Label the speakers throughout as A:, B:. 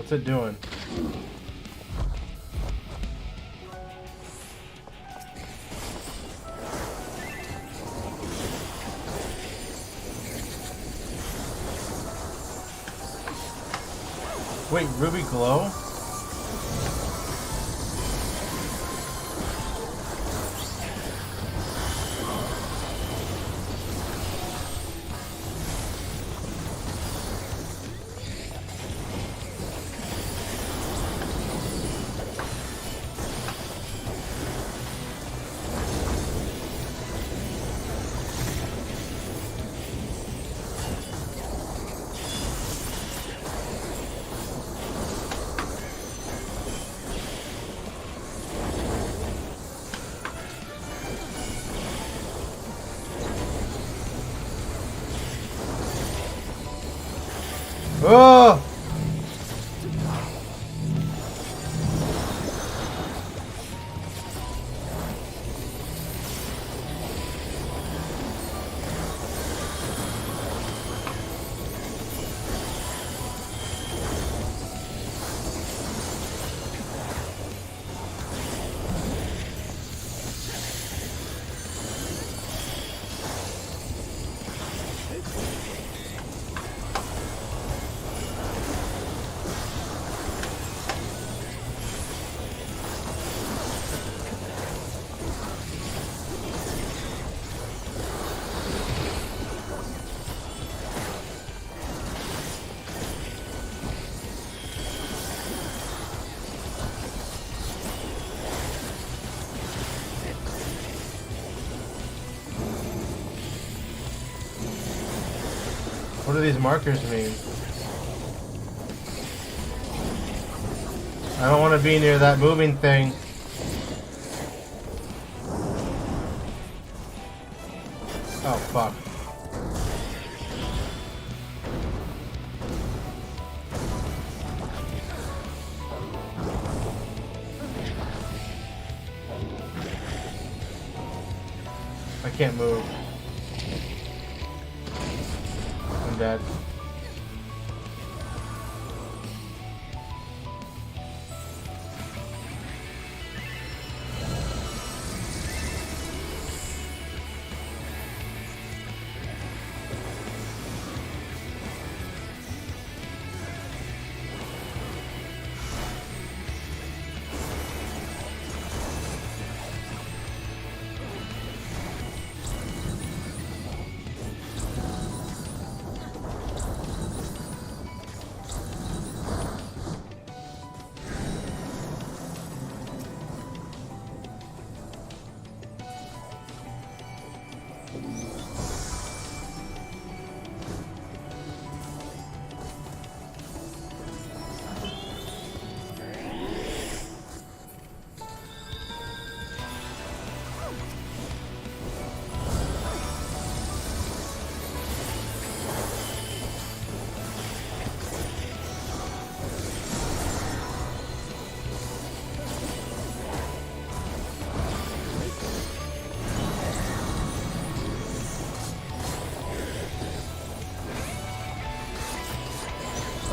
A: What's it doing? Wait, Ruby glow? Oh! What do these markers mean? I don't want to be near that moving thing. Oh, fuck. I can't move. I'm dead.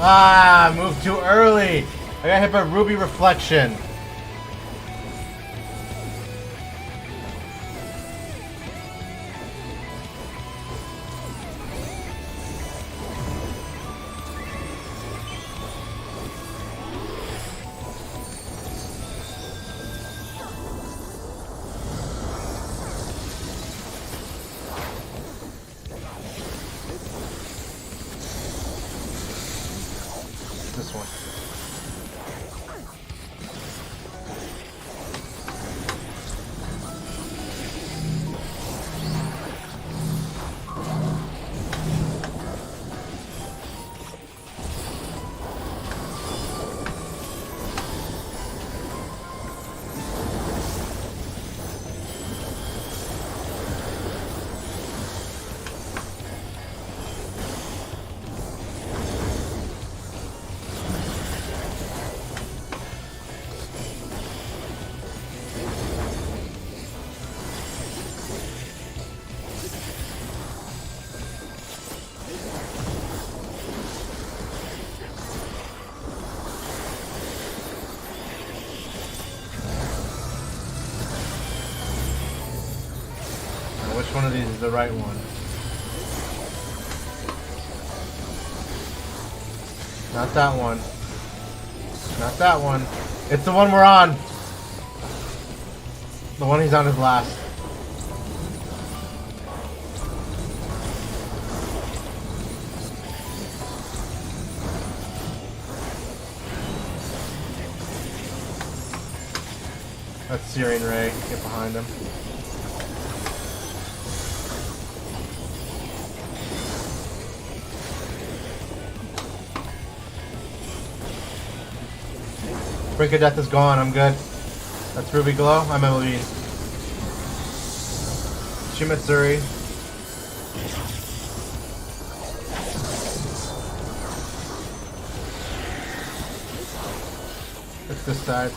A: Ah, I moved too early. I got hit by Ruby Reflection. This one. Which one of these is the right one? Not that one. Not that one. It's the one we're on. The one he's on is last. That's Searing Ray. Get behind him. Brink of Death is gone. I'm good. That's Ruby Glow. I'm Emily. Shimetsuri. It's this side.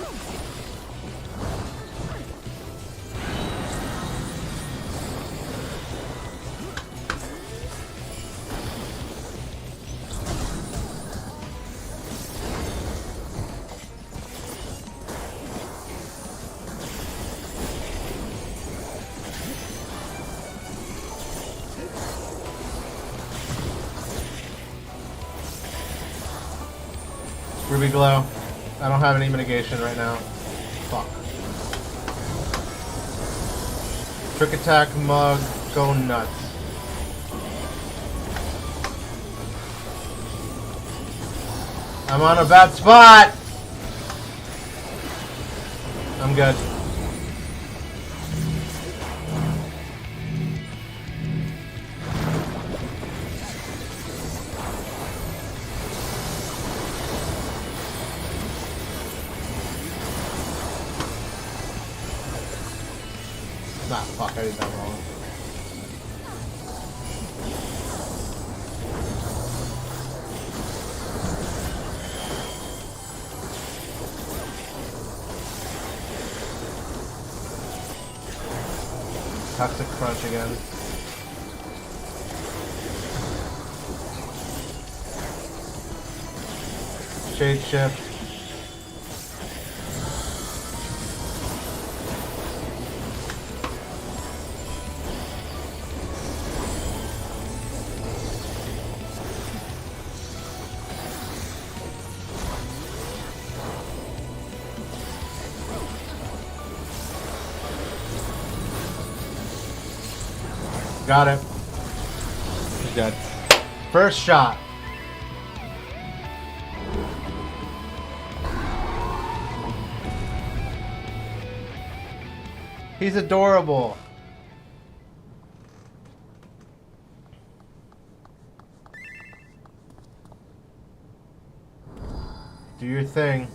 A: Ruby Glow. I don't have any mitigation right now. Fuck. Trick Attack, Mug, go nuts. I'm on a bad spot! I'm good. Ah, fuck, I did that wrong. Toxic Crunch again. Shade Shift. Got it. He's dead. First shot. He's adorable. Do your thing.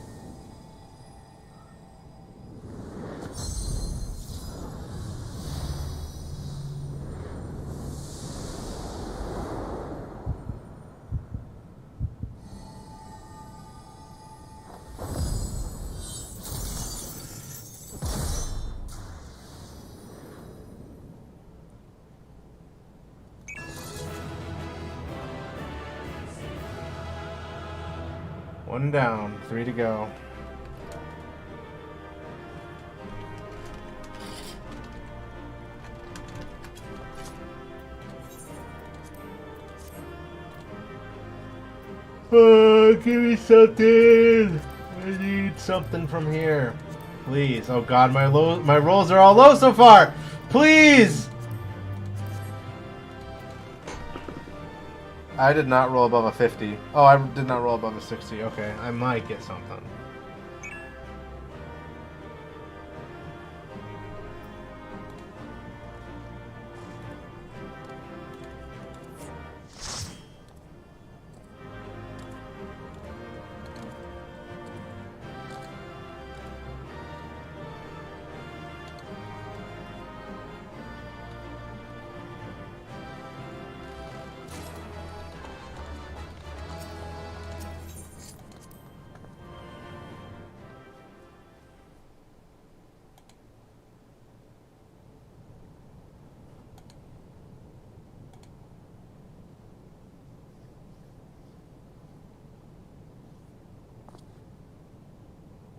A: One down, 3 to go. Give me something. I need something from here, please. Oh God, my rolls are all low so far. Please. I did not roll above a 50. Oh, I did not roll above a 60. Okay, I might get something.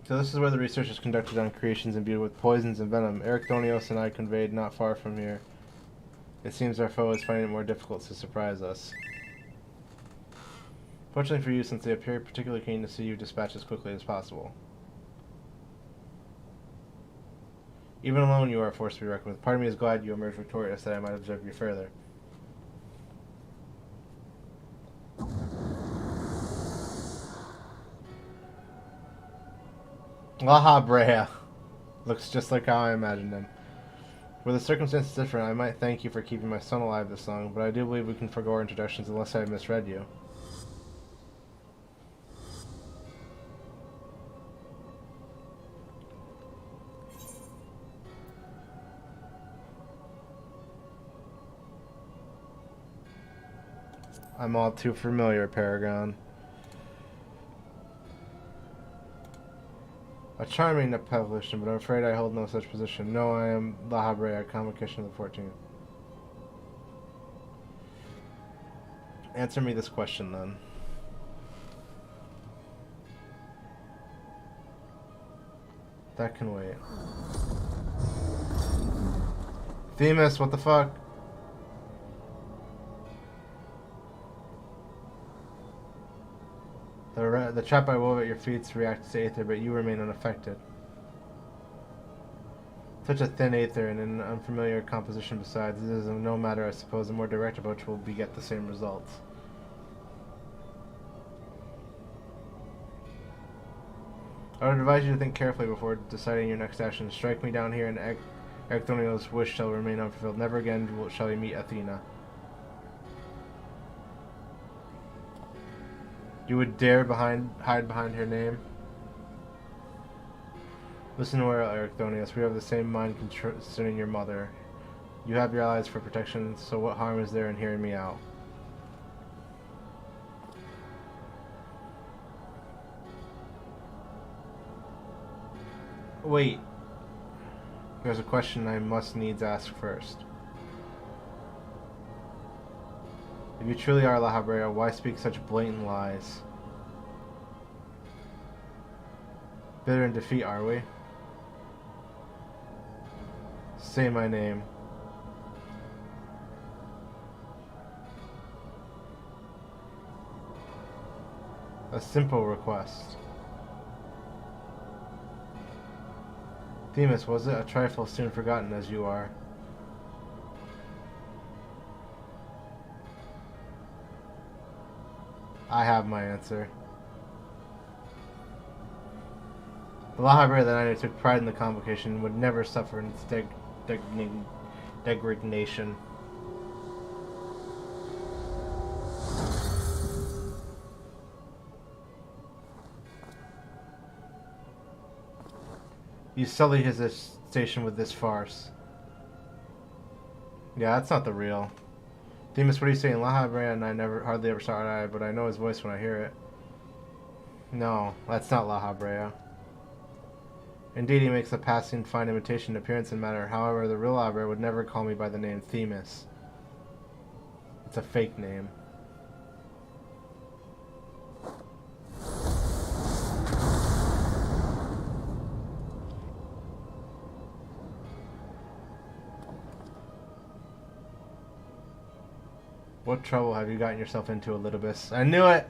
A: So this is where the research is conducted on creations imbued with poisons and venom. Eric Donios and I conveyed not far from here. It seems our foe is finding it more difficult to surprise us. Fortunately for you, since they appear particularly keen to see you dispatched as quickly as possible. Even alone, you are a force to be reckoned with. Part of me is glad you emerged victorious, that I might observe you further. La Brea. Looks just like how I imagined him. Were the circumstances different, I might thank you for keeping my son alive this long, but I do believe we can forgo our introductions unless I have misread you. I'm all too familiar, Paragon. A charming appellation, but I'm afraid I hold no such position. No, I am La Brea, Convocation of the 14th. Answer me this question, then. That can wait. Themis, what the fuck? The trap I wove at your feet reacts to aether, but you remain unaffected. Such a thin aether and an unfamiliar composition besides, it is of no matter, I suppose. A more direct approach will beget the same results. I would advise you to think carefully before deciding your next action. Strike me down here, and Ericthoniel's wish shall remain unfulfilled. Never again shall we meet Athena. You would dare hide behind her name? Listen to her, Ericthonius. We have the same mind concerning your mother. You have your allies for protection, so what harm is there in hearing me out? Wait. There's a question I must needs ask first. If you truly are La Brea, why speak such blatant lies? Bitter in defeat, are we? Say my name. A simple request. Themis, was it? A trifle soon forgotten as you are. I have my answer. The La Brea that I knew took pride in the convocation would never suffer in its degradation. You sully his station with this farce. Yeah, that's not the real. Themis, what are you saying? La Brea and I hardly ever saw eye to eye, but I know his voice when I hear it. No, that's not La Brea. Indeed, he makes a passing fine imitation appearance and matter. However, the real La Brea would never call me by the name Themis. It's a fake name. What trouble have you gotten yourself into, Elidibus? I knew it!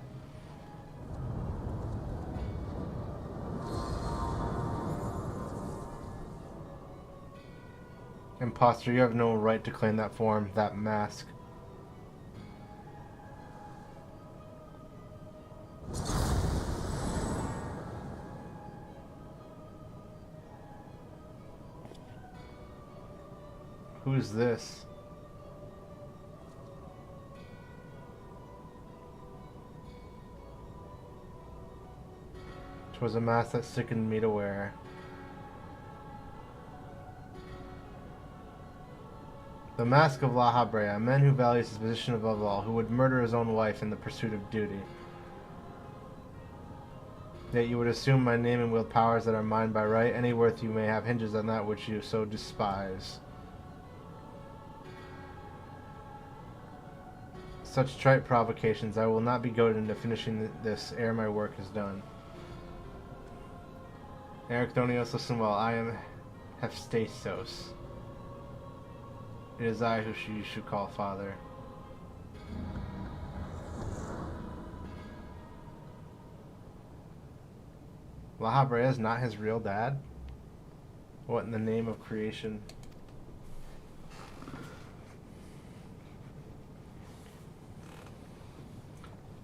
A: Imposter, you have no right to claim that form, that mask. Who's this? 'Twas a mask that sickened me to wear. The mask of La Brea, a man who values his position above all, who would murder his own wife in the pursuit of duty. Yet you would assume my name and wield powers that are mine by right. Any worth you may have hinges on that which you so despise. Such trite provocations, I will not be goaded into finishing this ere my work is done. Ericthonios, listen well, I am Hephaestos. It is I who you should call father. La Habrea is not his real dad? What in the name of creation?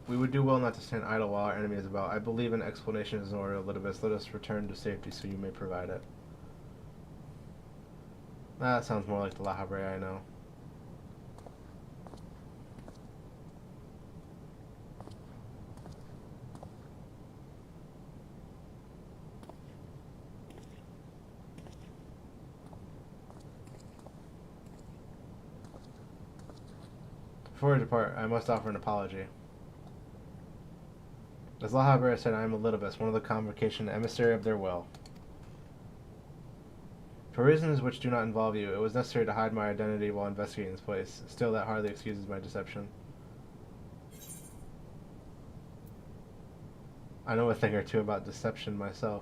A: We would do well not to stand idle while our enemy is about. I believe an explanation is in order, Elidibus. Let us return to safety so you may provide it. That sounds more like the La Habrea I know. Before we depart, I must offer an apology. As La Habrea said, I am Elidibus, one of the Convocation, emissary of their will. For reasons which do not involve you, it was necessary to hide my identity while investigating this place. Still, that hardly excuses my deception. I know a thing or two about deception myself.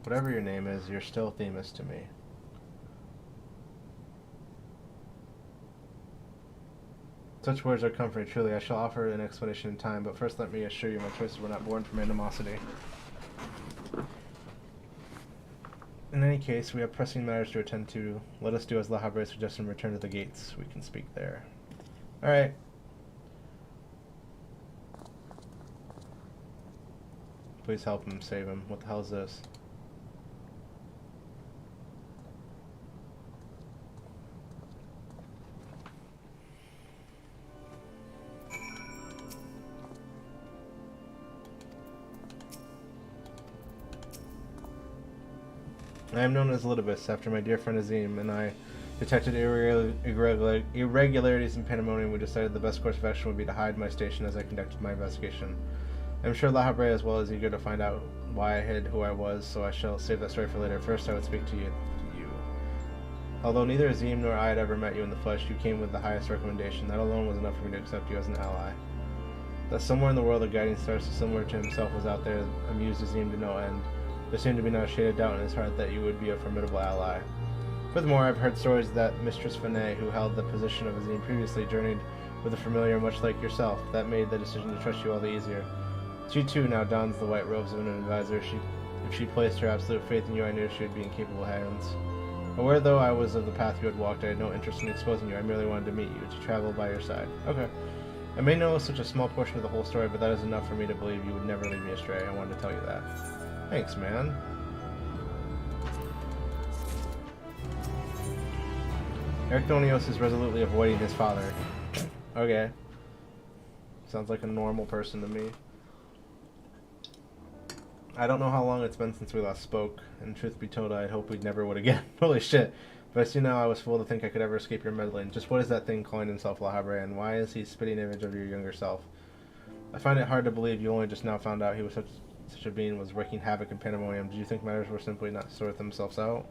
A: Whatever your name is, you're still Themis to me. Such words are comforting, truly. I shall offer an explanation in time, but first let me assure you my choices were not born from animosity. In any case, we have pressing matters to attend to. Let us do as La Habrea suggested and return to the gates. We can speak there. Alright. Please help him, save him. What the hell is this? I am known as Elidibus, after my dear friend Azim and I detected irregularities in Pandemonium. We decided the best course of action would be to hide my station as I conducted my investigation. I am sure La Habrea as well is eager to find out why I hid who I was, so I shall save that story for later. First, I would speak to you. Although neither Azim nor I had ever met you in the flesh, you came with the highest recommendation. That alone was enough for me to accept you as an ally. That somewhere in the world a guiding star so similar to himself was out there amused Azim to no end. There seemed to be not a shade of doubt in his heart that you would be a formidable ally. Furthermore, I've heard stories that Mistress Fene, who held the position of Azim previously, journeyed with a familiar much like yourself. That made the decision to trust you all the easier. She too now dons the white robes of an advisor. If she placed her absolute faith in you, I knew she would be in capable hands. Aware though I was of the path you had walked, I had no interest in exposing you. I merely wanted to meet you, to travel by your side. Okay. I may know such a small portion of the whole story, but that is enough for me to believe you would never lead me astray. I wanted to tell you that. Thanks, man. Ericthonios is resolutely avoiding his father. Okay. Sounds like a normal person to me. I don't know how long it's been since we last spoke, and truth be told, I had hoped we'd never would again. Holy shit. But I see now I was fool to think I could ever escape your meddling. Just what is that thing calling himself La Habrea, and why is he a spitting image of your younger self? I find it hard to believe you only just now found out he was such a being was wreaking havoc in Pandemonium. Did you think matters were simply not sort themselves out?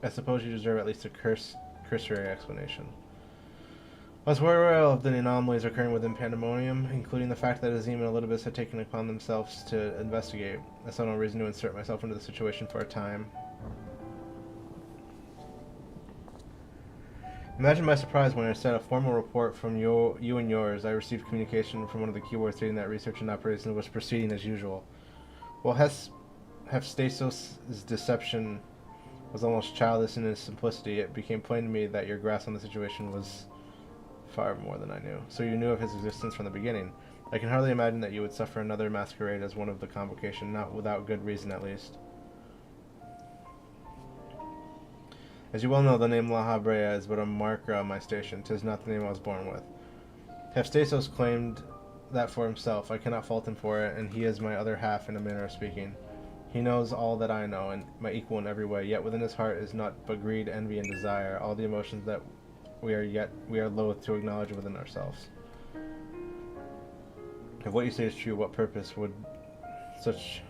A: I suppose you deserve at least a cursory explanation. I was aware of the anomalies occurring within Pandemonium, including the fact that Azim and Elidibus had taken it upon themselves to investigate. I saw no reason to insert myself into the situation for a time. Imagine my surprise when I sent a formal report from you and yours. I received communication from one of the keyboards stating that research and operation was proceeding as usual. While Hephaestos' deception was almost childish in its simplicity, it became plain to me that your grasp on the situation was far more than I knew. So you knew of his existence from the beginning. I can hardly imagine that you would suffer another masquerade as one of the Convocation, not without good reason at least. As you well know, the name La Habrea is but a marker on my station. 'Tis not the name I was born with. Hephaestos claimed that for himself. I cannot fault him for it, and he is my other half in a manner of speaking. He knows all that I know, and my equal in every way, yet within his heart is naught but greed, envy, and desire, all the emotions that we are loath to acknowledge within ourselves. If what you say is true, what purpose would such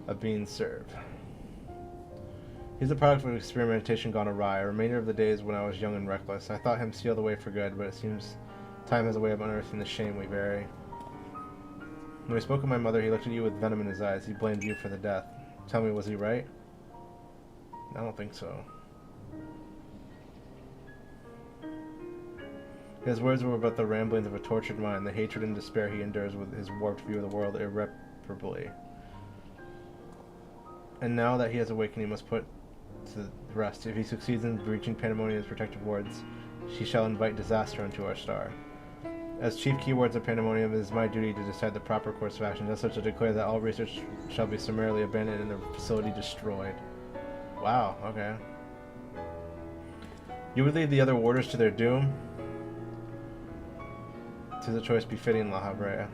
A: a being serve? He's a product of experimentation gone awry, a remainder of the days when I was young and reckless. I thought him sealed away for good, but it seems time has a way of unearthing the shame we bury. When we spoke of my mother, he looked at you with venom in his eyes. He blamed you for the death. Tell me, was he right? I don't think so. His words were but the ramblings of a tortured mind, the hatred and despair he endures with his warped view of the world irreparably. And now that he has awakened, he must put to rest. If he succeeds in breaching Pandemonium's protective wards, she shall invite disaster unto our star. As chief keywords of Pandemonium, it is my duty to decide the proper course of action, just such to declare that all research shall be summarily abandoned and the facility destroyed. Wow, okay. You would lead the other warders to their doom? 'Tis a choice befitting La Habrea.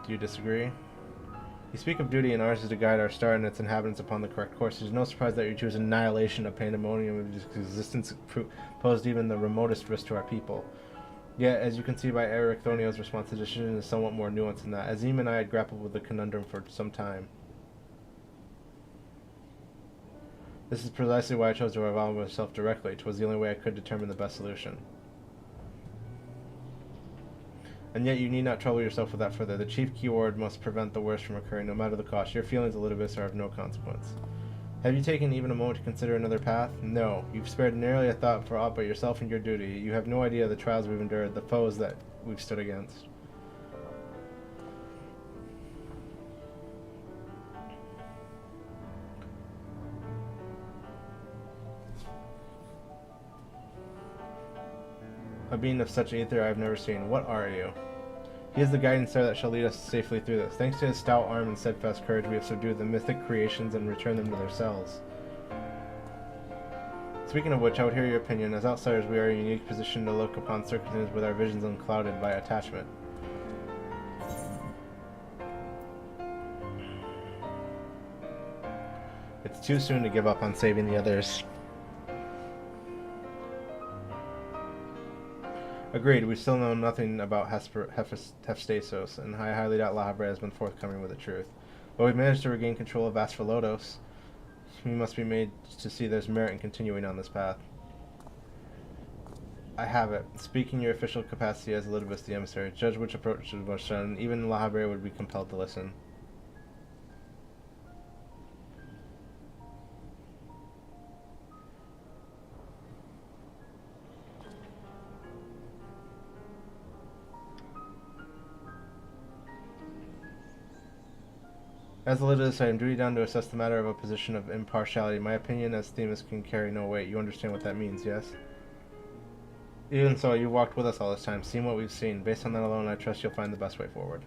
A: Do you disagree? You speak of duty, and ours is to guide our star and its inhabitants upon the correct course. It is no surprise that you choose annihilation of Pandemonium, whose existence posed even the remotest risk to our people. Yet, as you can see by Ericthonio's response, the decision is somewhat more nuanced than that. Azim and I had grappled with the conundrum for some time. This is precisely why I chose to involve myself directly. 'Twas the only way I could determine the best solution. And yet you need not trouble yourself with that further. The chief keyword must prevent the worst from occurring, no matter the cost. Your feelings, Elidibus, are of no consequence. Have you taken even a moment to consider another path? No. You've spared nearly a thought for aught but yourself and your duty. You have no idea of the trials we've endured, the foes that we've stood against. A being of such aether I have never seen. What are you? He is the guiding star that shall lead us safely through this. Thanks to his stout arm and steadfast courage, we have subdued the mythic creations and returned them to their cells. Speaking of which, I would hear your opinion. As outsiders, we are in a unique position to look upon circumstances with our visions unclouded by attachment. It's too soon to give up on saving the others. Agreed, we still know nothing about Hephaestus, and I highly doubt La Habrea has been forthcoming with the truth. But we've managed to regain control of Asphalottos. We must be made to see there's merit in continuing on this path. I have it. Speaking your official capacity as Elidibus the emissary, judge which approach was most shown. Even La Habrea would be compelled to listen. As Elidibus, I am duty bound to assess the matter of a position of impartiality. My opinion as Themis can carry no weight. You understand what that means, yes? Even so, you walked with us all this time, seen what we've seen. Based on that alone, I trust you'll find the best way forward.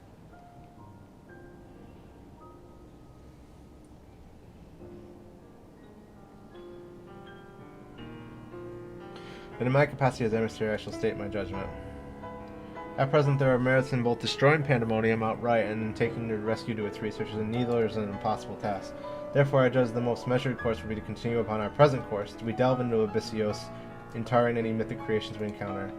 A: And in my capacity as emissary, I shall state my judgment. At present, there are merits in both destroying Pandemonium outright and in taking the rescue to its researchers, and neither is an impossible task. Therefore, I judge the most measured course would be to continue upon our present course. We delve into Abyssios, intaring any mythic creations we encounter.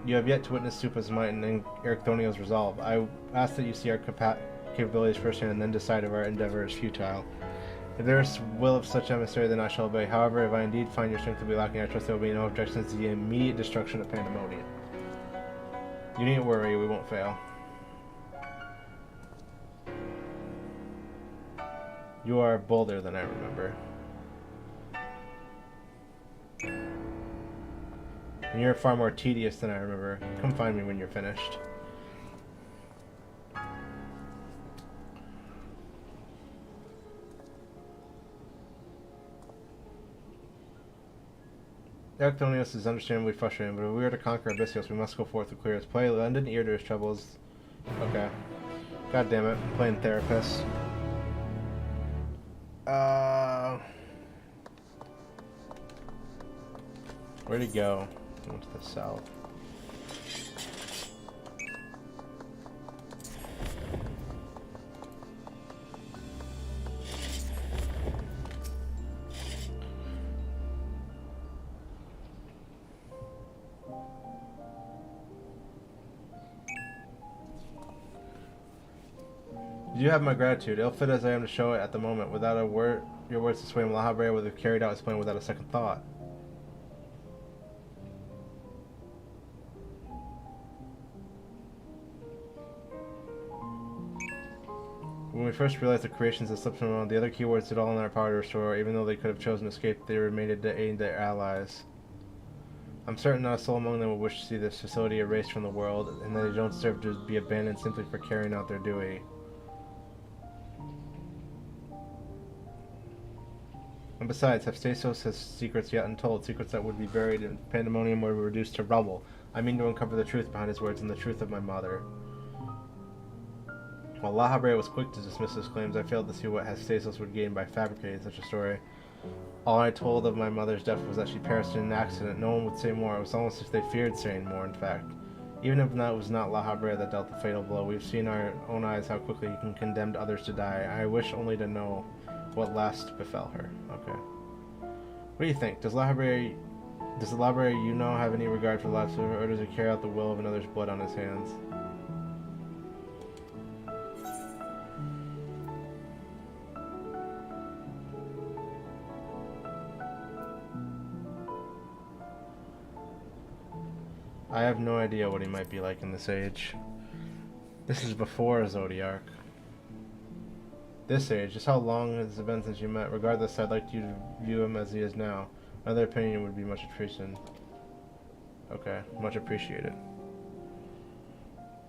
A: You have yet to witness Supa's might and Ericthonio's resolve. I ask that you see our capabilities firsthand and then decide if our endeavor is futile. If there is will of such emissary, then I shall obey. However, if I indeed find your strength to be lacking, I trust there will be no objections to the immediate destruction of Pandemonium. You needn't worry, we won't fail. You are bolder than I remember. And you're far more tedious than I remember. Come find me when you're finished. Ericthonios is understandably frustrating, but if we are to conquer Abyssios, we must go forth to clear his play. Lend an ear to his troubles. Okay. God damn it. I'm playing therapist. Where'd he go? He went to the south. You have my gratitude. Ill-fit as I am to show it at the moment, without a word, your words to sway him, Laha Brea would have carried out his plan without a second thought. When we first realized the creations that slipped from around, the other keywords did all in their power to restore. Even though they could have chosen to escape, they remained to aid their allies. I'm certain not a soul among them would wish to see this facility erased from the world, and that they don't deserve to be abandoned simply for carrying out their duty. And besides, Hephaestus has secrets yet untold, secrets that would be buried in pandemonium or reduced to rubble. I mean to uncover the truth behind his words and the truth of my mother. While Laha Brea was quick to dismiss his claims, I failed to see what Hephaestus would gain by fabricating such a story. All I told of my mother's death was that she perished in an accident. No one would say more. It was almost as if they feared saying more, in fact. Even if it was not Laha Brea that dealt the fatal blow, we've seen our own eyes how quickly he can condemn others to die. I wish only to know what last befell her. Okay. What do you think? Does the Laha Brea you know have any regard for the lives of her, or does he carry out the will of another's blood on his hands? I have no idea what he might be like in this age. This is before Zodiac. This age, just how long has it been since you met? Regardless, I'd like you to view him as he is now. Another opinion would be much appreciated. Okay, much appreciated.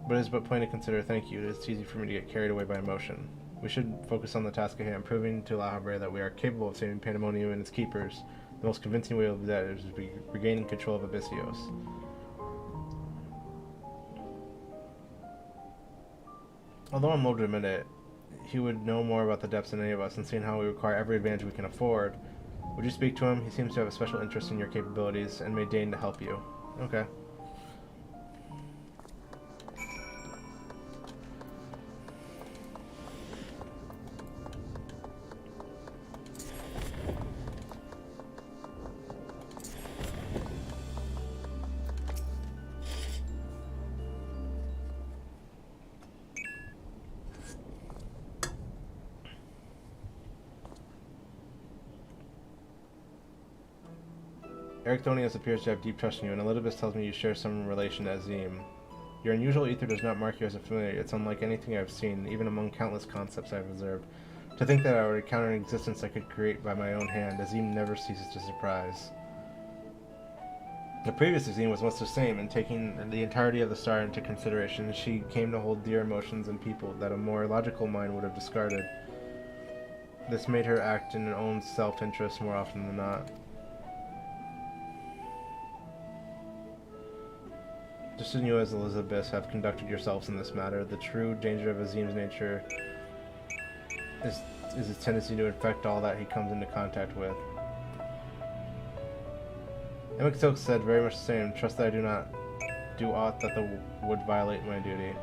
A: But it is but plain to consider. Thank you. It's easy for me to get carried away by emotion. We should focus on the task at hand, proving to Laha Brea that we are capable of saving Pandemonium and its keepers. The most convincing way of that is regaining control of Abyssios. Although I'm loath to admit it, he would know more about the depths than any of us, and seeing how we require every advantage we can afford. Would you speak to him? He seems to have a special interest in your capabilities, and may deign to help you. Okay. Ericthonius appears to have deep trust in you, and Elidibus tells me you share some relation to Azim. Your unusual ether does not mark you as a familiar. It's unlike anything I've seen, even among countless concepts I've observed. To think that I would encounter an existence I could create by my own hand, Azim never ceases to surprise. The previous Azim was much the same, and taking the entirety of the star into consideration, she came to hold dear emotions and people that a more logical mind would have discarded. This made her act in her own self-interest more often than not. Just as you as Elizabeth have conducted yourselves in this matter, the true danger of Azim's nature is his tendency to infect all that he comes into contact with. Emixox said very much the same. Trust that I do not do aught that would violate my duty.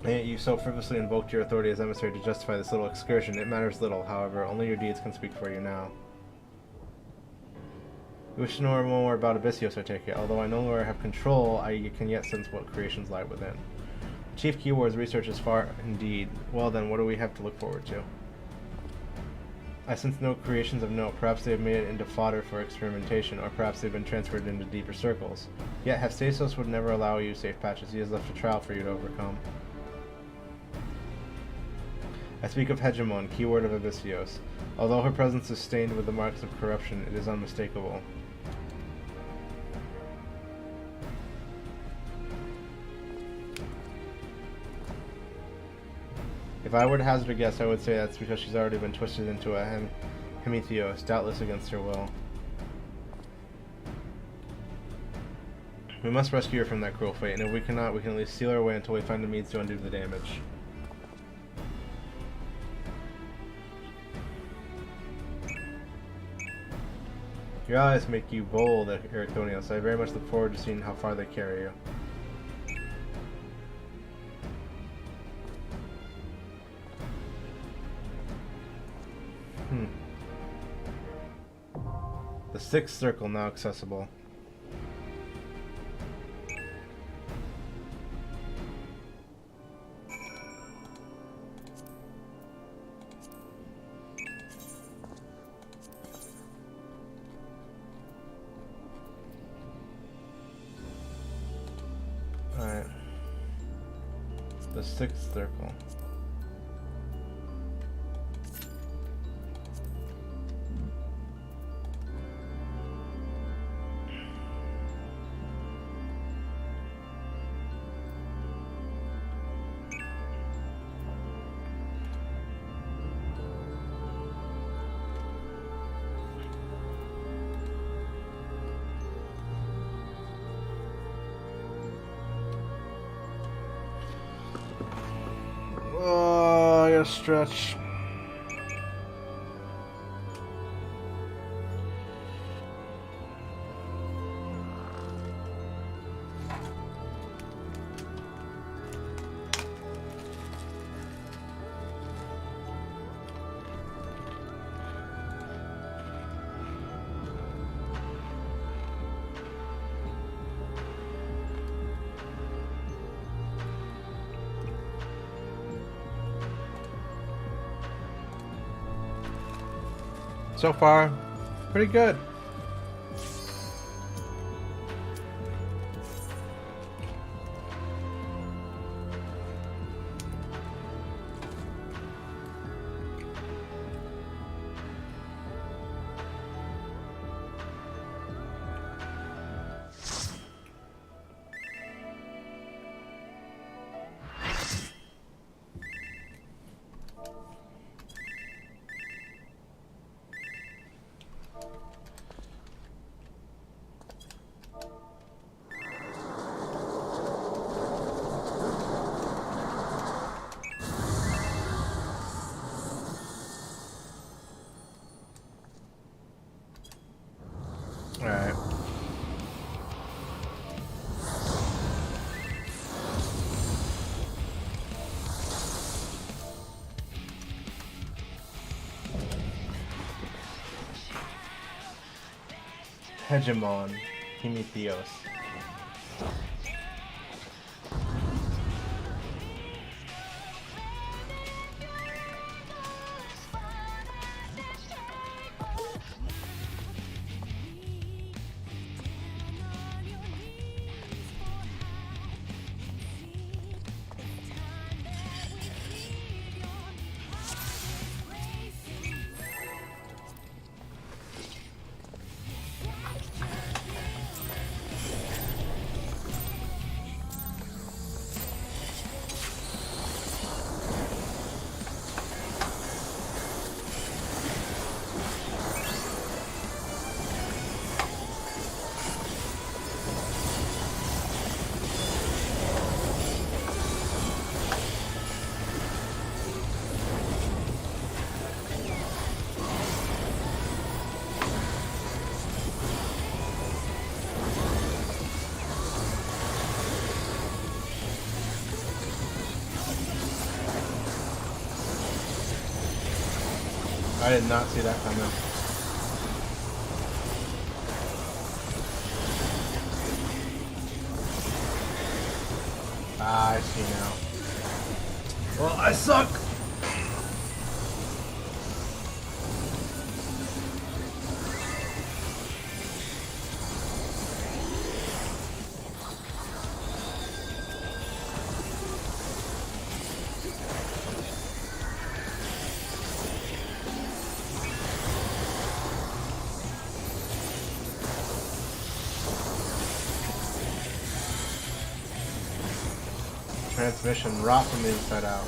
A: And yet you so frivolously invoked your authority as emissary to justify this little excursion. It matters little, however. Only your deeds can speak for you now. You wish to know more about Abyssios, I take it. Although I no longer have control, I can yet sense what creations lie within. Chief Keywords research is far indeed. Well then, what do we have to look forward to? I sense no creations of note. Perhaps they have made it into fodder for experimentation, or perhaps they've been transferred into deeper circles. Yet Hephaestus would never allow you safe patches. He has left a trial for you to overcome. I speak of Hegemon, keyword of Abyssios. Although her presence is stained with the marks of corruption, it is unmistakable. If I were to hazard a guess, I would say that's because she's already been twisted into a Hemitheos, doubtless against her will. We must rescue her from that cruel fate, and if we cannot, we can at least seal her away until we find the means to undo the damage. Your allies make you bold, Ericthonius. I very much look forward to seeing how far they carry you. The sixth circle now accessible. The 6th circle. Oh, I gotta stretch. So far, pretty good. Alright. Hegemon, Prometheus. I did not see that coming. Ah, I see now. Well, I suck! Transmission rot from the inside out.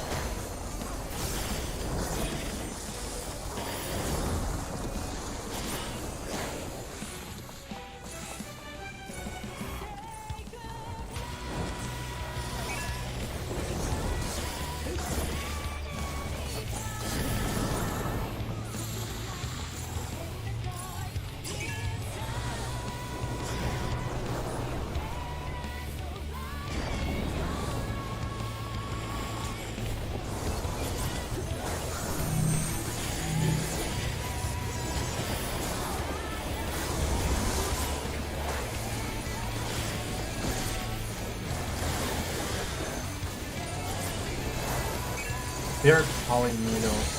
A: They're calling Minoid.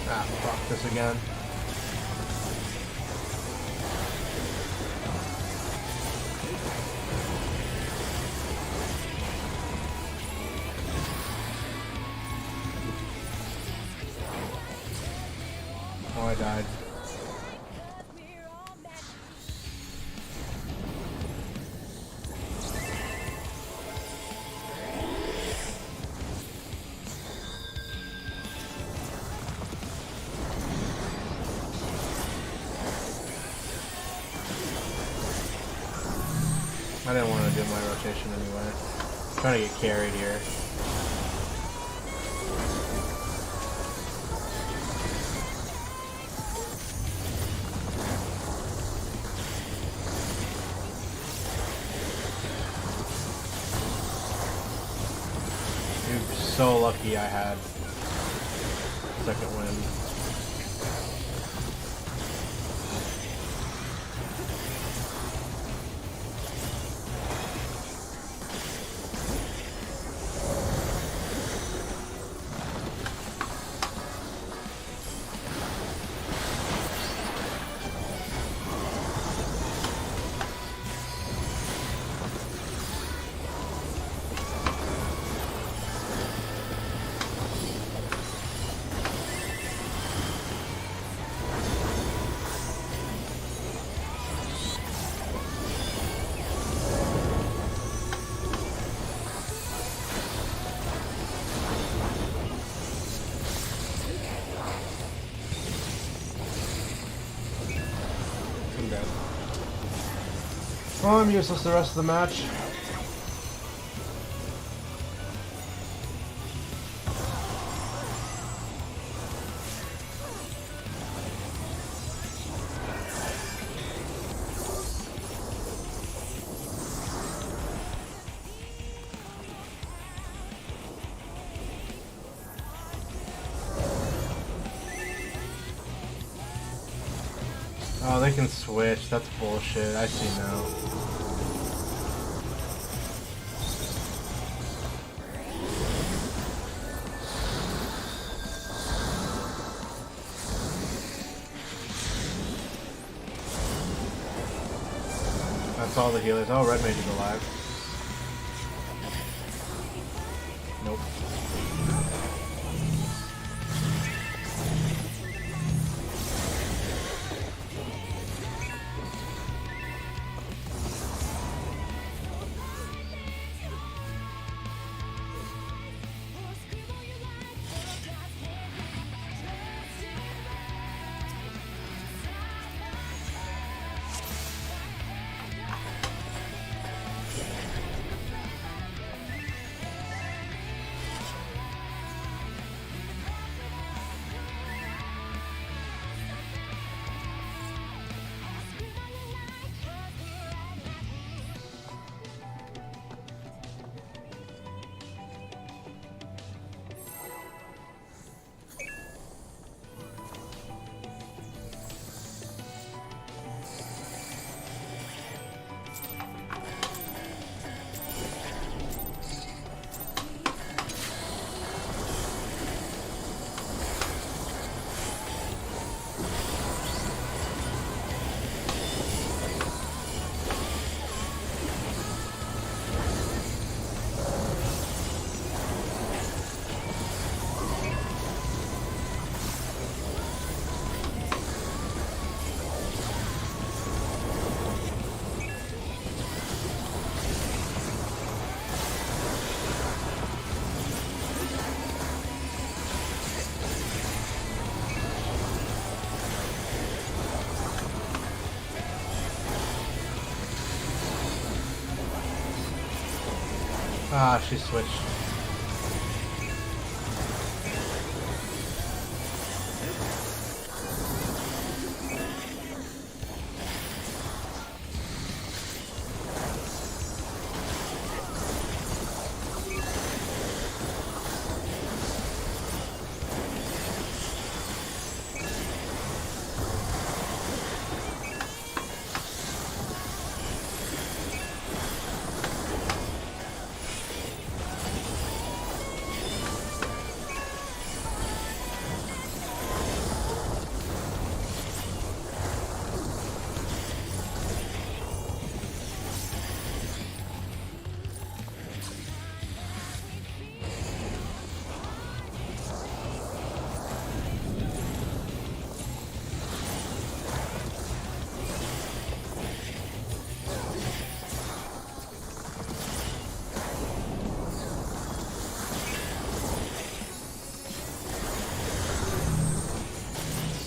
A: Ah, fuck this again. Oh, I died. I didn't want to do my rotation anyway. I'm trying to get carried here. You're so lucky I had second wind. Well, I'm useless the rest of the match. Oh, they can switch. That's bullshit. I see now. That's all the healers. Oh, Red Mage is alive. Nope. Ah, she switched.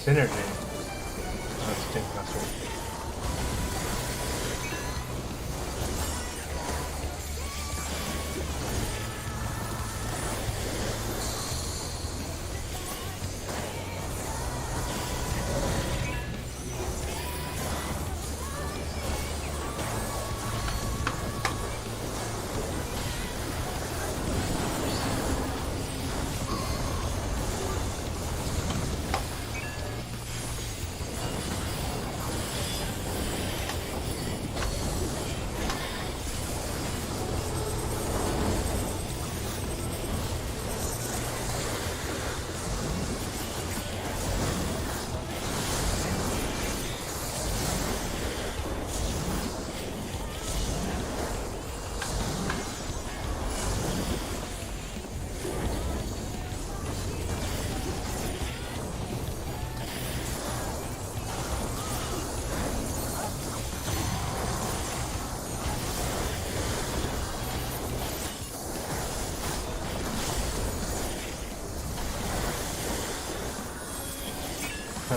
A: Synergy. That's Stink Master.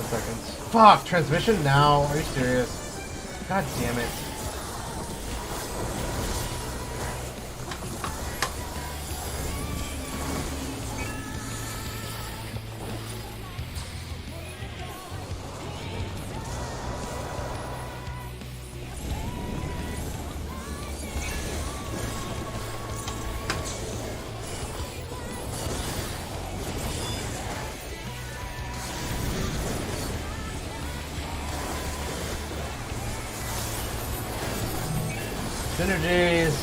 A: Seconds. Fuck! Transmission now? Are you serious? God damn it. Synergies!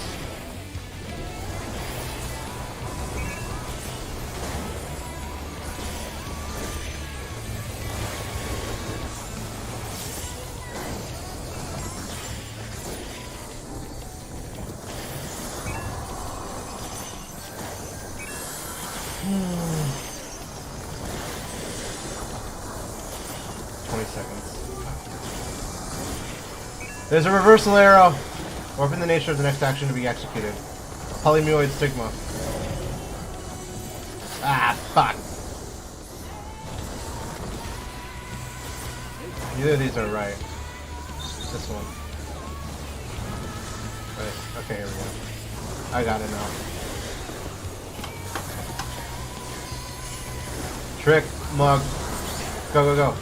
A: There's a reversal arrow. Warping the nature of the next action to be executed. Polymuoid stigma. Ah, fuck. Neither of these are right. This one. Right. Okay, here we go. I got it now. Trick, mug. Go, go, go.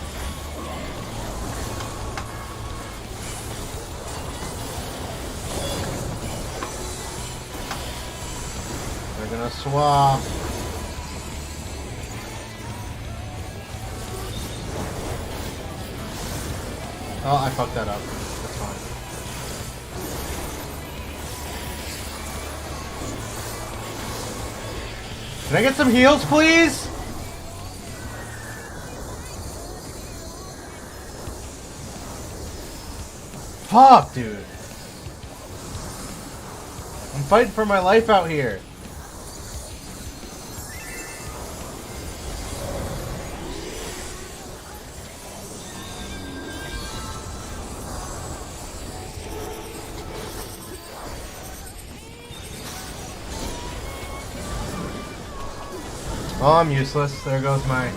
A: We're gonna swap. Oh, I fucked that up. That's fine. Can I get some heals, please? Fuck, dude. I'm fighting for my life out here. Oh, I'm useless. There goes my... I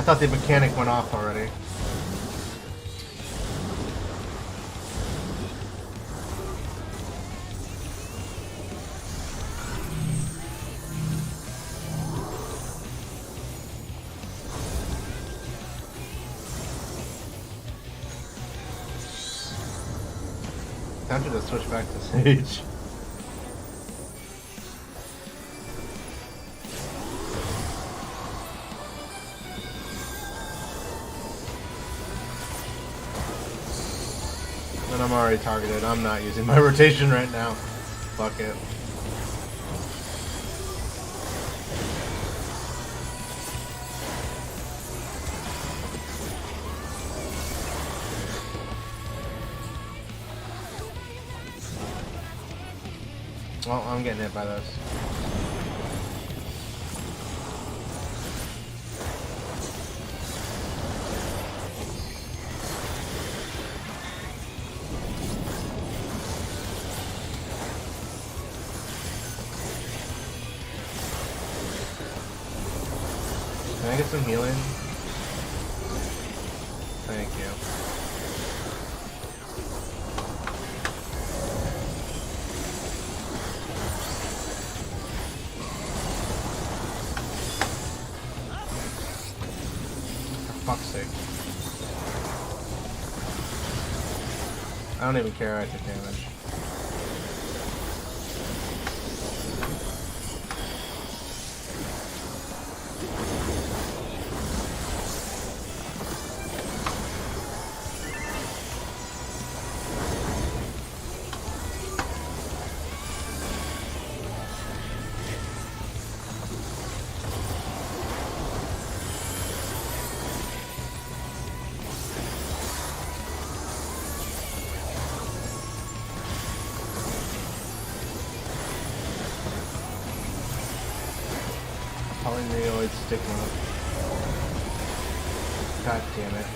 A: thought the mechanic went off already. Tempted to switch back to Sage. And I'm already targeted. I'm not using my rotation right now. Fuck it. Well, I'm getting hit by those. I get some healing? Thank you. For fuck's sake. I don't even care I took damage. Polyneoid stigma. God damn it.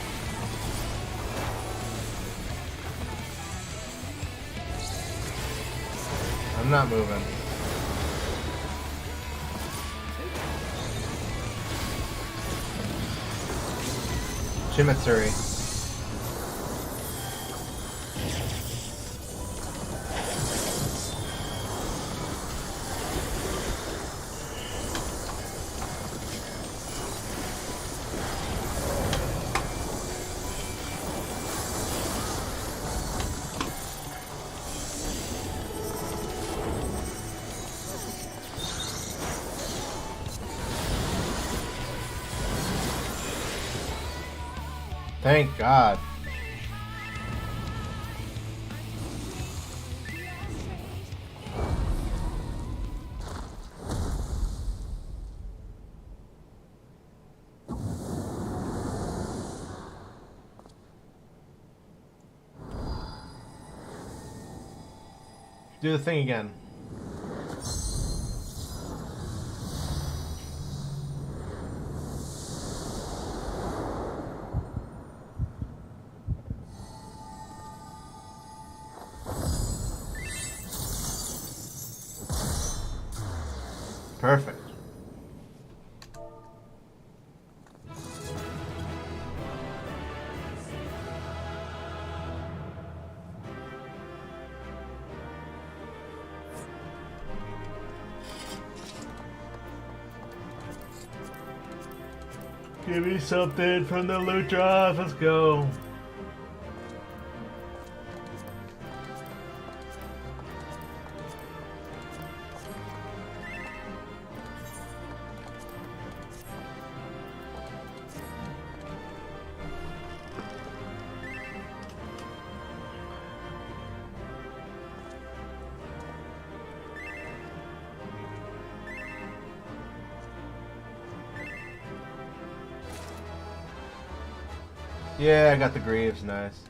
A: I'm not moving. Chimitzuri. Thank God. Do the thing again. Perfect. Give me something from the loot drop. Let's go. Yeah, I got the Greaves, nice.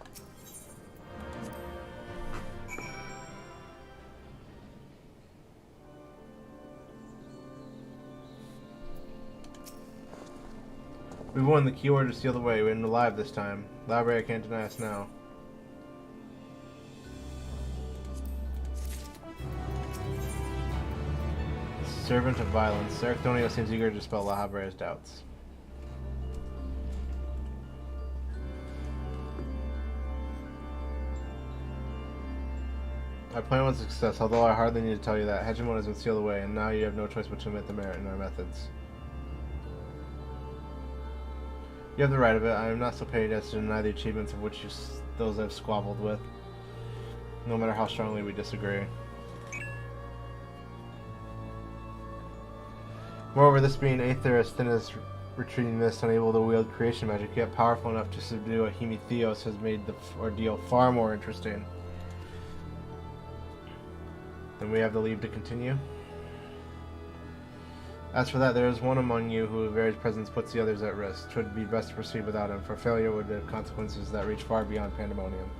A: We won. The keyword is steal the way. We're alive this time. Library can't deny us now. Servant of Violence. Serictonio seems eager to dispel La Habrea's doubts. Our plan was a success, although I hardly need to tell you that. Hegemon has been sealed away, and now you have no choice but to admit the merit in our methods. You have the right of it. I am not so petty as to deny the achievements of which those I've squabbled with, no matter how strongly we disagree. Moreover, this being Aether as thin as retreating mist, unable to wield creation magic, yet powerful enough to subdue a Hemitheos, has made the ordeal far more interesting. Then we have the leave to continue. As for that, there is one among you whose very presence puts the others at risk. 'Twould be best to proceed without him, for failure would have consequences that reach far beyond pandemonium.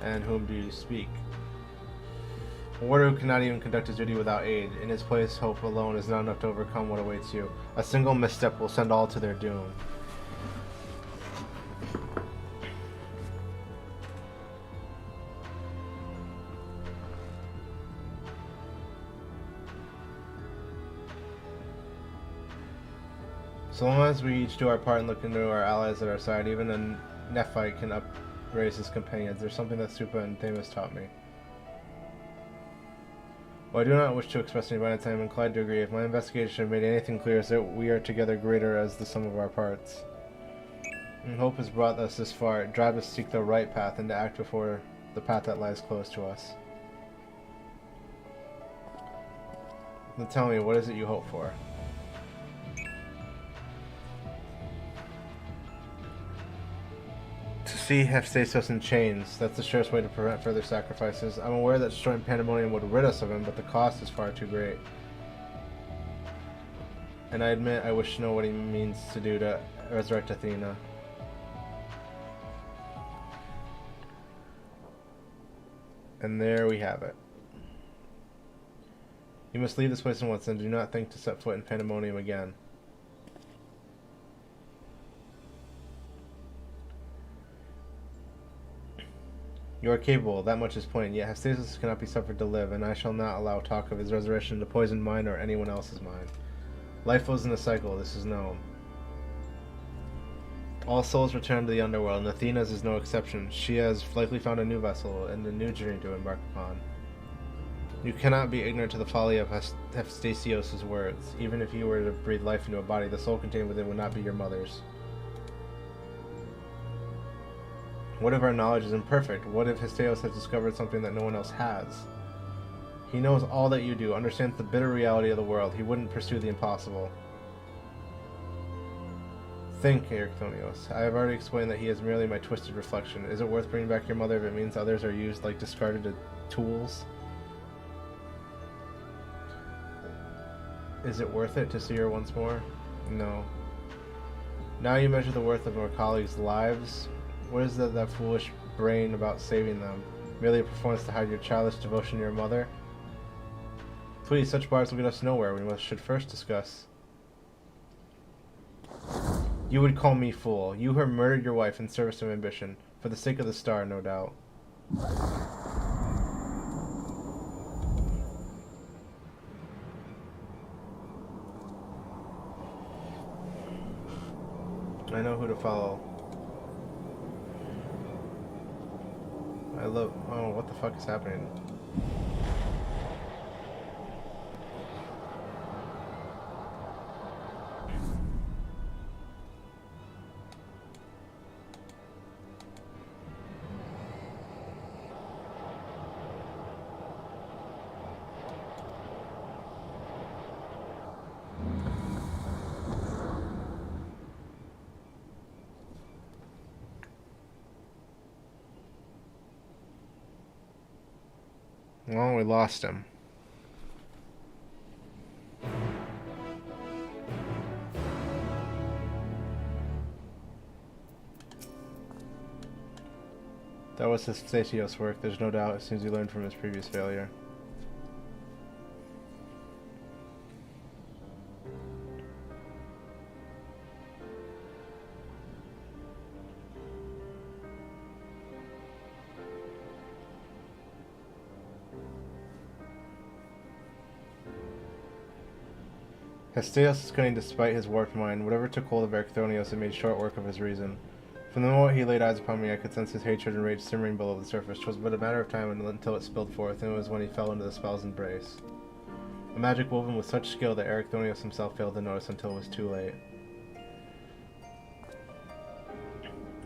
A: And whom do you speak? A warder who cannot even conduct his duty without aid. In his place, hope alone is not enough to overcome what awaits you. A single misstep will send all to their doom. So long as we each do our part and look into our allies at our side, even a neophyte can upraise his companions. There's something that Supa and Themis taught me. While I do not wish to express any violence, I am inclined to agree. If my investigation have made anything clear, is that we are together greater as the sum of our parts. And hope has brought us this far. It drives us to seek the right path and to act before the path that lies close to us. Now tell me, what is it you hope for? To see Hephaestus in chains. That's the surest way to prevent further sacrifices. I'm aware that destroying Pandemonium would rid us of him, but the cost is far too great. And I admit I wish to know what he means to do to resurrect Athena. And there we have it. You must leave this place at once and do not think to set foot in Pandemonium again. You are capable, that much is plain, yet Hephaestus cannot be suffered to live, and I shall not allow talk of his resurrection to poison mine or anyone else's mind. Life flows in a cycle, this is known. All souls return to the underworld, and Athena's is no exception. She has likely found a new vessel and a new journey to embark upon. You cannot be ignorant to the folly of Hephaestus' words. Even if you were to breathe life into a body, the soul contained within would not be your mother's. What if our knowledge is imperfect? What if Hephaestus has discovered something that no one else has? He knows all that you do, understands the bitter reality of the world. He wouldn't pursue the impossible. Think, Erechthonios. I have already explained that he is merely my twisted reflection. Is it worth bringing back your mother if it means others are used like discarded tools? Is it worth it to see her once more? No. Now you measure the worth of our colleagues' lives. What is that foolish brain about saving them? Merely a performance to hide your childish devotion to your mother? Please, such bars will get us nowhere. We should first discuss. You would call me fool. You who murdered your wife in service of ambition. For the sake of the star, no doubt. I know who to follow. Oh, what the fuck is happening? Well, we lost him. That was Hephaestus' work, there's no doubt, as soon as he learned from his previous failure. Hephaestus is cunning despite his warped mind. Whatever took hold of Erechthonios, it made short work of his reason. From the moment he laid eyes upon me, I could sense his hatred and rage simmering below the surface. 'Twas but a matter of time until it spilled forth, and it was when he fell into the spell's embrace. A magic woven with such skill that Erechthonios himself failed to notice until it was too late.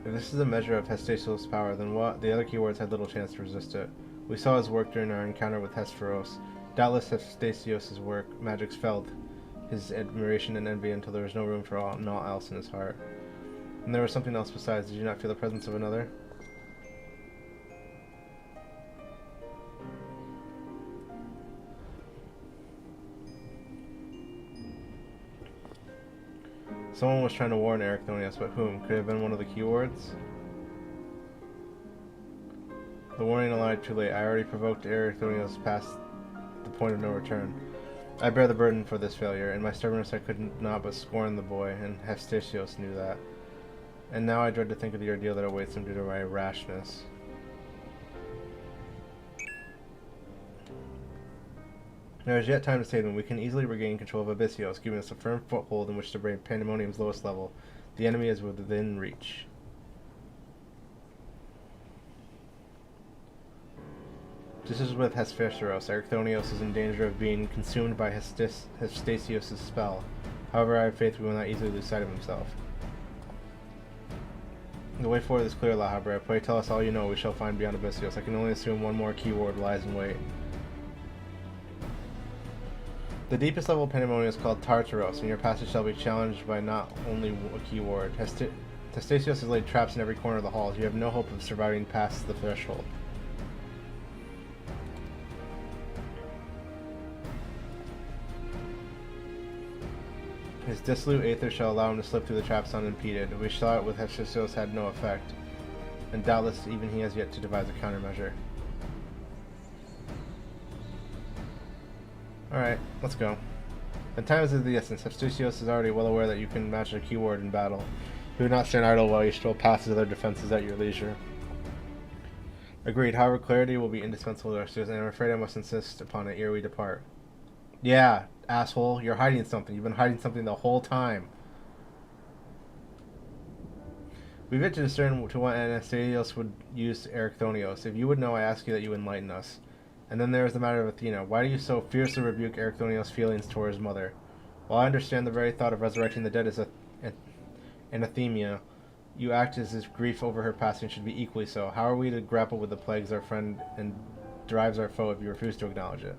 A: If this is a measure of Hephaestus' power, then what? The other keywords had little chance to resist it. We saw his work during our encounter with Hespharos. Doubtless Hephaestus' work, magics felled his admiration and envy until there was no room for naught else in his heart. And there was something else besides. Did you not feel the presence of another? Someone was trying to warn Erechthonios, but whom? Could it have been one of the keywords? The warning arrived too late. I already provoked Erechthonios past the point of no return. I bear the burden for this failure. In my stubbornness I could not but scorn the boy, and Hephaestus knew that. And now I dread to think of the ordeal that awaits him due to my rashness. There is yet time to save them. We can easily regain control of Abyssios, giving us a firm foothold in which to bring Pandemonium's lowest level. The enemy is within reach. Just as with Hephaestus, Erechthonios is in danger of being consumed by Hephaestus' spell. However, I have faith we will not easily lose sight of himself. The way forward is clear, La Habra. Pray tell us all you know we shall find beyond Abyssios. I can only assume one more keyword lies in wait. The deepest level of Pandemonium is called Tartaros, and your passage shall be challenged by not only a keyword. Hephaestus has laid traps in every corner of the halls. You have no hope of surviving past the threshold. His dissolute aether shall allow him to slip through the traps unimpeded. We saw it with Hephaestus had no effect, and doubtless even he has yet to devise a countermeasure. Alright, let's go. And time is of the essence. Hephaestus is already well aware that you can match a keyword in battle. He would not stand idle while you stroll past his other defenses at your leisure. Agreed. However, clarity will be indispensable to our students, and I'm afraid I must insist upon it ere we depart. Yeah, asshole, you're hiding something. You've been hiding something the whole time. We've yet to discern to what Anastasios would use Erechthonios. If you would know, I ask you that you enlighten us. And then there is the matter of Athena. Why do you so fiercely rebuke Erechthonios' feelings toward his mother? While I understand the very thought of resurrecting the dead is anathema, you act as if grief over her passing should be equally so. How are we to grapple with the plagues our friend and drives our foe if you refuse to acknowledge it?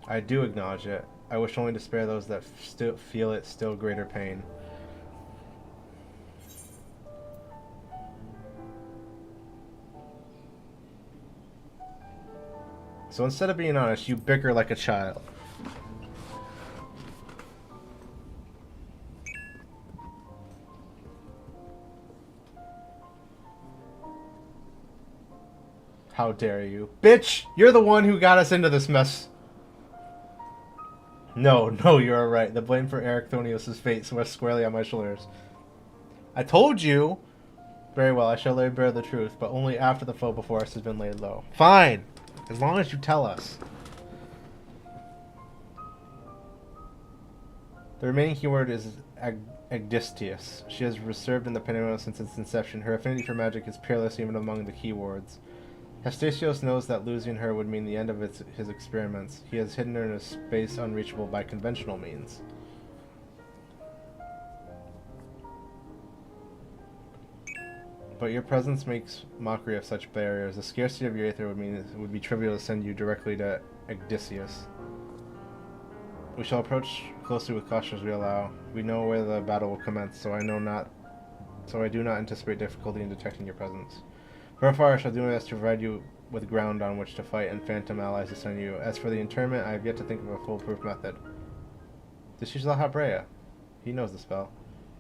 A: I do acknowledge it. I wish only to spare those that still feel it still greater pain. So instead of being honest, you bicker like a child. How dare you? Bitch! You're the one who got us into this mess. No, you're right. The blame for Erechthonios' fate rests squarely on my shoulders. I told you! Very well, I shall lay bare the truth, but only after the foe before us has been laid low. Fine! As long as you tell us. The remaining keyword is Agdistius. She has reserved in the Pandemonium since its inception. Her affinity for magic is peerless even among the keywords. Hephaestus knows that losing her would mean the end of his experiments. He has hidden her in a space unreachable by conventional means. But your presence makes mockery of such barriers. The scarcity of your aether would be trivial to send you directly to Agdistius. We shall approach closely with caution as we allow. We know where the battle will commence, so I do not anticipate difficulty in detecting your presence. For far, I shall do my best to provide you with ground on which to fight and phantom allies to send you. As for the internment, I have yet to think of a foolproof method. Just use La Habrea. He knows the spell.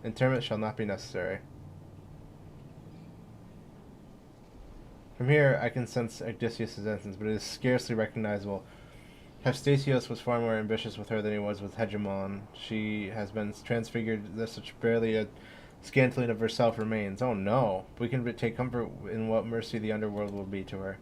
A: Internment shall not be necessary. From here, I can sense Agdistius' essence, but it is scarcely recognizable. Hephaestus was far more ambitious with her than he was with Hegemon. She has been transfigured, that such barely a scantling of herself remains. Oh no! We can take comfort in what mercy the underworld will be to her.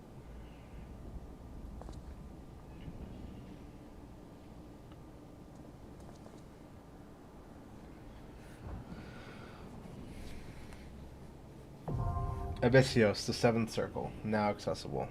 A: Abyssios, the seventh circle, now accessible.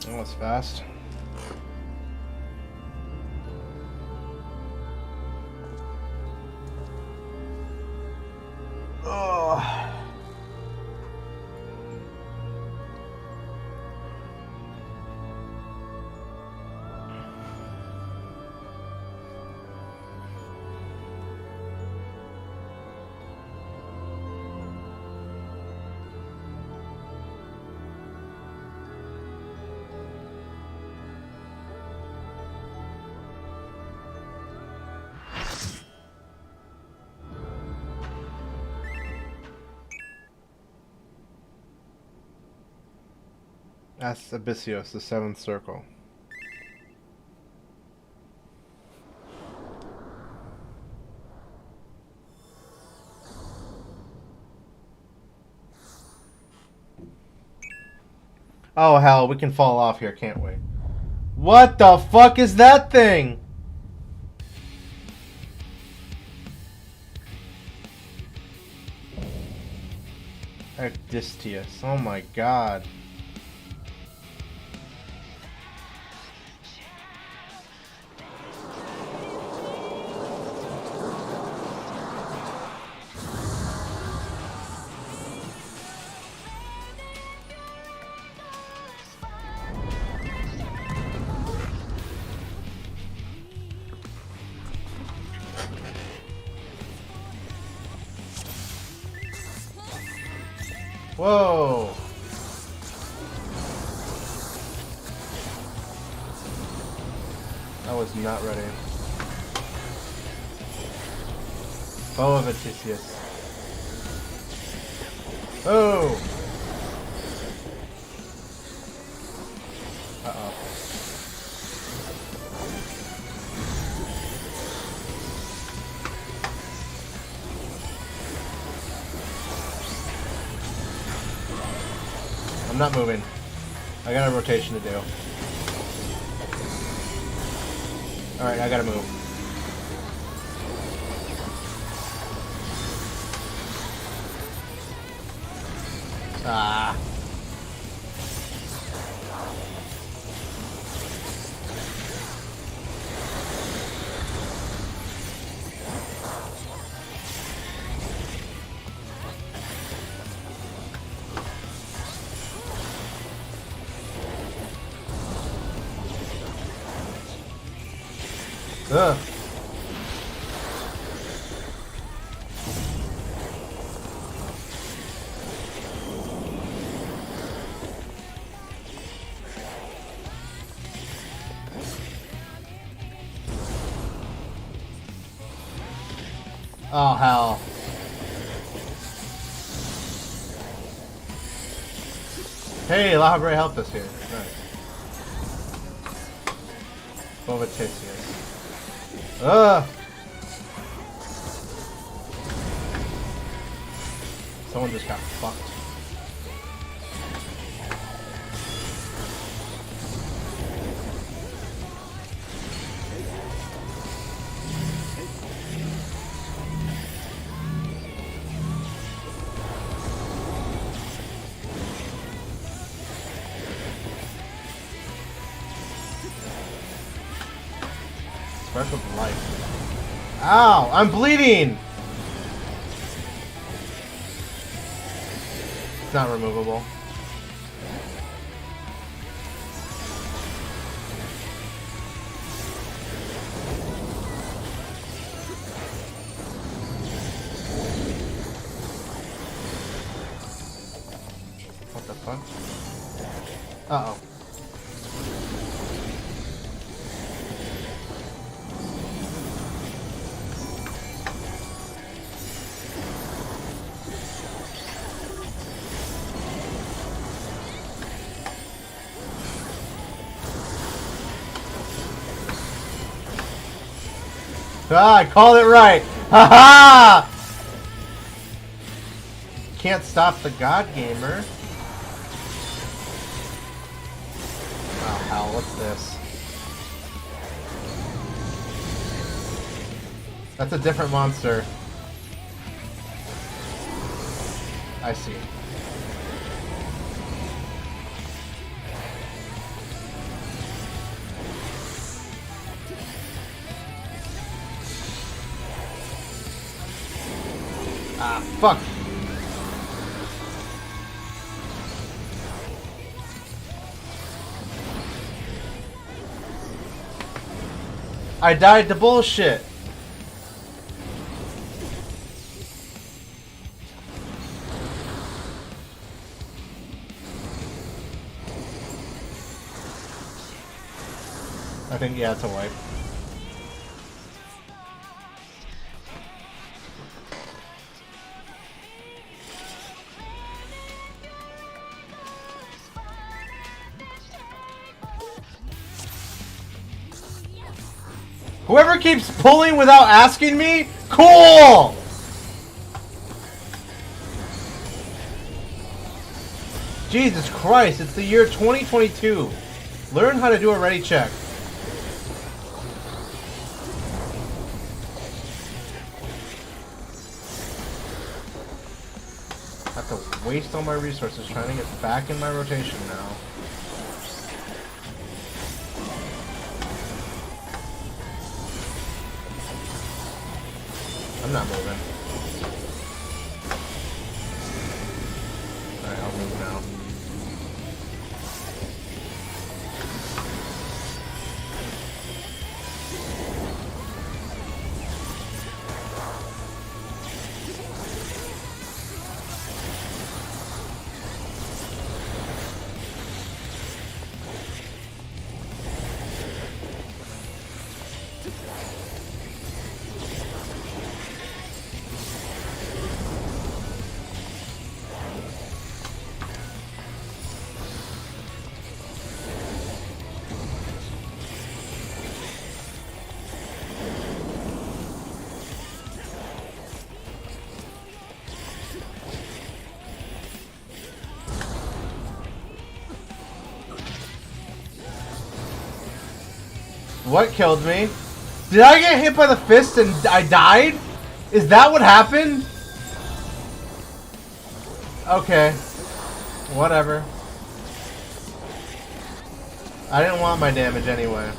A: That was fast. Oh. Ask Abyssios, the seventh circle. Oh hell, we can fall off here, can't we? What the fuck is that thing? Ecdystius, oh my god. Whoa! I was not ready. Bow of Odysseus. Oh! Uh-oh. I'm not moving. I got a rotation to do. Alright, I gotta move. Ah. Ugh. Oh hell. Hey, La Habre helped us here. Nice. Bovaticius. Ugh! Someone just got fucked. Spark of life. Ow! I'm bleeding! It's not removable. What the fuck? Uh-oh. Ah, I called it right! Ha ha! Can't stop the God Gamer. Oh hell, what's this? That's a different monster. I see. Ah, fuck! I died to bullshit! I think, yeah, it's a wipe. Whoever keeps pulling without asking me, cool! Jesus Christ, it's the year 2022. Learn how to do a ready check. I have to waste all my resources trying to get back in my rotation now. I'm not moving. Alright, I'll move now. What killed me? Did I get hit by the fist and I died? Is that what happened? Okay. Whatever. I didn't want my damage anyway.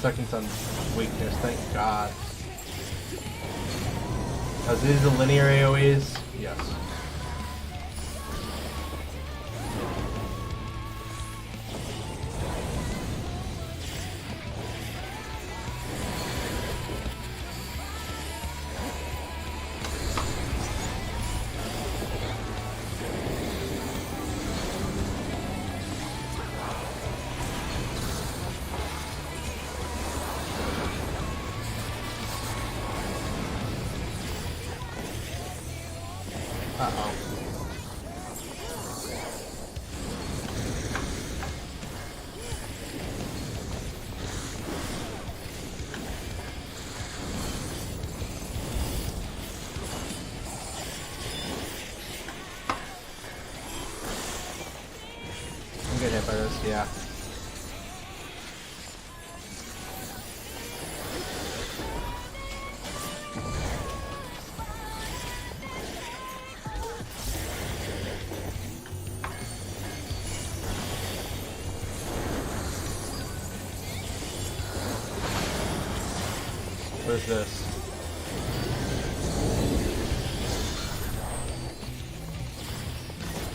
A: Seconds on weakness, thank God. Are these the linear AoEs? Yes. Uh-oh. I'm getting hit by this, yeah. What is this?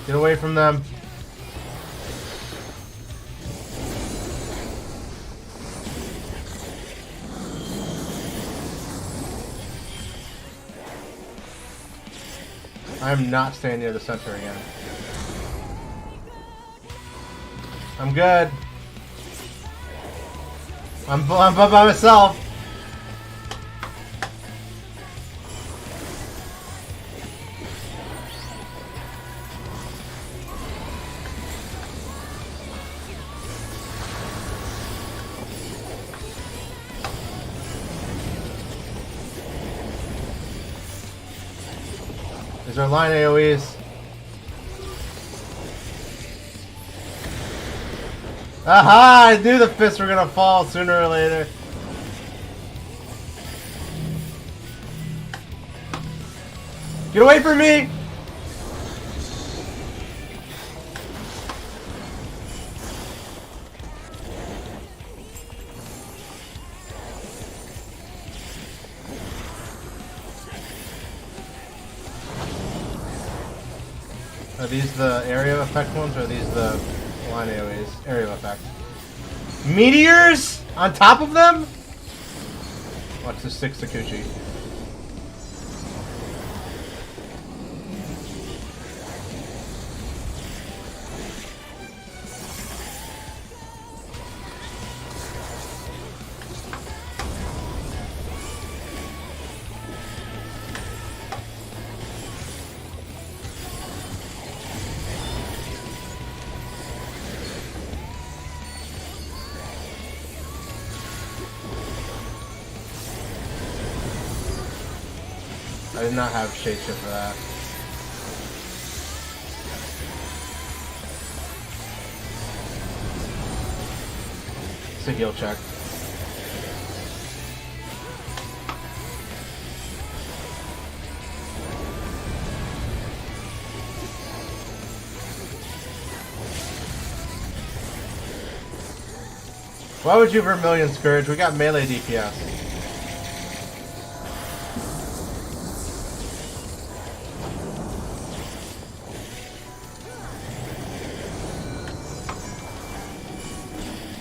A: Get away from them. I'm not staying near the center again. I'm good. I'm by myself. These are line AoEs. Aha! I knew the fists were gonna fall sooner or later. Get away from me! Are these the area effect ones, or are these the line AoEs? Area effect. Meteors on top of them? Watch the 6 Sakuchi. I did not have shapeshift for that. It's a heal check. Why would you Vermilion Scourge? We got melee DPS.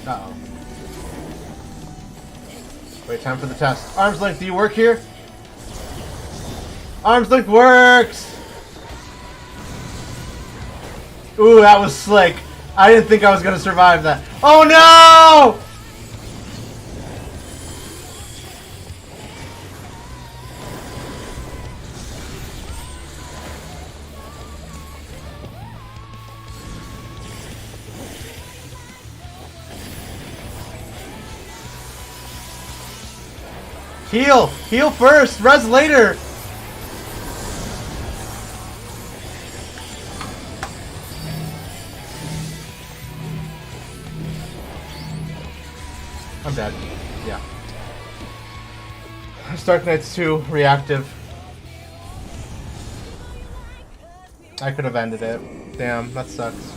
A: Uh-oh. Wait, time for the test. Arms length, do you work here? Arms length works! Ooh, that was slick. I didn't think I was gonna survive that. Oh no! Heal! Heal first! Res later! I'm dead. Yeah. Stark Knights 2, reactive. I could have ended it. Damn, that sucks.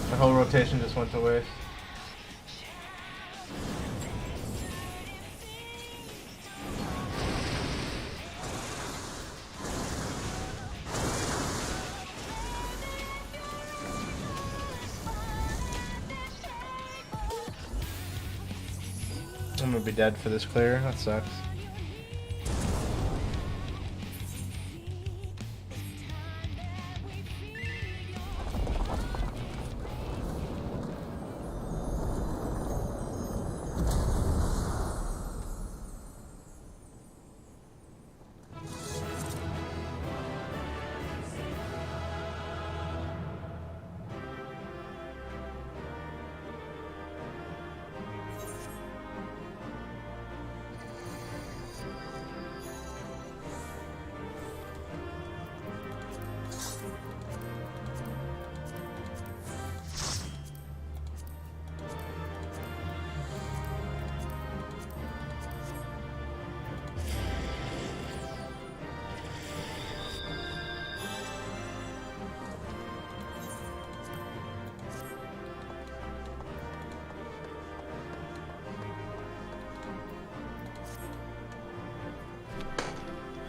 A: The whole rotation just went to waste. I'm gonna be dead for this clear. That sucks.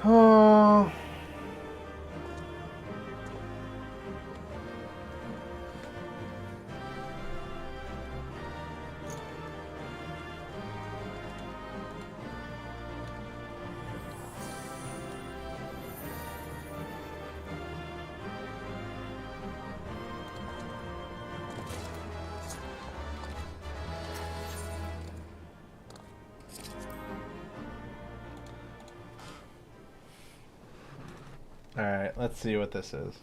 A: Oh. Alright, let's see what this is.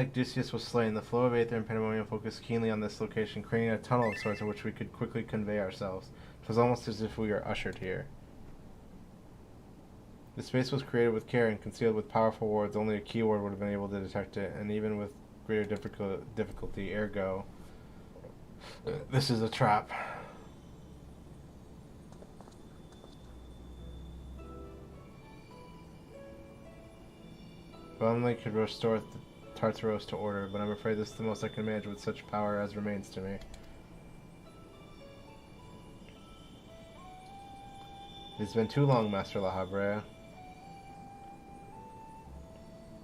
A: Odysseus was slain, the flow of aether and pandemonium focused keenly on this location, creating a tunnel of sorts in which we could quickly convey ourselves. It was almost as if we were ushered here. The space was created with care and concealed with powerful wards. Only a keyword would have been able to detect it, and even with greater difficulty, ergo, this is a trap. Well, could restore Tartaros to order, but I'm afraid this is the most I can manage with such power as remains to me. It's been too long, Master Lahabrea.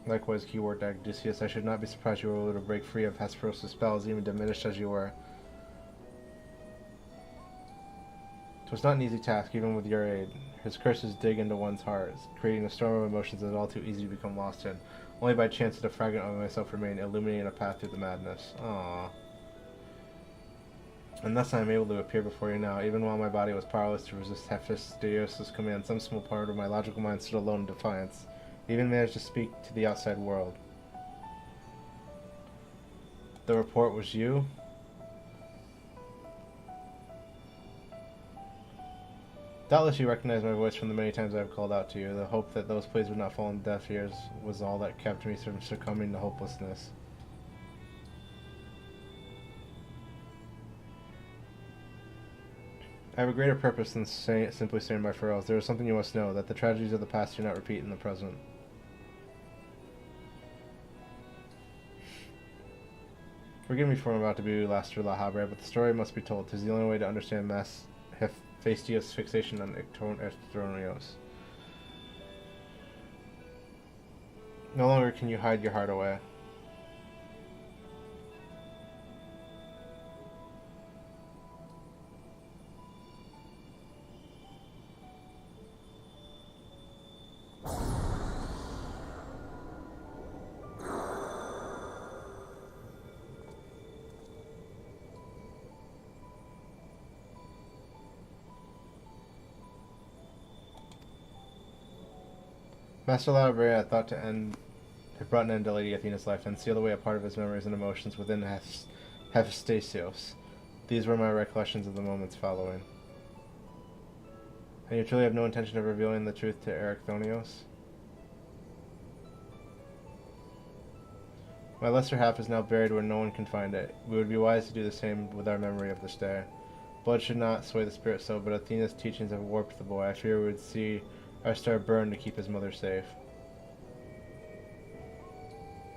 A: Likewise, keyword Odysseus, I should not be surprised you were able to break free of Hesperos' spells, even diminished as you were. It was not an easy task, even with your aid. His curses dig into one's heart, creating a storm of emotions that is all too easy to become lost in. Only by chance did a fragment of myself remain, illuminating a path through the madness. Aww. And thus I am able to appear before you now, even while my body was powerless to resist Hephaestus' command. Some small part of my logical mind stood alone in defiance. I even managed to speak to the outside world. The report was you? Doubtless you recognize my voice from the many times I have called out to you. The hope that those pleas would not fall on deaf ears was all that kept me from succumbing to hopelessness. I have a greater purpose than simply saving my furrows. There is something you must know, that the tragedies of the past do not repeat in the present. Forgive me for what I'm about to be Master Lahabrea, but the story must be told. 'Tis the only way to understand Hephaestus' fixation on Ecthronios. No longer can you hide your heart away. Master Lahabrea thought to have brought an end to Lady Athena's life and sealed away a part of his memories and emotions within Hephaestus. These were my recollections of the moments following. And you truly have no intention of revealing the truth to Erechthonios? My lesser half is now buried where no one can find it. We would be wise to do the same with our memory of this day. Blood should not sway the spirit so, but Athena's teachings have warped the boy. I fear we would see our star burn to keep his mother safe.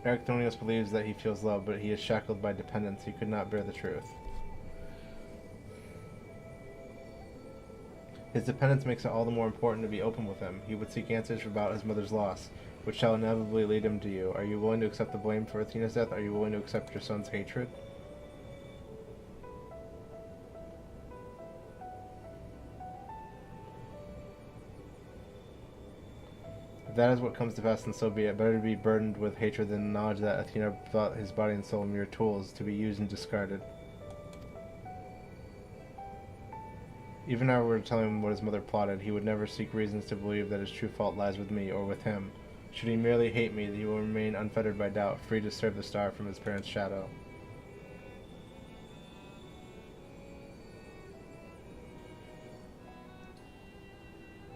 A: Erechthonios believes that he feels love, but he is shackled by dependence. He could not bear the truth. His dependence makes it all the more important to be open with him. He would seek answers about his mother's loss, which shall inevitably lead him to you. Are you willing to accept the blame for Athena's death? Are you willing to accept your son's hatred? If that is what comes to pass, then so be it. Better to be burdened with hatred than the knowledge that Athena thought his body and soul mere tools to be used and discarded. Even if I were to tell him what his mother plotted, he would never seek reasons to believe that his true fault lies with me or with him. Should he merely hate me, he will remain unfettered by doubt, free to serve the star from his parents' shadow.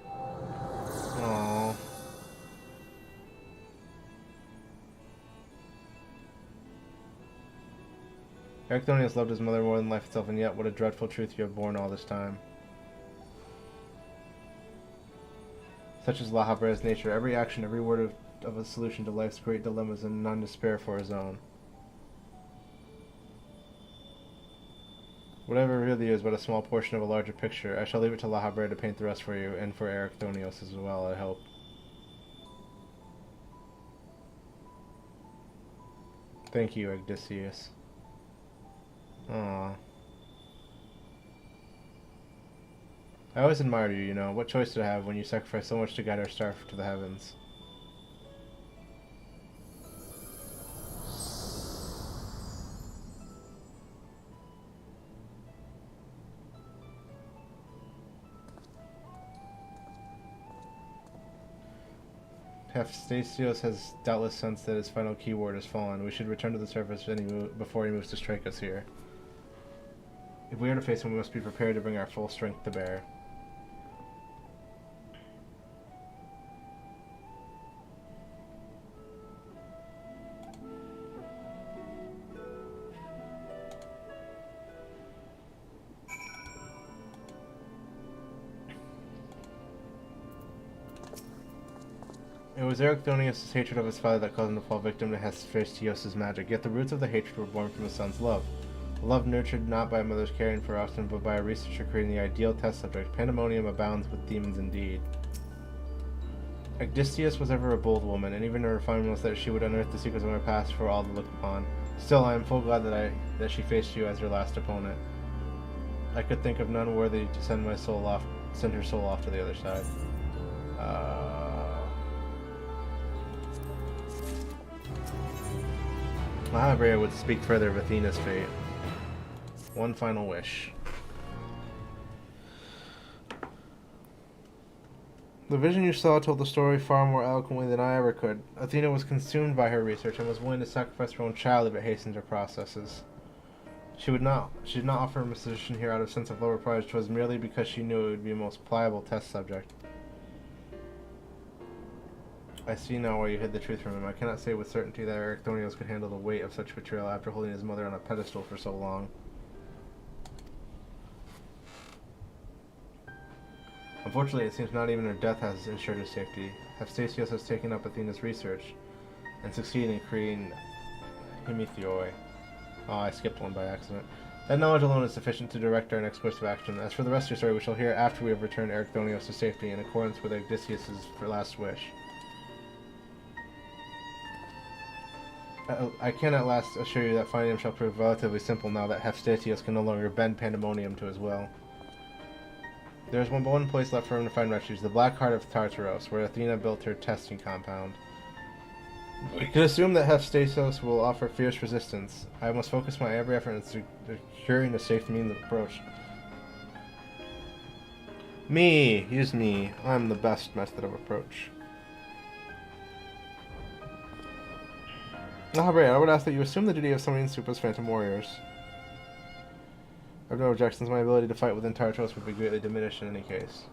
A: Aww. Erechthonius loved his mother more than life itself, and yet what a dreadful truth you have borne all this time. Such is Lahabrea's nature. Every action, every word of a solution to life's great dilemmas, and none to spare for his own. Whatever really is but a small portion of a larger picture. I shall leave it to Lahabrea to paint the rest for you, and for Erechthonios as well, I hope. Thank you, Odysseus. Aww. I always admired you, you know. What choice did I have when you sacrificed so much to guide our star to the heavens? Hephaestus has doubtless sensed that his final keyword has fallen. We should return to the surface before he moves to strike us here. If we are to face him, we must be prepared to bring our full strength to bear. It was Ericthonius' hatred of his father that caused him to fall victim to Hephaestus' magic, yet the roots of the hatred were born from his son's love. A love nurtured not by a mother's caring for offspring, but by a researcher creating the ideal test subject. Pandemonium abounds with demons indeed. Agdistius was ever a bold woman, and even her refinement was that she would unearth the secrets of my past for all to look upon. Still, I am full glad that she faced you as her last opponent. I could think of none worthy to send her soul off to the other side. Mahabharata would speak further of Athena's fate. One final wish. The vision you saw told the story far more eloquently than I ever could. Athena was consumed by her research and was willing to sacrifice her own child if it hastened her processes. She did not offer him a position here out of sense of lower pride. 'Twas merely because she knew it would be a most pliable test subject. I see now why you hid the truth from him. I cannot say with certainty that Ericthonius could handle the weight of such betrayal after holding his mother on a pedestal for so long. Unfortunately, it seems not even her death has ensured his safety. Hephaestus has taken up Athena's research and succeeded in creating Hemitheoi. Oh, I skipped one by accident. That knowledge alone is sufficient to direct our next course of action. As for the rest of your story, we shall hear after we have returned Ericthonius to safety in accordance with Agdistius' last wish. I can at last assure you that finding him shall prove relatively simple now that Hephaestus can no longer bend Pandemonium to his will. There is one place left for him to find refuge, the Black Heart of Tartaros, where Athena built her testing compound. We can assume that Hephaestus will offer fierce resistance. I must focus my every effort on securing a safe means of approach. Use me. I am the best method of approach. I would ask that you assume the duty of summoning Supa's Phantom Warriors. I have no objections. My ability to fight within Tartaros would be greatly diminished in any case.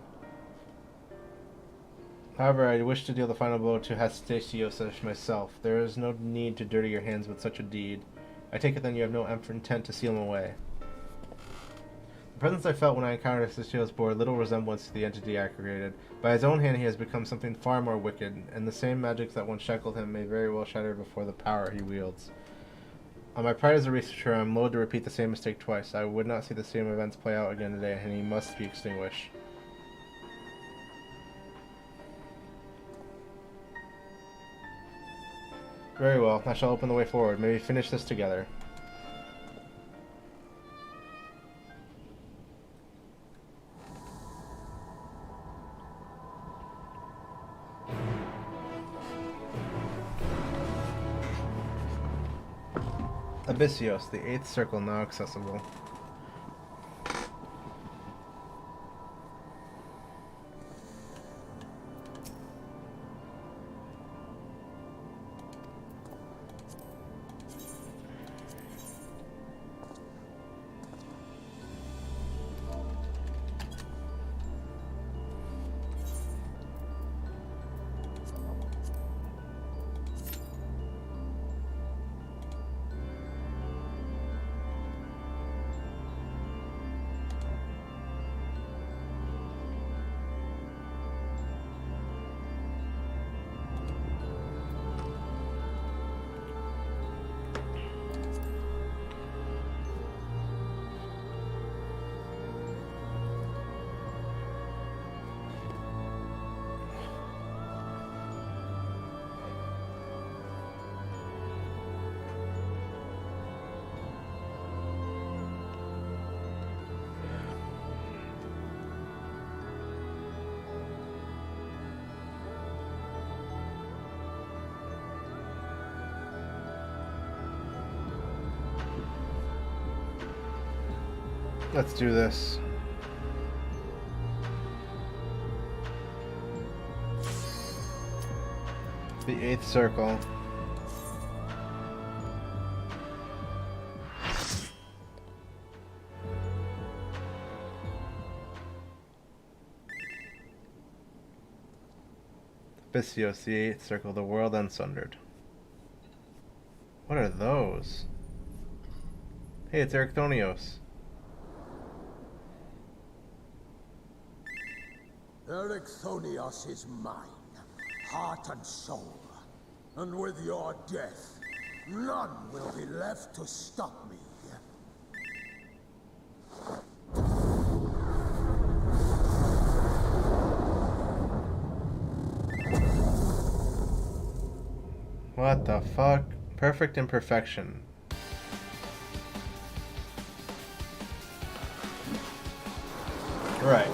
A: However, I wish to deal the final blow to Hephaestus myself. There is no need to dirty your hands with such a deed. I take it then you have no intent to seal him away. The presence I felt when I encountered Hephaestus bore little resemblance to the entity I created. By his own hand he has become something far more wicked, and the same magics that once shackled him may very well shatter before the power he wields. On my pride as a researcher, I am loath to repeat the same mistake twice. I would not see the same events play out again today, and he must be extinguished. Very well, I shall open the way forward. May we finish this together. Abyssios, the 8th circle now accessible. Let's do this. the 8th circle. Bisios, the 8th circle, the world unsundered. What are those? Hey, it's Ericthonios.
B: Ericthonios is mine, heart and soul. And with your death, none will be left to stop me.
A: What the fuck? Perfect imperfection. Right.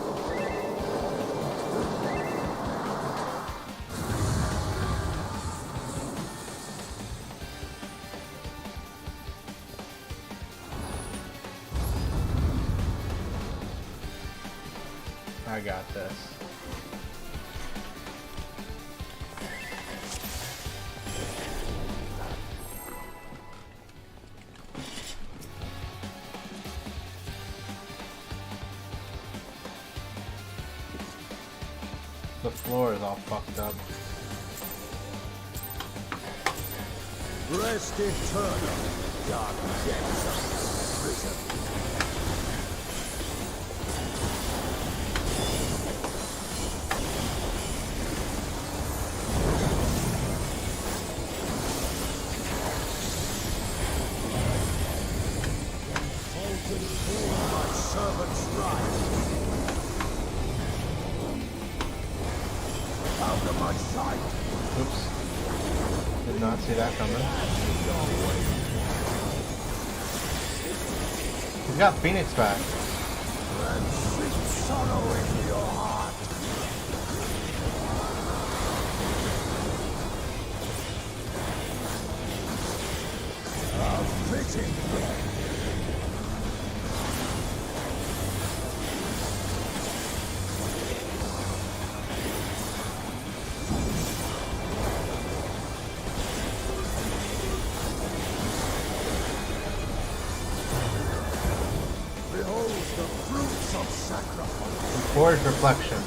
A: I got this. The floor is all fucked up.
B: Rest eternal, dark depths of prison. My servant's right. Out of my sight.
A: Oops. Did not see that coming. He's got Phoenix back.
B: And sweet sorrow in your heart. Of pity.
A: Forward reflection.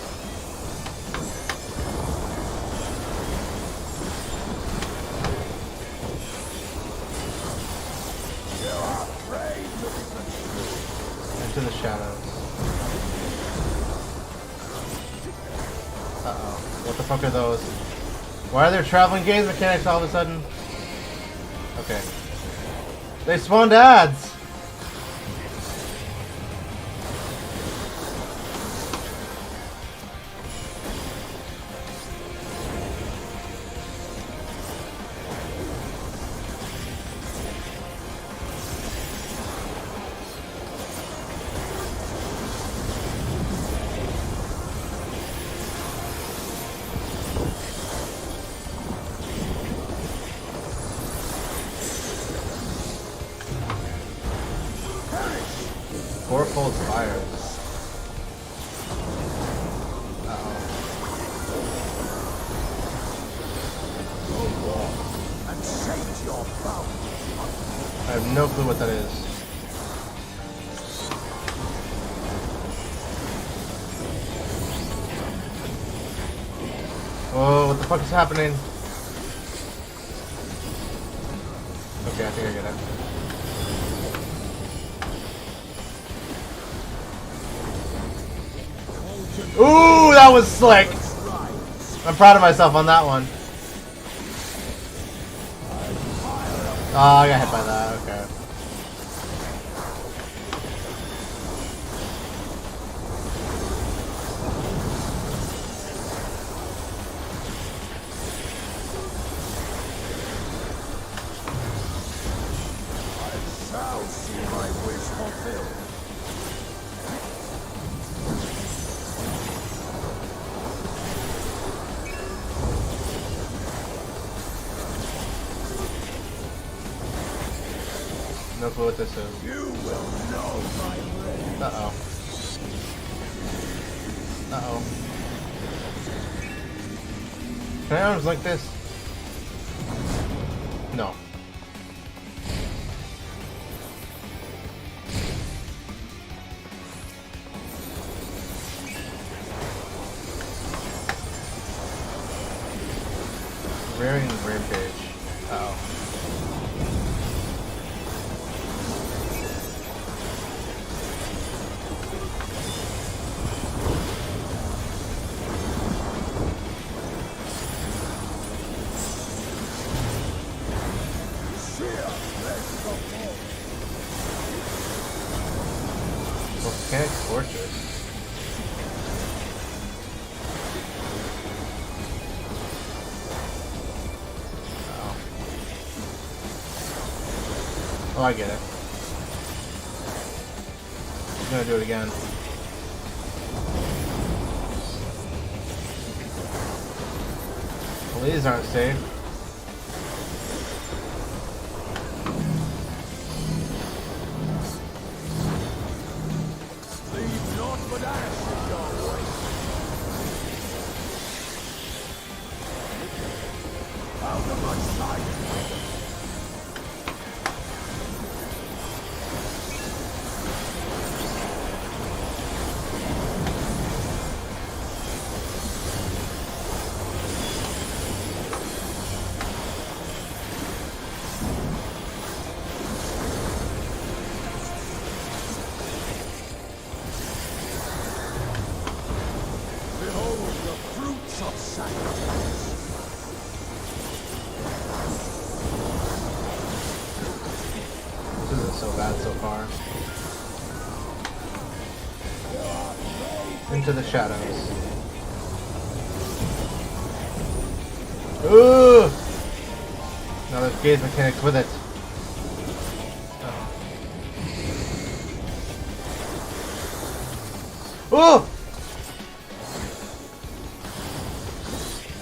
A: Into the shadows. Uh-oh. What the fuck are those? Why are there traveling games mechanics all of a sudden? Okay. They spawned ads! Fourfold fires.
B: And shake your bound.
A: I have no clue what that is. Oh, what the fuck is happening? Okay, I think I get it. Ooh, that was slick! I'm proud of myself on that one. Oh, I got hit by that, okay.
B: I shall see my wish fulfilled.
A: No clue what this is.
B: You will know my way.
A: Uh-oh. Uh-oh. Can I arms like this? No. Rearing Rampage. Uh-oh. Volcanic Fortress. Oh, I get it. I'm gonna do it again. Well, these aren't safe.
B: Leave naught but ash in your way. Out of my sight. Behold the fruits of sacrifice.
A: This isn't so bad so far. Into the shadows. Ooh! Now there's gaze mechanics with it. Ooh!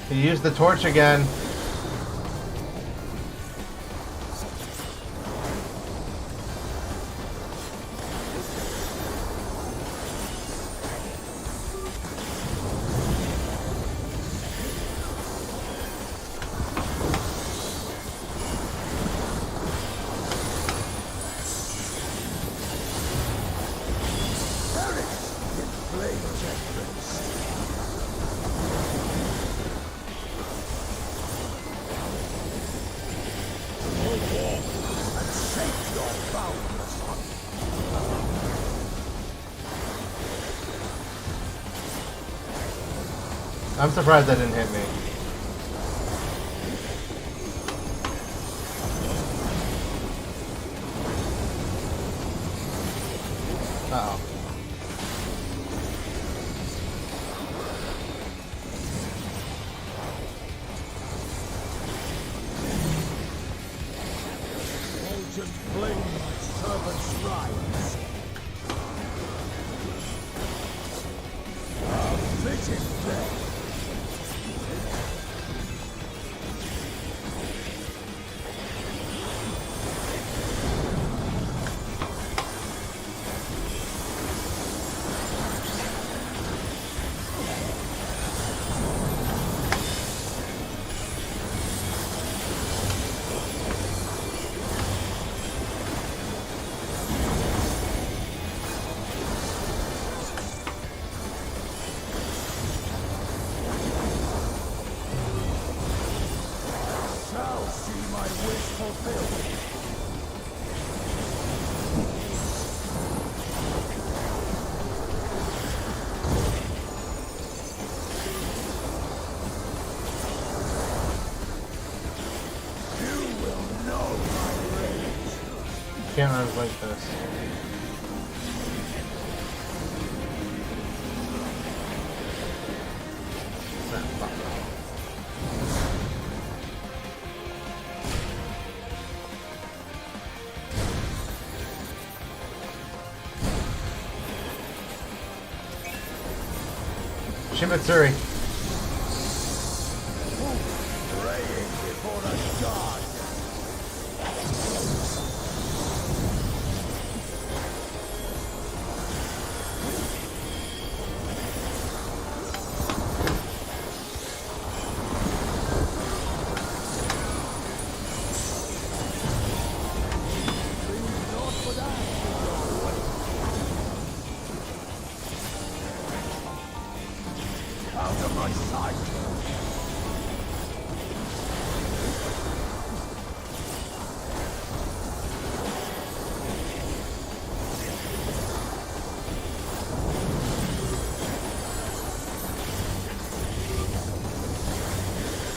A: He used the torch again. I'm surprised that didn't hit me. Uh-oh.
B: Just flame my servant's rise. A fitting death.
A: Can't unblink this. Shimmatsuri.
B: Praying before a god. of my sight!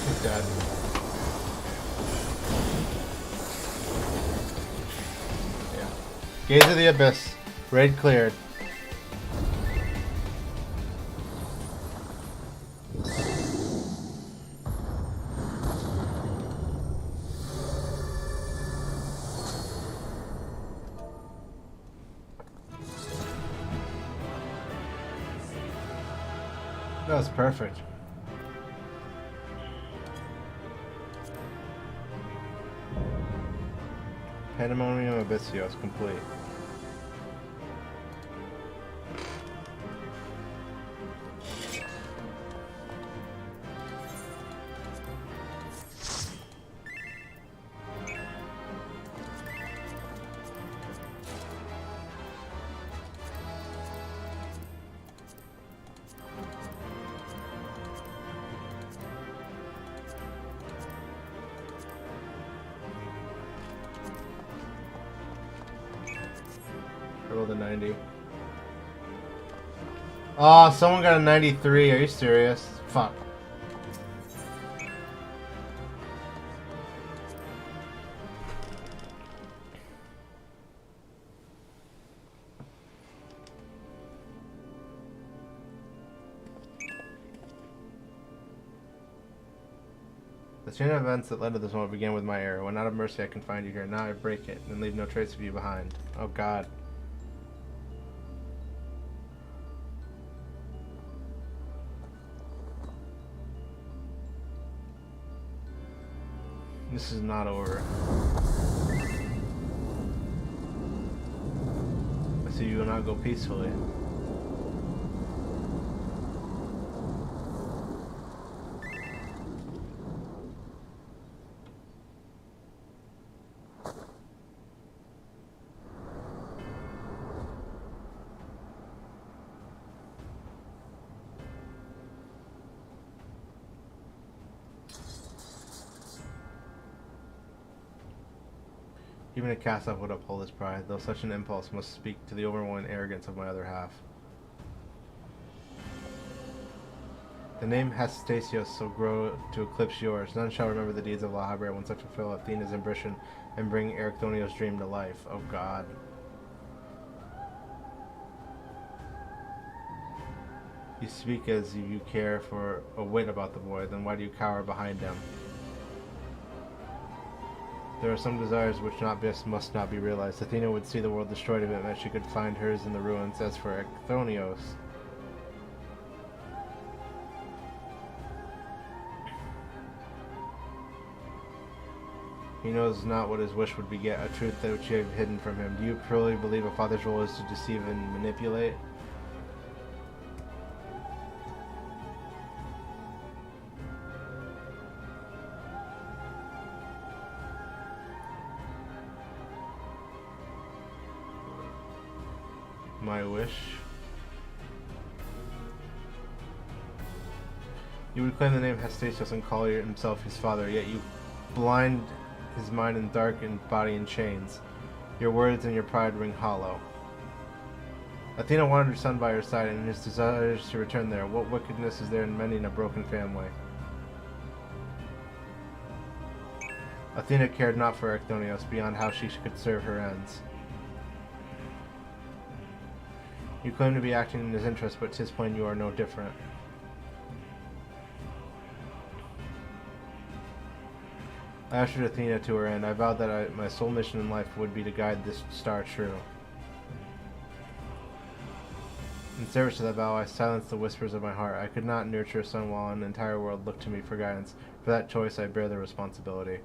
A: He's dead. Yeah. Gaze of the Abyss. Raid cleared. That was perfect. Pandemonium Abyssios complete. I rolled a 90. Oh, someone got a 93. Are you serious? Fuck. The chain of events that led to this moment began with my error. When out of mercy I confined you here. Now I break it and leave no trace of you behind. Oh god. This is not over. I see you will not go peacefully. Even a cast-off would uphold his pride, though such an impulse must speak to the overwhelming arrogance of my other half. The name Hastasios shall grow to eclipse yours. None shall remember the deeds of La Habrea once I fulfill Athena's ambition and bring Ericthonios' dream to life. Oh god. You speak as if you care for a whit about the boy, then why do you cower behind him? There are some desires which must not be realized. Athena would see the world destroyed if it meant she could find hers in the ruins. As for Ericthonios, he knows not what his wish would beget, a truth that which you have hidden from him. Do you truly believe a father's role is to deceive and manipulate? My wish? You would claim the name Hastasios and call himself his father, yet you blind his mind and darken body in chains. Your words and your pride ring hollow. Athena wanted her son by her side, and his desires to return there. What wickedness is there in mending a broken family? Athena cared not for Ericthonios beyond how she could serve her ends. You claim to be acting in his interest, but 'tis plain you are no different. I ushered Athena to her end. I vowed that my sole mission in life would be to guide this star true. In service to that vow, I silenced the whispers of my heart. I could not nurture a son while an entire world looked to me for guidance. For that choice, I bear the responsibility.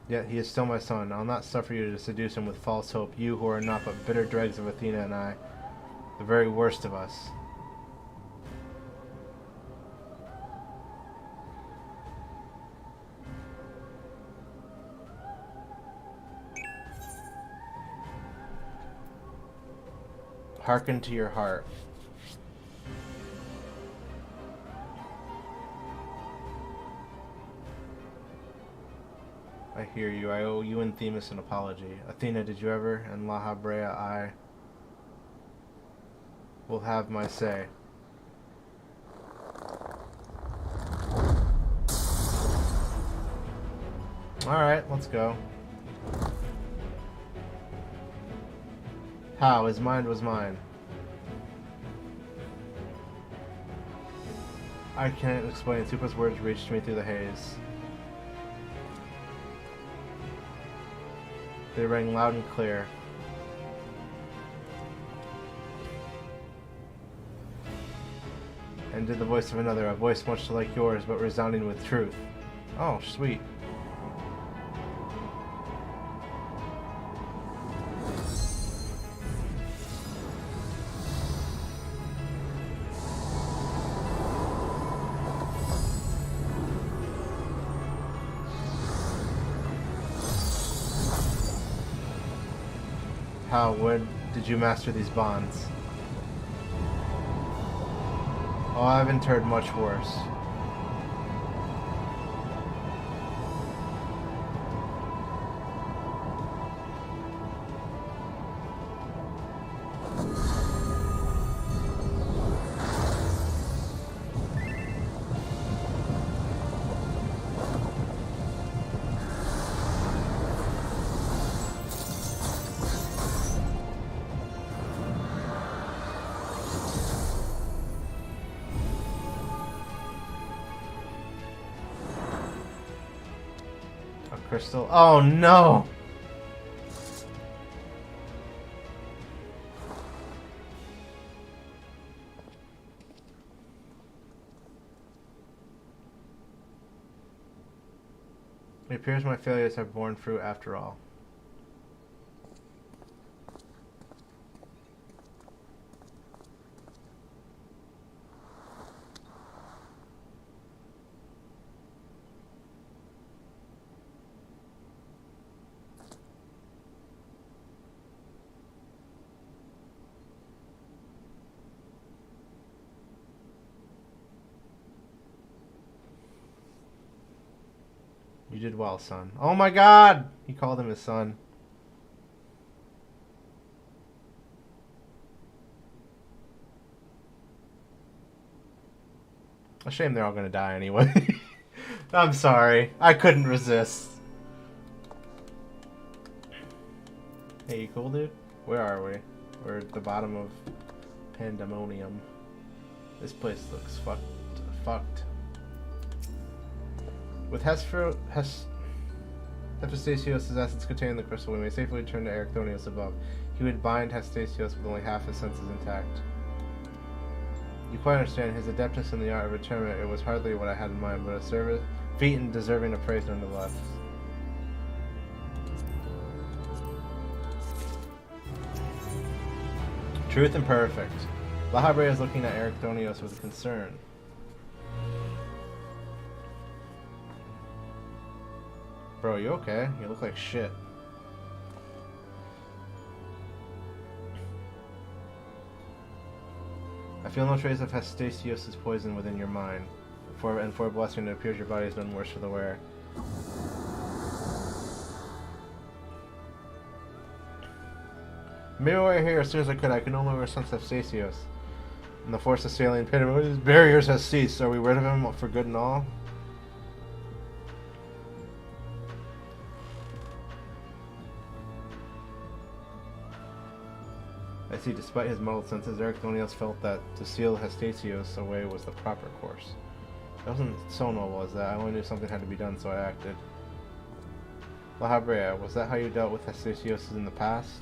A: Yet he is still my son. I'll not suffer you to seduce him with false hope, you who are not but bitter dregs of Athena and I, the very worst of us. Hearken to your heart. I hear you. I owe you and Themis an apology. Athena, did you ever? And La Habrea, I will have my say. Alright, let's go. How? His mind was mine. I can't explain. Tupa's words reached me through the haze. They rang loud and clear. And did the voice of another, a voice much like yours, but resounding with truth. Oh, sweet. How, when did you master these bonds? Oh, I haven't heard much worse. Crystal. Oh no! It appears my failures have borne fruit after all. You did well, son. Oh my god! He called him his son. A shame they're all gonna die anyway. I'm sorry. I couldn't resist. Hey, you cool, dude? Where are we? We're at the bottom of Pandemonium. This place looks fucked. With Hephaestus' essence containing the crystal, we may safely return to Ericthonius above. He would bind Hephaestus with only half his senses intact. You quite understand his adeptness in the art of attunement. It was hardly what I had in mind, but a feat and deserving of praise nonetheless. Truth and perfect. La Habrea is looking at Ericthonius with concern. Bro, you okay? You look like shit. I feel no trace of Hephaestus' poison within your mind. For a blessing, it appears your body is none worse for the wear. Maybe while you're here as soon as I could. I can no longer sense Hephaestus. And the force assailing his barriers has ceased. Are we rid of him for good and all? I see, despite his muddled senses, Ericthonius felt that to seal Hephaestus away was the proper course. It wasn't so noble as that. I only knew something had to be done, so I acted. La Habrea, was that how you dealt with Hephaestus in the past?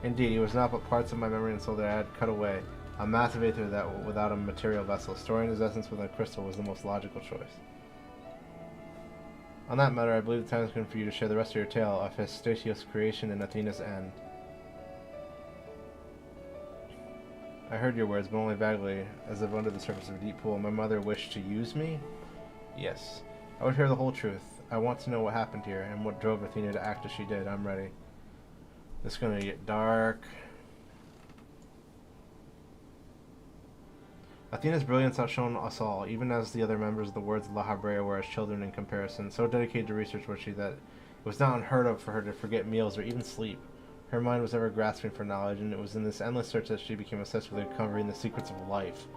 A: Indeed, he was not but parts of my memory and soul that I had cut away. A massive aether that without a material vessel. Storing his essence within a crystal was the most logical choice. On that matter, I believe the time has come for you to share the rest of your tale of Hephaestus' creation and Athena's end. I heard your words, but only vaguely, as if under the surface of a deep pool. My mother wished to use me? Yes. I would hear the whole truth. I want to know what happened here, and what drove Athena to act as she did. I'm ready. This is gonna get dark. Athena's brilliance outshone us all, even as the other members of the Words of La Habrea were as children in comparison. So dedicated to research was she that it was not unheard of for her to forget meals or even sleep. Her mind was ever grasping for knowledge, and it was in this endless search that she became obsessed with uncovering the secrets of life.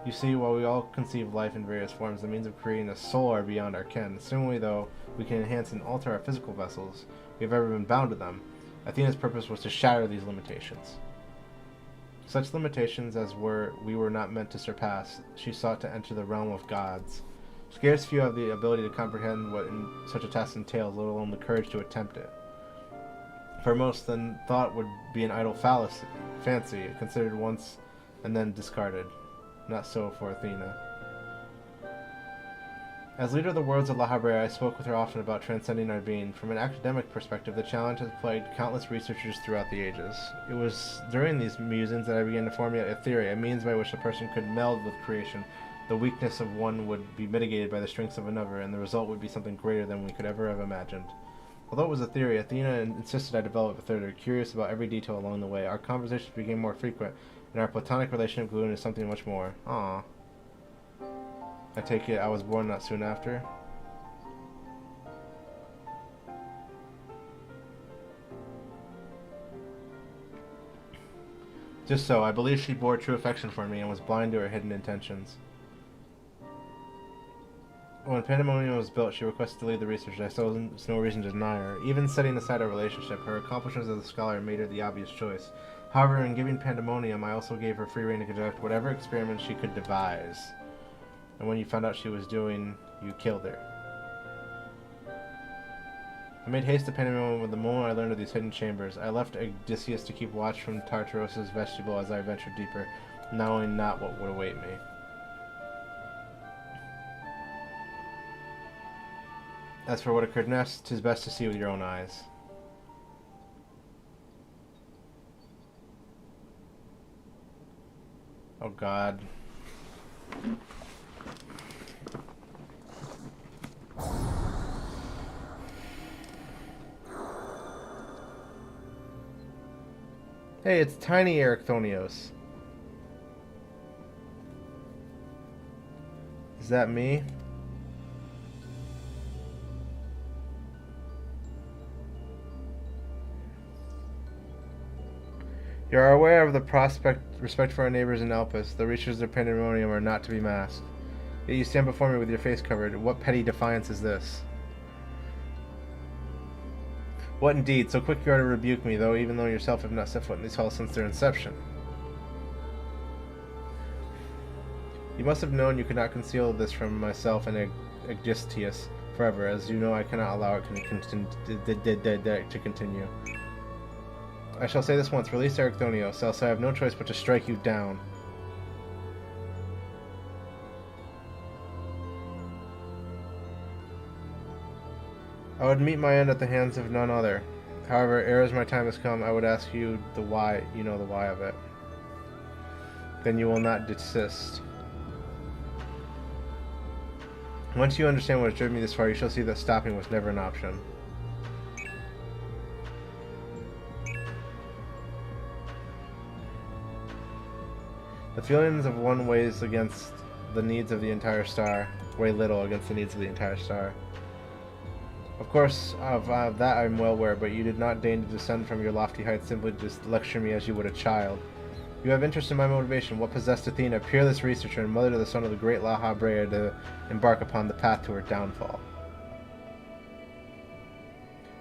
A: You see, while we all conceive life in various forms, the means of creating a soul are beyond our ken. Similarly, though we can enhance and alter our physical vessels, we have ever been bound to them. Athena's purpose was to shatter these limitations. Such limitations as we were not meant to surpass, she sought to enter the realm of gods. Scarce few have the ability to comprehend what such a task entails, let alone the courage to attempt it. For most, then, thought would be an idle fancy, considered once and then discarded. Not so for Athena. As leader of the Worlds of La Habrea, I spoke with her often about transcending our being. From an academic perspective, the challenge has plagued countless researchers throughout the ages. It was during these musings that I began to formulate a theory, a means by which a person could meld with creation. The weakness of one would be mitigated by the strengths of another, and the result would be something greater than we could ever have imagined. Although it was a theory, Athena insisted I develop it further, curious about every detail along the way. Our conversations became more frequent, and our platonic relationship grew into something much more. Aww. I take it I was born not soon after? Just so, I believe she bore true affection for me and was blind to her hidden intentions. When Pandemonium was built, she requested to lead the research. I saw no reason to deny her. Even setting aside our relationship, her accomplishments as a scholar made her the obvious choice. However, in giving Pandemonium, I also gave her free rein to conduct whatever experiments she could devise. And when you found out she was doing, you killed her. I made haste to Pandemonium with the moment I learned of these hidden chambers. I left Odysseus to keep watch from Tartaros' vestibule as I ventured deeper, knowing not what would await me. As for what occurred next, 'tis best to see with your own eyes. Oh God. Hey, it's tiny Erichthonios. Is that me? You are aware of the respect for our neighbors in Elpis. The researchers of Pandemonium are not to be masked. Yet you stand before me with your face covered. What petty defiance is this? What indeed? So quick you are to rebuke me, even though yourself have not set foot in these halls since their inception. You must have known you could not conceal this from myself and Aegistius forever, as you know I cannot allow it to continue. I shall say this once, release Erichthonios, else I have no choice but to strike you down. I would meet my end at the hands of none other. However, ere as my time has come, I would ask you the why. You know the why of it. Then you will not desist. Once you understand what has driven me this far, you shall see that stopping was never an option. The feelings of one weighs against the needs of the entire star, weigh little against the needs of the entire star. Of course, of that I am well aware, but you did not deign to descend from your lofty heights simply to just lecture me as you would a child. You have interest in my motivation. What possessed Athena, peerless researcher and mother to the son of the great La Habrea, to embark upon the path to her downfall?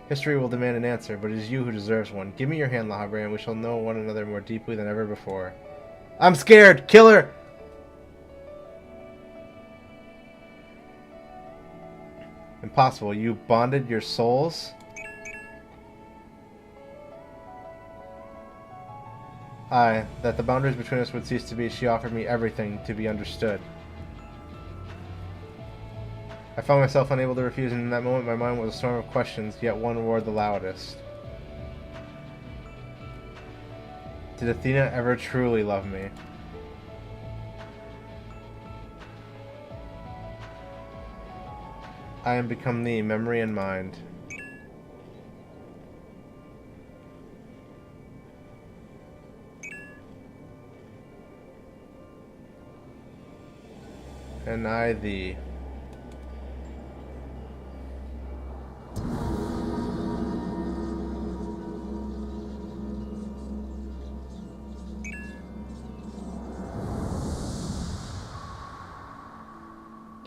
A: History will demand an answer, but it is you who deserves one. Give me your hand, La Habrea, and we shall know one another more deeply than ever before. I'm scared! Kill her! Impossible. You bonded your souls? Aye, that the boundaries between us would cease to be, she offered me everything to be understood. I found myself unable to refuse, and in that moment my mind was a storm of questions, yet one roared the loudest. Did Athena ever truly love me? I am become thee, memory and mind. and I thee.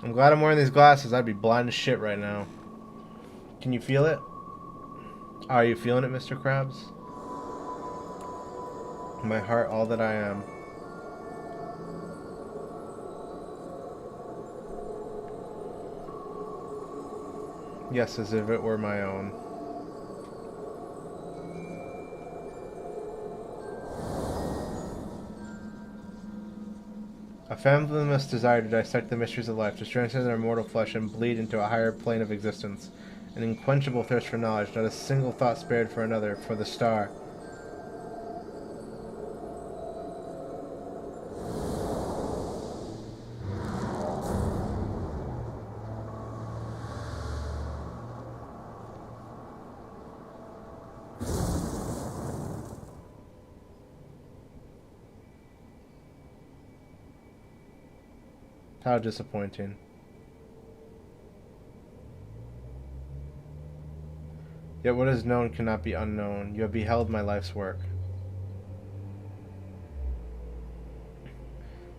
A: I'm glad I'm wearing these glasses. I'd be blind as shit right now. Can you feel it? Are you feeling it, Mr. Krabs? My heart, all that I am. Yes, as if it were my own. A fathomless desire to dissect the mysteries of life, to strengthen their mortal flesh and bleed into a higher plane of existence. An unquenchable thirst for knowledge, not a single thought spared for another, for the star. How disappointing. Yet what is known cannot be unknown. You have beheld my life's work.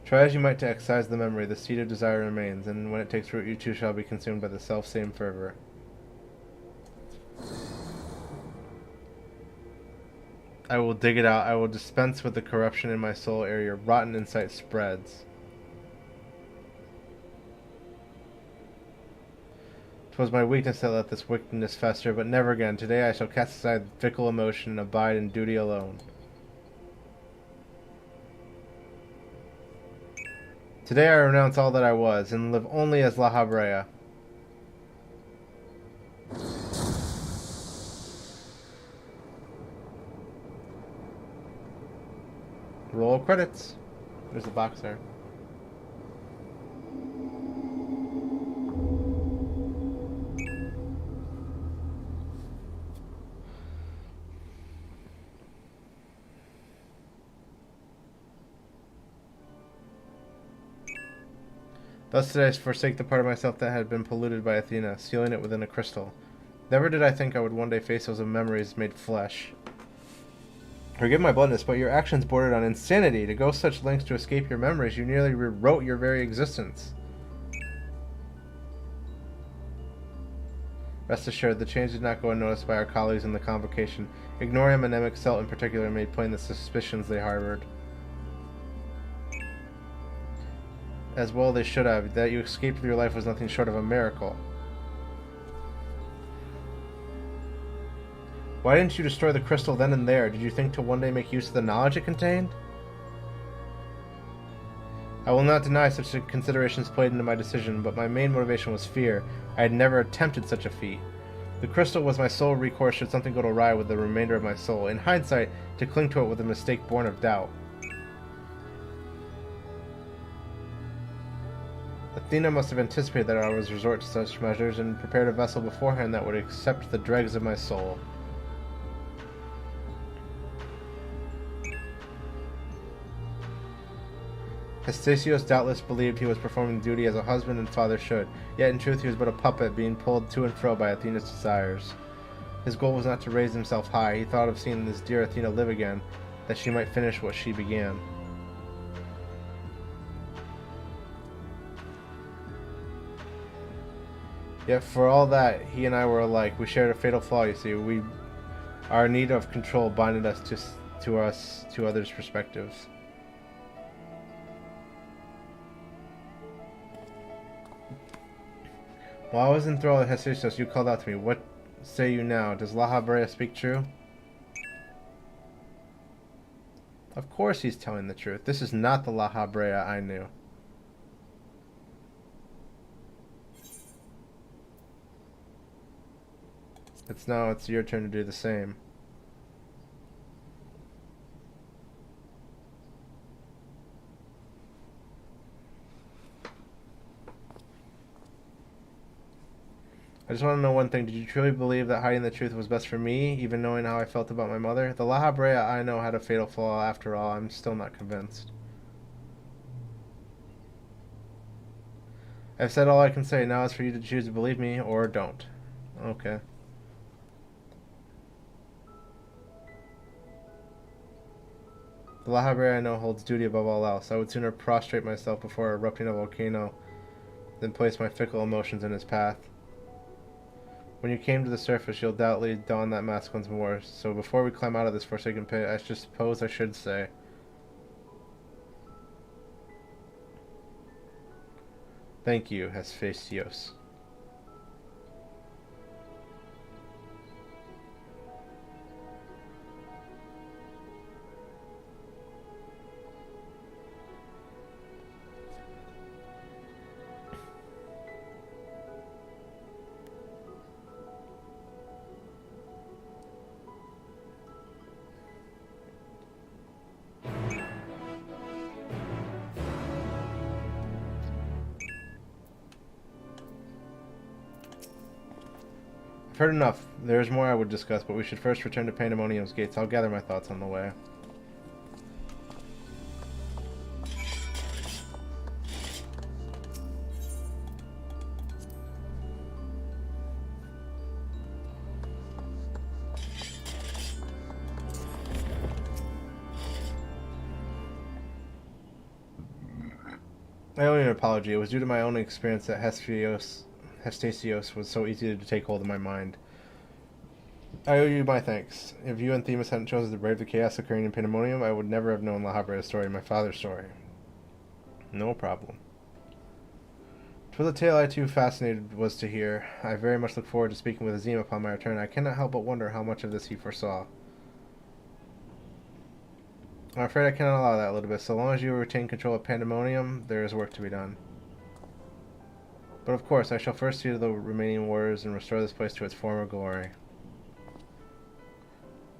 A: Try as you might to excise the memory, the seed of desire remains, and when it takes root, you too shall be consumed by the self-same fervor. I will dig it out. I will dispense with the corruption in my soul ere your rotten insight spreads. 'Twas my weakness that let this wickedness fester, but never again. Today I shall cast aside fickle emotion and abide in duty alone. Today I renounce all that I was, and live only as La Habrea. Roll credits. There's the box there. Thus did I forsake the part of myself that had been polluted by Athena, sealing it within a crystal. Never did I think I would one day face those memories made flesh. Forgive my bluntness, but your actions bordered on insanity. To go such lengths to escape your memories, you nearly rewrote your very existence. Rest assured, the change did not go unnoticed by our colleagues in the convocation. Ignorium and Emexcelt in particular made plain the suspicions they harbored. As well they should have. That you escaped with your life was nothing short of a miracle. Why didn't you destroy the crystal then and there? Did you think to one day make use of the knowledge it contained? I will not deny such considerations played into my decision, but my main motivation was fear. I had never attempted such a feat. The crystal was my sole recourse should something go awry with the remainder of my soul. In hindsight, to cling to it was a mistake born of doubt. Athena must have anticipated that I was resort to such measures and prepared a vessel beforehand that would accept the dregs of my soul. Hestasios doubtless believed he was performing duty as a husband and father should, yet in truth he was but a puppet being pulled to and fro by Athena's desires. His goal was not to raise himself high. He thought of seeing his dear Athena live again, that she might finish what she began. Yet for all that, he and I were alike. We shared a fatal flaw, you see. Our need of control binded us to others' perspectives. While I was enthralled at Hestasios, you called out to me. What say you now? Does La Habrea speak true? Of course he's telling the truth. This is not the La Habrea I knew. It's your turn to do the same. I just want to know one thing. Did you truly believe that hiding the truth was best for me, even knowing how I felt about my mother? The La Habrea I know had a fatal flaw after all. I'm still not convinced. I've said all I can say. Now it's for you to choose to believe me or don't. Okay. The La Habrea I know holds duty above all else. I would sooner prostrate myself before erupting a volcano than place my fickle emotions in his path. When you came to the surface, you'll doubtly don that mask once more. So before we climb out of this forsaken pit, I just suppose I should say, thank you, Hephaestus. I've heard enough. There is more I would discuss, but we should first return to Pandemonium's gates. I'll gather my thoughts on the way. I owe you an apology. It was due to my own experience that Hephaestus was so easy to take hold of my mind. I owe you my thanks. If you and Themis hadn't chosen to brave the chaos occurring in Pandemonium, I would never have known La Habrea's story, my father's story. No problem. 'Twas a tale I too fascinated was to hear. I very much look forward to speaking with Azim upon my return. I cannot help but wonder how much of this he foresaw. I'm afraid I cannot allow that, Elizabeth. So long as you retain control of Pandemonium, there is work to be done. But of course, I shall first see to the remaining warriors and restore this place to its former glory.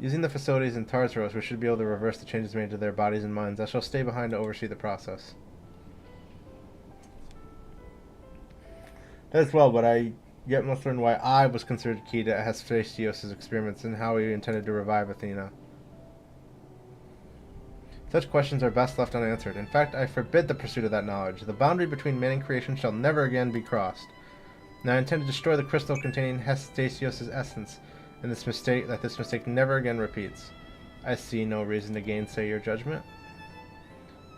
A: Using the facilities in Tartaros, we should be able to reverse the changes made to their bodies and minds. I shall stay behind to oversee the process. As well, but I yet must learn why I was considered key to Hephaestus' experiments and how he intended to revive Athena. Such questions are best left unanswered. In fact, I forbid the pursuit of that knowledge. The boundary between man and creation shall never again be crossed. And I intend to destroy the crystal containing Hephaestus' essence, and this mistake never again repeats. I see no reason to gainsay your judgment.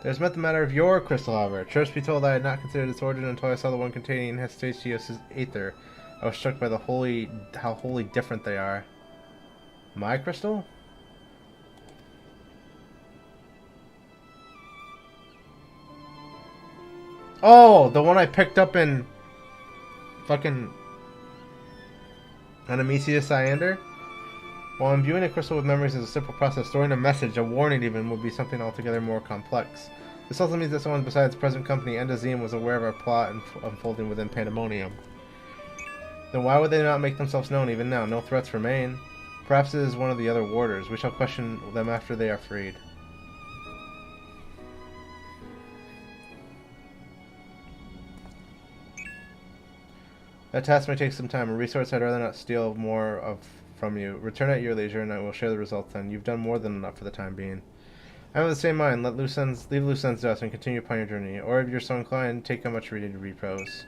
A: There's met the matter of your crystal, however. Truth be told, I had not considered its origin until I saw the one containing Hephaestus' aether. I was struck by how wholly different they are. My crystal? Oh, the one I picked up in fucking Anemisius Cyander? While imbuing a crystal with memories is a simple process, storing a message, a warning even, would be something altogether more complex. This also means that someone besides present company and Azim was aware of our plot unfolding within Pandemonium. Then why would they not make themselves known even now? No threats remain. Perhaps it is one of the other warders. We shall question them after they are freed. That task may take some time. A resource I'd rather not steal more of from you. Return at your leisure, and I will share the results then. You've done more than enough for the time being. I'm of the same mind. Leave loose ends to us and continue upon your journey. Or if you're so inclined, take how much reading to repose.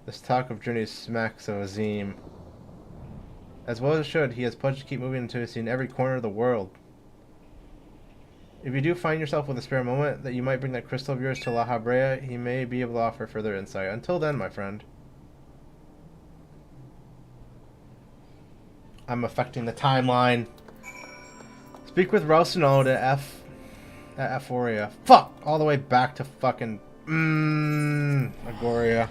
A: This talk of journeys smacks of Azim. As well as it should, he has pledged to keep moving until he's seen every corner of the world. If you do find yourself with a spare moment that you might bring that crystal of yours to La Habrea, he may be able to offer further insight. Until then, my friend. I'm affecting the timeline. Speak with Rosinol at Euphoria. Fuck! All the way back to fucking Agoria.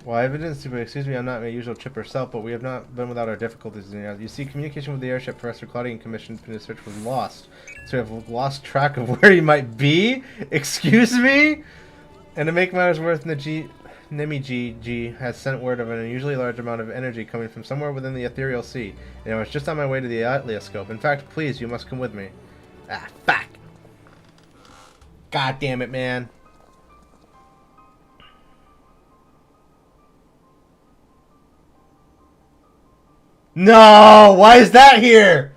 A: Well, evidence to excuse me, I'm not my usual chipper self, but we have not been without our difficulties. You see, communication with the airship Professor Claudian commissioned in his search was lost. So we have lost track of where he might be? Excuse me? And to make matters worse, Nimiji has sent word of an unusually large amount of energy coming from somewhere within the ethereal sea, and I was just on my way to the Atlioscope. In fact, please, you must come with me. Ah, fuck! God damn it, man. No! Why is that here?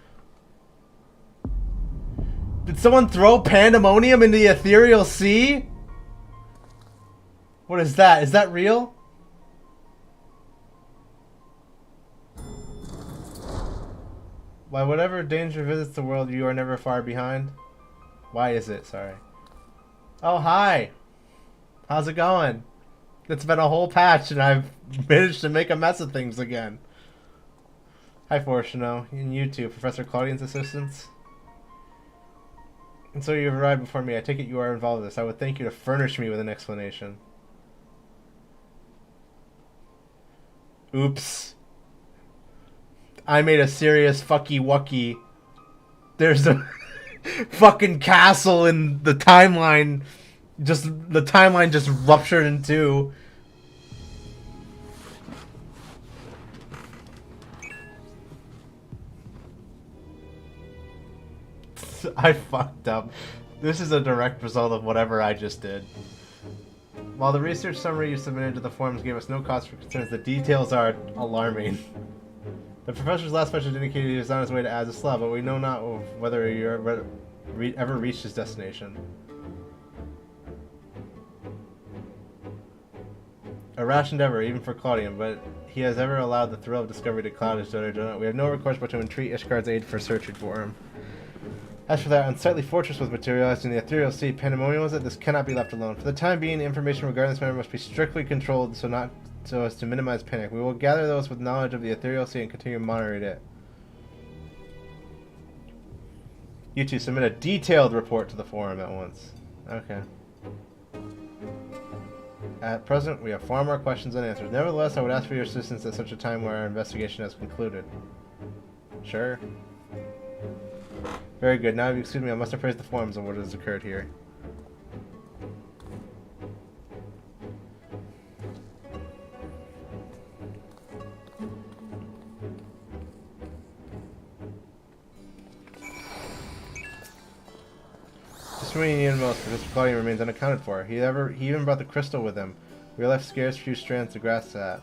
A: Did someone throw pandemonium into the ethereal sea? What is that? Is that real? By whatever danger visits the world, you are never far behind. Why is it? Sorry. Oh, hi. How's it going? It's been a whole patch and I've managed to make a mess of things again. Hi, Fortuno. And you too, Professor Claudian's assistants. And so you've arrived before me. I take it you are involved in this. I would thank you to furnish me with an explanation. Oops. I made a serious fucky wucky. There's a fucking castle in the timeline. The timeline just ruptured in two. I fucked up. This is a direct result of whatever I just did. While the research summary you submitted to the forums gave us no cause for concerns, the details are alarming. The professor's last message indicated he was on his way to Azislav, but we know not whether he ever reached his destination. A rash endeavor, even for Claudian, but he has ever allowed the thrill of discovery to cloud his donut. We have no recourse but to entreat Ishgard's aid for searching for him. As for that unsightly fortress was materialized in the ethereal sea, pandemonium was it? This cannot be left alone. For the time being, information regarding this matter must be strictly controlled so as to minimize panic. We will gather those with knowledge of the ethereal sea and continue monitoring it. You two submit a detailed report to the forum at once. Okay. At present, we have far more questions than answers. Nevertheless, I would ask for your assistance at such a time where our investigation has concluded. Sure. Very good. Now, if you excuse me, I must appraise the forms of what has occurred here. Just when you need him most, Professor Claudian remains unaccounted for. He even brought the crystal with him. We are left scarce few strands to grasp at.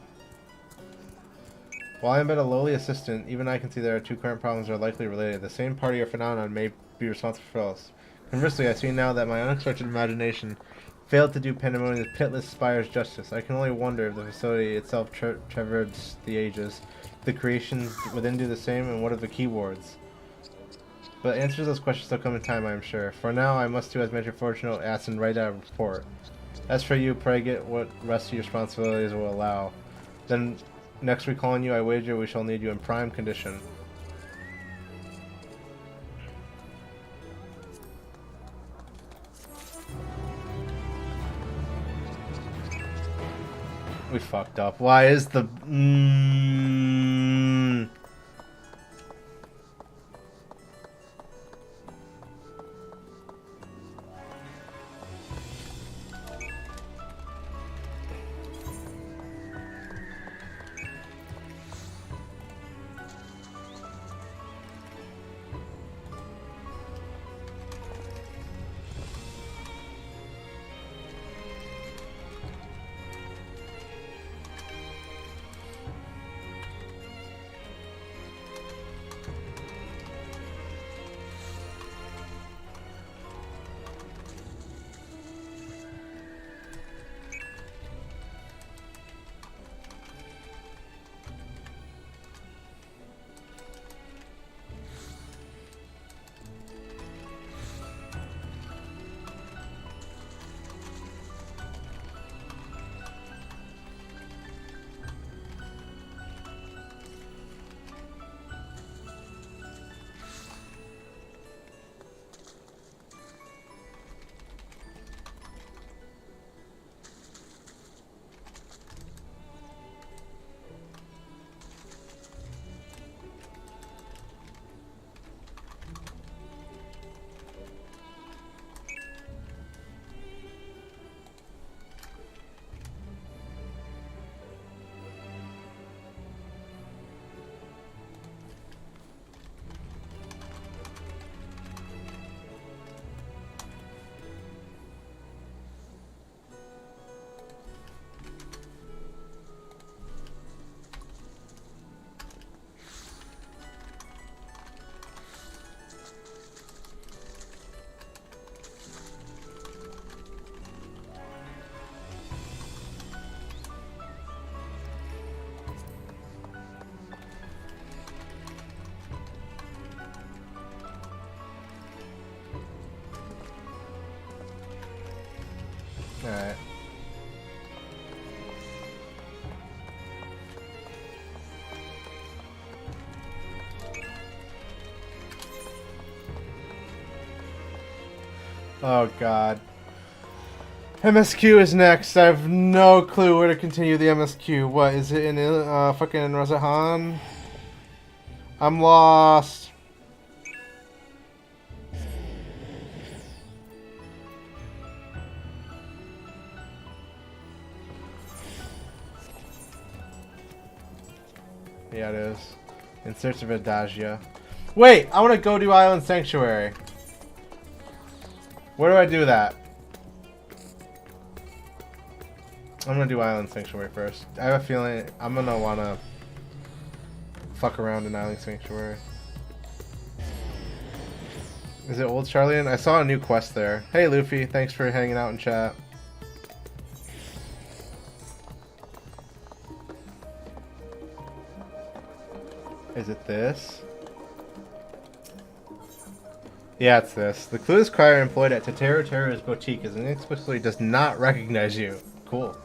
A: While I am but a lowly assistant, even I can see there are two current problems that are likely related. The same party or phenomenon may be responsible for us. Conversely, I see now that my unexpected imagination failed to do Pandemonium's pitiless spires justice. I can only wonder if the facility itself traversed the ages. The creations within do the same, and what of the keywords? But answers to those questions will come in time, I am sure. For now, I must do as Major Fortuno asks and write out a report. As for you, pray get what rest of your responsibilities will allow. Then, next we call on you, I wager we shall need you in prime condition. We fucked up. Why is the... Alright. Oh god. MSQ is next. I have no clue where to continue the MSQ. What is it in fucking Razahan? I'm lost. Yeah, it is. In search of Adagia. Wait, I want to go to Island Sanctuary. Where do I do that? I'm gonna do Island Sanctuary first. I have a feeling I'm gonna wanna fuck around in Island Sanctuary. Is it Old Charlian? I saw a new quest there. Hey Luffy, thanks for hanging out in chat. Is it this? Yeah, it's this. The clueless crier employed at Tetero's boutique is inexplicably does not recognize you. Cool.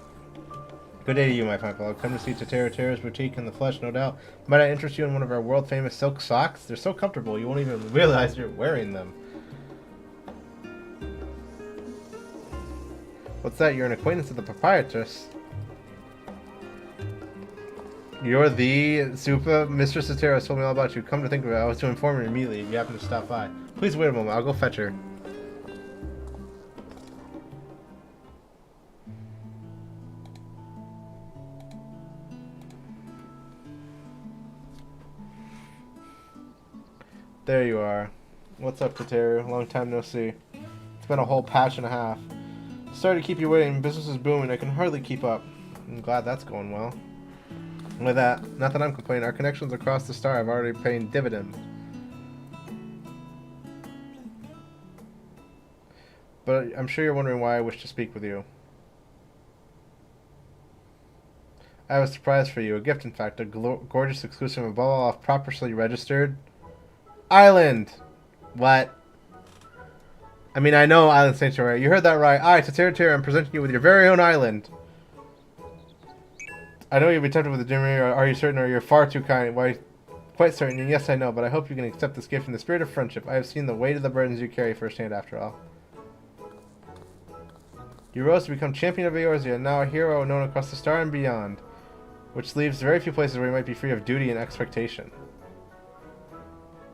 A: Good day to you, my fine fellow. Come to see Tetero's boutique in the flesh, no doubt. Might I interest you in one of our world-famous silk socks? They're so comfortable, you won't even realize you're wearing them. What's that? You're an acquaintance of the proprietress. You're the Supa. Mr. Teteros told me all about you. Come to think of it, I was to inform her immediately if you happen to stop by. Please wait a moment, I'll go fetch her. There you are. What's up, Teteru? Long time no see. It's been a whole patch and a half. Sorry to keep you waiting. Business is booming. I can hardly keep up. I'm glad that's going well. With that, not that I'm complaining. Our connections across the star have already paid dividends. But I'm sure you're wondering why I wish to speak with you. I have a surprise for you. A gift, in fact. A gorgeous exclusive above all properly registered island. What? I mean, I know Island Sanctuary. You heard that right. I, Teteru, am presenting you with your very own island. I know you'll be tempted with the Jimmy, or are you certain, or you're far too kind? Why, quite certain, and yes, I know, but I hope you can accept this gift in the spirit of friendship. I have seen the weight of the burdens you carry firsthand, after all. You rose to become champion of Eorzea, and now a hero known across the star and beyond, which leaves very few places where you might be free of duty and expectation.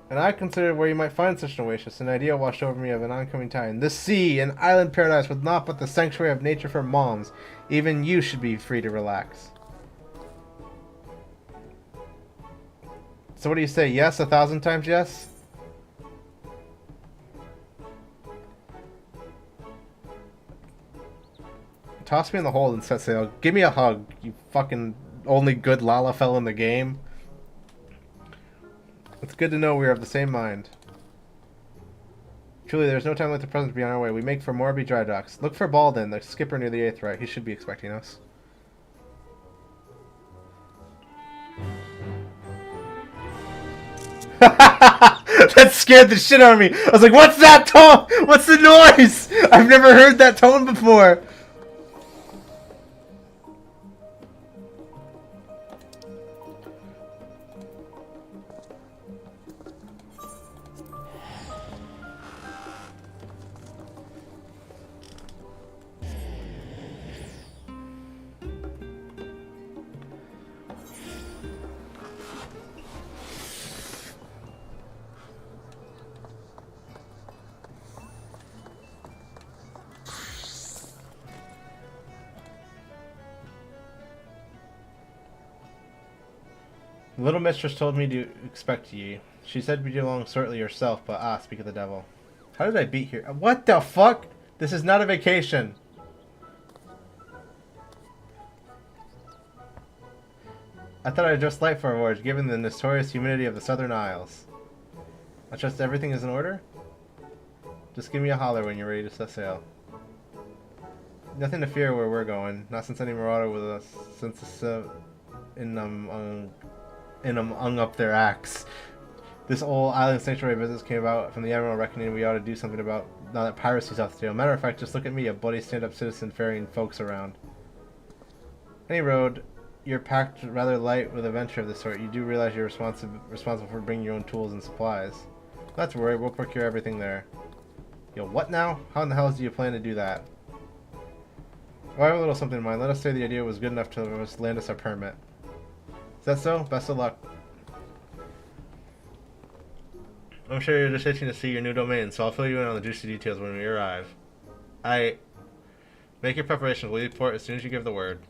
A: And I considered where you might find such an oasis. An idea washed over me of an oncoming time. The sea, an island paradise with naught but the sanctuary of nature for moms. Even you should be free to relax. So what do you say? Yes? 1,000 times yes? Toss me in the hole and set sail. Give me a hug, you fucking only good Lalafell in the game. It's good to know we are of the same mind. Truly, there's no time like the present to be on our way. We make for Morby dry docks. Look for Baldin, the skipper near the 8th right. He should be expecting us. That scared the shit out of me. I was like, what's that tone? What's the noise? I've never heard that tone before. The little mistress told me to expect ye. She said be along shortly yourself, but speak of the devil. How did I beat here? What the fuck? This is not a vacation. I thought I'd just light for a voyage, given the notorious humidity of the Southern Isles. I trust everything is in order? Just give me a holler when you're ready to set sail. Nothing to fear where we're going. Not since any marauder with us. Since hung up their axe. This old island sanctuary business came about from the Admiral reckoning we ought to do something about now that piracy's off the table. Matter of fact, just look at me, a bloody stand-up citizen ferrying folks around. Any road, you're packed rather light with a venture of this sort. You do realize you're responsible for bringing your own tools and supplies. Not to worry, we'll procure everything there. Yo, what now? How in the hell do you plan to do that? Well, I have a little something in mind. Let us say the idea was good enough to land us a permit. Is that so? Best of luck. I'm sure you're just itching to see your new domain, so I'll fill you in on the juicy details when we arrive. Make your preparations. We'll report as soon as you give the word.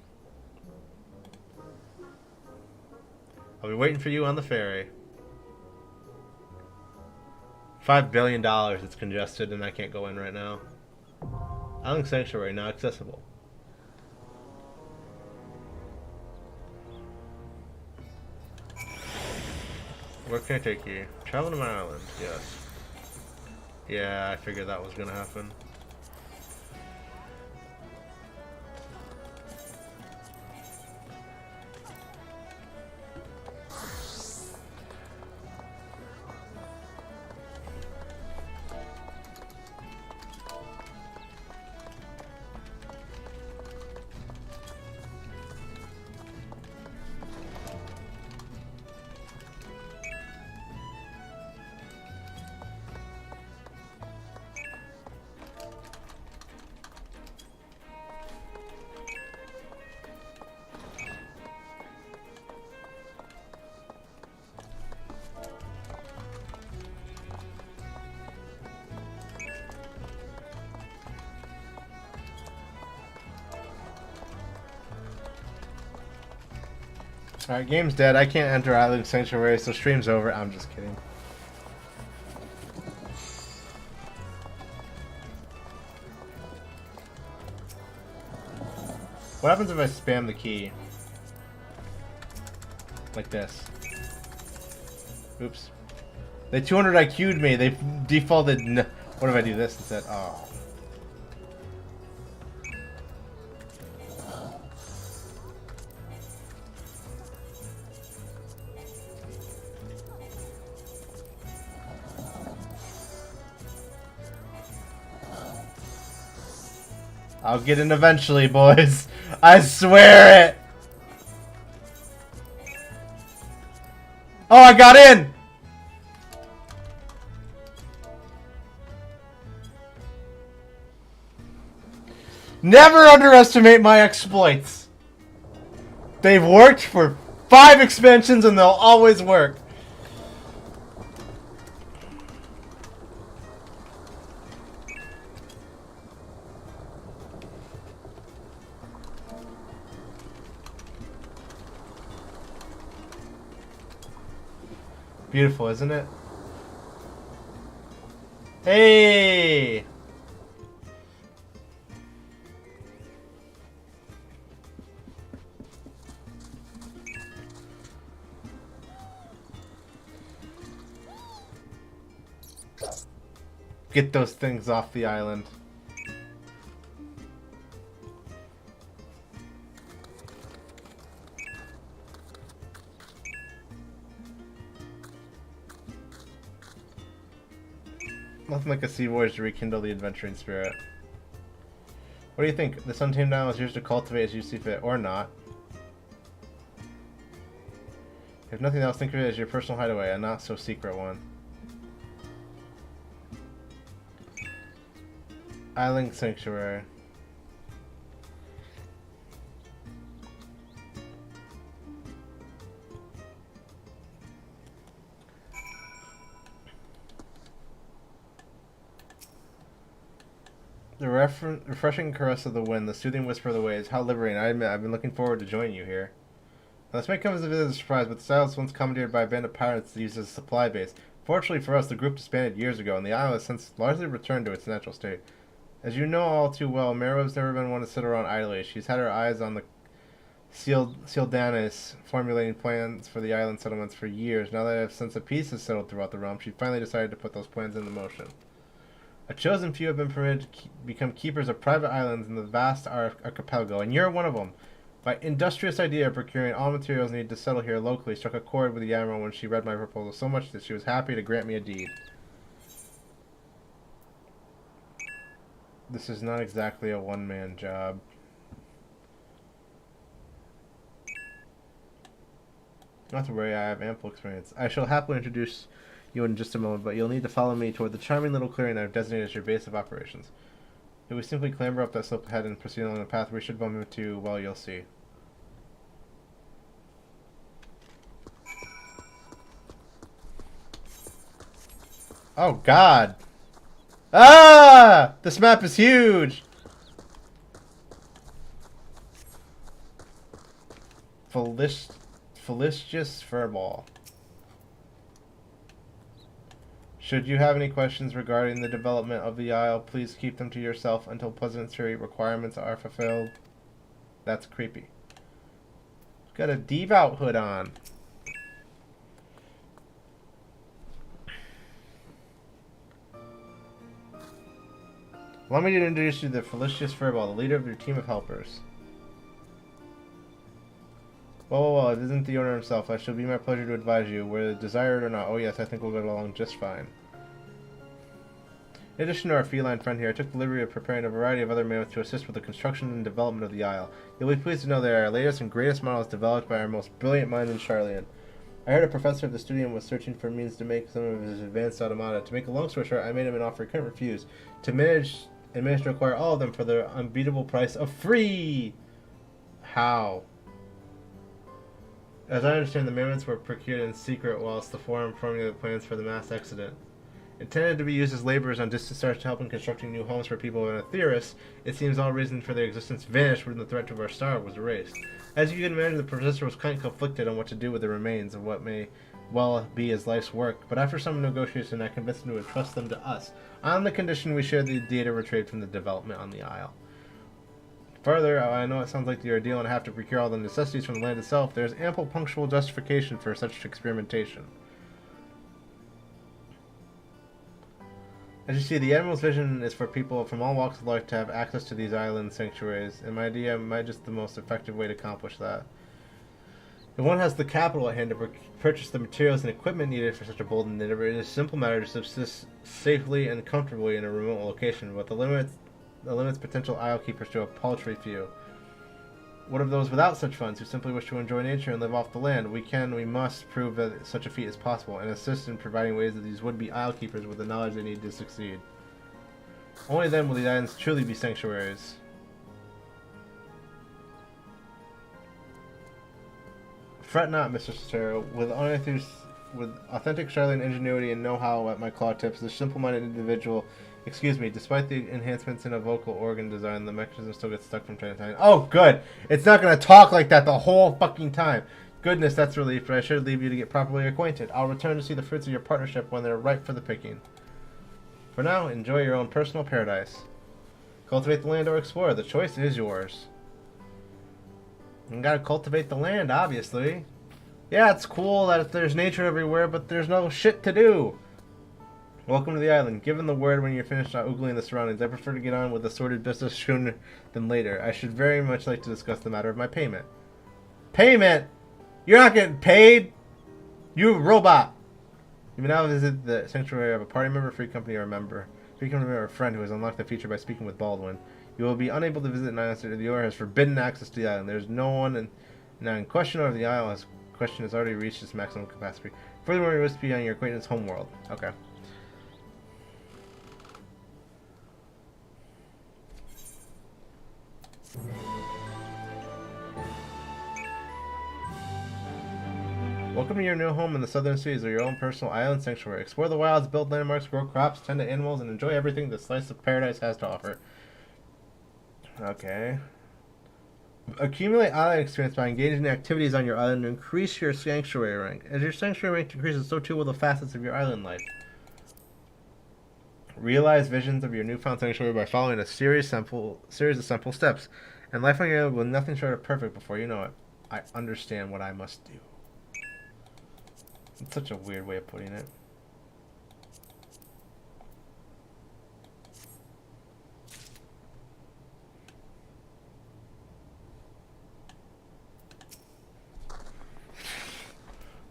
A: I'll be waiting for you on the ferry. $5 billion. It's congested and I can't go in right now. Island Sanctuary now accessible. Where can I take you? Travel to my island, yes. Yeah, I figured that was gonna happen. Alright, game's dead. I can't enter Island Sanctuary, so stream's over. I'm just kidding. What happens if I spam the key? Like this. Oops. They 200 IQ'd me. They defaulted. What if I do this instead? Oh. I'll get in eventually, boys. I swear it. Oh, I got in. Never underestimate my exploits. They've worked for 5 expansions and they'll always work. Beautiful, isn't it? Hey! Get those things off the island. Nothing like a sea voyage to rekindle the adventuring spirit. What do you think? This untamed island is yours to cultivate as you see fit, or not. If nothing else, think of it as your personal hideaway, a not-so-secret one. Island Sanctuary. The refreshing caress of the wind, the soothing whisper of the waves, how liberating. I admit, I've been looking forward to joining you here. Now, this may come as a bit of a surprise, but the island was once commandeered by a band of pirates used as a supply base. Fortunately for us, the group disbanded years ago, and the island has since largely returned to its natural state. As you know all too well, Merow's never been one to sit around idly. She's had her eyes on the Sealdanis, formulating plans for the island settlements for years. Now that a sense of peace has settled throughout the realm, she finally decided to put those plans into motion. A chosen few have been permitted to become keepers of private islands in the vast archipelago, and you're one of them. My industrious idea of procuring all materials needed to settle here locally struck a chord with the Admiral when she read my proposal so much that she was happy to grant me a deed. This is not exactly a one-man job. Not to worry, I have ample experience. I shall happily introduce you in just a moment, but you'll need to follow me toward the charming little clearing I've designated as your base of operations. If we simply clamber up that slope ahead and proceed along the path we should bump into, well, you'll see. Oh, God! Ah! This map is huge! Felicious Furball. Should you have any questions regarding the development of the Isle, please keep them to yourself until Pleasantry requirements are fulfilled. That's creepy. Got a devout hood on. Allow me to introduce you to the Felicious Furball, the leader of your team of helpers. Well, it isn't the owner himself. I shall be my pleasure to advise you, whether desired or not. Oh yes, I think we'll get along just fine. In addition to our feline friend here, I took the liberty of preparing a variety of other mammoths to assist with the construction and development of the Isle. You'll be pleased to know they are our latest and greatest models developed by our most brilliant mind in Charlian. I heard a professor of the studium was searching for means to make some of his advanced automata. To make a long story short, I made him an offer he couldn't refuse, to manage to acquire all of them for the unbeatable price of free! How? As I understand, the mammoths were procured in secret whilst the forum forming the plans for the mass exodus. Intended to be used as laborers on distant stars to help in constructing new homes for people and a theorist, it seems all reason for their existence vanished when the threat to our star was erased. As you can imagine, the professor was kind of conflicted on what to do with the remains of what may well be his life's work, but after some negotiation I convinced him to entrust them to us, on the condition we share the data retrieved from the development on the Isle. Further, I know it sounds like the ordeal and have to procure all the necessities from the land itself. There is ample punctual justification for such experimentation. As you see, the Admiral's vision is for people from all walks of life to have access to these island sanctuaries, and my idea might just be the most effective way to accomplish that. If one has the capital at hand to purchase the materials and equipment needed for such a bold endeavor, it is a simple matter to subsist safely and comfortably in a remote location, but the limits potential Isle keepers to a paltry few. What of those without such funds, who simply wish to enjoy nature and live off the land? We must prove that such a feat is possible, and assist in providing ways that these would-be Isle keepers with the knowledge they need to succeed. Only then will the islands truly be sanctuaries. Fret not, Mr. Sotero. With authentic Charlian ingenuity and know-how at my claw tips, this simple-minded individual... Excuse me, despite the enhancements in a vocal organ design, the mechanism still gets stuck from time to time. Oh, good! It's not going to talk like that the whole fucking time. Goodness, that's relief, but I should leave you to get properly acquainted. I'll return to see the fruits of your partnership when they're ripe for the picking. For now, enjoy your own personal paradise. Cultivate the land or explore. The choice is yours. You gotta cultivate the land, obviously. Yeah, it's cool that there's nature everywhere, but there's no shit to do. Welcome to the island. Given the word when you're finished oogling the surroundings, I prefer to get on with the sordid business sooner than later. I should very much like to discuss the matter of my payment. Payment? You're not getting paid? You robot! You may now visit the sanctuary of a party member, free company, or a member. Free company or a friend who has unlocked the feature by speaking with Baldwin. You will be unable to visit an island that the owner has forbidden access to the island. There's no one in question over the isle. Question has already reached its maximum capacity. Furthermore, you must be on your acquaintance homeworld. Okay. Welcome to your new home in the southern seas or your own personal island sanctuary. Explore the wilds, build landmarks, grow crops, tend to animals, and enjoy everything this slice of paradise has to offer. Okay. Accumulate island experience by engaging in activities on your island to increase your sanctuary rank. As your sanctuary rank increases, so too will the facets of your island life. Realize visions of your newfound sanctuary by following a series of simple steps. And life on your island will be nothing short of perfect before you know it. I understand what I must do. It's such a weird way of putting it.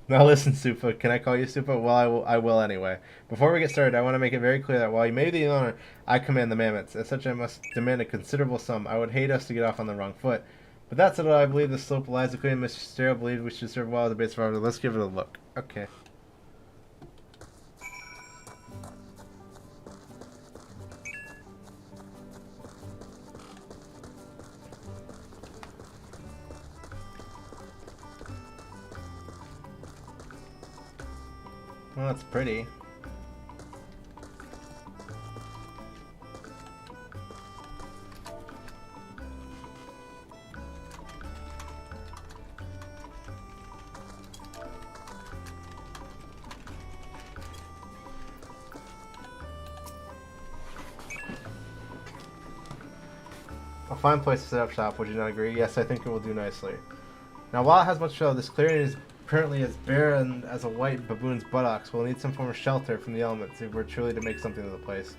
A: Now listen, Supa. Can I call you Supa? Well, I will anyway. Before we get started, I want to make it very clear that while you may be the owner, I command the mammoths. As such, I must demand a considerable sum. I would hate us to get off on the wrong foot. But that's it. I believe the slope lies between Mr. Stereo believed we should serve well as a base survivor. Let's give it a look. Okay. Well, that's pretty. A fine place to set up shop, would you not agree? Yes, I think it will do nicely. Now, while it has much show, this clearing is apparently as barren as a white baboon's buttocks. We'll need some form of shelter from the elements if we're truly to make something of the place.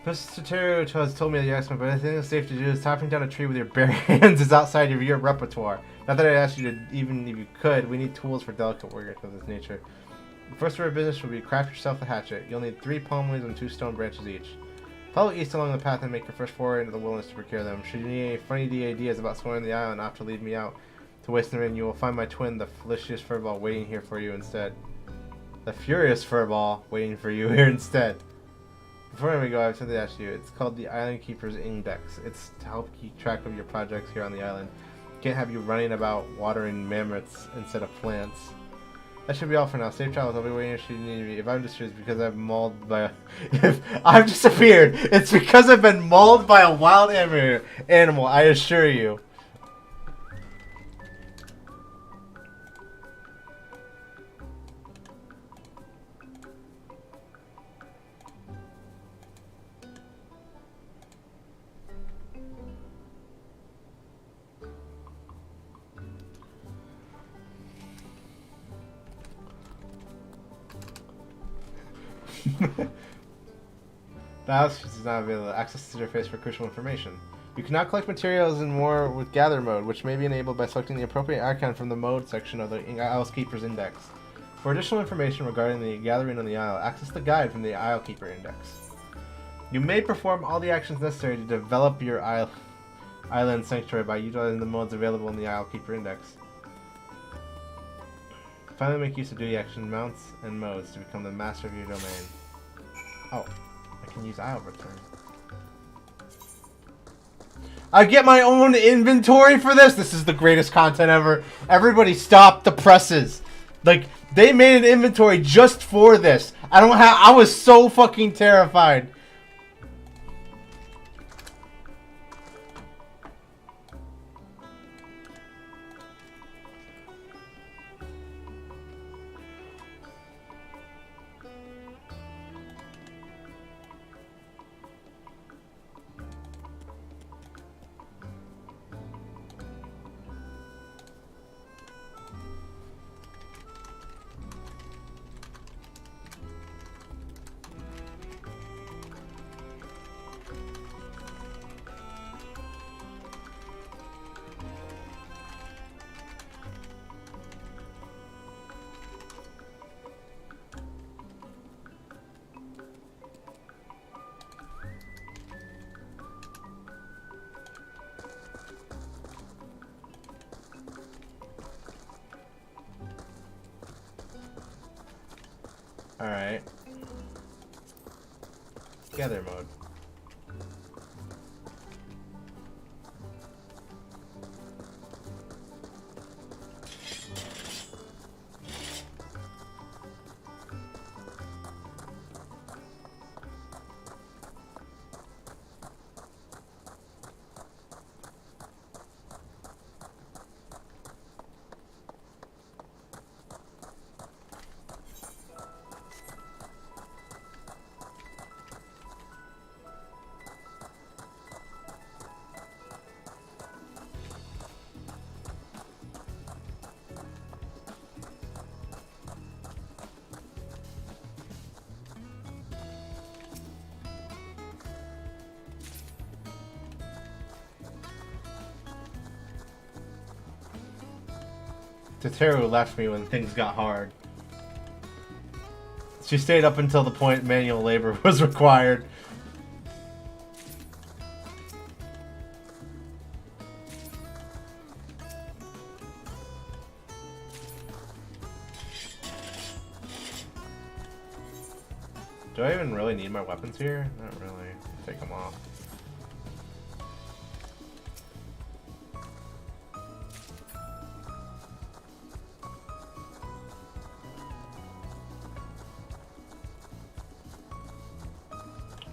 A: Mr. Teru has told me that you asked me, but I think it's safe to do is chopping down a tree with your bare hands is outside of your repertoire. Not that I asked you to, even if you could, we need tools for delicate work of this nature. The first order of business will be craft yourself a hatchet. You'll need 3 palm leaves and 2 stone branches each. Follow east along the path and make your first foray into the wilderness to procure them. Should you need any funny ideas about exploring the island after leave me out to waste them in, you will find my twin, the Felicious Furball, waiting here for you instead. The Furious Furball waiting for you here instead. Before we go, I have something to ask you. It's called the Island Keeper's Index. It's to help keep track of your projects here on the island. Can't have you running about watering mammoths instead of plants. That should be all for now. Safe travels. I'll be waiting if you need me. If I'm disappeared, it's because I've mauled by a... If I've disappeared, it's because I've been mauled by a wild animal, I assure you. The house does not avail access to the interface for crucial information. You cannot collect materials in more with gather mode, which may be enabled by selecting the appropriate icon from the mode section of the Isle Keeper's Index. For additional information regarding the gathering on the isle, access the guide from the Isle Keeper Index. You may perform all the actions necessary to develop your island sanctuary by utilizing the modes available in the Isle Keeper Index. Finally, make use of duty action mounts and modes to become the master of your domain. Oh, I can use Isle Return. I get my own inventory for this? This is the greatest content ever. Everybody stop the presses. Like, they made an inventory just for this. I was so fucking terrified. Alright. Gather mode. Teteru left me when things got hard. She stayed up until the point manual labor was required. Do I even really need my weapons here? Not really. Take them off.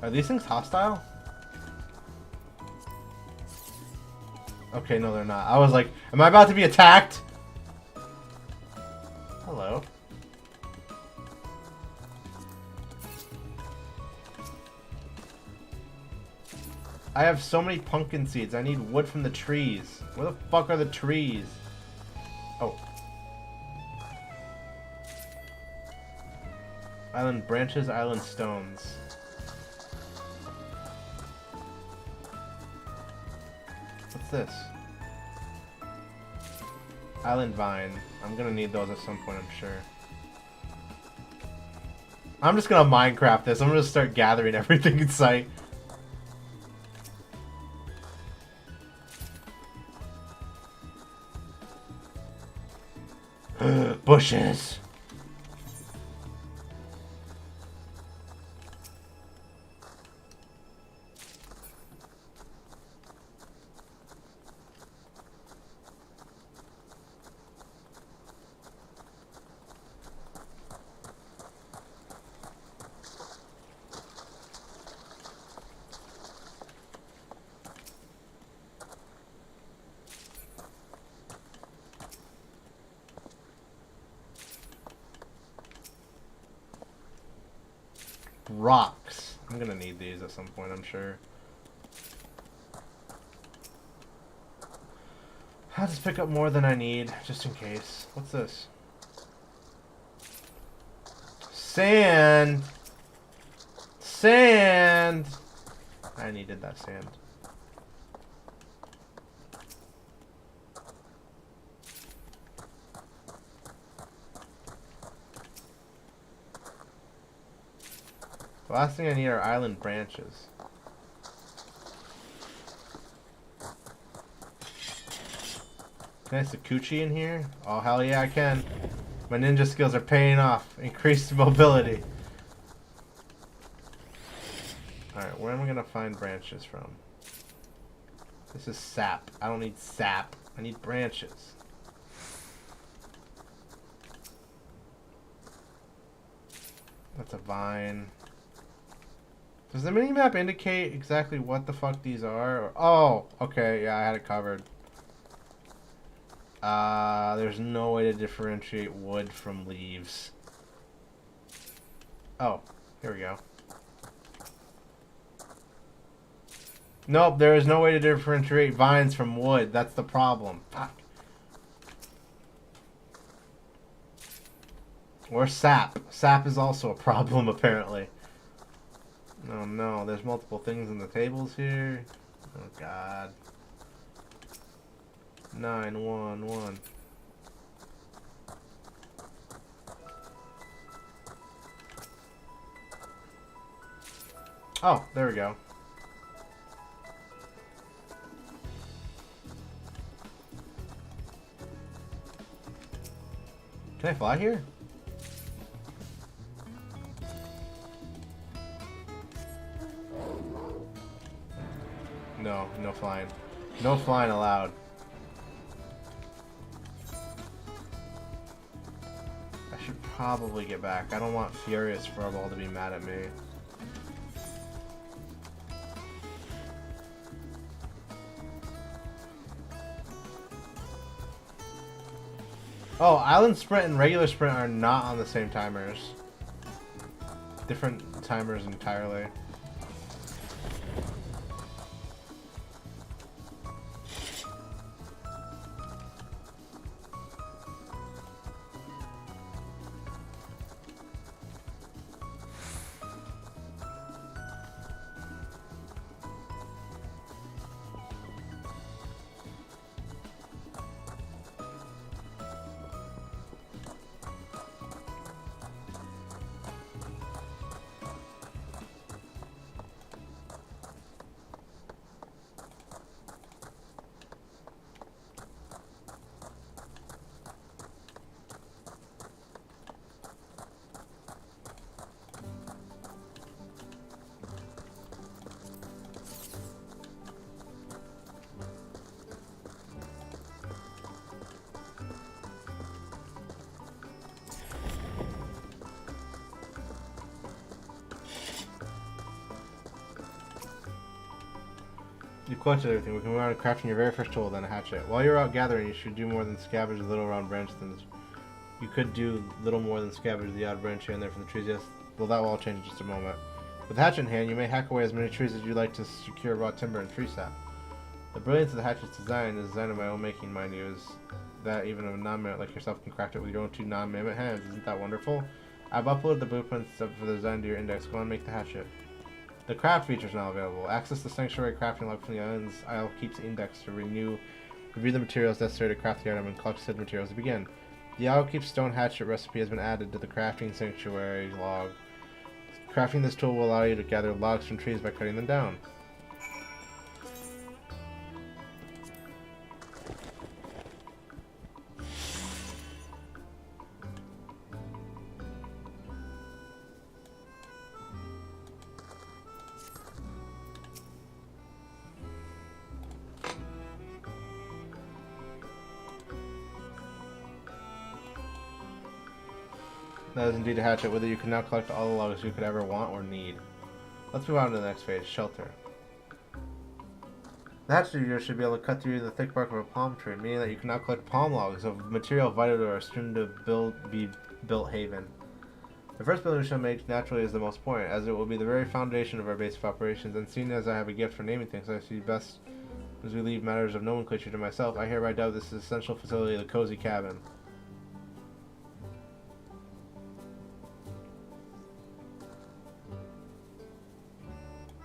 A: Are these things hostile? Okay, no they're not. I was like, am I about to be attacked? Hello. I have so many pumpkin seeds. I need wood from the trees. Where the fuck are the trees? Oh. Island branches, island stones. What's this? Island vine. I'm gonna need those at some point, I'm sure. I'm just gonna Minecraft this. I'm gonna start gathering everything in sight. Bushes. Rocks. I'm gonna need these at some point, I'm sure. I'll just pick up more than I need, just in case. What's this? Sand! Sand! I needed that sand. The last thing I need are island branches. Can I Sakuchi in here? Oh, hell yeah, I can. My ninja skills are paying off. Increased mobility. Alright, where am I going to find branches from? This is sap. I don't need sap. I need branches. That's a vine. Does the minimap indicate exactly what the fuck these are? Or, oh, okay, yeah, I had it covered. There's no way to differentiate wood from leaves. Oh, here we go. Nope, there is no way to differentiate vines from wood. That's the problem. Fuck. Or sap. Sap is also a problem, apparently. Oh no, there's multiple things in the tables here. Oh god. 911. Oh, there we go. Can I fly here? No, no flying. No flying allowed. I should probably get back. I don't want Furious Furball to be mad at me. Oh, Island Sprint and regular Sprint are not on the same timers. Different timers entirely. You collected everything. We can move on to crafting your very first tool, then a hatchet. While you're out gathering, you should do more than scavenge a little round branch things. You could do little more than scavenge the odd branch here and there from the trees, yes. Well, that will all change in just a moment. With the hatchet in hand, you may hack away as many trees as you like to secure raw timber and tree sap. The brilliance of the hatchet's design is a design of my own making, mind you, is that even a non-mammoth like yourself can craft it with your own 2 non-mammoth hands. Isn't that wonderful? I've uploaded the blueprints for the design to your index. Go on and make the hatchet. The craft feature is now available. Access the sanctuary crafting log from the island's Isle Keeps index to review the materials necessary to craft the item and collect said materials to begin. The Isle Keeps stone hatchet recipe has been added to the crafting sanctuary log. Crafting this tool will allow you to gather logs from trees by cutting them down. That is indeed a hatchet, whether you can now collect all the logs you could ever want or need. Let's move on to the next phase, shelter. The hatchet user should be able to cut through the thick bark of a palm tree, meaning that you can now collect palm logs of material vital to our soon-to-be built haven. The first building we shall make naturally is the most important, as it will be the very foundation of our base of operations, and seeing as I have a gift for naming things, I see best as we leave matters of nomenclature to myself, I hereby dub this essential facility the Cozy Cabin.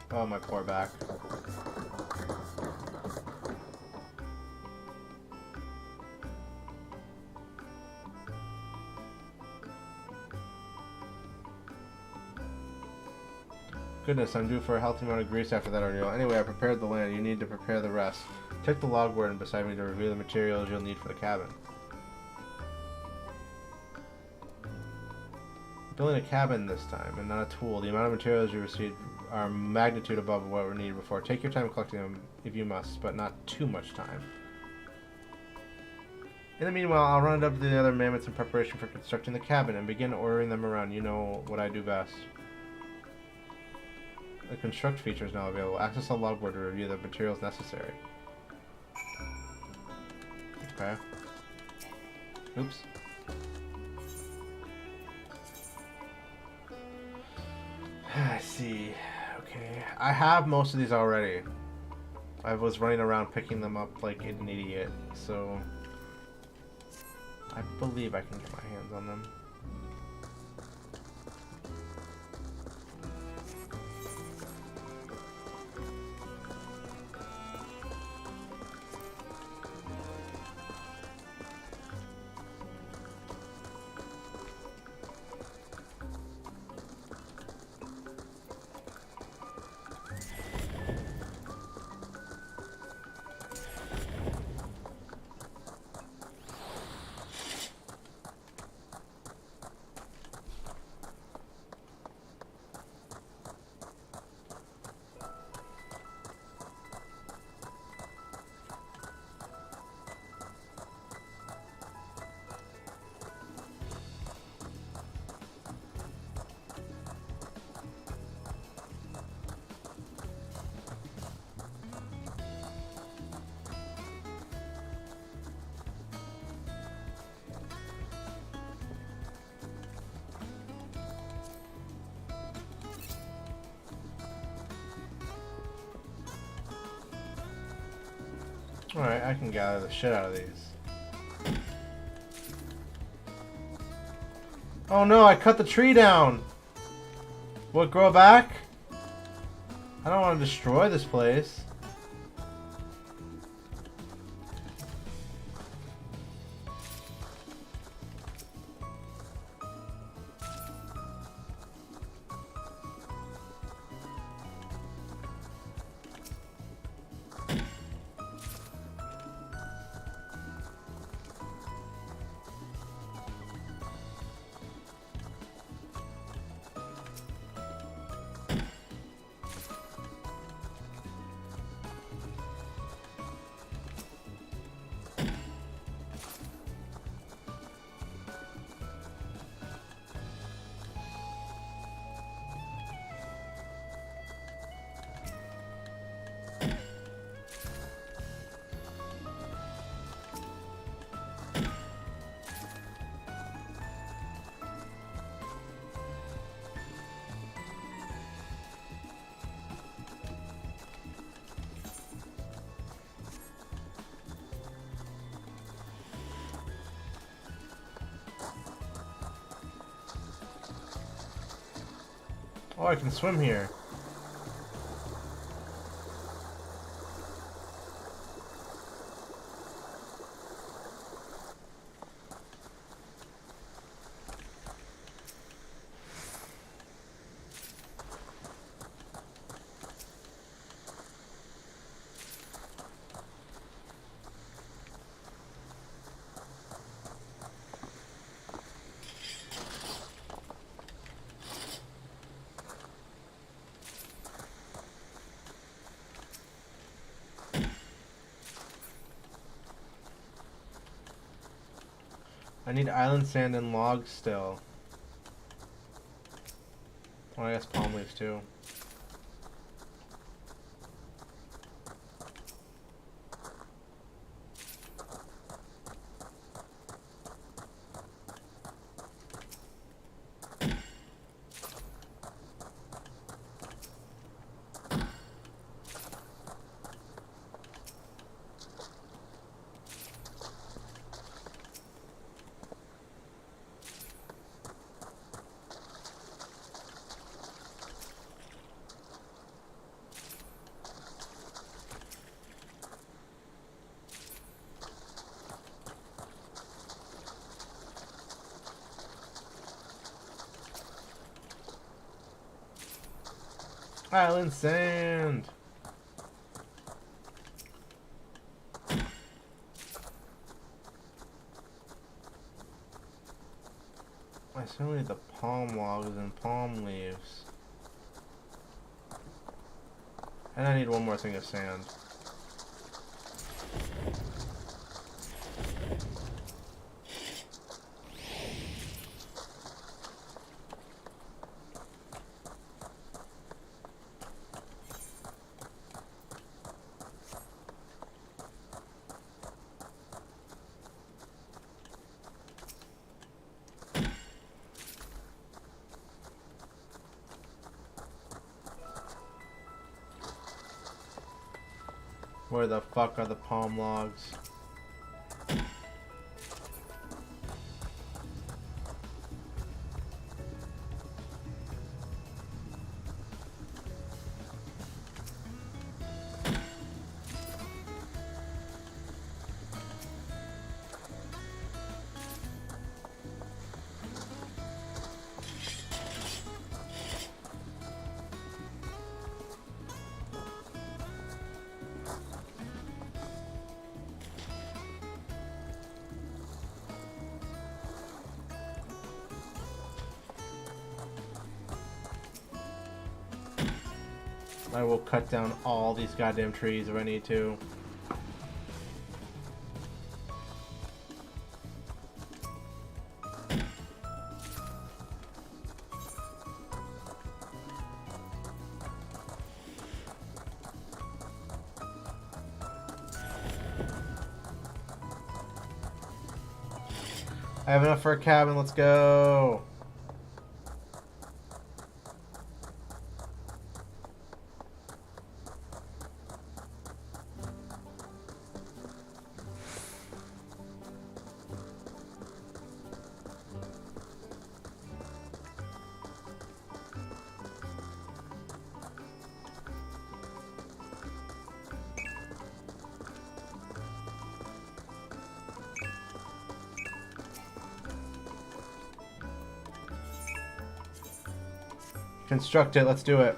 A: Oh, my poor back. Goodness, I'm due for a healthy amount of grease after that ordeal. Anyway, I prepared the land. You need to prepare the rest. Take the log warden beside me to review the materials you'll need for the cabin. Building a cabin this time, and not a tool. The amount of materials you received are magnitude above what were needed before. Take your time collecting them if you must, but not too much time. In the meanwhile, I'll run it up to the other mammoths in preparation for constructing the cabin and begin ordering them around. You know what I do best. The construct feature is now available. Access the logboard to review the materials necessary. Okay. Oops. I see. Okay. I have most of these already. I was running around picking them up like an idiot, so I believe I can get my hands on them. Alright, I can gather the shit out of these. Oh no, I cut the tree down! What, grow back? I don't want to destroy this place. Oh, I can swim here. I need island sand and logs still. Well, I guess palm leaves too. Island sand! I still need the palm logs and palm leaves. And I need one more thing of sand. Where the fuck are the palm logs? I will cut down all these goddamn trees if I need to. I have enough for a cabin, let's go! Construct it, let's do it.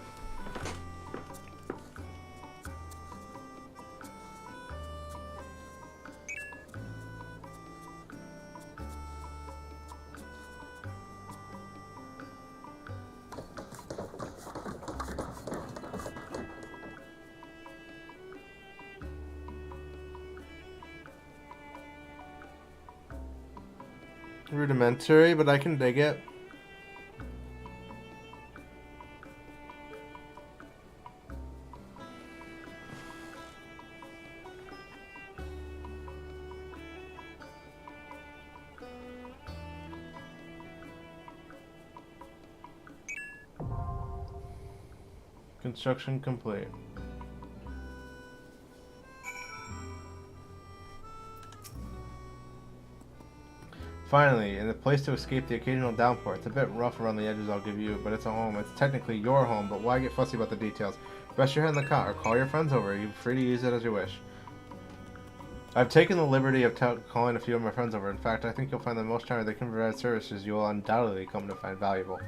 A: Rudimentary, but I can dig it. Construction complete. Finally, in a place to escape the occasional downpour. It's a bit rough around the edges, I'll give you, but it's a home. It's technically your home, but why get fussy about the details? Rest your head in the cot, or call your friends over. You're free to use it as you wish. I've taken the liberty of calling a few of my friends over. In fact, I think you'll find that most times they can provide services you will undoubtedly come to find valuable.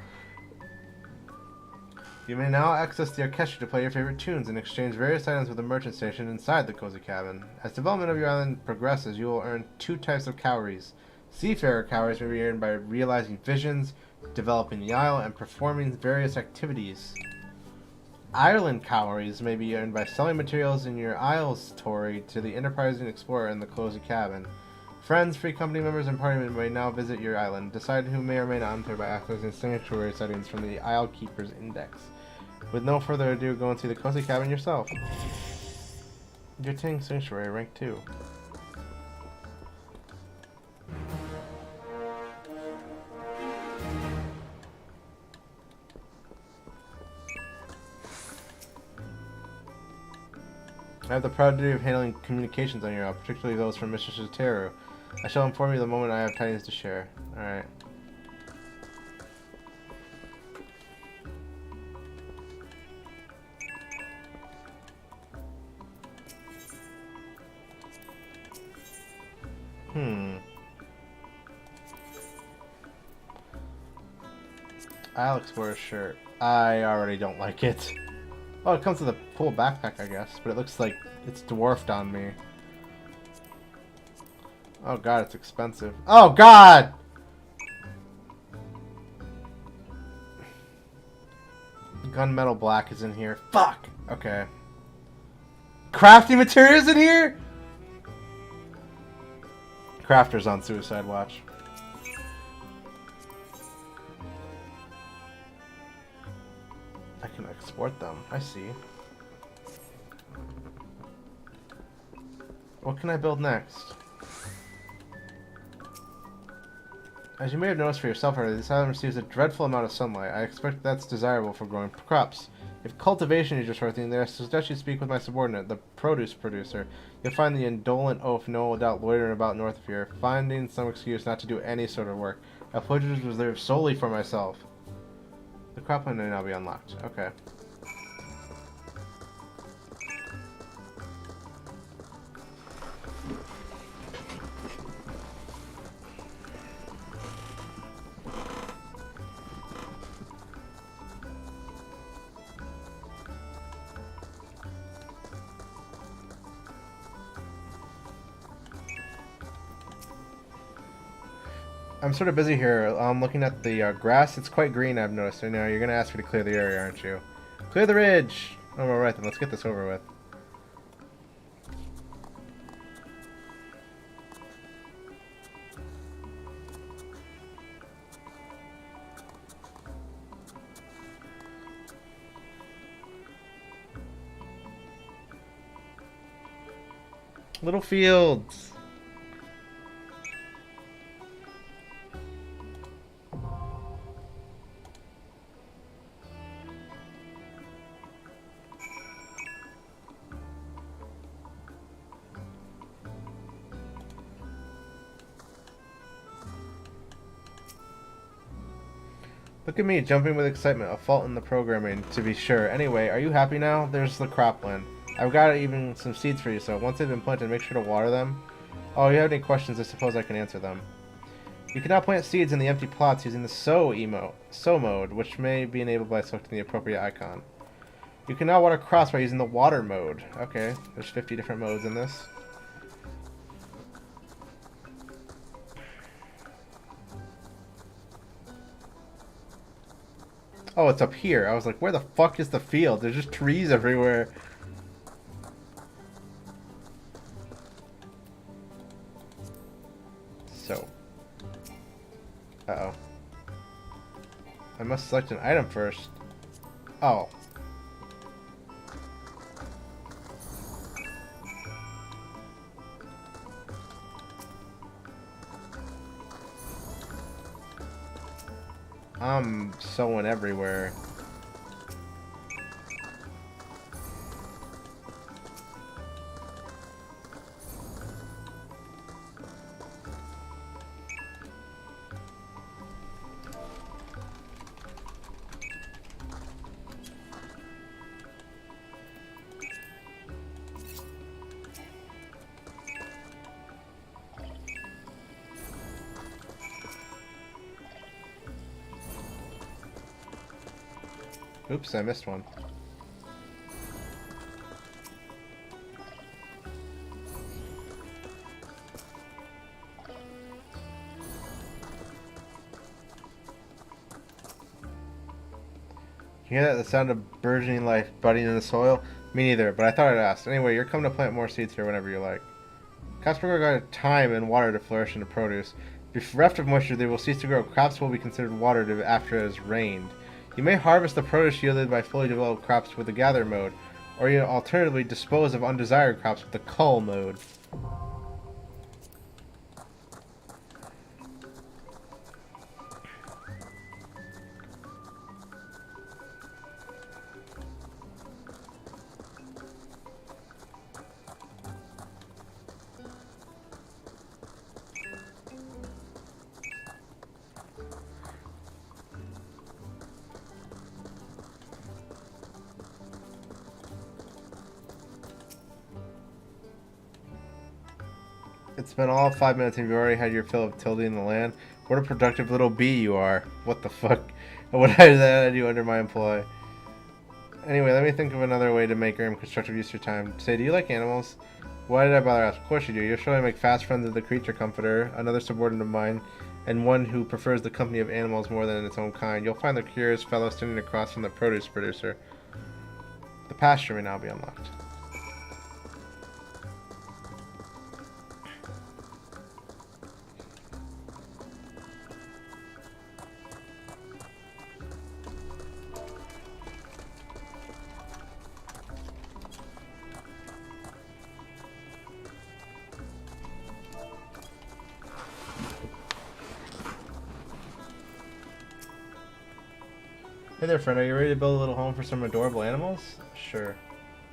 A: You may now access the orchestra to play your favorite tunes and exchange various items with the merchant station inside the cozy cabin. As development of your island progresses, you will earn 2 types of cowries. Seafarer cowries may be earned by realizing visions, developing the isle, and performing various activities. Island cowries may be earned by selling materials in your isle's tory to the enterprising explorer in the cozy cabin. Friends, free company members, and party members may now visit your island. Decide who may or may not enter by accessing sanctuary settings from the Isle Keeper's Index. With no further ado, go and see the cozy cabin yourself. Jitting Sanctuary, rank 2. I have the proud duty of handling communications on your isle, particularly those from Mr. Shitaru. I shall inform you the moment I have tidings to share. Alright. Isle Explorer shirt. I already don't like it. Oh, it comes with a full backpack, I guess, but it looks like it's dwarfed on me. Oh god, it's expensive. Oh god! Gunmetal black is in here. Fuck! Okay. Crafting materials in here? Crafter's on suicide watch. I can export them. I see. What can I build next? As you may have noticed for yourself already, this island receives a dreadful amount of sunlight. I expect that's desirable for growing crops. If cultivation is your sort of thing, then I suggest you speak with my subordinate, the produce producer. You'll find the indolent oaf no doubt loitering about north of here, finding some excuse not to do any sort of work. A produce reserved solely for myself. The cropland may now be unlocked. Okay. I'm sort of busy here. Looking at the grass. It's quite green, I've noticed. I know you're going to ask me to clear the area, aren't you? Clear the ridge! Oh, alright then. Let's get this over with. Little fields! Look at me, jumping with excitement, a fault in the programming, to be sure. Anyway, are you happy now? There's the cropland. I've got even some seeds for you, so once they've been planted, make sure to water them. Oh, if you have any questions, I suppose I can answer them. You can now plant seeds in the empty plots using the sow mode, which may be enabled by selecting the appropriate icon. You can now water crops by using the water mode. Okay, there's 50 different modes in this. Oh, it's up here. I was like, where the fuck is the field? There's just trees everywhere. So. Uh-oh. I must select an item first. Oh. I'm sewing everywhere. Oops, I missed one. You hear that? The sound of burgeoning life budding in the soil? Me neither, but I thought I'd ask. Anyway, you're coming to plant more seeds here whenever you like. Crops require time and water to flourish into produce. Bereft of moisture, they will cease to grow. Crops will be considered watered after it has rained. You may harvest the produce yielded by fully developed crops with the gather mode, or you alternatively dispose of undesired crops with the cull mode. It's been all 5 minutes and you've already had your fill of tilling the land. What a productive little bee you are. What the fuck? What did that do under my employ? Anyway, let me think of another way to make constructive use of your time. Say, do you like animals? Why did I bother asking? Of course you do. You'll surely make fast friends with the creature comforter, another subordinate of mine, and one who prefers the company of animals more than its own kind. You'll find the curious fellow standing across from the produce producer. The pasture may now be unlocked. Hey there, friend. Are you ready to build a little home for some adorable animals? Sure.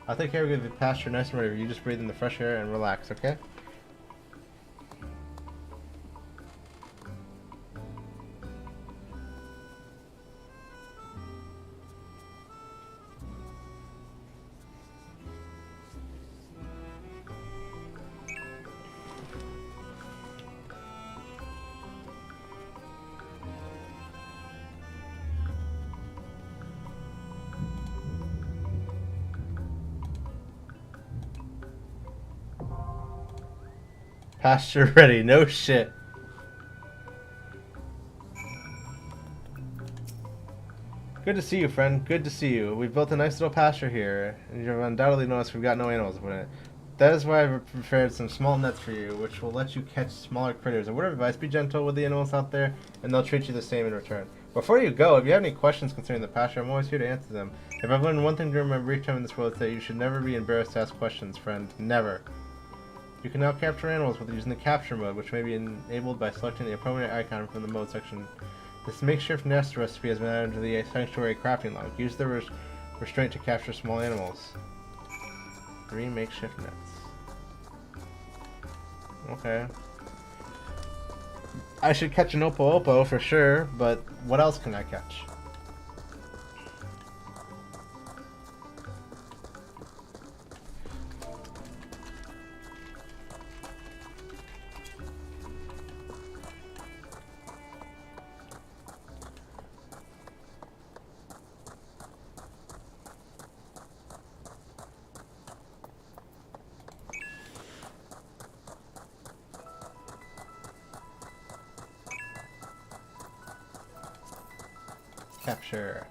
A: I'll take care of the pasture nice and ready. You just breathe in the fresh air and relax, okay? Pasture ready, no shit. Good to see you, friend. Good to see you. We've built a nice little pasture here, and you've undoubtedly noticed we've got no animals in it. That is why I've prepared some small nets for you, which will let you catch smaller critters. And word of advice, be gentle with the animals out there, and they'll treat you the same in return. Before you go, if you have any questions concerning the pasture, I'm always here to answer them. If I've learned one thing during my brief time in this world, it's that you should never be embarrassed to ask questions, friend. Never. You can now capture animals with using the capture mode, which may be enabled by selecting the appropriate icon from the mode section. This makeshift nest recipe has been added to the sanctuary crafting log. Use the restraint to capture small animals. 3 makeshift nets. Okay. I should catch an Opo for sure, but what else can I catch? Capture.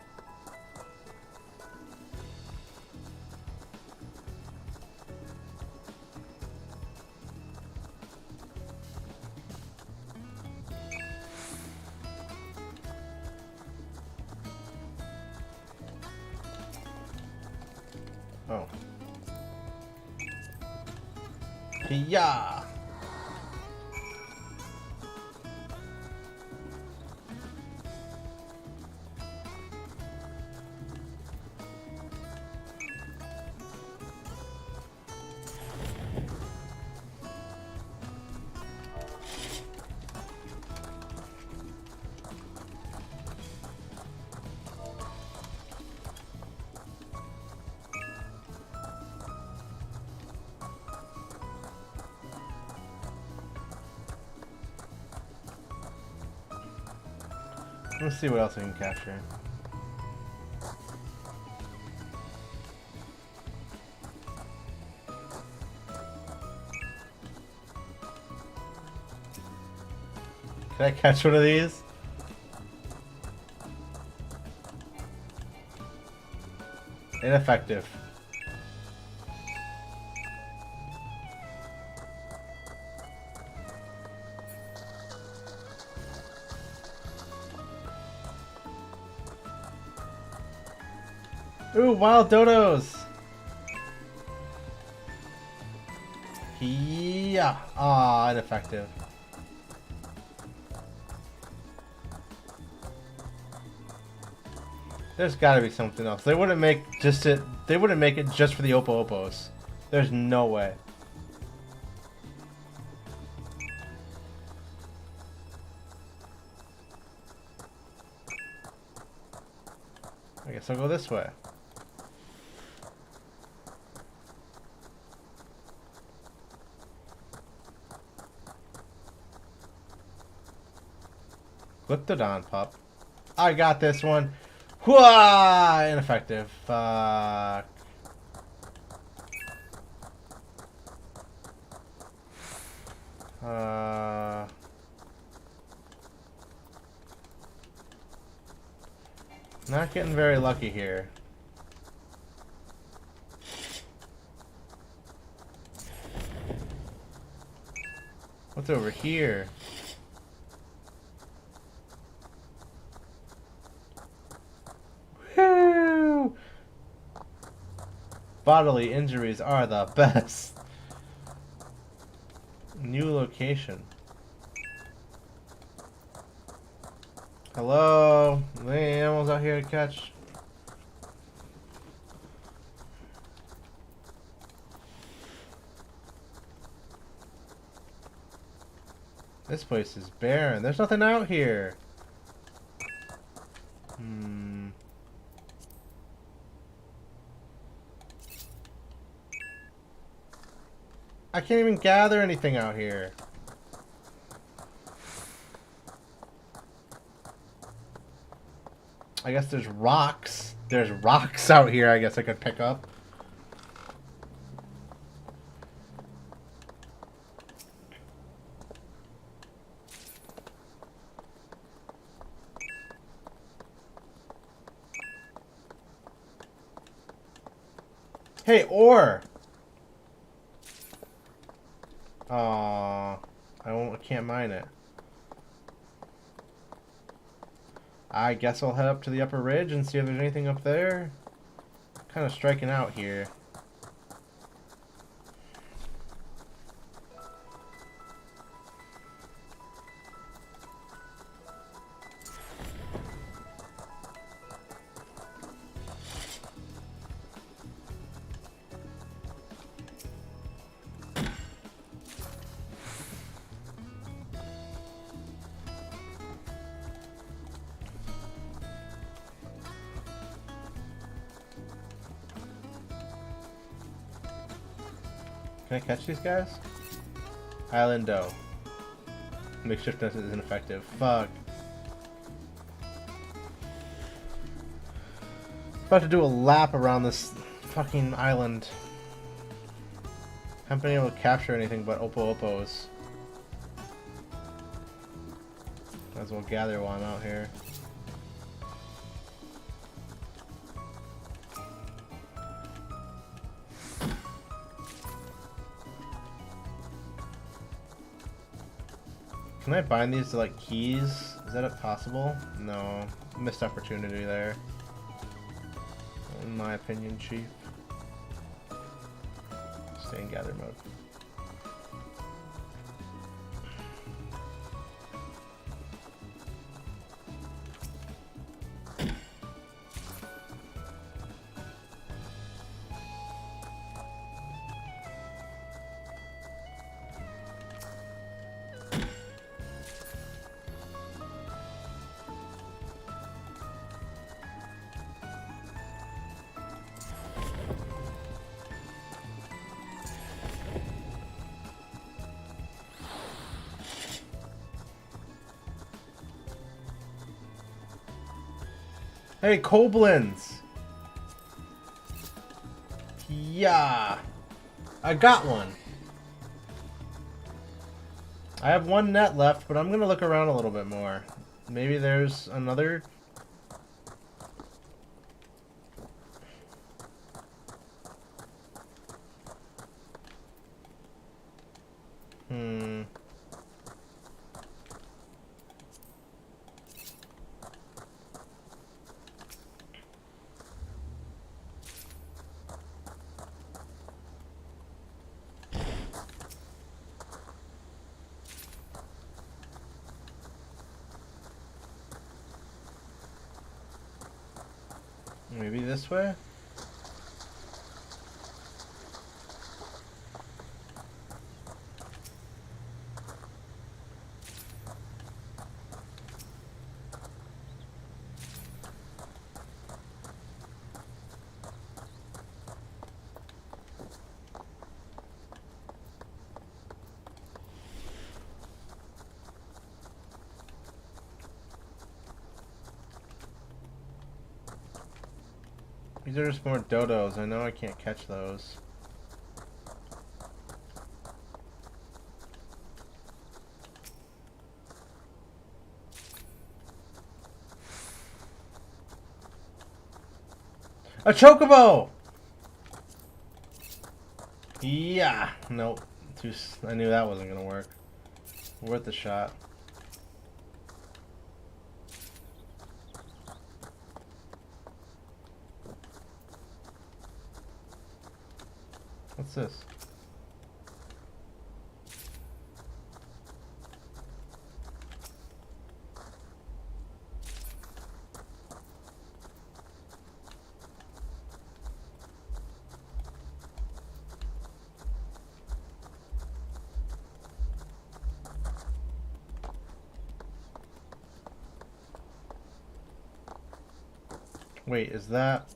A: Oh. Yeah. Let's see what else I can capture. Can I catch one of these? Ineffective. Ooh, wild dodos! Yeah. Ah, ineffective. There's gotta be something else. They wouldn't make just it. They wouldn't make it just for the Opos. There's no way. I guess I'll go this way. Glyptodon pup. I got this one. Whoa! Ineffective. Fuck. Not getting very lucky here. What's over here? Woo! Bodily injuries are the best. New location. Hello? Any animals out here to catch? This place is barren. There's nothing out here. I can't even gather anything out here. I guess there's rocks. There's rocks out here I guess I could pick up. Hey, ore! Aww. I can't mine it. I guess I'll head up to the upper ridge and see if there's anything up there. Kind of striking out here. Can I catch these guys? Island doe. Makeshift nest is ineffective. Fuck. About to do a lap around this fucking island. Haven't been able to capture anything but Opos. Might as well gather while I'm out here. Can I bind these to like keys? Is that possible? No. Missed opportunity there. In my opinion, Chief. Stay in gather mode. Hey, Koblins! Yeah! I got one! I have one net left, but I'm gonna look around a little bit more. Maybe there's another. Maybe this way? These are just more dodos. I know I can't catch those. A chocobo! Yeah. Nope. I knew that wasn't gonna work. Worth the shot. What's this? Wait, is that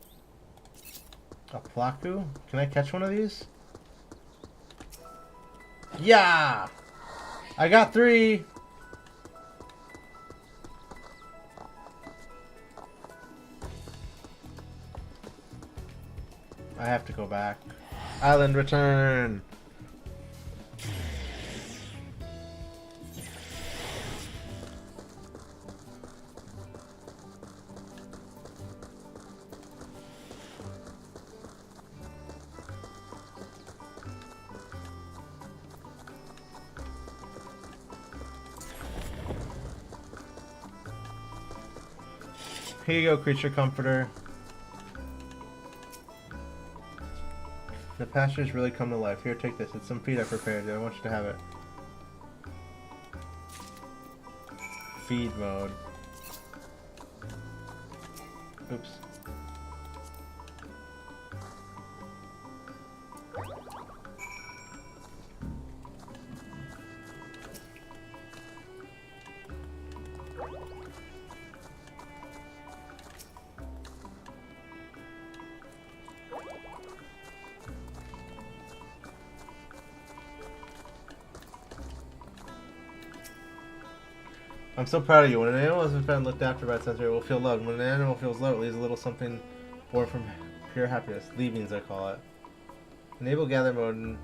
A: a Plaku? Can I catch one of these? Yeah! I got 3! I have to go back. Island return! Here you go, creature comforter. The pastures really come to life. Here, take this. It's some feed I prepared. I want you to have it. Feed mode. Oops. I'm so proud of you. When an animal has been looked after by its sensory, it will feel loved. When an animal feels loved, it leaves a little something born from pure happiness. Leavings, I call it. Enable gather mode. And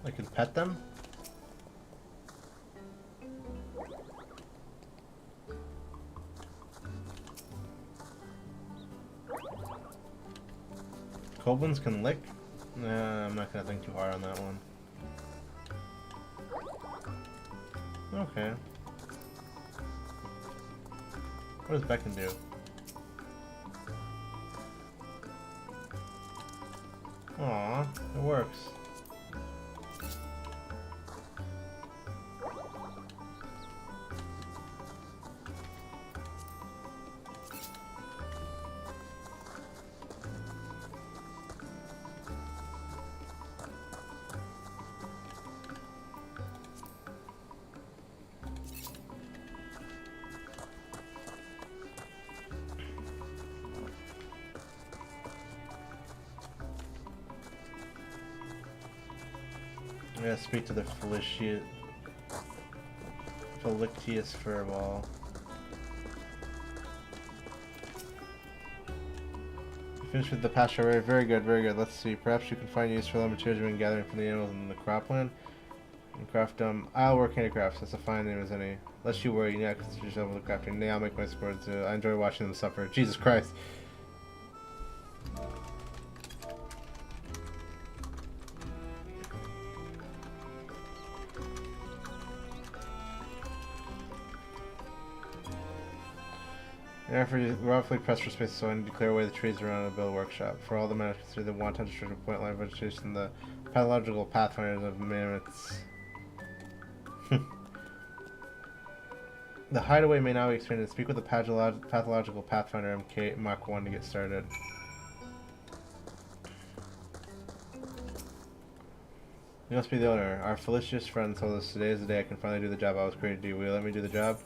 A: I can pet them? Koblins can lick? Nah, I'm not gonna think too hard on that one. Okay. What does Beckon do? Aw, it works. gonna speak to the Felicious Furball. Finished with the pasture area. Very good, very good. Let's see. Perhaps you can find use for the materials you've been gathering from the animals in the cropland. And craft them. I'll work handicrafts. That's a fine name as any. Lest you worry, you need to consider yourself with the crafting. I'll make my sports. I enjoy watching them suffer. Jesus Christ. We're awfully pressed for space, so I need to clear away the trees around and build a workshop. For all the men consider the wanton destruction of point line vegetation, the pathological pathfinders of mammoths. The hideaway may now be expanded. Speak with the pathological pathfinder MK Mach 1 to get started. You must be the owner. Our Felicious friend told us today is the day I can finally do the job I was created to do. Will you let me do the job?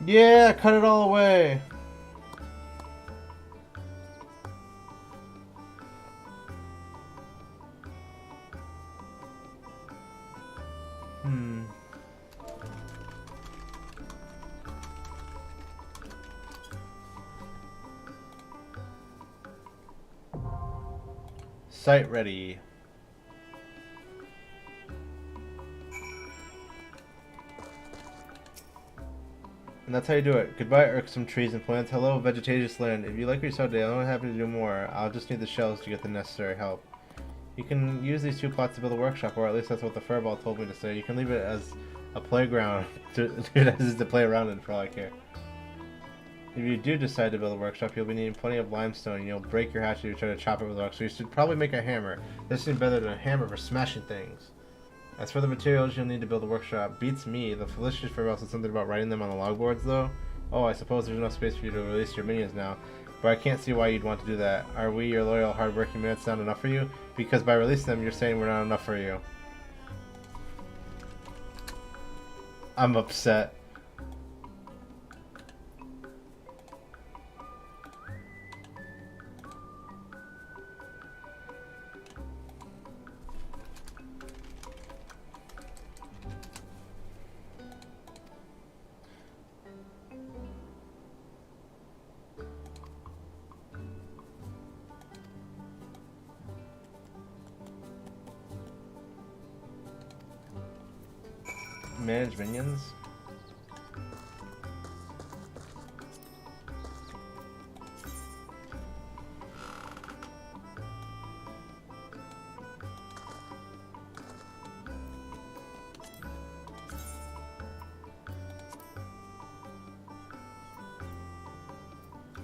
A: Yeah, cut it all away. Site ready. And that's how you do it. Goodbye, irksome trees and plants. Hello, vegetative land. If you like what you saw today, I'm happy to do more. I'll just need the shells to get the necessary help. You can use these 2 plots to build a workshop, or at least that's what the furball told me to say. You can leave it as a playground to play around in for all I care. If you do decide to build a workshop, you'll be needing plenty of limestone, and you'll break your hatchet if you try to chop it with a rock, so you should probably make a hammer. This seems better than a hammer for smashing things. As for the materials you'll need to build a workshop, beats me. The Felicious Furball said something about writing them on the logboards, though. Oh, I suppose there's enough space for you to release your minions now, but I can't see why you'd want to do that. Are we, your loyal, hard-working men, not enough for you? Because by releasing them, you're saying we're not enough for you. I'm upset. Manage minions?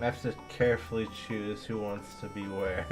A: I have to carefully choose who wants to be where.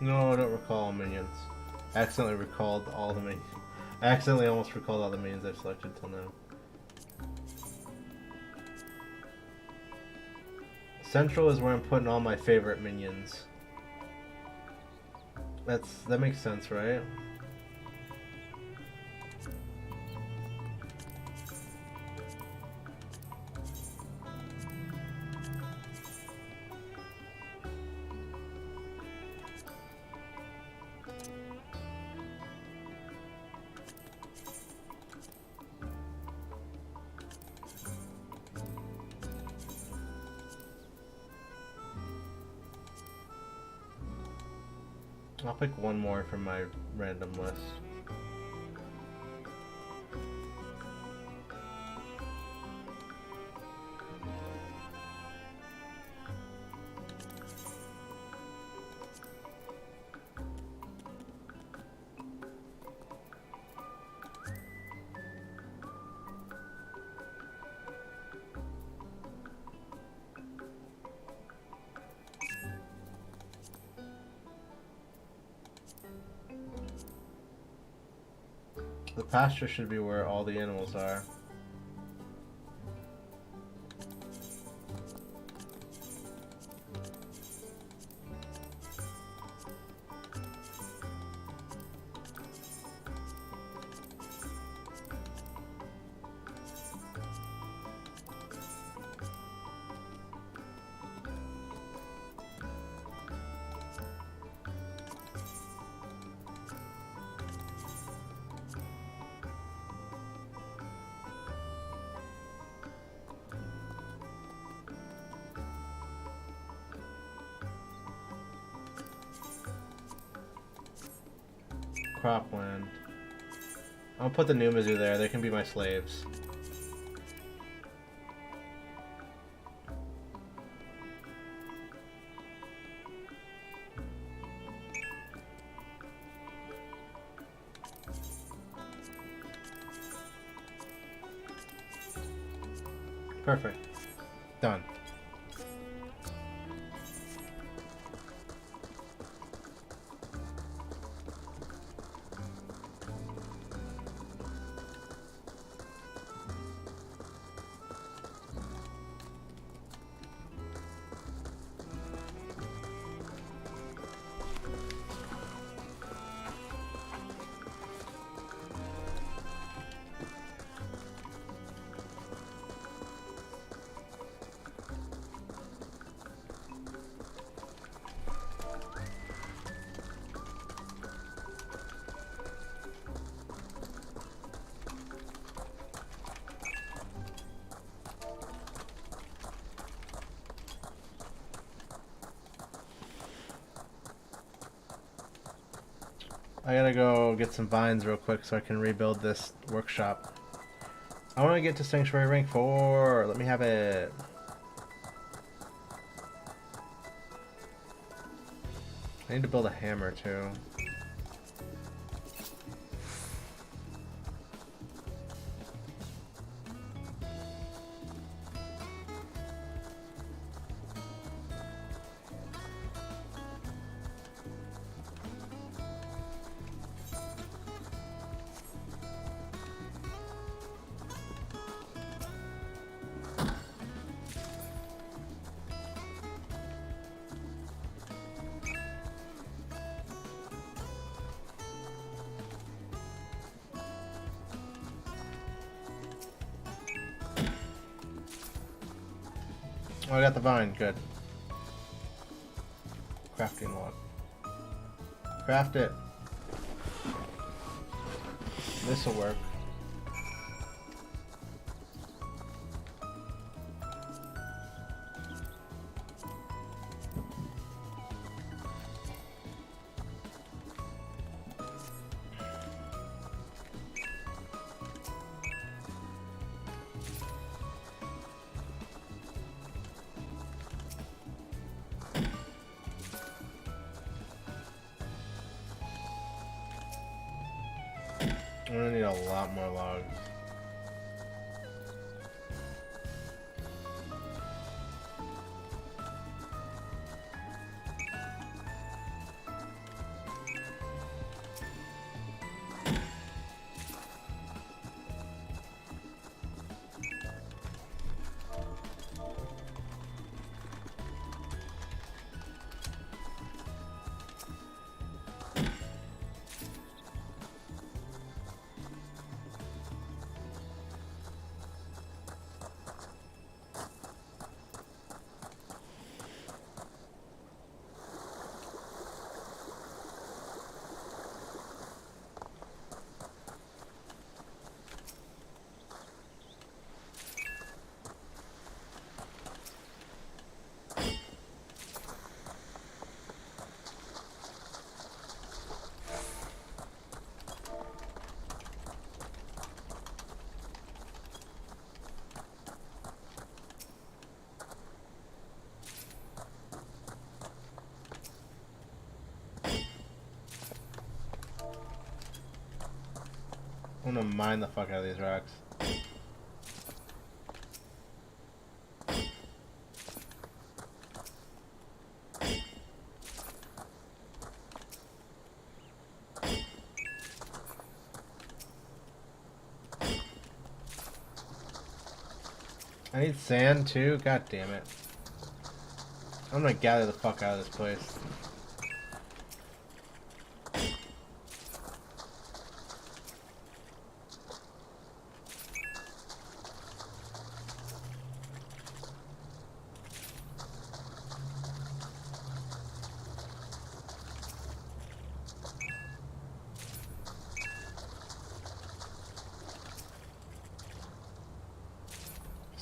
A: No, I don't recall minions. I accidentally recalled all the minions. I accidentally almost recalled all the minions I've selected till now. Central is where I'm putting all my favorite minions. That makes sense, right? I'll pick one more from my random list. The pasture should be where all the animals are. Cropland. I'll put the Numazu there. They can be my slaves. Perfect. Done. I gotta go get some vines real quick so I can rebuild this workshop. I want to get to Sanctuary rank 4. Let me have it. I need to build a hammer too. Oh, I got the vine. Good. Crafting log. Craft it. This'll work. I'm gonna need a lot more logs. I'm gonna mine the fuck out of these rocks. I need sand too? God damn it. I'm gonna gather the fuck out of this place.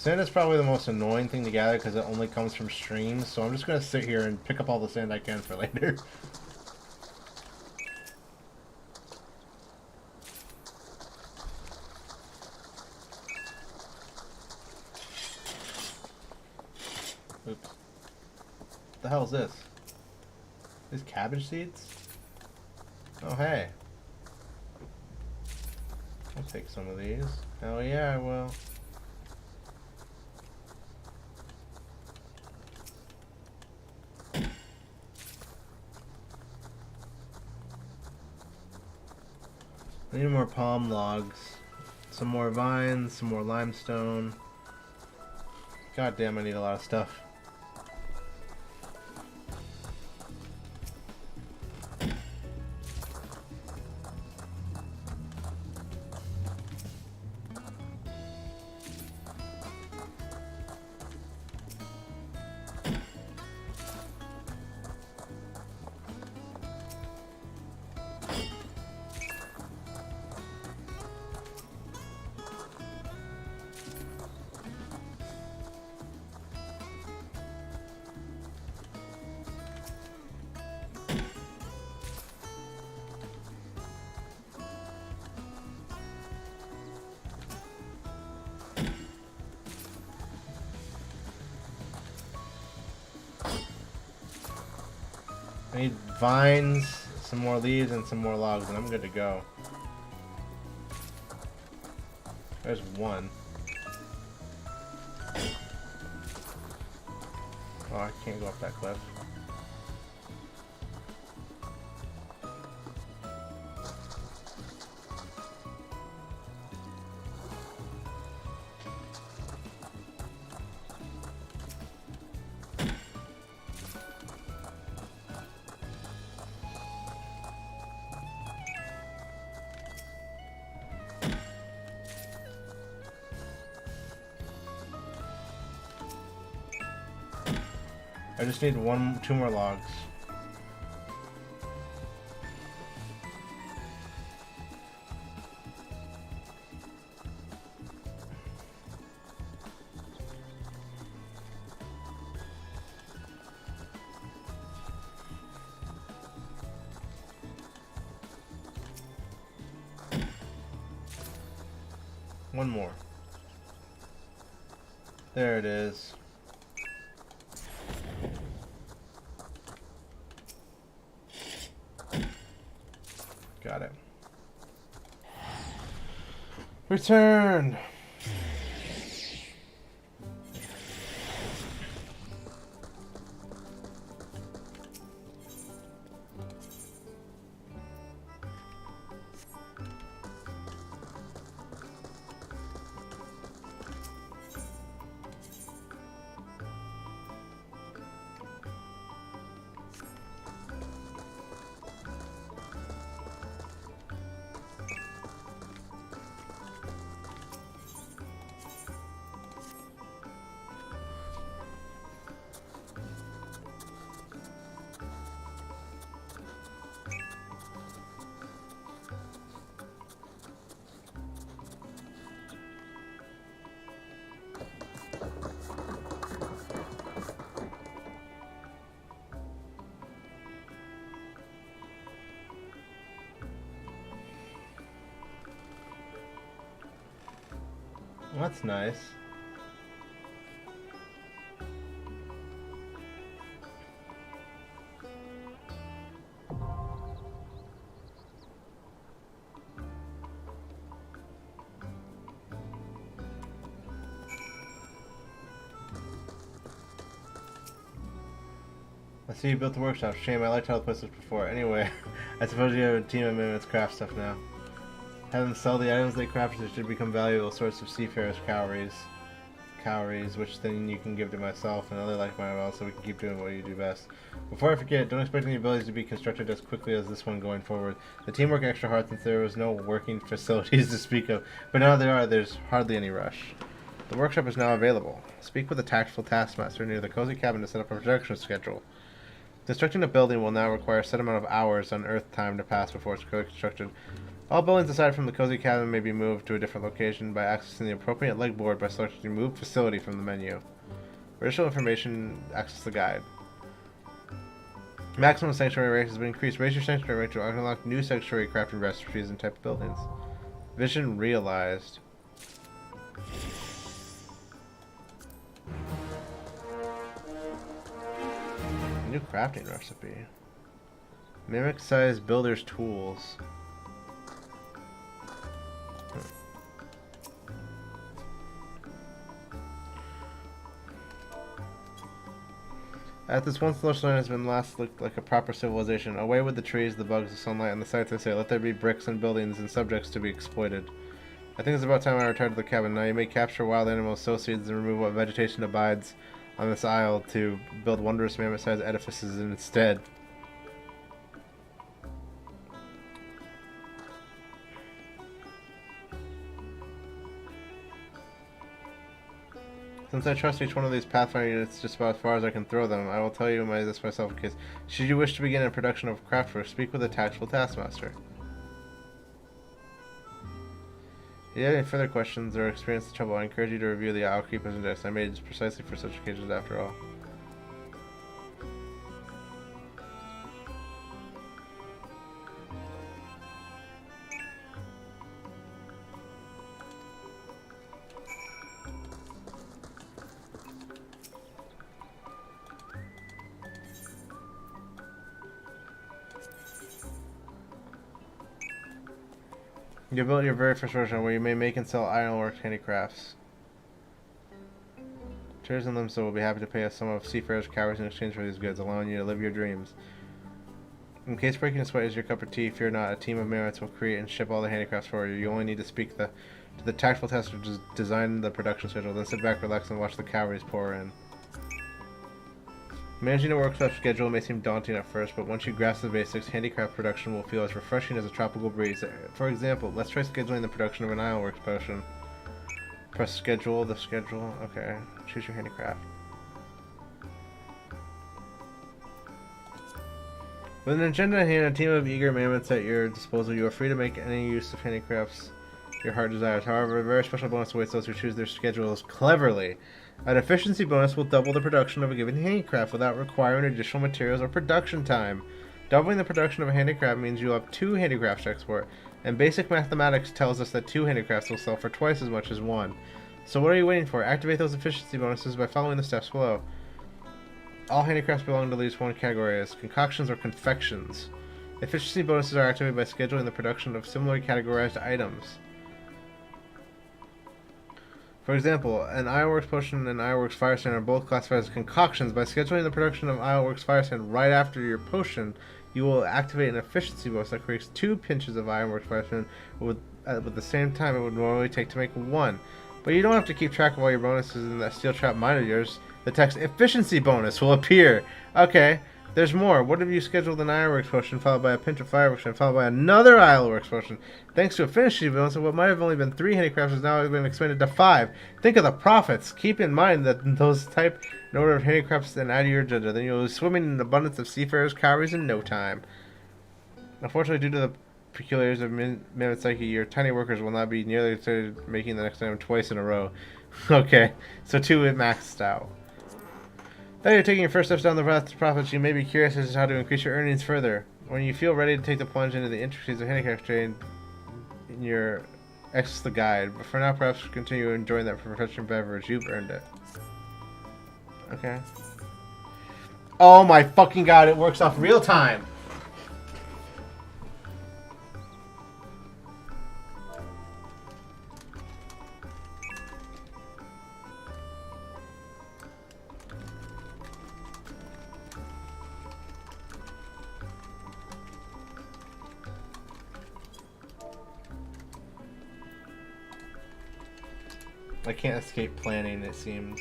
A: Sand is probably the most annoying thing to gather because it only comes from streams, so I'm just gonna sit here and pick up all the sand I can for later. Oops. What the hell is this? These cabbage seeds? Oh hey. I'll take some of these. Hell yeah, I will. I need more palm logs. Some more vines, some more limestone. God damn, I need a lot of stuff. I need vines, some more leaves, and some more logs, and I'm good to go. There's one. Oh, I can't go up that cliff. I just need two more logs. One more. There it is. Got it. Return! That's nice. I see you built the workshop. Shame, I liked how the place looked before. Anyway, I suppose you have a team of mammoths craft stuff now. Have them sell the items they crafted, they should become valuable source of seafarers' calories, which then you can give to myself and other like-minded well, so we can keep doing what you do best. Before I forget, don't expect any abilities to be constructed as quickly as this one going forward. The team worked extra hard since there was no working facilities to speak of, but now there are, there's hardly any rush. The workshop is now available. Speak with the tactful taskmaster near the cozy cabin to set up a production schedule. Constructing a building will now require a set amount of hours on Earth time to pass before it's constructed. All buildings aside from the cozy cabin may be moved to a different location by accessing the appropriate leg board by selecting Move Facility from the menu. For additional information, access the guide. Maximum sanctuary rate has been increased. Raise your sanctuary rate to unlock new sanctuary crafting recipes and type of buildings. Vision realized. New crafting recipe. Mimic size builder's tools. At this once lush land has been last looked like a proper civilization. Away with the trees, the bugs, the sunlight, and the sights they say. Let there be bricks and buildings and subjects to be exploited. I think it's about time I returned to the cabin. Now you may capture wild animals, sow seeds, and remove what vegetation abides on this isle to build wondrous mammoth-sized edifices instead. Since I trust each one of these Pathfinder units just about as far as I can throw them, I will tell you this myself in case. Should you wish to begin a production of craftwork, speak with a tactful taskmaster. If you have any further questions or experience trouble, I encourage you to review the Owl Keeper's Index. I made it precisely for such occasions after all. You built your very first version where you may make and sell ironwork handicrafts. Traders and Limsa will be happy to pay a sum of seafarers' calories in exchange for these goods, allowing you to live your dreams. In case breaking a sweat is your cup of tea, fear not. A team of mammoths will create and ship all the handicrafts for you. You only need to speak to the tactful tester to design the production schedule. Then sit back, relax, and watch the calories pour in. Managing a workshop schedule may seem daunting at first, but once you grasp the basics, handicraft production will feel as refreshing as a tropical breeze. For example, let's try scheduling the production of an ironworks potion. Press schedule, okay. Choose your handicraft. With an agenda in hand and a team of eager mammoths at your disposal, you are free to make any use of handicrafts your heart desires. However, a very special bonus awaits those who choose their schedules cleverly. An efficiency bonus will double the production of a given handicraft without requiring additional materials or production time. Doubling the production of a handicraft means you'll have 2 handicrafts to export, and basic mathematics tells us that 2 handicrafts will sell for twice as much as 1. So what are you waiting for? Activate those efficiency bonuses by following the steps below. All handicrafts belong to at least one category as concoctions or confections. Efficiency bonuses are activated by scheduling the production of similarly categorized items. For example, an Ironworks potion and Ironworks Fire Sand are both classified as concoctions. By scheduling the production of Ironworks Fire Sand right after your potion, you will activate an efficiency bonus that creates 2 pinches of Ironworks Fire Sand with the same time it would normally take to make 1. But you don't have to keep track of all your bonuses in that steel trap mine of yours. The text efficiency bonus will appear. Okay, there's more. What if you scheduled an Ironworks potion followed by a pinch of Fireworks and followed by another Ironworks potion? Thanks to efficiency bonus, what might have only been 3 handicrafts has now been expanded to 5. Think of the profits. Keep in mind that those type in order of handicrafts and add to your agenda. Then you'll be swimming in an abundance of seafarers' calories in no time. Unfortunately, due to the peculiarities of mammoth psyche, your tiny workers will not be nearly excited making the next item twice in a row. Okay, so 2 it maxed out. Now you're taking your first steps down the path to profits, you may be curious as to how to increase your earnings further. When you feel ready to take the plunge into the intricacies of handicraft trade, in your access the guide. But for now, perhaps continue enjoying that refreshing beverage. You've earned it. Okay. Oh my fucking god! It works off real time. I can't escape planning, it seems.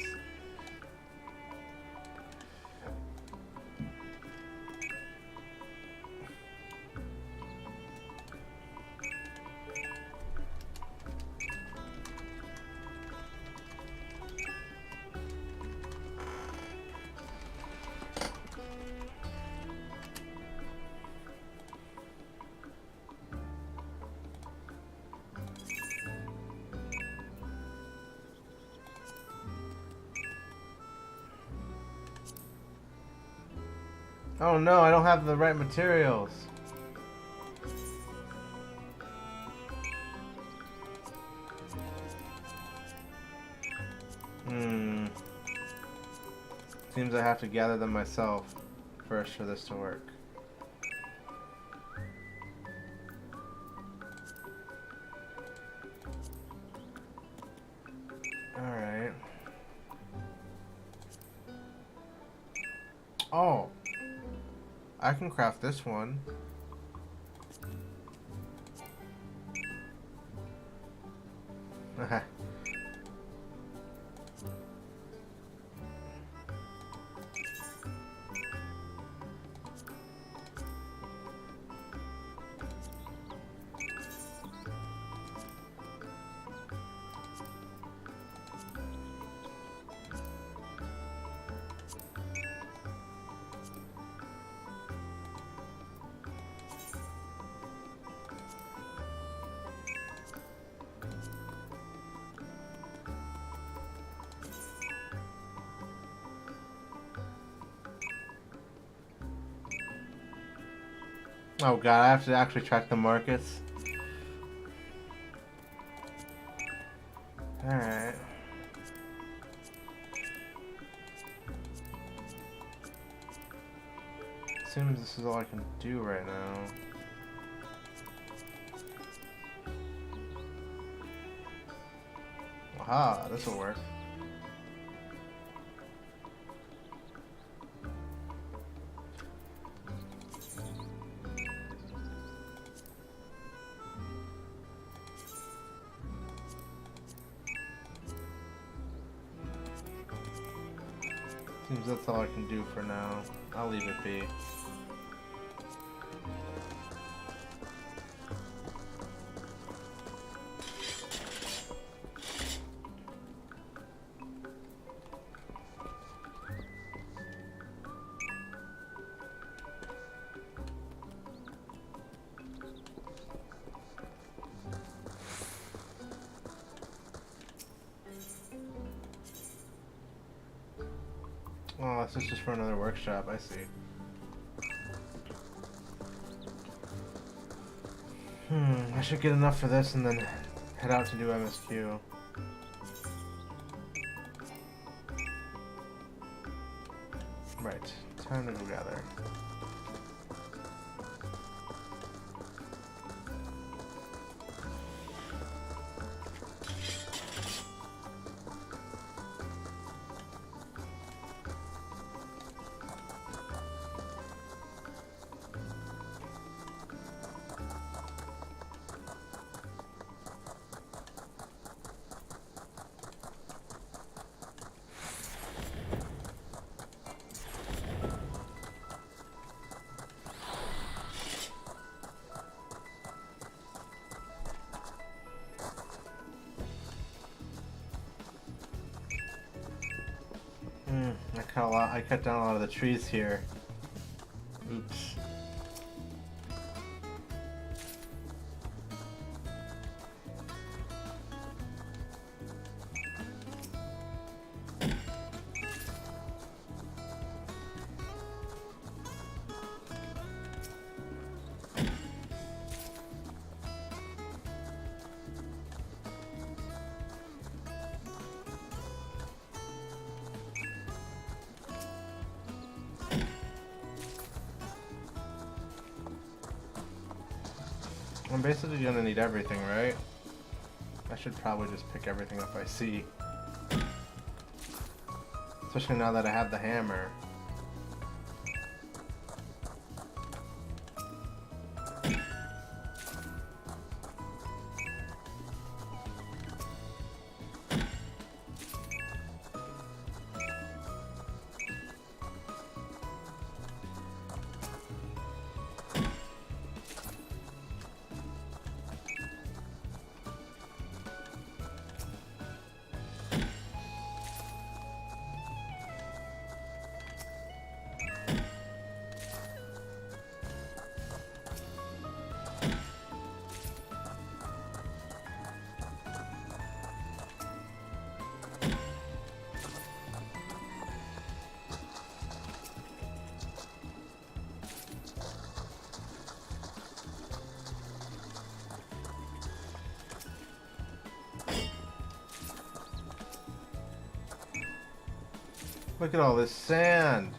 A: Oh no, I don't have the right materials. Seems I have to gather them myself first for this to work. Alright. Oh! I can craft this one. Oh god, I have to actually track the markets. Alright. Seems this is all I can do right now. Aha, this'll work. Seems that's all I can do for now. I'll leave it be. Oh, this is just for another workshop, I see. I should get enough for this and then head out to do MSQ. Right, time to go gather. I cut down a lot of the trees here. Oops. I'm basically gonna need everything, right? I should probably just pick everything up I see. Especially now that I have the hammer. Look at all this sand.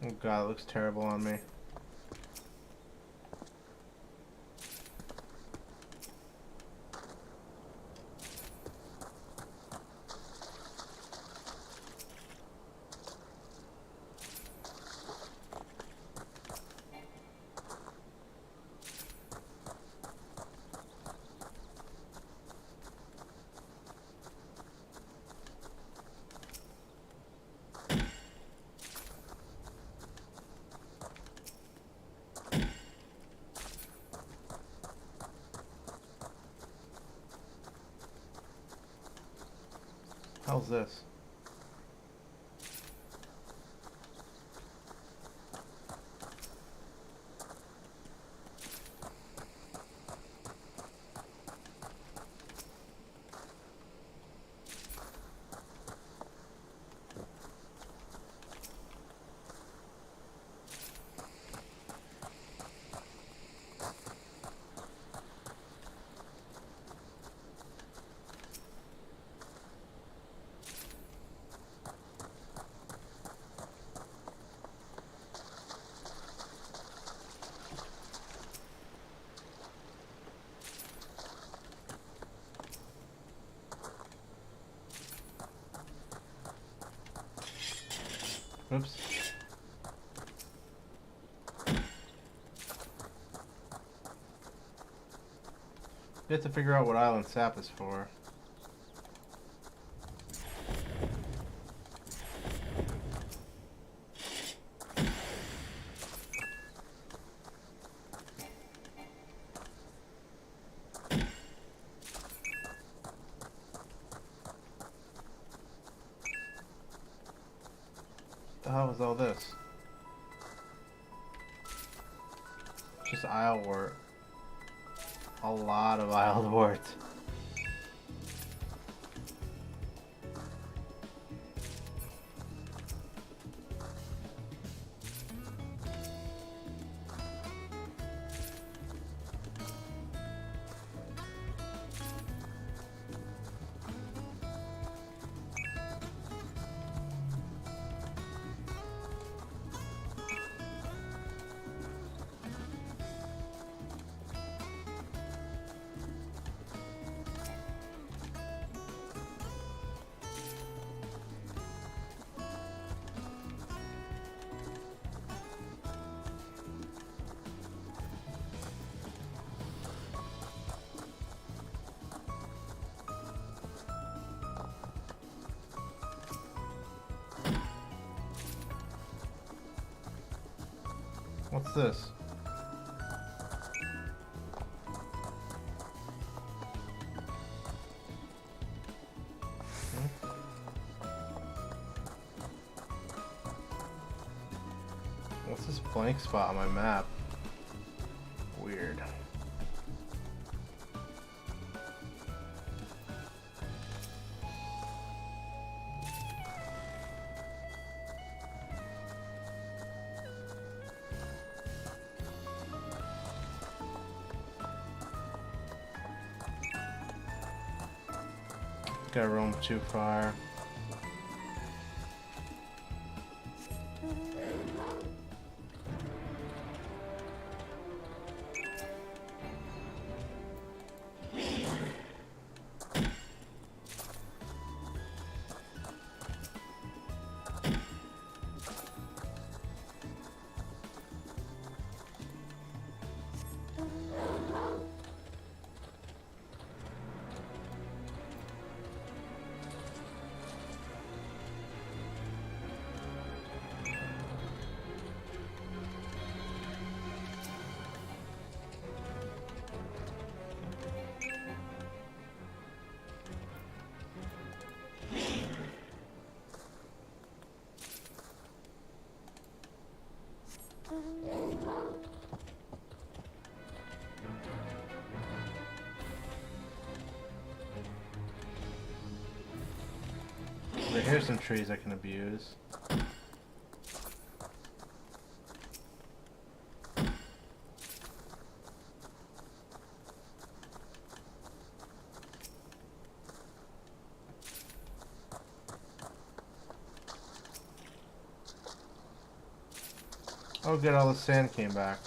A: Oh god, it looks terrible on me. How's this? Oops. You have to figure out what island sap is for. What the hell was all this? Just Islewort. A lot of Islewort. What's this? What's this blank spot on my map? Weird. Gotta roam too far. Here's some trees I can abuse. Oh good, all the sand came back.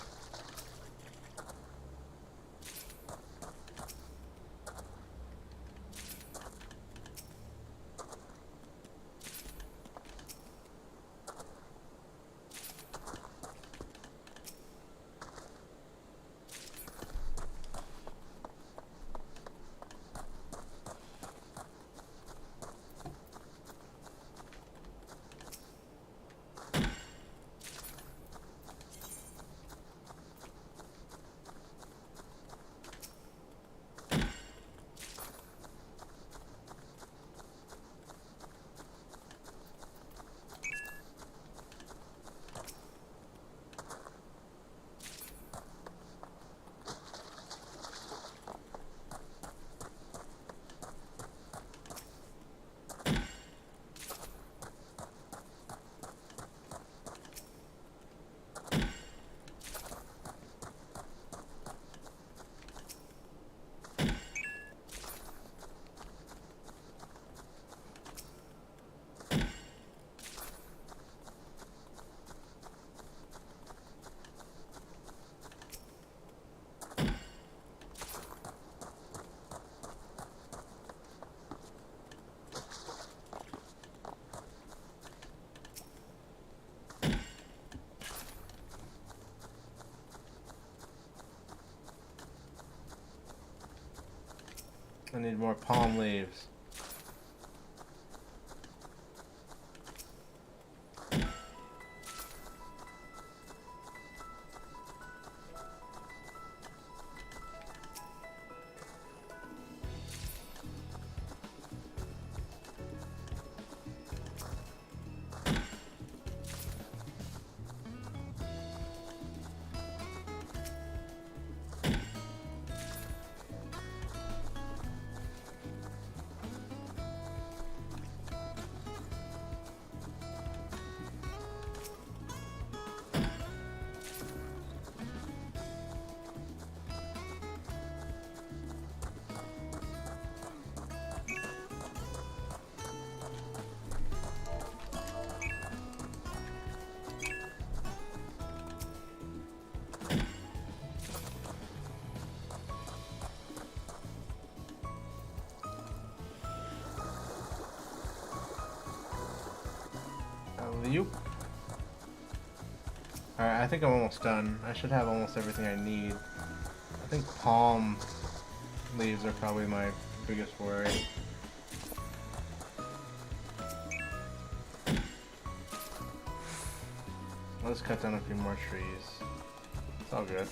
A: I need more palm leaves. Alley-oop. Alright, I think I'm almost done. I should have almost everything I need. I think palm leaves are probably my biggest worry. I'll just cut down a few more trees. It's all good.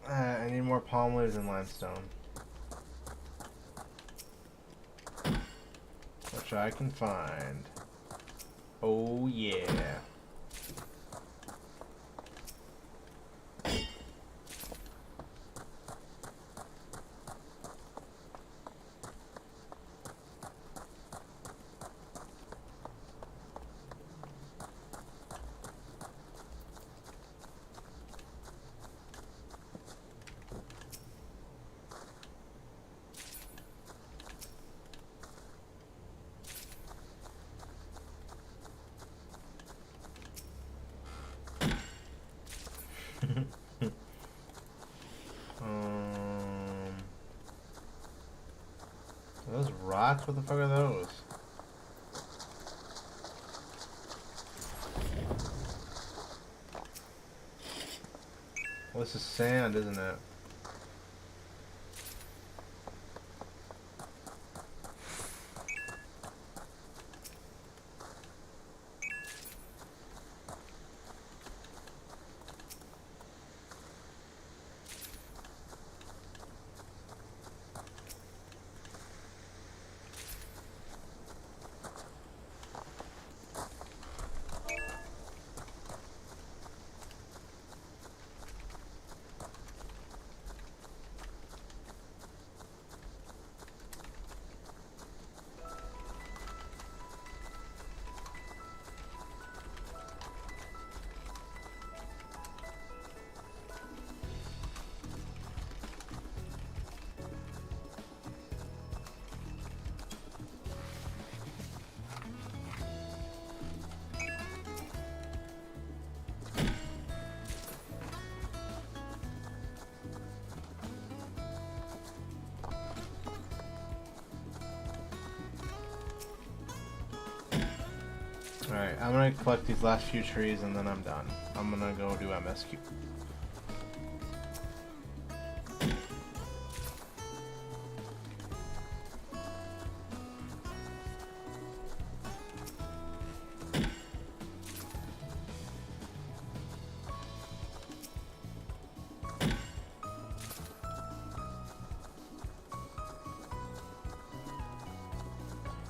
A: I need more palm leaves and limestone. Which I can find. Oh yeah. Those rocks? What the fuck are those? Well, this is sand, isn't it? Alright, I'm gonna collect these last few trees and then I'm done. I'm gonna go do MSQ.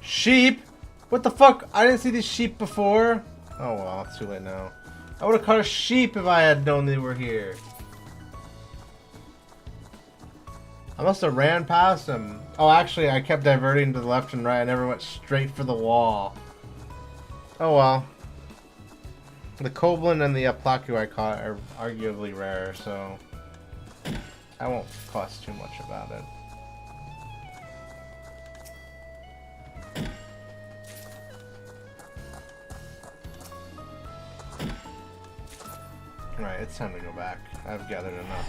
A: Sheep? What the fuck? I didn't see these sheep before. Oh well, it's too late now. I would have caught a sheep if I had known they were here. I must have ran past them. Oh, actually, I kept diverting to the left and right. I never went straight for the wall. Oh well. The Koblin and the Plaku I caught are arguably rare, so I won't fuss too much about it. Alright, it's time to go back. I've gathered enough.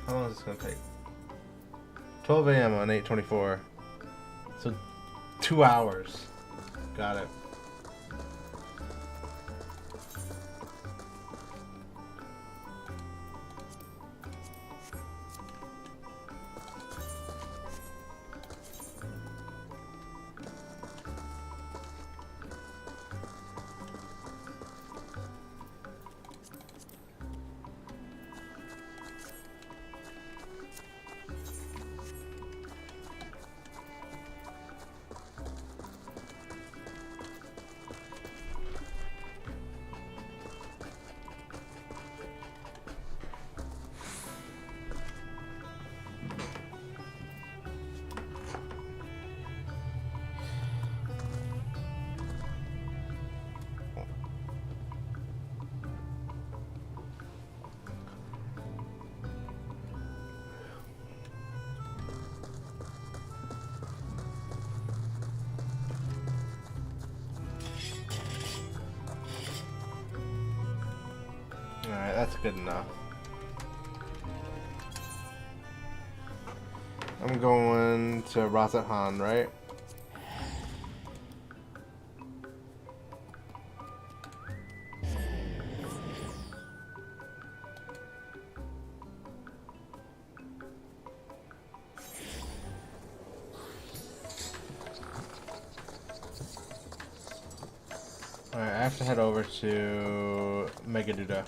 A: How long is this going to take? 12 a.m. on 8/24. So 2 hours. Got it. Alright, that's good enough. I'm going to Razathan, right? Alright, I have to head over to Megaduda.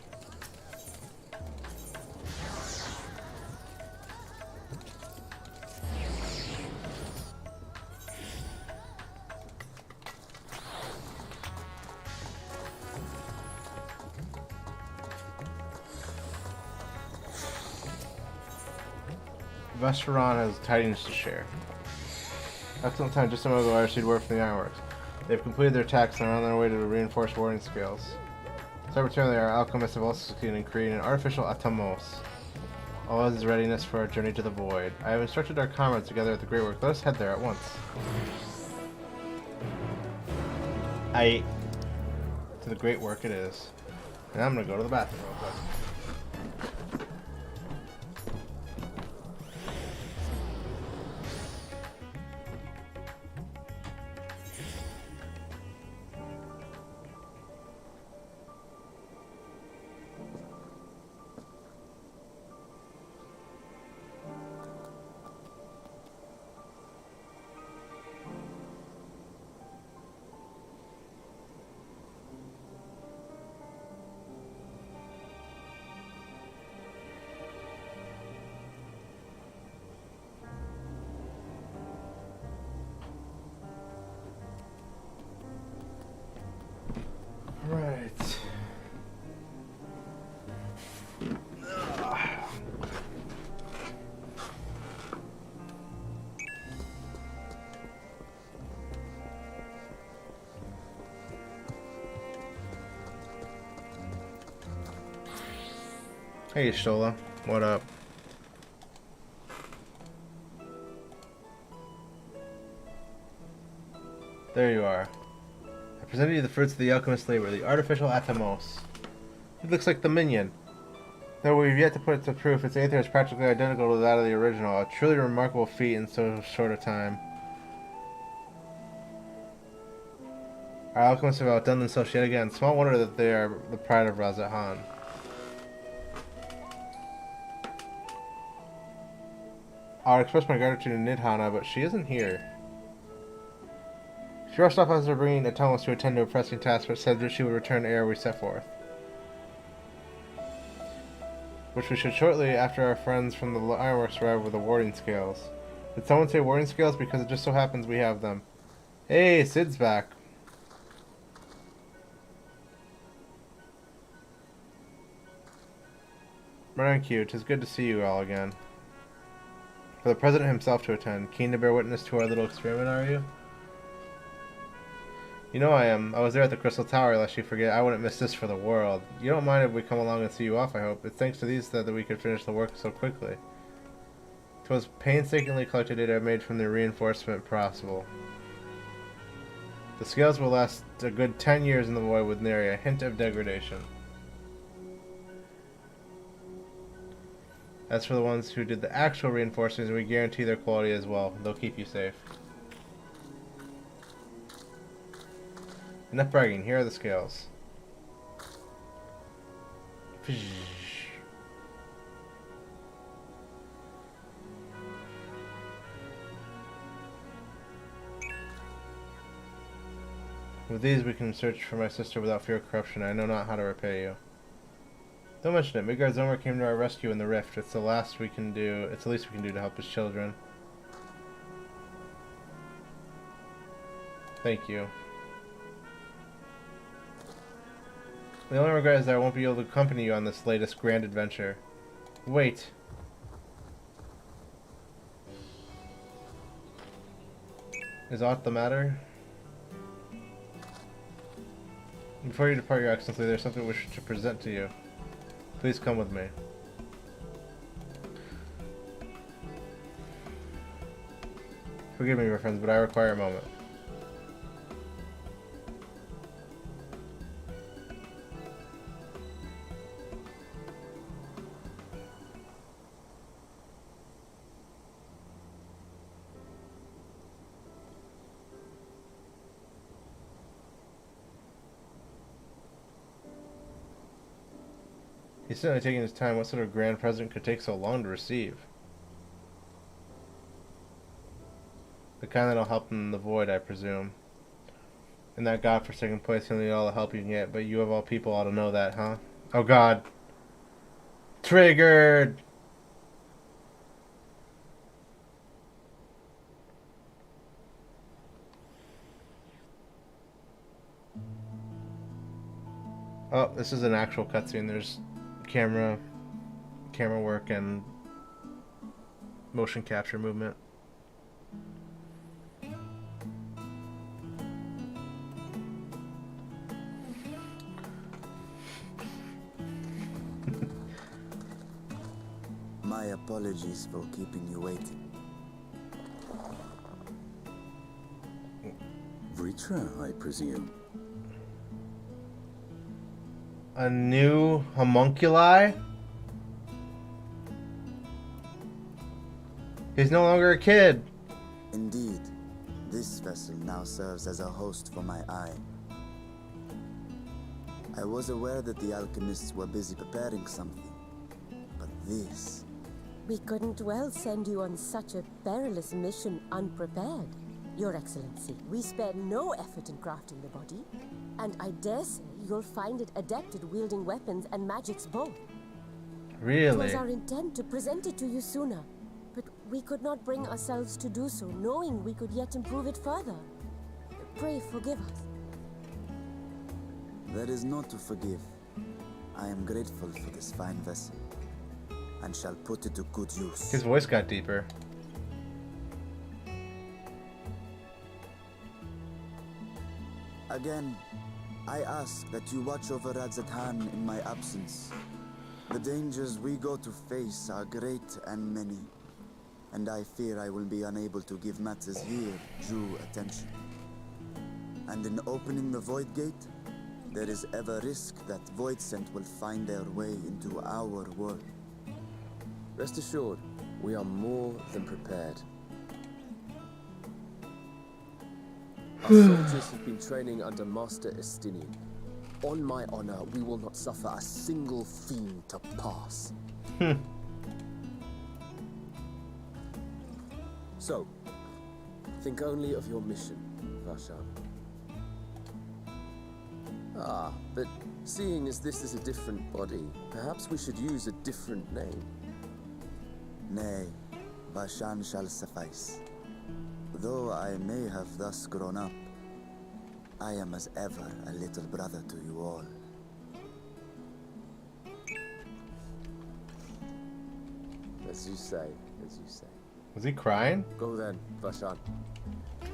A: Vesteron has tidings to share. Excellent time, just a moment ago I received word from the Ironworks. They've completed their tasks and are on their way to reinforce warding scales. Separately, our alchemists have also succeeded in creating an artificial Atamos. All is readiness for our journey to the void. I have instructed our comrades together at the Great Work. Let us head there at once. To the Great Work it is. And I'm gonna go to the bathroom real quick. Right. Hey, Shola. What up? There you are. I presented you the fruits of the alchemist's labor, the artificial Atamos. It looks like the minion. Though we've yet to put it to proof, its aether is practically identical to that of the original, a truly remarkable feat in so short a time. Our alchemists have outdone themselves yet again. Small wonder that they are the pride of Razat Han. I'll express my gratitude to Nidhana, but she isn't here. She rushed off after bringing Atamos to attend to a pressing task, but said that she would return ere we set forth. Which we should shortly after our friends from the ironworks arrive with the warding scales. Did someone say warding scales? Because it just so happens we have them. Hey, Sid's back. Marancu, 'tis good to see you all again. For the President himself to attend. Keen to bear witness to our little experiment, are you? You know I am. I was there at the Crystal Tower, lest you forget. I wouldn't miss this for the world. You don't mind if we come along and see you off, I hope. It's thanks to these that we could finish the work so quickly. 'Twas painstakingly collected data made from the reinforcement possible. The scales will last a good 10 years in the void with nary a hint of degradation. As for the ones who did the actual reinforcements, we guarantee their quality as well. They'll keep you safe. Enough bragging, here are the scales. With these we can search for my sister without fear of corruption. I know not how to repay you. Don't mention it. Midgard Zomer came to our rescue in the rift. It's the least we can do to help his children. Thank you. The only regret is that I won't be able to accompany you on this latest grand adventure. Wait. Is aught the matter? Before you depart, Your Excellency, there's something I wish to present to you. Please come with me. Forgive me, my friends, but I require a moment. He's certainly taking his time. What sort of grand present could take so long to receive? The kind that'll help him in the void, I presume. In that godforsaken place, he'll need all the help you can get, but you of all people ought to know that, huh? Oh god. Triggered! Oh, this is an actual cutscene. There's camera work and motion capture movement.
C: My apologies for keeping you waiting.
B: Vritra, I presume.
A: A new homunculi? He's no longer a kid.
C: Indeed, this vessel now serves as a host for my eye. I was aware that the alchemists were busy preparing something, but this...
D: We couldn't well send you on such a perilous mission unprepared, Your Excellency. We spared no effort in crafting the body, and I dare say you'll find it adept at wielding weapons and magics both. It
A: Really?
D: was our intent to present it to you sooner, but we could not bring ourselves to do so, knowing we could yet improve it further. Pray forgive us.
C: There is no to forgive. I am grateful for this fine vessel, and shall put it to good use.
A: His voice got deeper.
C: Again, I ask that you watch over Radzatan in my absence. The dangers we go to face are great and many, and I fear I will be unable to give matters here due attention. And in opening the Void Gate, there is ever risk that Voidsent will find their way into our world.
E: Rest assured, we are more than prepared. Our soldiers have been training under Master Estinian. On my honor, we will not suffer a single fiend to pass. So, think only of your mission, Varshan. Ah, but seeing as this is a different body, perhaps we should use a different name.
C: Nay, Bashan shall suffice. Though I may have thus grown up, I am as ever a little brother to you all.
E: As you say, as you say.
A: Was he crying?
E: Go then, Varshan.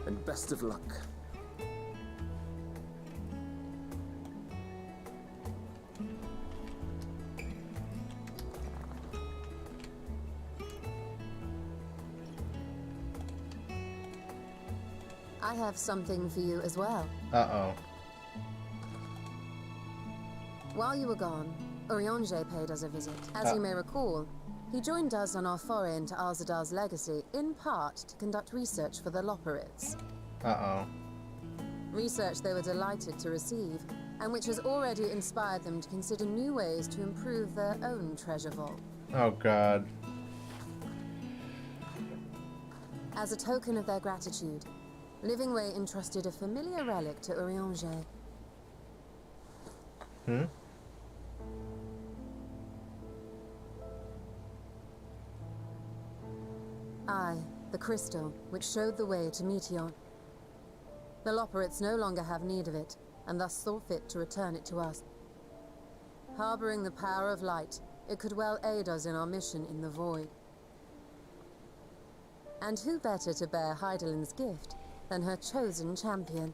E: And best of luck.
F: I have something for you as well.
A: Uh-oh.
F: While you were gone, Urianger paid us a visit. As you may recall, he joined us on our foray into Alzadar's legacy, in part to conduct research for the Loporrits.
A: Uh-oh.
F: Research they were delighted to receive, and which has already inspired them to consider new ways to improve their own treasure vault.
A: Oh, God.
F: As a token of their gratitude, Livingway entrusted a familiar relic to Urianger. Aye, the crystal, which showed the way to Meteon. The Loporrits no longer have need of it, and thus saw fit to return it to us. Harboring the power of light, it could well aid us in our mission in the Void. And who better to bear Heidelin's gift than her chosen champion?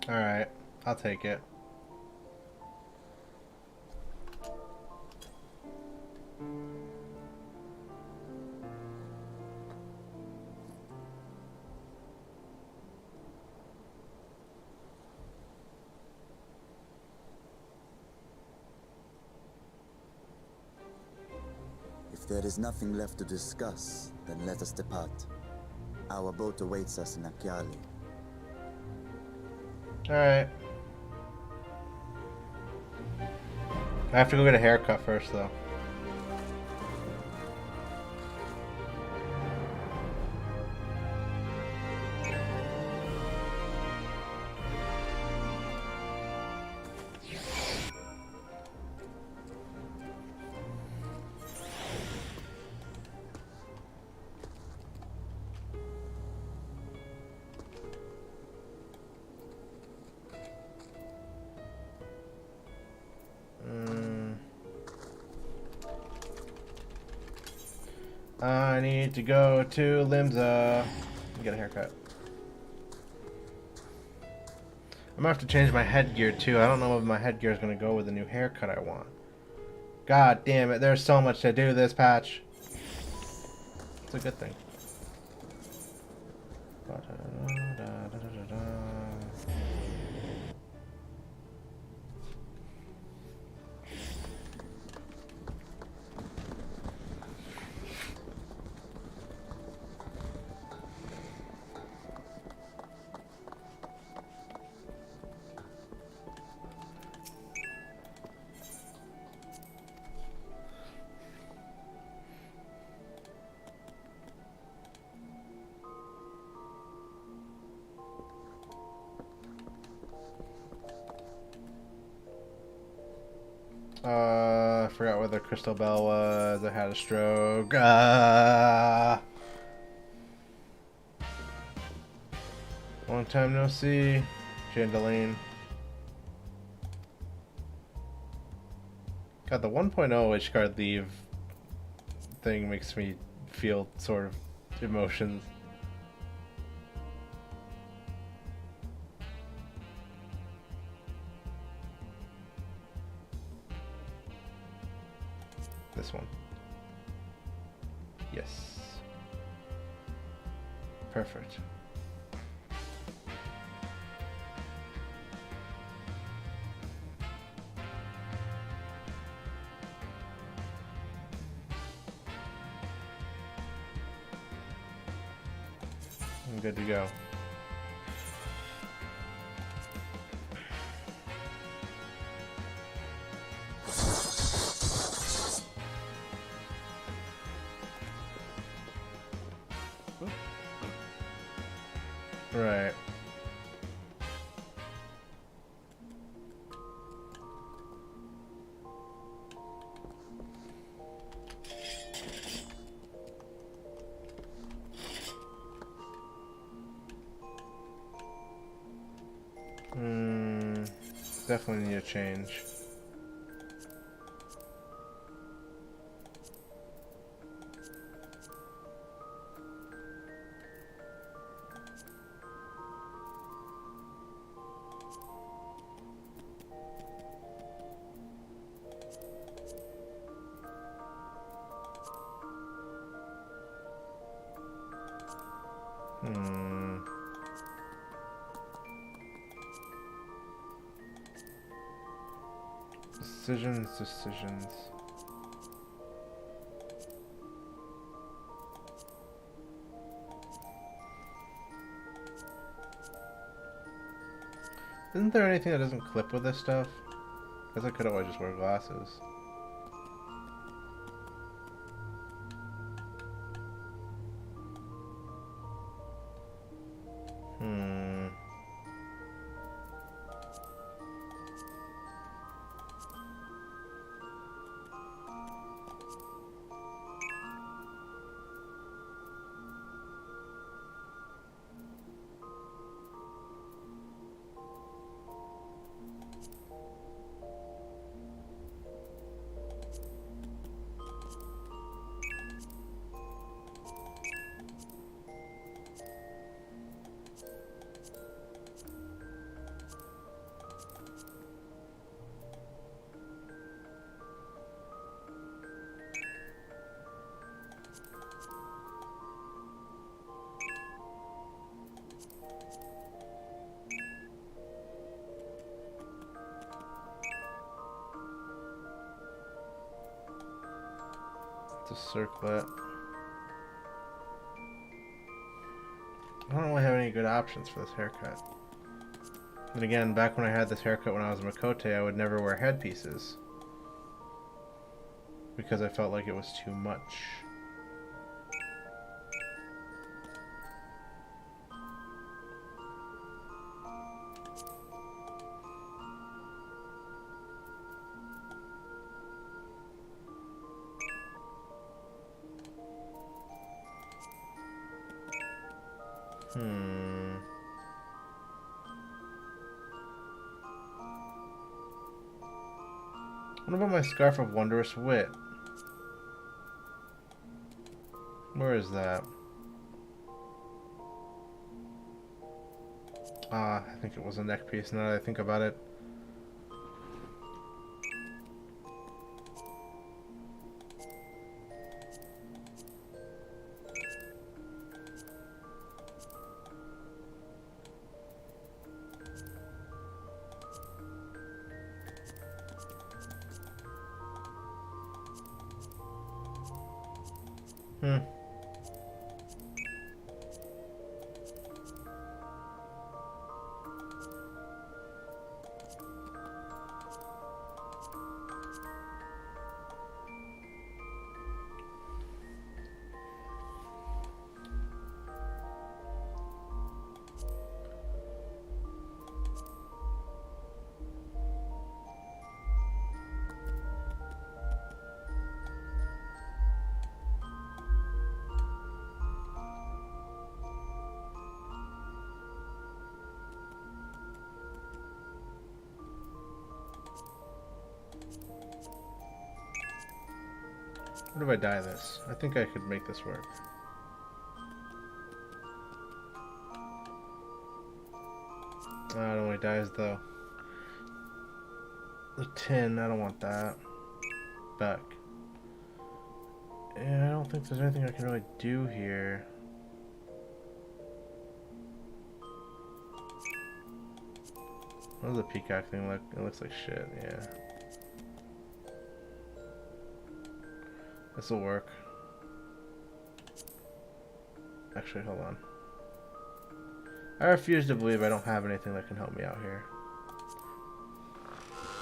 A: Alright, I'll take it.
C: If there is nothing left to discuss, then let us depart. Our boat awaits us in Akyali.
A: Alright. I have to go get a haircut first, though. I need to go to Limsa and get a haircut. I'm gonna have to change my headgear too. I don't know if my headgear is gonna go with the new haircut I want. God damn it, there's so much to do this patch. It's a good thing. I forgot where the crystal bell was. I had a stroke. Long time no see. Chandeline. God, the 1.0 H card leave thing makes me feel sort of emotions. This one. Yes. Perfect. I'm good to go. Right. Definitely need a change. Decisions. Isn't there anything that doesn't clip with this stuff? Guess I could always just wear glasses. To circlet. I don't really have any good options for this haircut. And again, back when I had this haircut when I was a Makote, I would never wear headpieces. Because I felt like it was too much. What about my Scarf of Wondrous Wit? Where is that? I think it was a neck piece now that I think about it. Hmm. What if I die this? I think I could make this work. I don't want to dies though. The tin, I don't want that. Back. Yeah, I don't think there's anything I can really do here. What does the peacock thing look? It looks like shit, yeah. This'll work. Actually, hold on. I refuse to believe I don't have anything that can help me out here.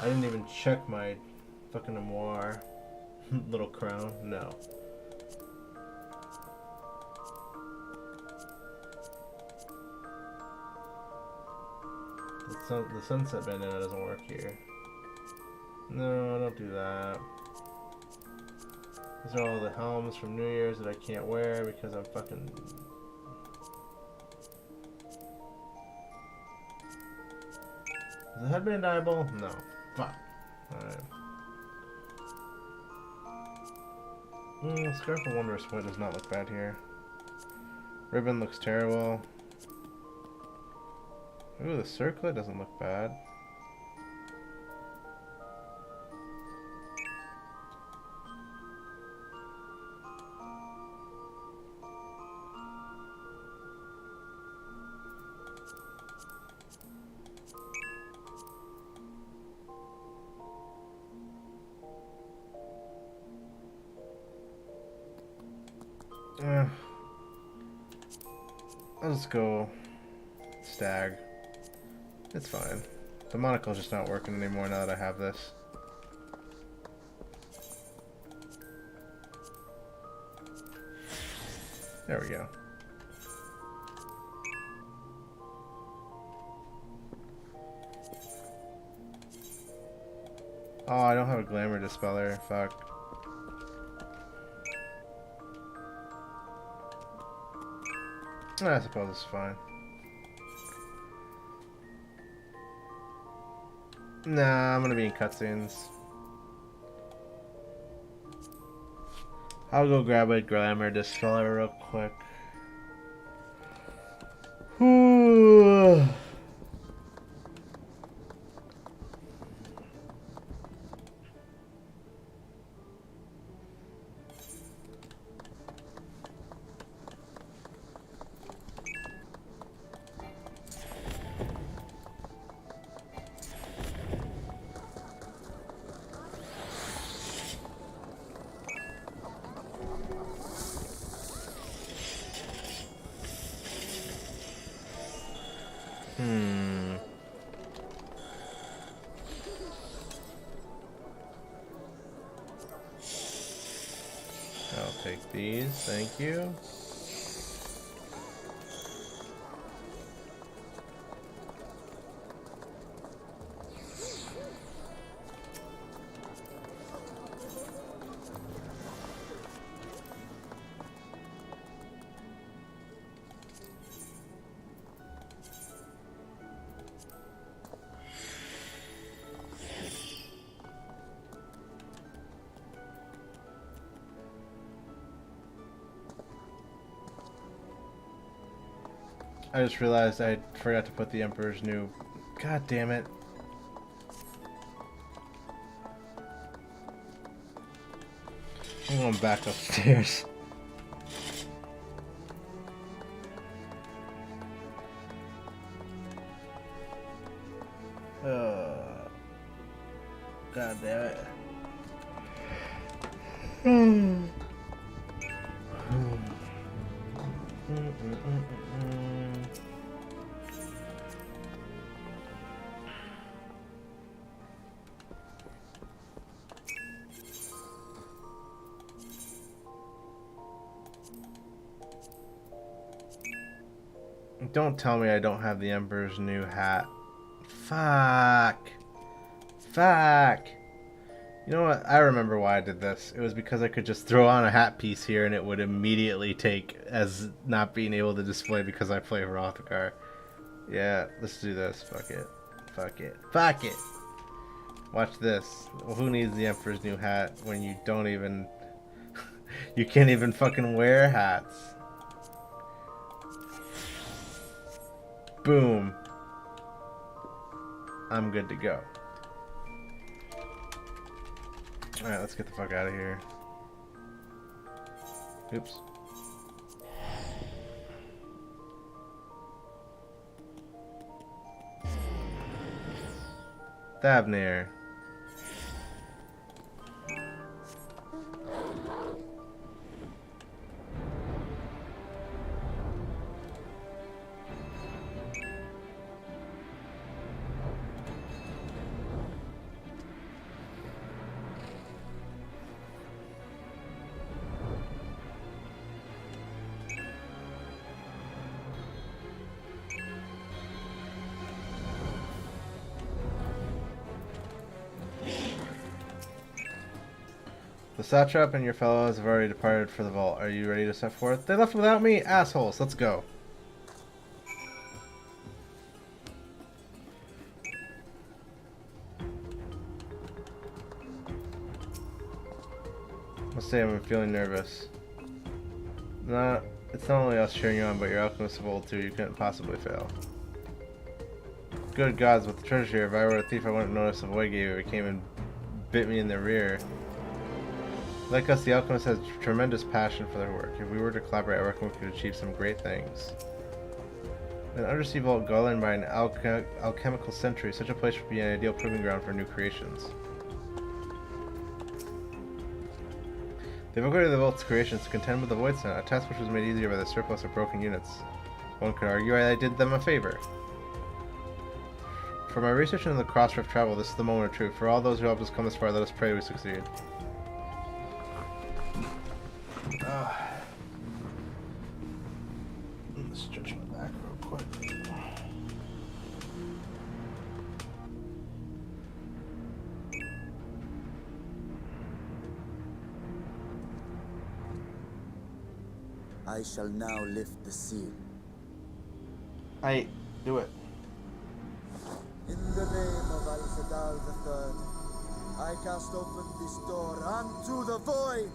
A: I didn't even check my fucking armoire. Little crown. No. The sunset bandana doesn't work here. No, don't do that. These are all the helms from New Year's that I can't wear because I'm fucking... Is the headband eyeball? No. Fuck. Alright. Scarf of Wondrous Wind does not look bad here. Ribbon looks terrible. Ooh, the circlet doesn't look bad. I'll just go stag. It's fine. The monocle's just not working anymore now that I have this. There we go. Oh, I don't have a glamour dispeller. Fuck. I suppose it's fine. Nah, I'm gonna be in cutscenes. I'll go grab a glamour dispeller real quick. Whew. I'll take these, thank you. I just realized I forgot to put the Emperor's new... God damn it. I'm going back upstairs. God damn it. Don't tell me I don't have the Emperor's new hat. Fuck. Fuck. You know what? I remember why I did this. It was because I could just throw on a hat piece here and it would immediately take as not being able to display because I play Hrothgar. Yeah, let's do this. Fuck it. Fuck it. Fuck it! Watch this. Well, who needs the Emperor's new hat when you don't even... you can't even fucking wear hats. Boom. I'm good to go. Alright, let's get the fuck out of here. Oops. Thavnir. The satrap and your fellows have already departed for the vault. Are you ready to set forth? They left without me? Assholes, let's go. Let's say I'm feeling nervous. It's not only us cheering you on, but your alchemists of old too. You couldn't possibly fail. Good gods, with the treasure here, if I were a thief I wouldn't notice if Weggy came and bit me in the rear. Like us, the alchemists has tremendous passion for their work. If we were to collaborate, I reckon we could achieve some great things. An undersea vault governed by an alchemical century, such a place would be an ideal proving ground for new creations. They've upgraded the vault's creations to contend with the Void Sun, a task which was made easier by the surplus of broken units. One could argue I did them a favor. For my research into the cross-rift travel, this is the moment of truth. For all those who helped us come this far, let us pray we succeed. Let's stretch my back real quick.
C: I shall now lift the seal.
A: Hey, do it.
C: In the name of Al-Sadal III, I cast open this door unto the void!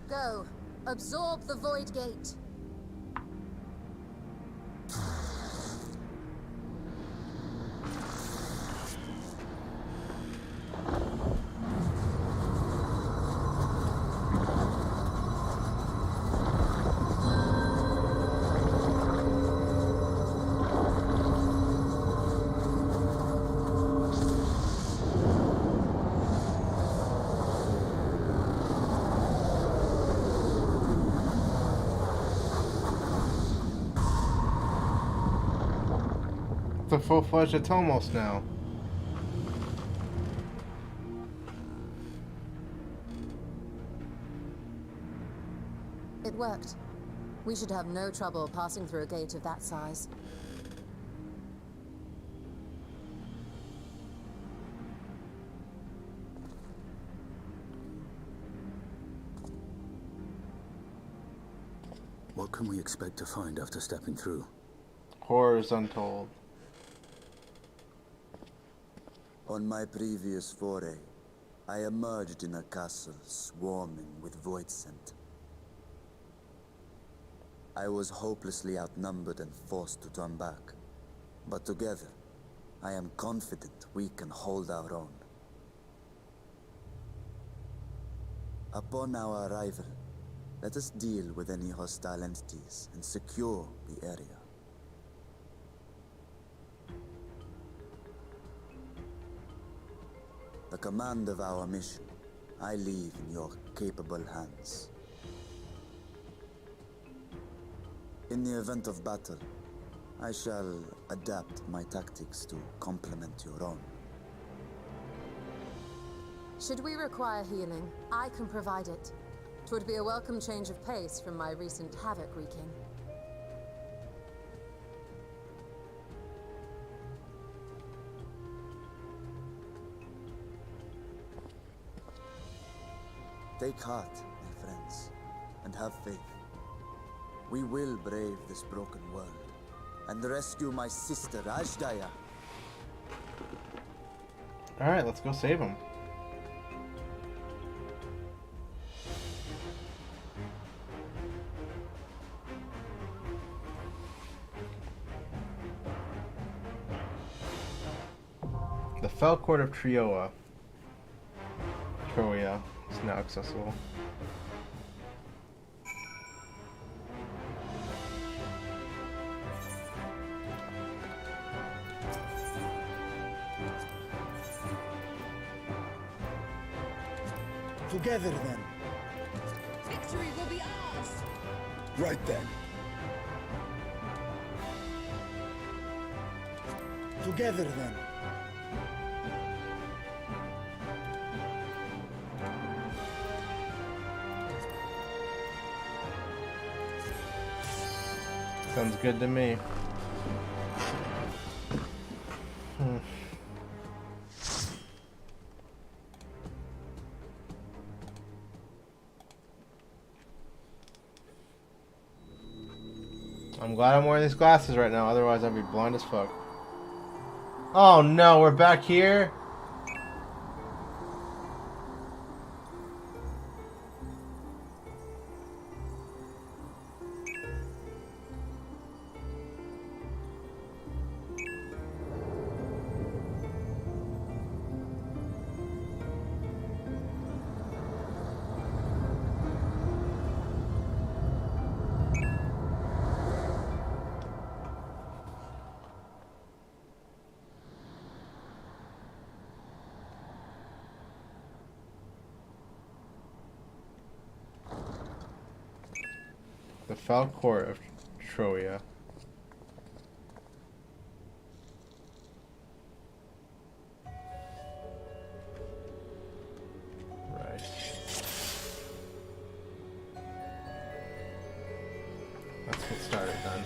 F: Go. Absorb the Void Gate.
A: It's a full-fledged Atomos now.
F: It worked. We should have no trouble passing through a gate of that size.
B: What can we expect to find after stepping through?
A: Horrors untold.
C: On my previous foray, I emerged in a castle swarming with void scent. I was hopelessly outnumbered and forced to turn back. But together, I am confident we can hold our own. Upon our arrival, let us deal with any hostile entities and secure the area. The command of our mission, I leave in your capable hands. In the event of battle, I shall adapt my tactics to complement your own.
F: Should we require healing, I can provide it. 'Twould be a welcome change of pace from my recent havoc wreaking.
C: Take heart, my friends, and have faith. We will brave this broken world and rescue my sister Ajdaya.
A: Alright, let's go save him. The Fell Court of Troia is now accessible.
C: Together then.
G: Victory will be ours!
B: Right then.
C: Together then.
A: Sounds good to me. I'm glad I'm wearing these glasses right now, otherwise I'd be blind as fuck. Oh no, we're back here? The Fell Court of Troia. Right. Let's get started then.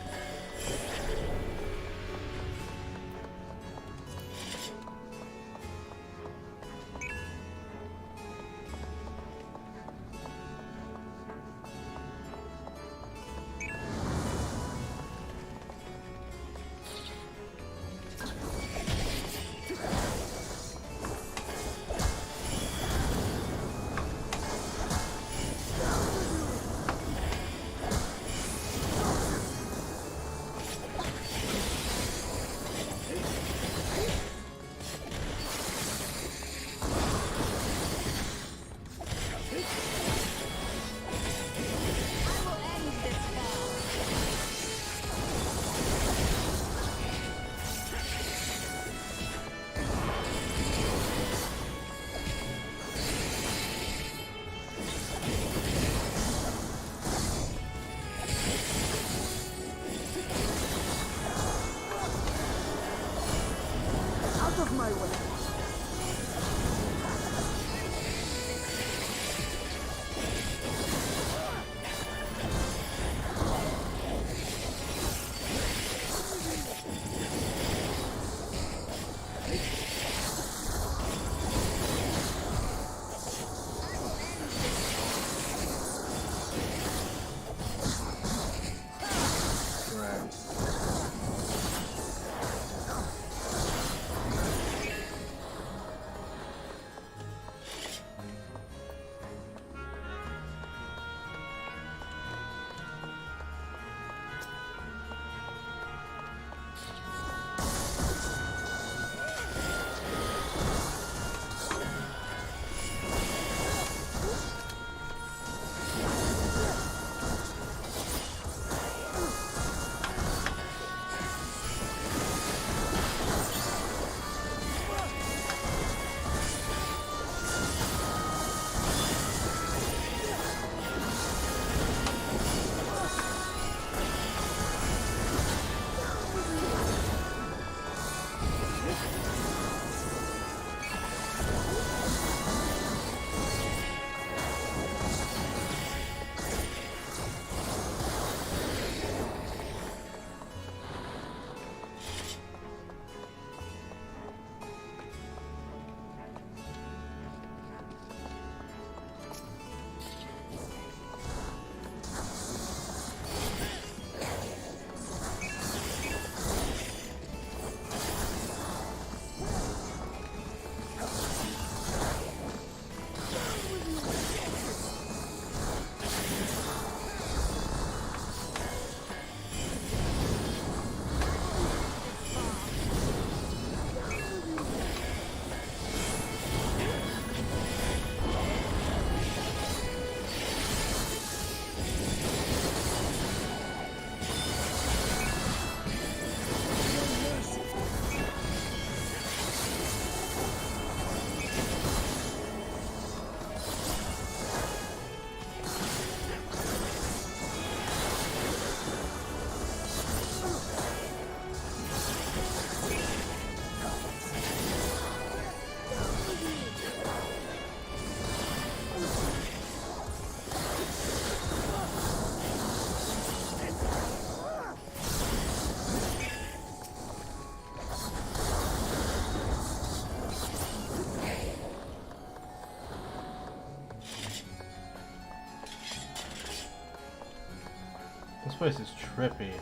A: This place is trippy.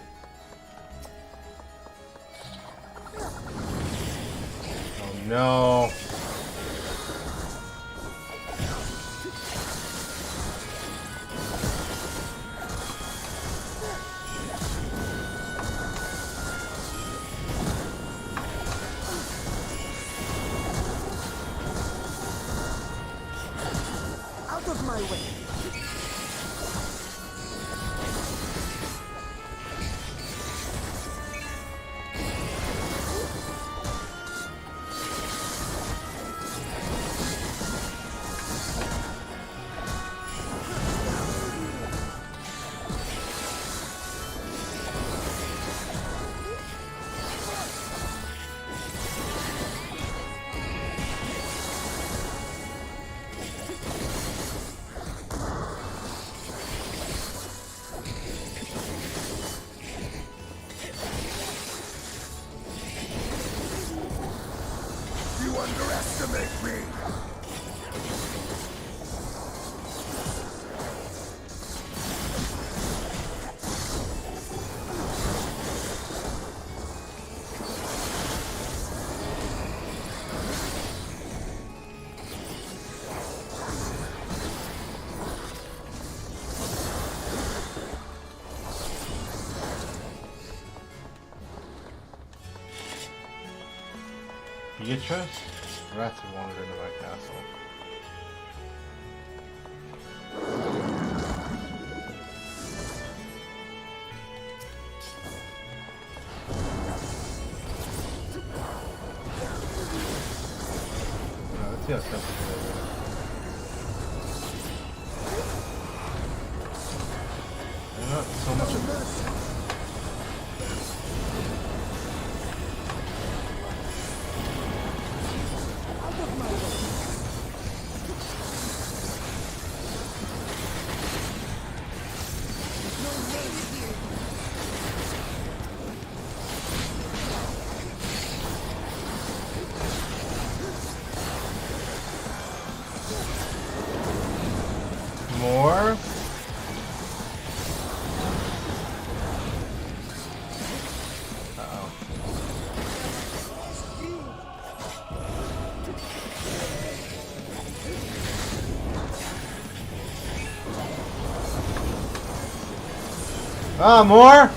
A: Oh no.
D: Out of my way.
B: You underestimate me!
A: Beatrice? Rats have wandered into my castle. Let's see how simple it is. They're not so much of this. More? Uh-oh. Ah, more?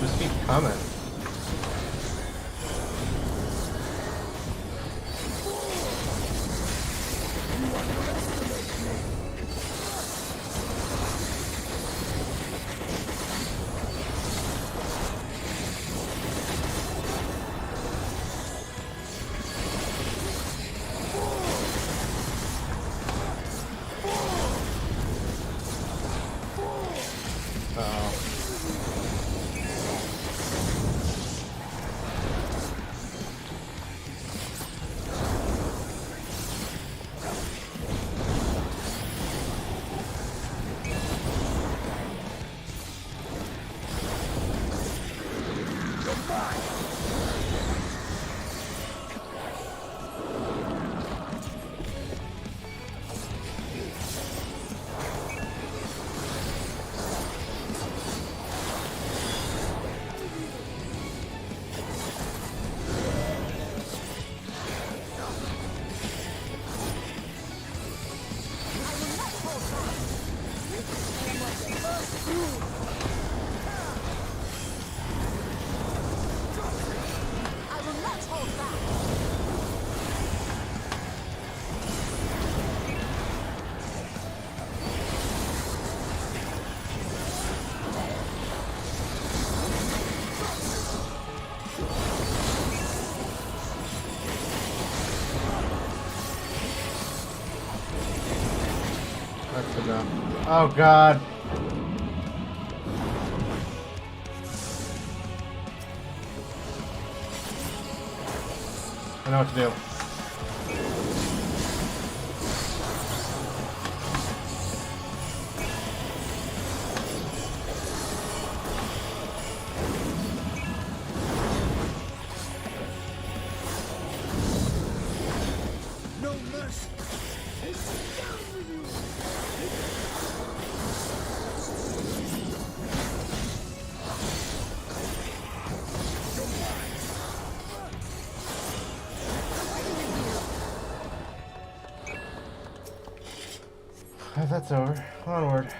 A: Just keep coming. Uh-oh. That's enough. Oh god. I know what to do.
B: No mercy.
A: That's over. Onward.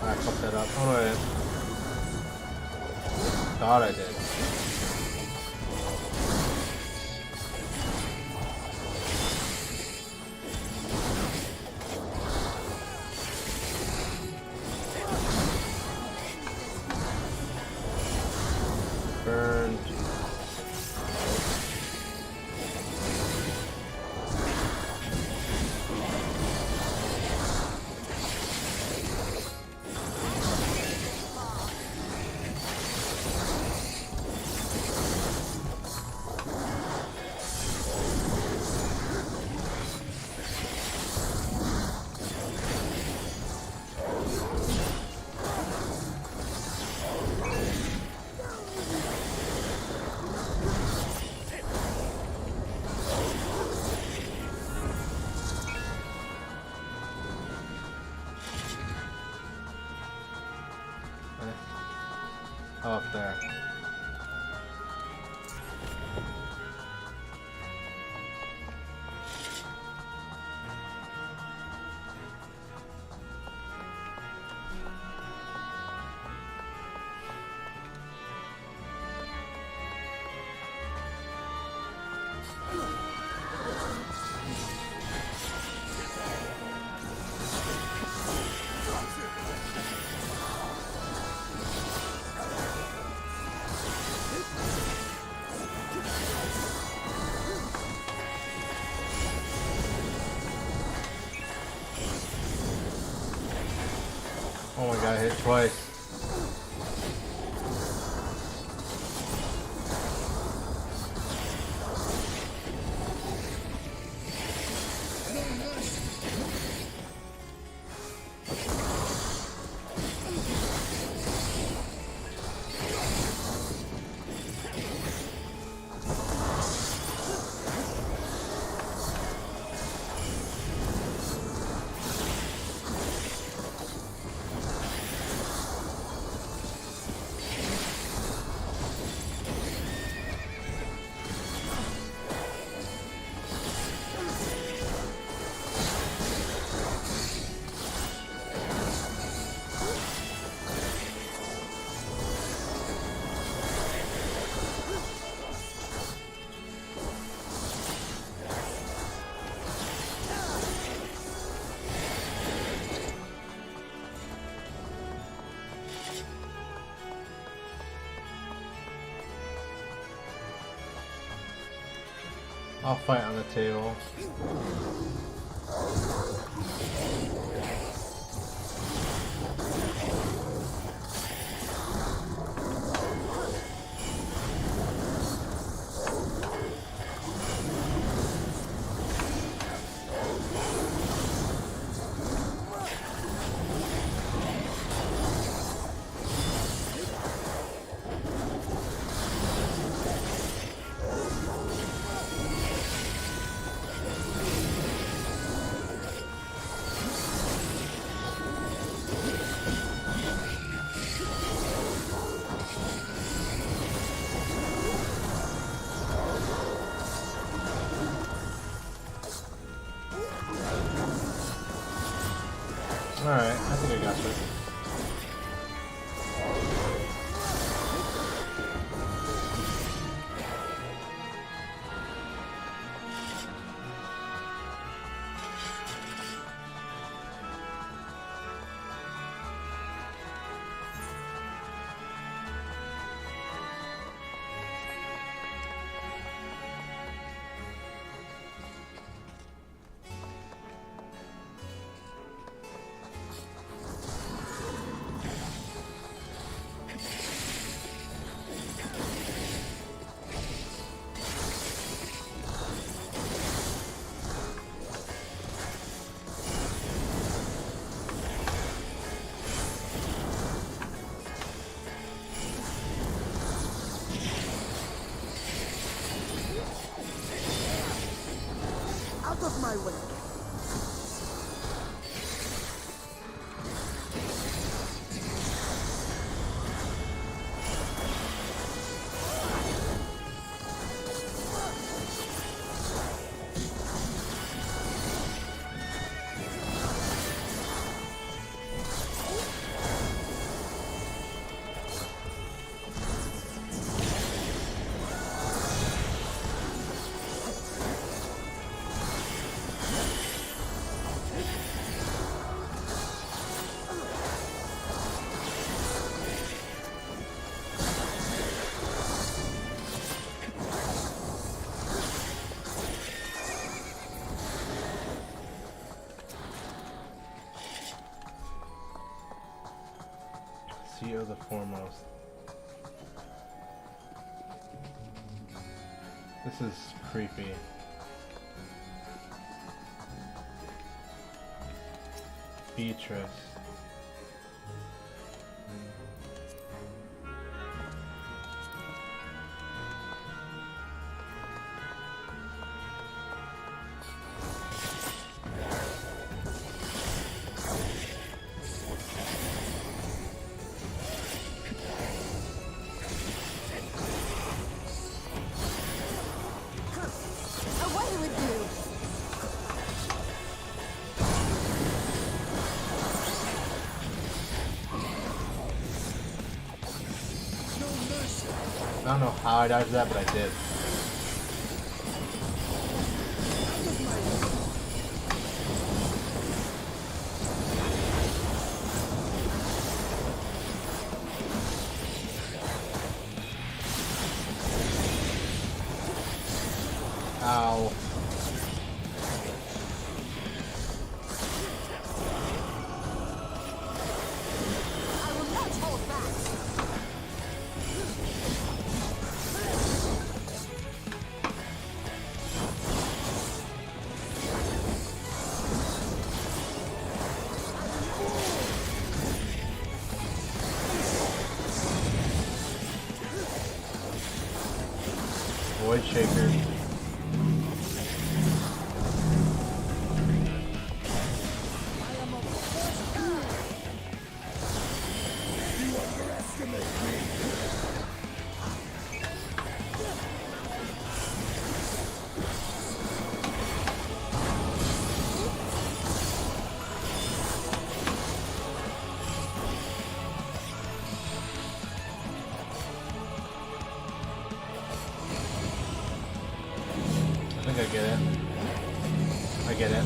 A: I fucked that up. Oh no, I didn't. Thought I did. Burned. Up there. Oh my god, I hit twice. I'll fight on the table. Alright, I think I got this.
B: Out of my way!
A: CEO the foremost. This is creepy. Beatrice.
F: Away with you!
A: I don't know how I dodged that, but I did. Ow.
F: I will not hold back!
A: Void Shaker. I think I get it. I get it.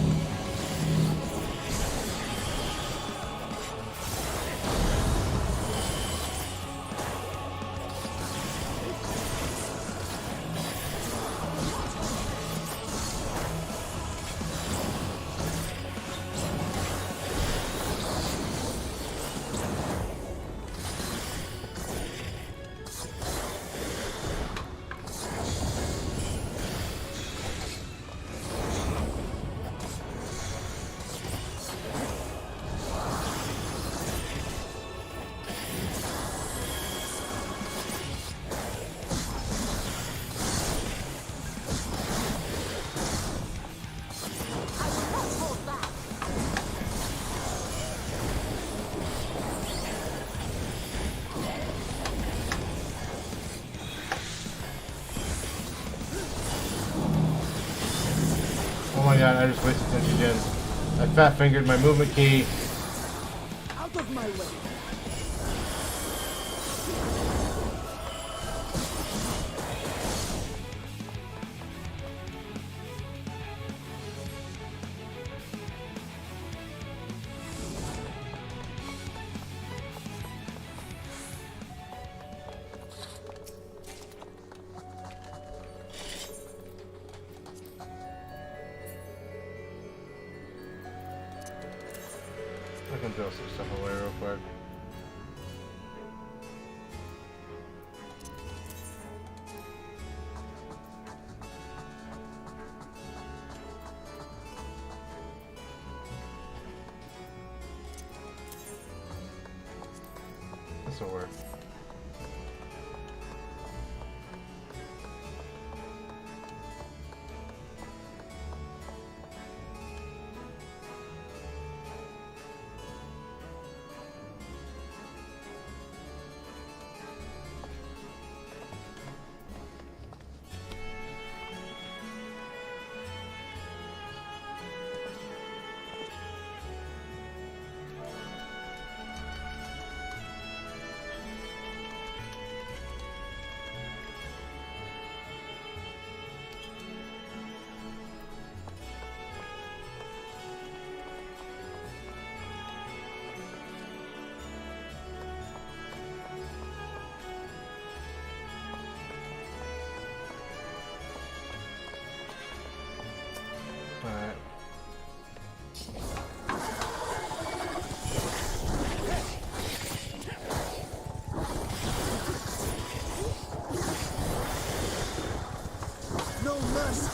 A: Oh my god, I just wasted Tenchi Gen. I fat fingered my movement key.
H: Out of my way!
A: I can throw some stuff away real quick. This will work. Alright.
C: No mercy!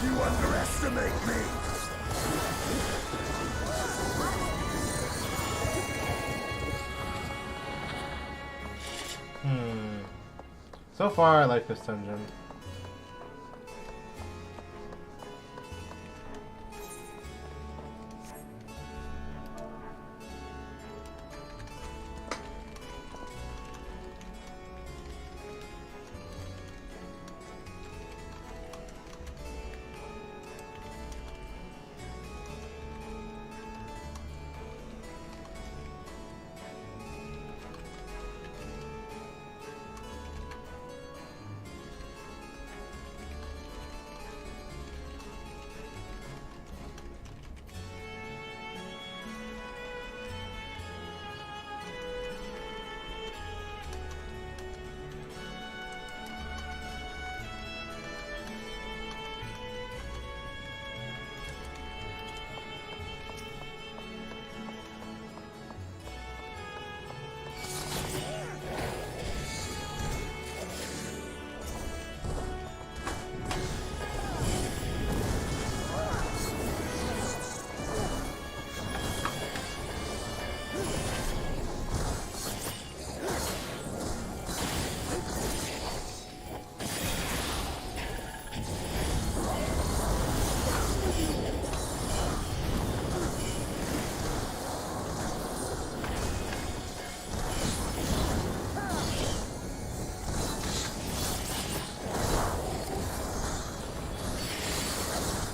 B: You underestimate me!
A: So far, I like this dungeon.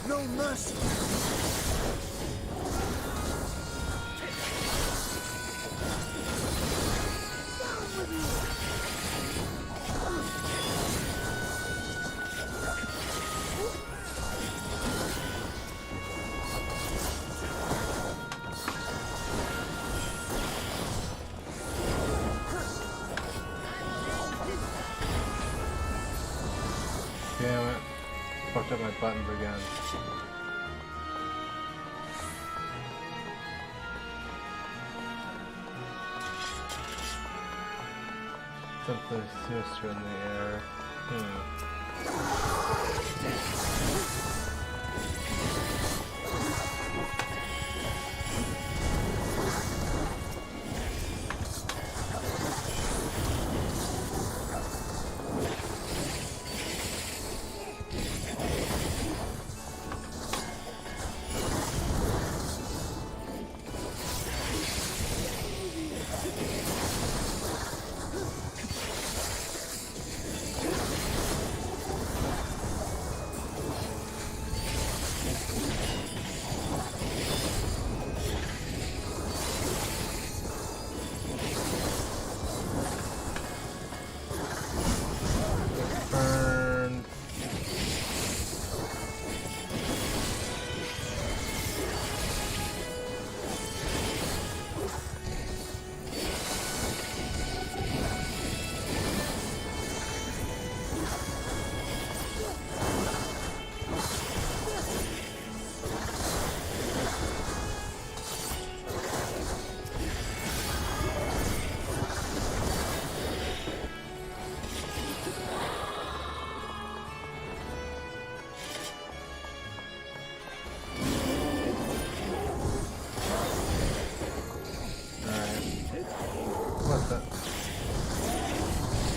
C: No mercy!
A: Damn it. fucked up my buttons again. Something sinister in the air.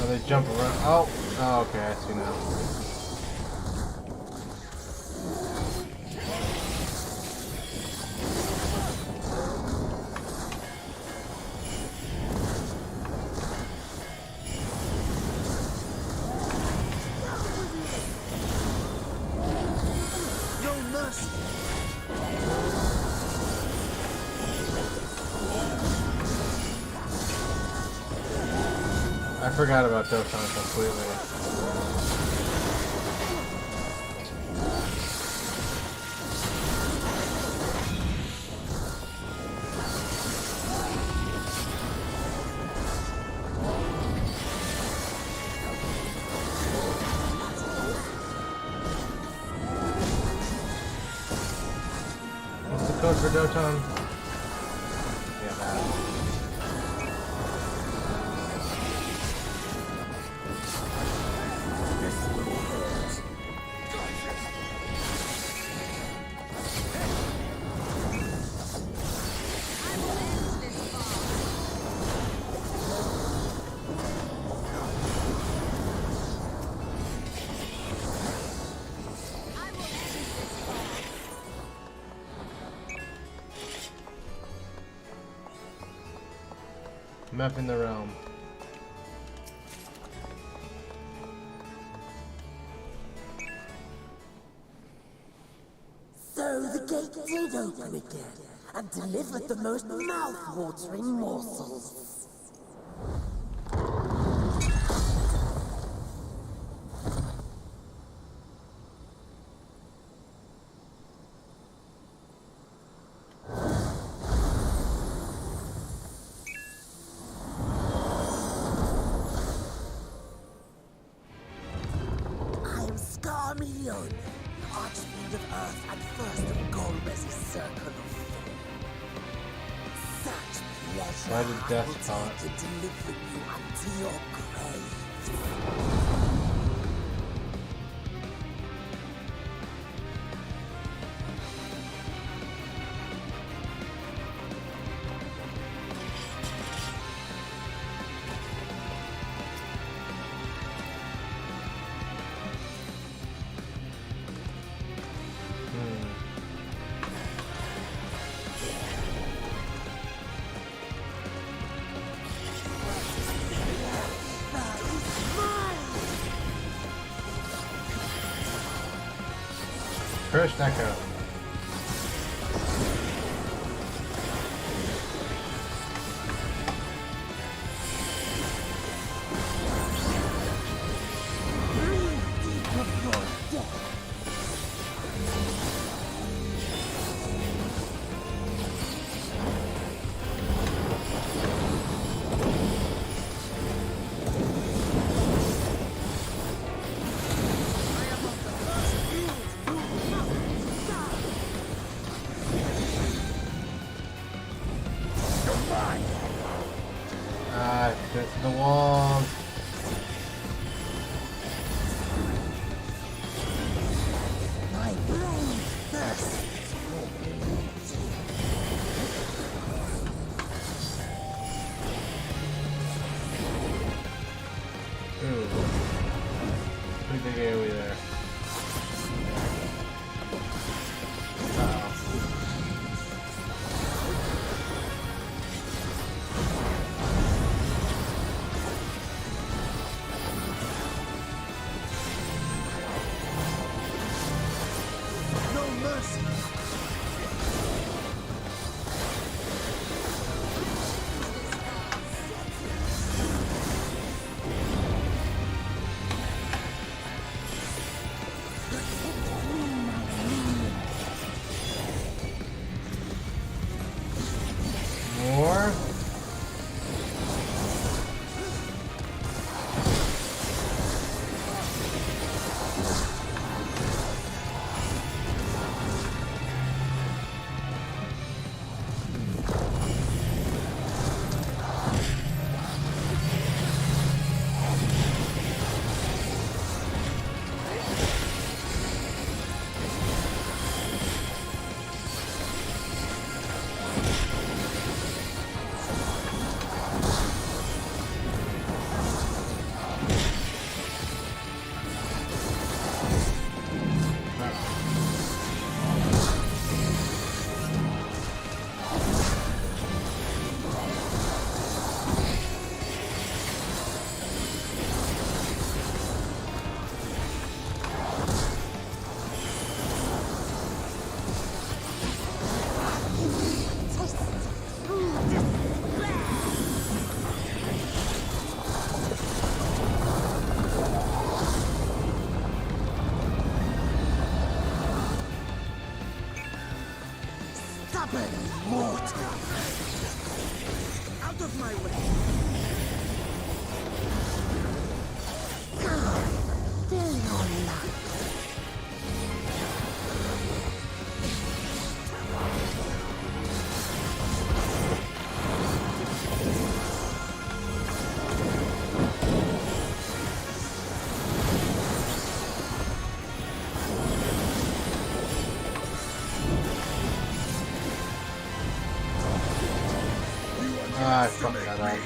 A: They jump around. Oh, okay, I see now. I forgot about Dokkan completely. What's the code for Dokkan? Yeah, that. Mapping the realm.
I: So the gate did open again and delivered the most mouth-watering morsels. Scarmillion, archfiend of Earth and first of Golbez's circle of fame. Such pleasure
A: Why did death
I: I will
A: call it?
I: take in delivering you unto your grave.
A: First echo. Ah, it's the walls.
I: My blade thirsts.
A: Ooh. Pretty big AoE there.
B: No mercy.
A: More?
B: Stubborn mortal. Out of my way.
I: Come, fill your luck.
A: Ah, I fucked that up.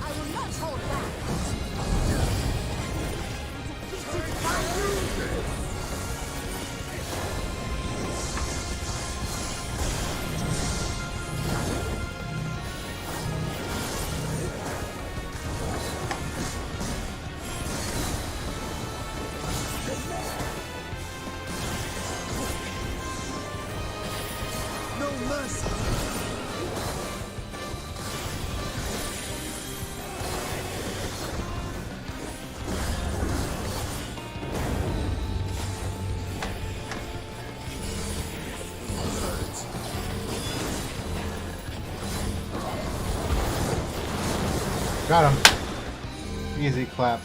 G: I will not hold back.
B: No mercy.
A: Got him. Easy clap.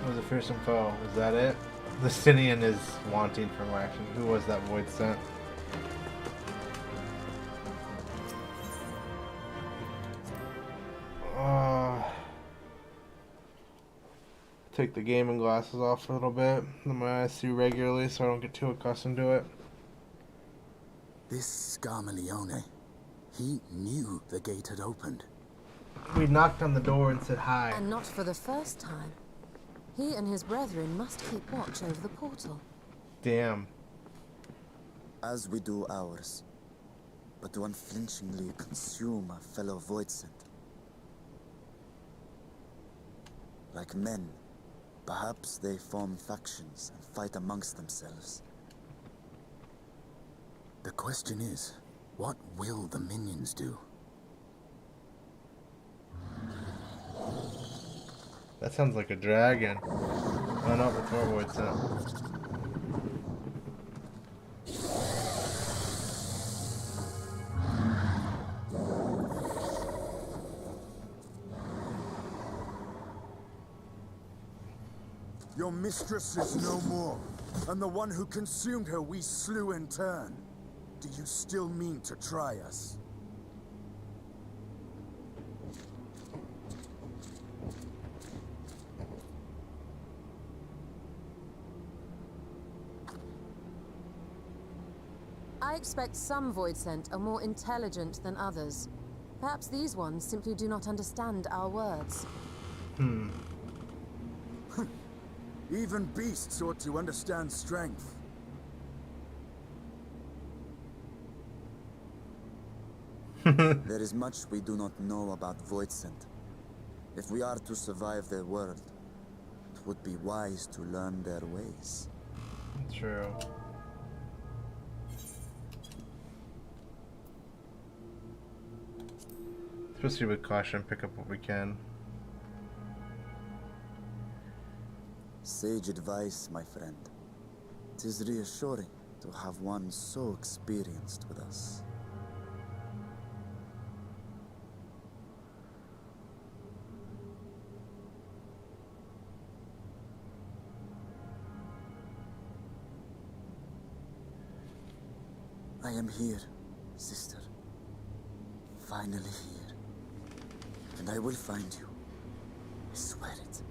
A: What was the fearsome foe? Is that it? The Sinian is wanting for more action. Who was that void sent? Take the gaming glasses off a little bit. Let my eyes see regularly so I don't get too accustomed to it.
B: This Scarmaleone, he knew the gate had opened.
A: We knocked on the door and said hi.
F: And not for the first time. He and his brethren must keep watch over the portal.
A: Damn.
C: As we do ours, but to unflinchingly consume a fellow Voidsent. Like men, perhaps they form factions and fight amongst themselves.
B: The question is, what will the minions do?
A: That sounds like a dragon. Oh no, it's more Voidsent.
B: Your mistress is no more, and the one who consumed her we slew in turn. Do you still mean to try us?
F: I expect some Voidsent are more intelligent than others. Perhaps these ones simply do not understand our words.
B: Even beasts ought to understand strength.
C: There is much we do not know about Voidsent. If we are to survive their world, it would be wise to learn their ways.
A: True. Proceed with caution, pick up what we can.
C: Sage advice, my friend. 'Tis reassuring to have one so experienced with us. I am here, sister. Finally here. And I will find you. I swear it.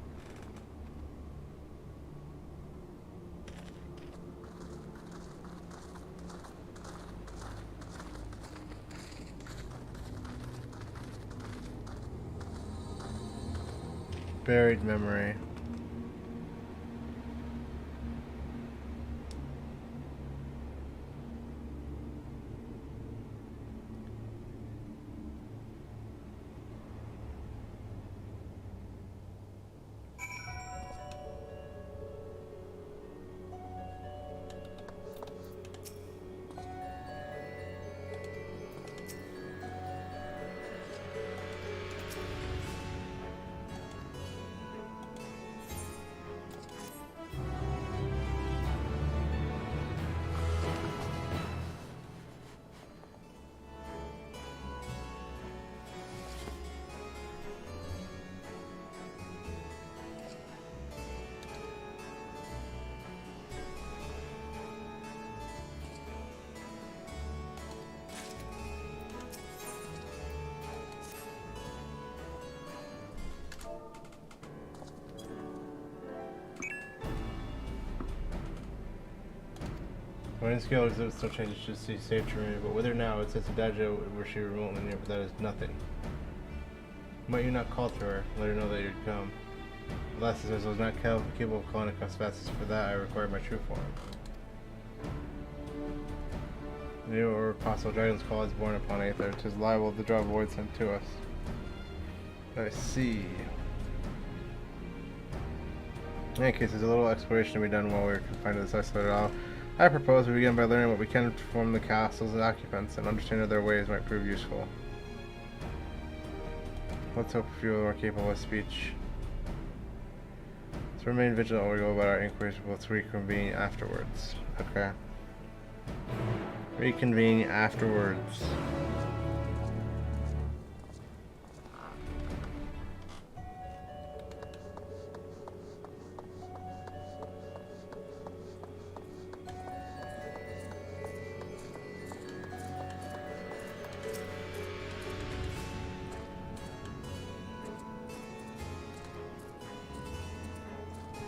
A: Buried memory. When scale exhibits still changes to see safe to remove, but with her now it says Adagio where she remotely near, but that is nothing. Might you not call to her, let her know that you'd come. Alas, it says I was not capable of calling across fastest. For that I required my true form. The new or possible dragon's call is born upon Aether. 'Tis liable to draw void sent to us. I see. In any case, there's a little exploration to be done while we're confined to this isolated isle. I propose we begin by learning what we can from the castles and occupants, and understanding their ways might prove useful. Let's hope a few are capable of speech. So remain vigilant while we go about our inquiries. Let's reconvene afterwards. Okay. Reconvene afterwards.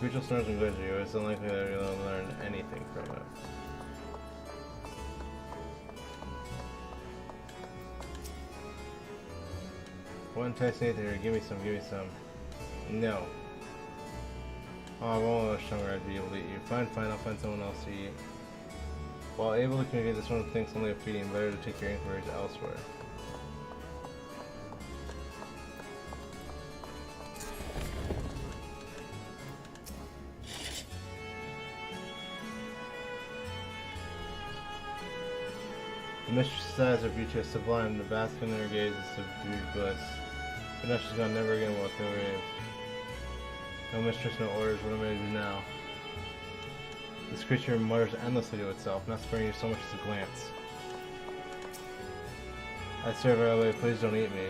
A: creature snores and glares at you, it's unlikely that you'll learn anything from it. What enticing anything here? Give me some, give me some. No. Oh, I won't know stronger I'd be able to eat you. Fine, fine, I'll find someone else to eat. While able to communicate, this one thinks only of feeding. Better to take your inquiries elsewhere. The mistress's eyes are beauteous, sublime. The bask in her gaze is subdued bliss. But now she's gone, never again will I feel rave. No mistress, no orders, what am I to do now? This creature mutters endlessly to itself, not sparing you so much as a glance. I serve our way, please don't eat me.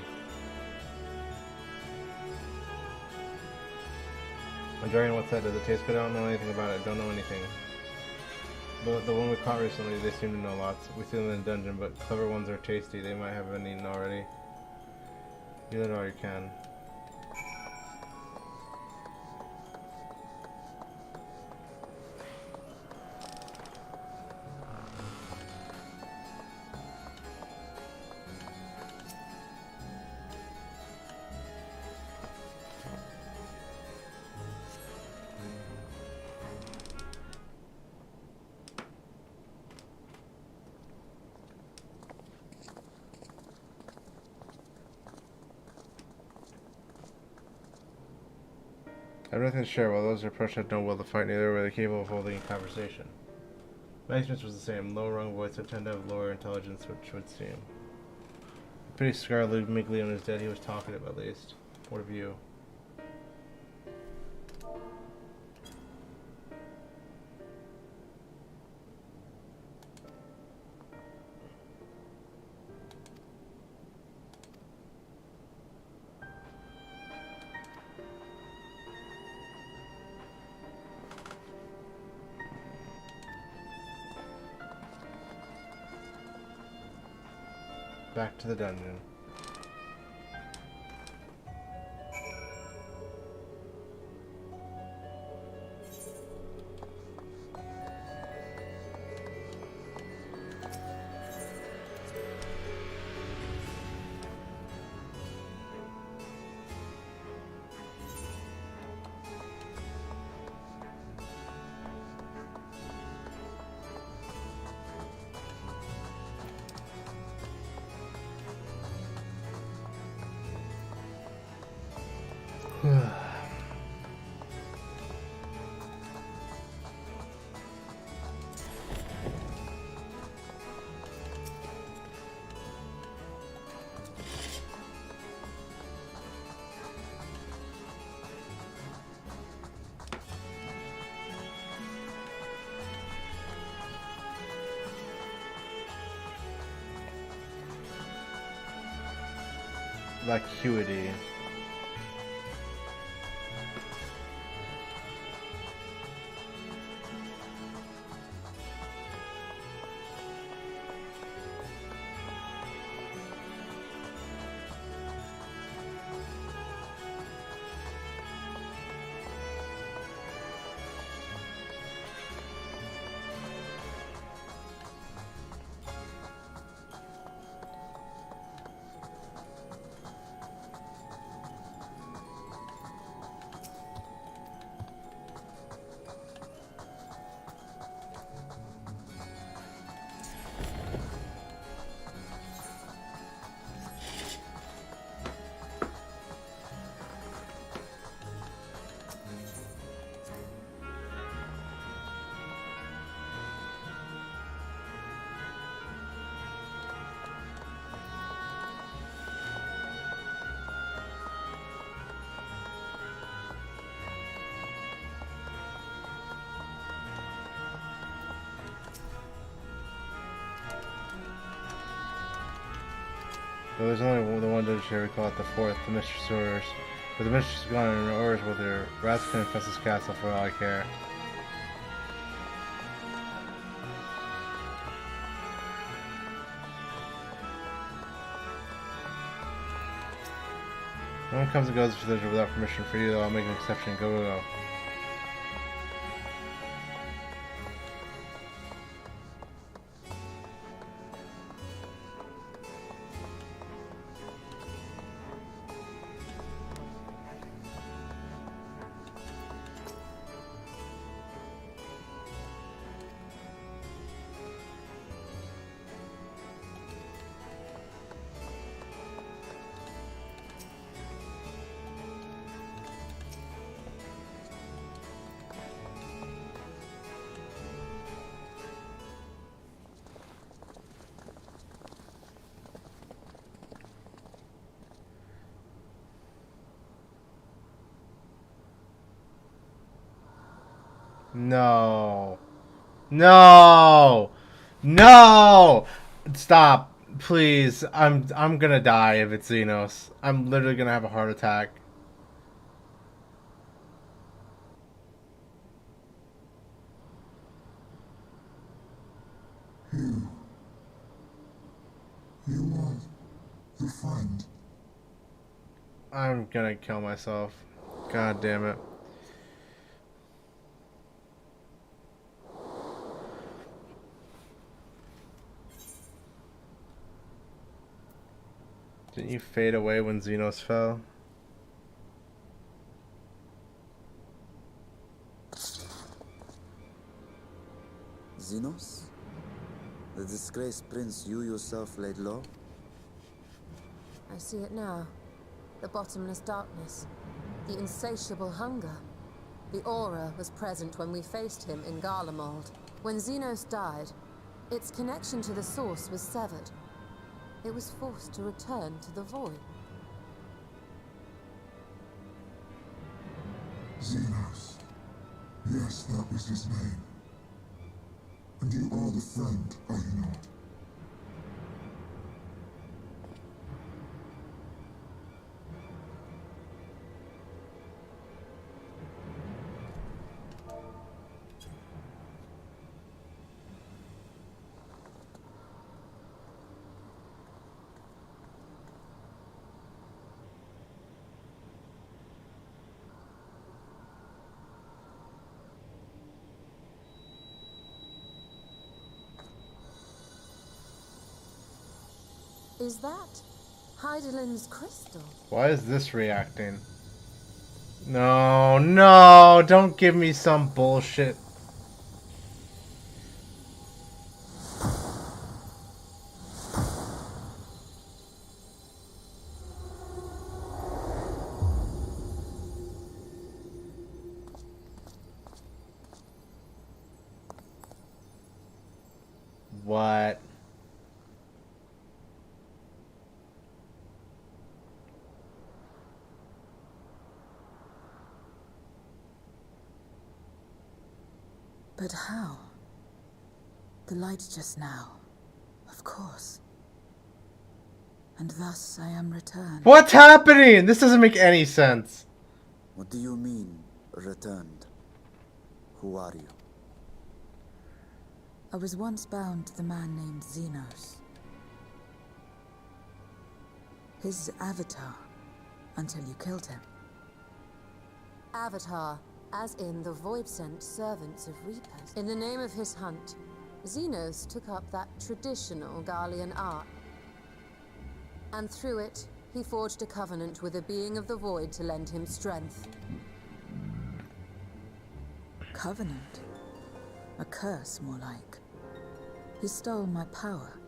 A: My dragon, what's that? Does it taste good? I don't know anything about it, don't know anything. But the one we caught recently, they seem to know lots. We see them in the dungeon, but clever ones are tasty. They might have been eaten already. You let all you can. I have nothing to share. While those who approached had no will to fight, neither were they capable of holding a conversation. My experience was the same. Low rung voice would tend to have lower intelligence, which would seem. The pretty scar lived Migley on his dead. He was talkative, at least. What of you? Back to the dungeon. Vacuity. Though there's only the one dungeon here, we call it the fourth, the Mistress' Orders. But the Mistress is gone and her orders with her. Rats can infest this castle for all I care. No one comes and goes to the dungeon without permission. For you, though, I'll make an exception. Go, go, go. No. No. No. Stop. Please. I'm gonna die if it's Xenos. I'm literally gonna have a heart attack.
B: You are the friend.
A: I'm gonna kill myself. God damn it. Didn't you fade away when Xenos fell?
C: Xenos? The disgraced prince you yourself laid low?
F: I see it now. The bottomless darkness. The insatiable hunger. The aura was present when we faced him in Garlemald. When Xenos died, its connection to the source was severed. It was forced to return to the void.
B: Xenos. Yes, that was his name. And you are the friend, are you not?
F: Is that Heidelin's crystal?
A: Why is this reacting? No, no, don't give me some bullshit. What?
H: But how? The light just now. Of course. And thus I am returned.
A: What's happening? This doesn't make any sense.
C: What do you mean, returned? Who are you?
H: I was once bound to the man named Xenos. His avatar, until you killed him.
F: Avatar, as in the void-sent servants of Reapers. In the name of his hunt, Xenos took up that traditional Garlean art. And through it, he forged a covenant with a being of the void to lend him strength.
H: Covenant? A curse, more like. He stole my power.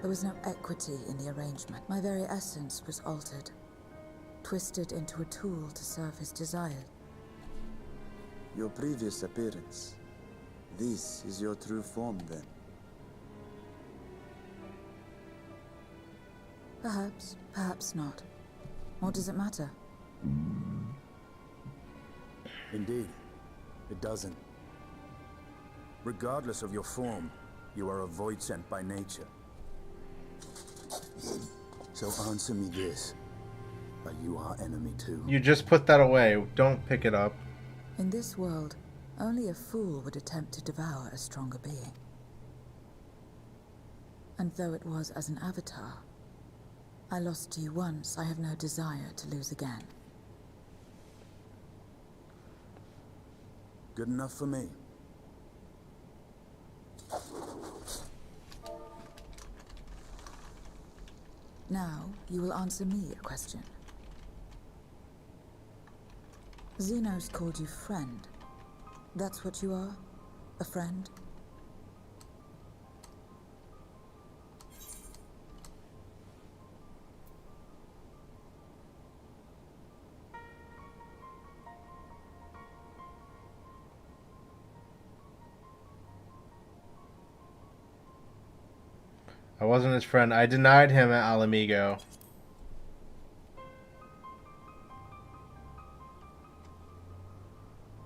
H: There was no equity in the arrangement. My very essence was altered, twisted into a tool to serve his desires.
C: Your previous appearance. This is your true form, then?
H: Perhaps, perhaps not. What does it matter?
J: Indeed, it doesn't. Regardless of your form, you are a void sent by nature. So answer me this. Are you our enemy too?
A: You just put that away. Don't pick it up.
H: In this world, only a fool would attempt to devour a stronger being. And though it was as an avatar, I lost you once, I have no desire to lose again.
J: Good enough for me.
H: Now, you will answer me a question. Xenos called you friend. That's what you are? A friend?
A: I wasn't his friend. I denied him at Alamigo.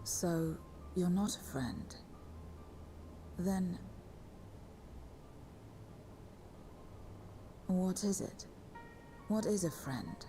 H: So, You're not a friend. Then... what is it? What is a friend?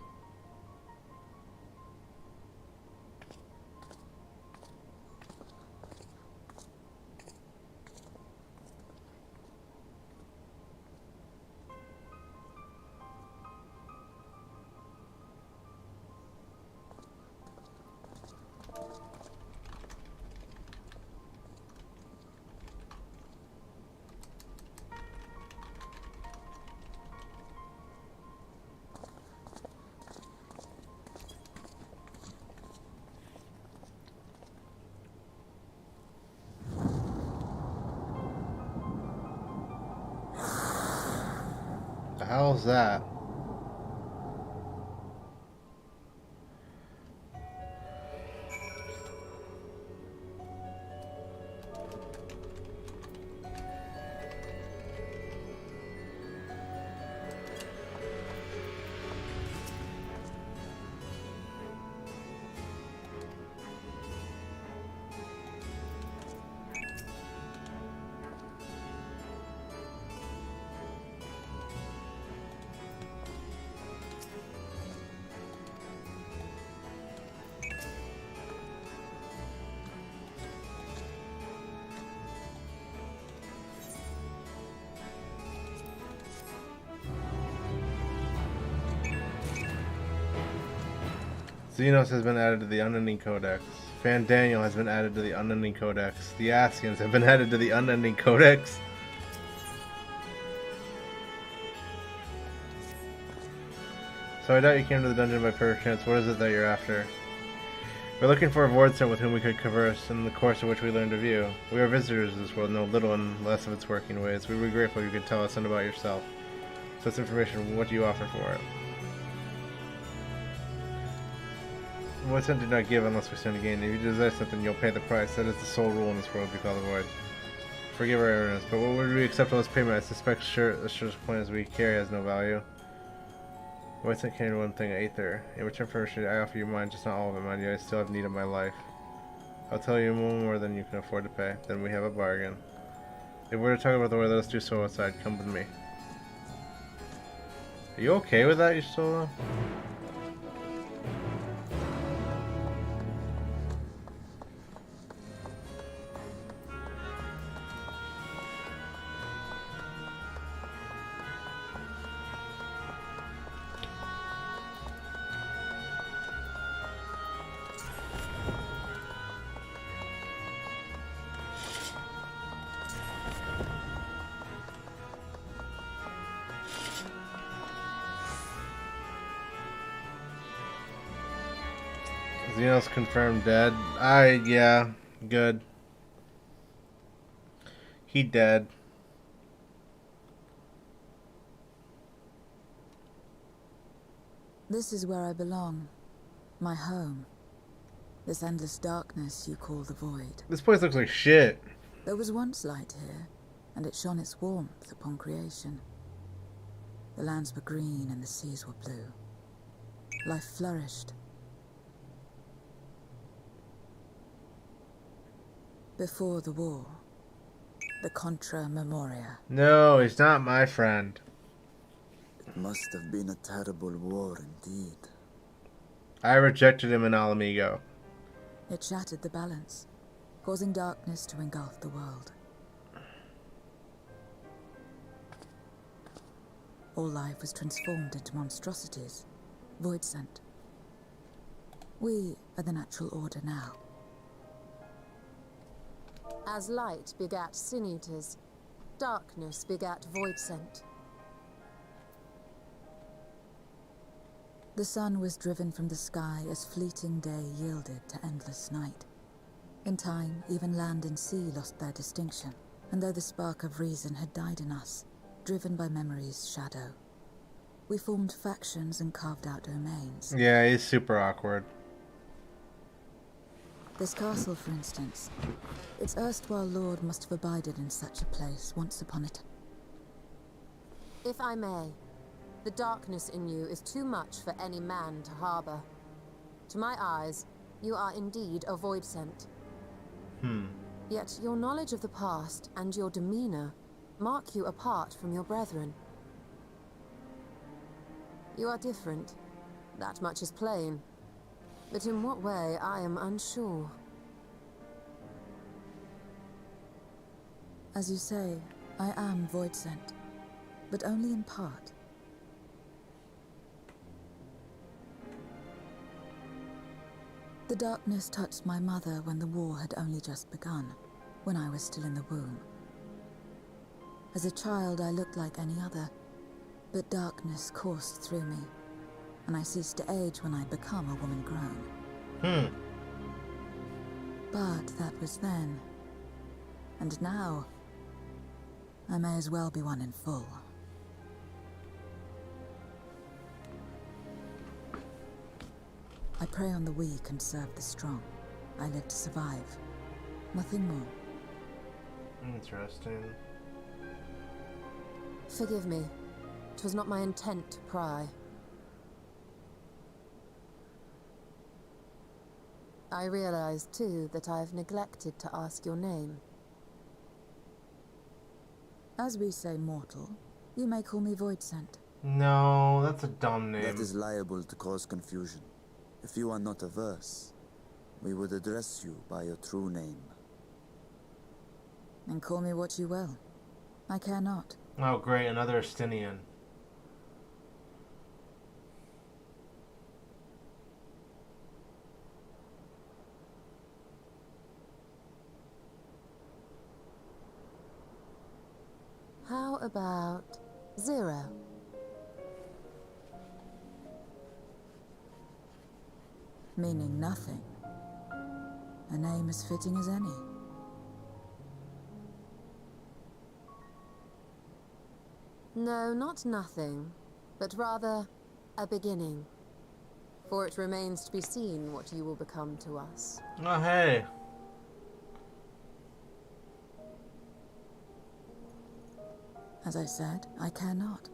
A: The hell's that? Xenos has been added to the Unending Codex. Fan Daniel has been added to the Unending Codex. The Asians have been added to the Unending Codex. So I doubt you came to the dungeon by pure chance. What is it that you're after? We're looking for a Voidsent with whom we could converse, in the course of which we learned of you. We are visitors to this world, know little and less of its working ways. We would be grateful if you could tell us something about yourself. So this information, what do you offer for it? Voidsent do not give unless we stand to gain. If you desire something, you'll pay the price. That is the sole rule in this world we call the Void. Forgive our errors, but what would we accept as payment? I suspect the shortest point as we carry has no value. Voidsent carried one thing, Aether. In return for it, I offer you mine, just not all of it, mind you. I still have need of my life. I'll tell you more than you can afford to pay. Then we have a bargain. If we're to talk about the Void, let us do so outside. Come with me. Are you okay with that, you solo? Xenos confirmed dead. Yeah, good. He dead.
H: This is where I belong. My home. This endless darkness you call the Void.
A: This place looks like shit.
H: There was once light here, and it shone its warmth upon creation. The lands were green and the seas were blue. Life flourished. Before the war, the Contra Memoria.
A: No, he's not my friend.
C: It must have been a terrible war indeed.
A: I rejected him in Alamigo.
H: It shattered the balance, causing darkness to engulf the world. All life was transformed into monstrosities, Voidsent. We are the natural order now.
F: As light begat Sin Eaters, darkness begat Voidsent.
H: The sun was driven from the sky as fleeting day yielded to endless night. In time, even land and sea lost their distinction, and though the spark of reason had died in us, driven by memory's shadow, we formed factions and carved out domains.
A: Yeah, he's super awkward.
H: This castle, for instance. Its erstwhile lord must have abided in such a place once upon a time.
F: If I may, the darkness in you is too much for any man to harbor. To my eyes, you are indeed a Voidsent. Yet your knowledge of the past and your demeanor mark you apart from your brethren. You are different. That much is plain. But in what way, I am unsure.
H: As you say, I am void sent, but only in part. The darkness touched my mother when the war had only just begun, when I was still in the womb. As a child, I looked like any other, but darkness coursed through me, and I ceased to age when I'd become a woman grown. But that was then. And now, I may as well be one in full. I prey on the weak and serve the strong. I live to survive. Nothing more.
A: Interesting.
F: Forgive me. 'Twas not my intent to pry. I realize, too, that I've neglected to ask your name.
H: As we say mortal, you may call me void sent.
A: No, that's a dumb name.
C: That is liable to cause confusion. If you are not averse, we would address you by your true name.
H: And call me what you will. I care not.
A: Oh great, another Estinian.
F: How about 0?
H: Meaning nothing. A name as fitting as any.
F: No, not nothing, but rather a beginning. For it remains to be seen what you will become to us.
A: Oh hey.
H: As I said, I care not.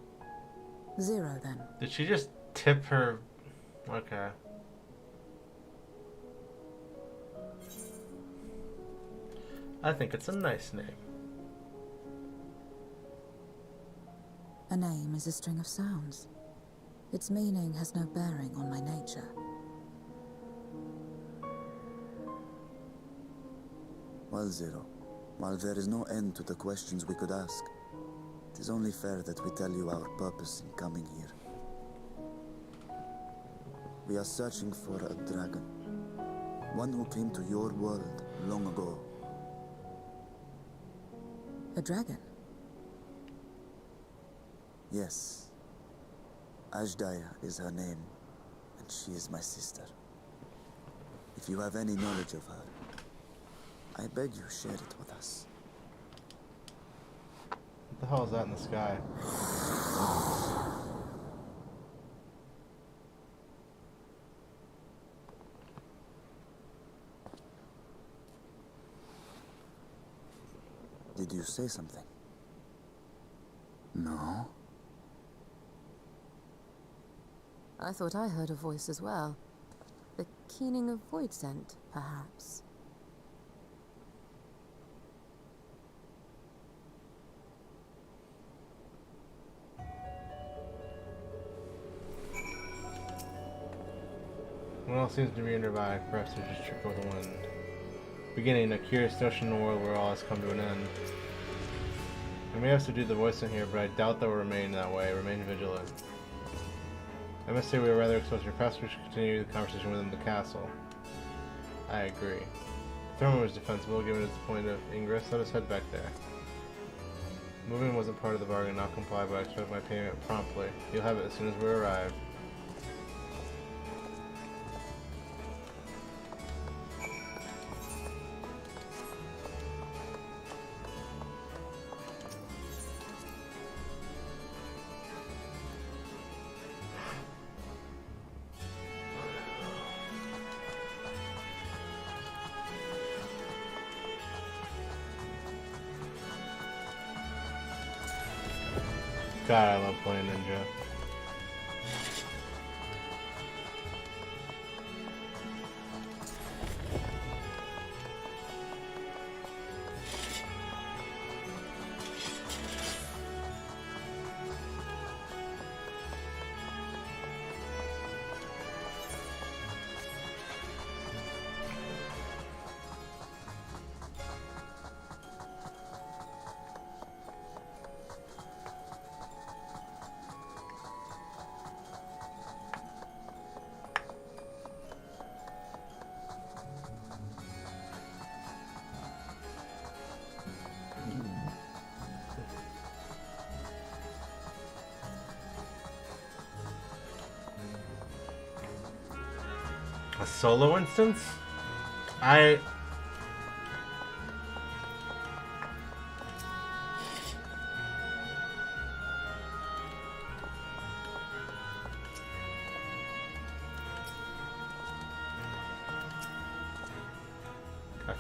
H: 0 then.
A: Did she just tip her? Okay. I think it's a nice name.
H: A name is a string of sounds. Its meaning has no bearing on my nature.
C: Well, Zero, while there is no end to the questions we could ask, it is only fair that we tell you our purpose in coming here. We are searching for a dragon. One who came to your world long ago.
H: A dragon?
C: Yes. Ajdaya is her name, and she is my sister. If you have any knowledge of her, I beg you share it with us.
A: What the hell is that in the sky?
C: Did you say something?
J: No?
F: I thought I heard a voice as well. The keening of void scent, perhaps.
A: What else seems to be nearby? Perhaps they just trickle the wind. Beginning a curious notion in a world where all has come to an end. I may have to do the voice in here, but I doubt that will remain that way. Remain vigilant. I must say we are rather exposed to your past. We should continue the conversation within the castle. I agree. The throne room is defensible, given its point of ingress. Let us head back there. Moving wasn't part of the bargain, not comply, but I expect my payment promptly. You'll have it as soon as we arrive. God, I love playing ninja. A solo instance? I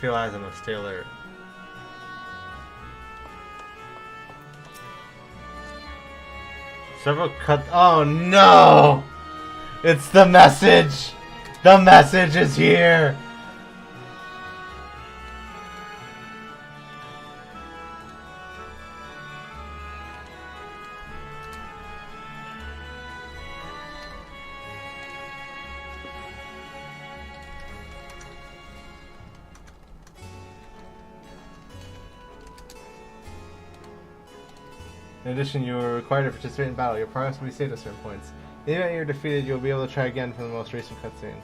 A: feel as I must stay alert. Several cut. Oh no! It's the message! The message is here! In addition, you are required to participate in battle. Your progress will be saved at certain points. In the event you're defeated, you'll be able to try again from the most recent cutscene.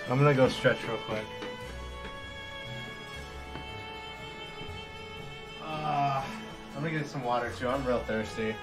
A: I'm gonna go stretch real quick. I'm gonna get some water too. I'm real thirsty.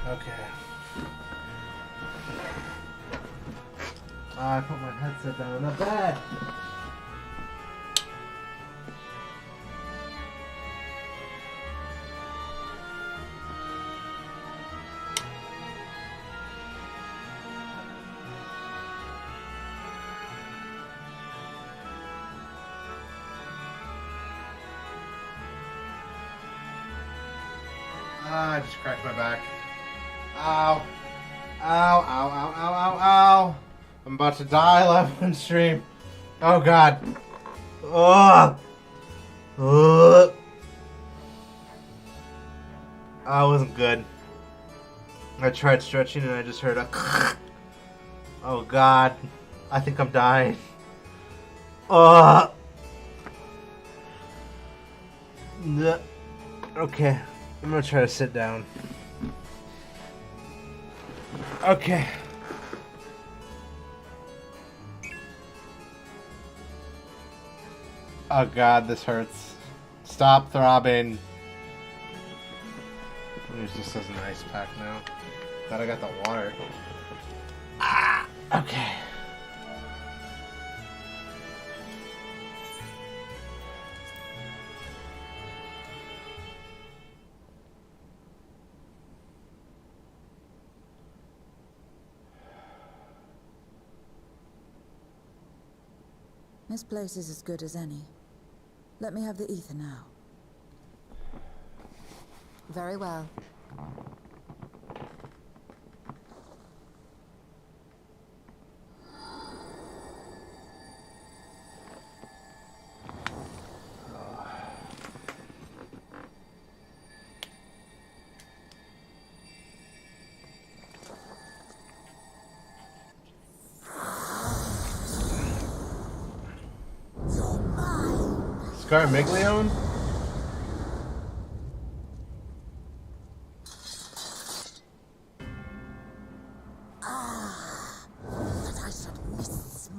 A: Okay. I put my headset down in the bed. I just cracked my back. Ow. Ow, ow, ow, ow, ow, ow. I'm about to die live on stream. Oh god. Ugh. Ugh. That wasn't good. I tried stretching and I just heard a oh god. I think I'm dying. Ugh. Okay. I'm gonna try to sit down. Okay. Oh god, this hurts. Stop throbbing. Use this as an ice pack now. Glad I got the water. Ah, okay.
H: This place is as good as any. Let me have the ether now.
F: Very well.
A: Scarmiglione?
I: That I should miss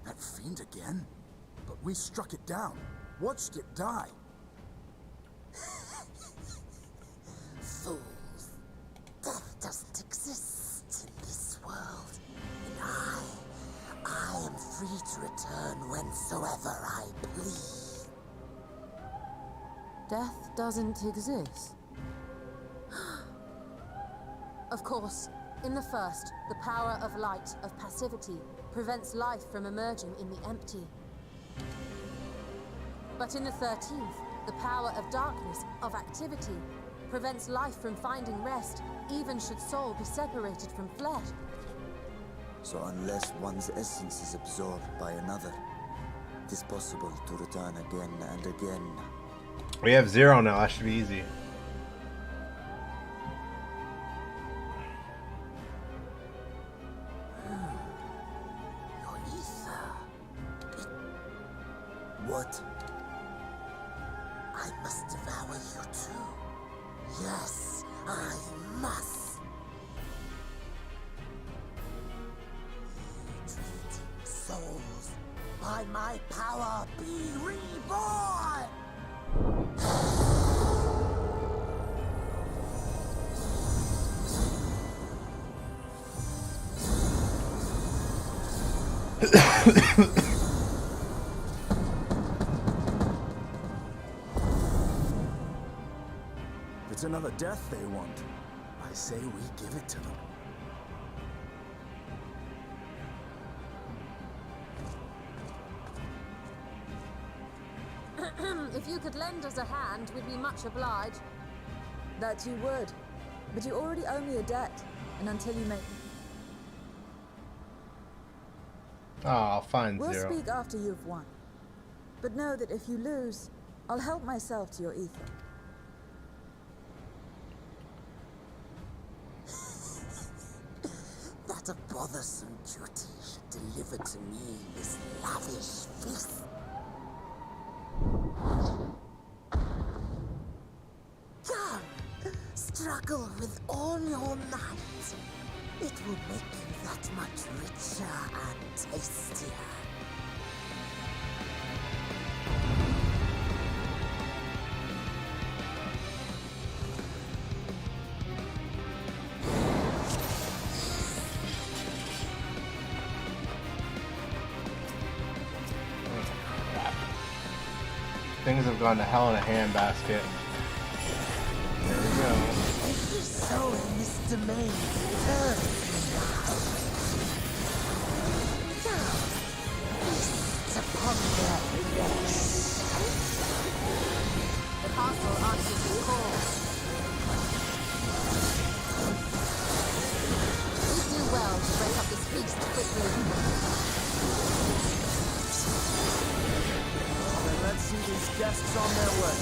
J: That fiend again? But we struck it down. Watched it die.
I: Fools. Death doesn't exist in this world. And I am free to return whensoever I please.
F: Death doesn't exist. Of course, in the first, the power of light, of passivity, prevents life from emerging in the empty. But in the 13th, the power of darkness, of activity, prevents life from finding rest, even should soul be separated from flesh.
C: So unless one's essence is absorbed by another, it is possible to return again and again.
A: We have 0 now. That should be easy.
I: Your ether.
C: What?
I: I must devour you too. Yes, I must. Drifting souls, by my power be reborn!
J: It's another death they want. I say we give it to them.
F: If you could lend us a hand, we'd be much obliged.
H: That you would. But you already owe me a debt. And until you make...
A: Oh, I'll find
H: We'll
A: 0.
H: speak after you've won. But know that if you lose, I'll help myself to your ether.
I: That a bothersome duty should deliver to me this lavish feast. Come, struggle with all your might. It will make you that much richer and tastier.
A: Things have gone to hell in a handbasket. There we go.
I: Every soul in this domain turns now. Feast upon their flesh.
F: The castle answers your call. We do well to break up this feast quickly.
E: Then let's see these guests on their way.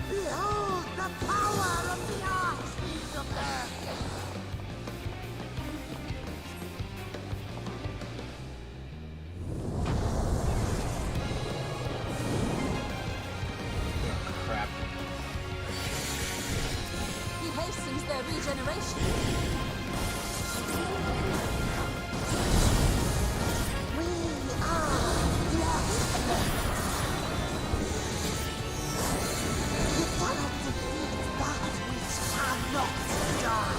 I: Behold the power of the Archfiend of Earth!
A: Crap.
F: He hastens their regeneration.
I: We are the Archfiend. You cannot defeat that which cannot die.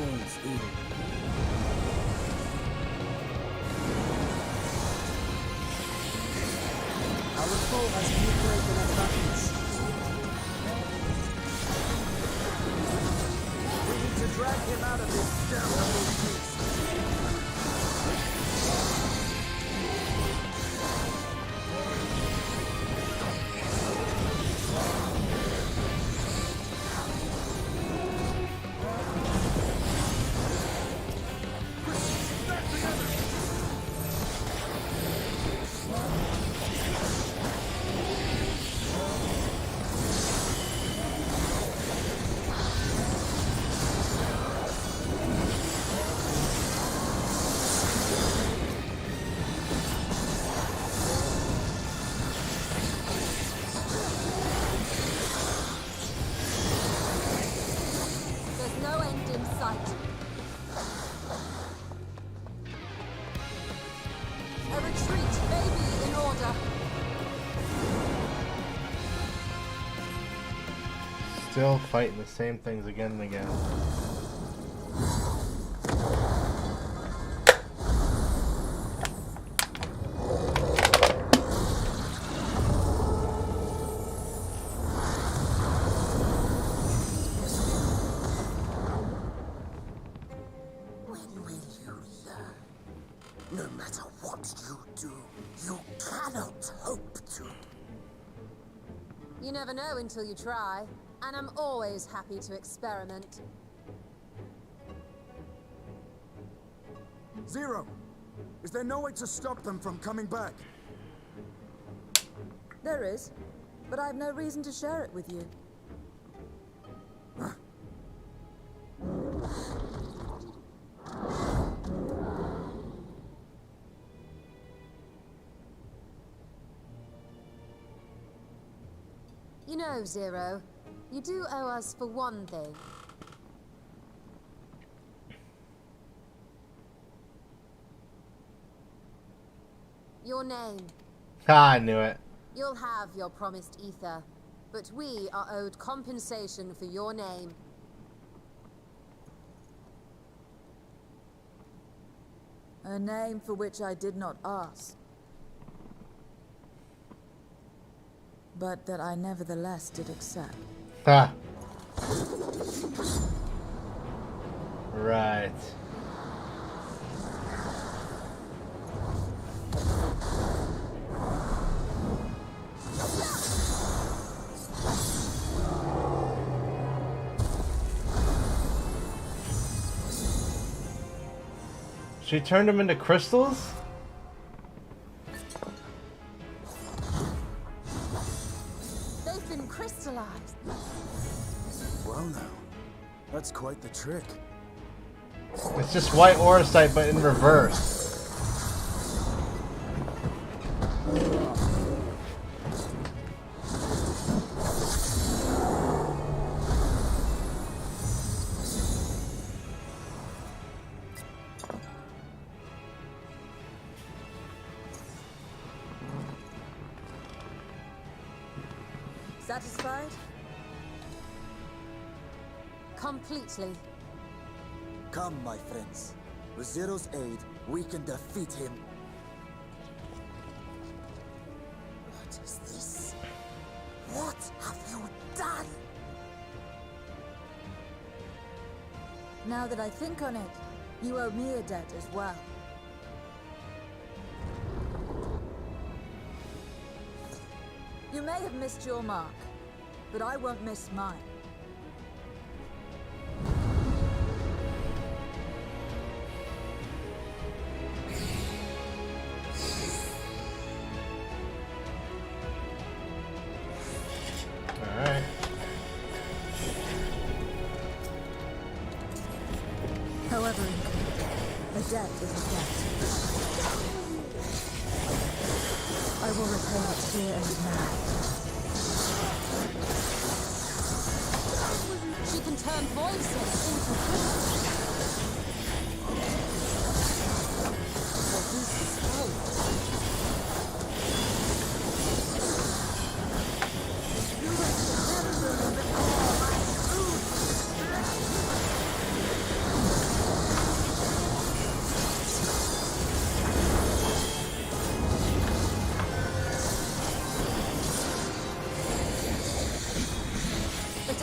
C: bones ill.
H: Our foe has mutilated our buttons.
C: We need to drag him out of this damnable beast.
G: There's no end in sight. A retreat may be in order.
A: Still fighting the same things again and again.
I: When will you learn? No matter what you do, you cannot hope to.
F: You never know until you try, and I'm always happy to experiment.
C: Zero! Is there no way to stop them from coming back?
H: There is, but I have no reason to share it with you.
F: You know, Zero, you do owe us for one thing. Your name.
A: Ah, I knew it.
F: You'll have your promised ether, but we are owed compensation for your name.
H: A name for which I did not ask, but that I nevertheless did accept.
A: Ha. Right. She turned him into crystals?
F: They've been crystallized.
C: Well now, that's quite the trick.
A: It's just white auracite, but in reverse.
F: Satisfied? Completely.
C: Come, my friends. With Zero's aid, we can defeat him.
I: What is this? What have you done?
H: Now that I think on it, you owe me a debt as well. You may have missed your mark, but I won't miss mine.
A: Alright.
H: However, a debt is a debt. I will repay it here and now.
F: She can turn voices into crystals. But who's to say?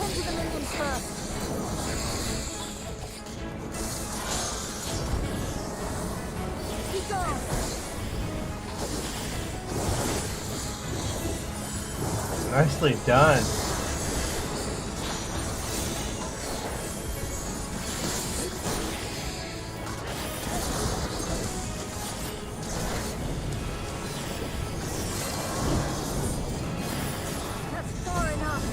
G: Tend to the minions first. Be gone.
A: Nicely done.
G: That's far enough.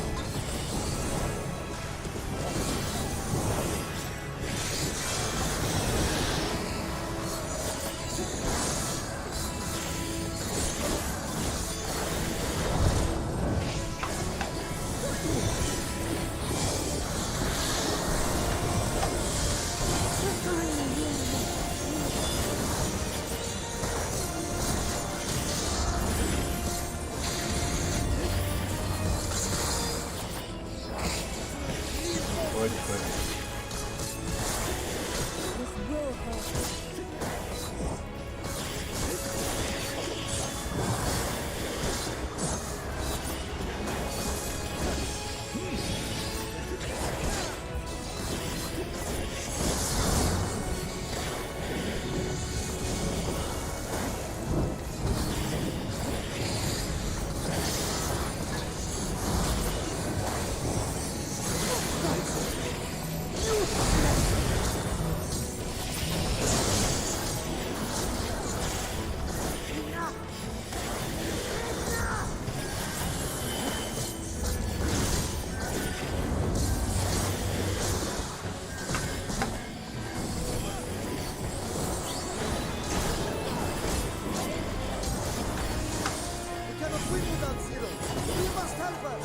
A: Good, good.
G: This will help.
C: We cannot win without Zero. We must help her.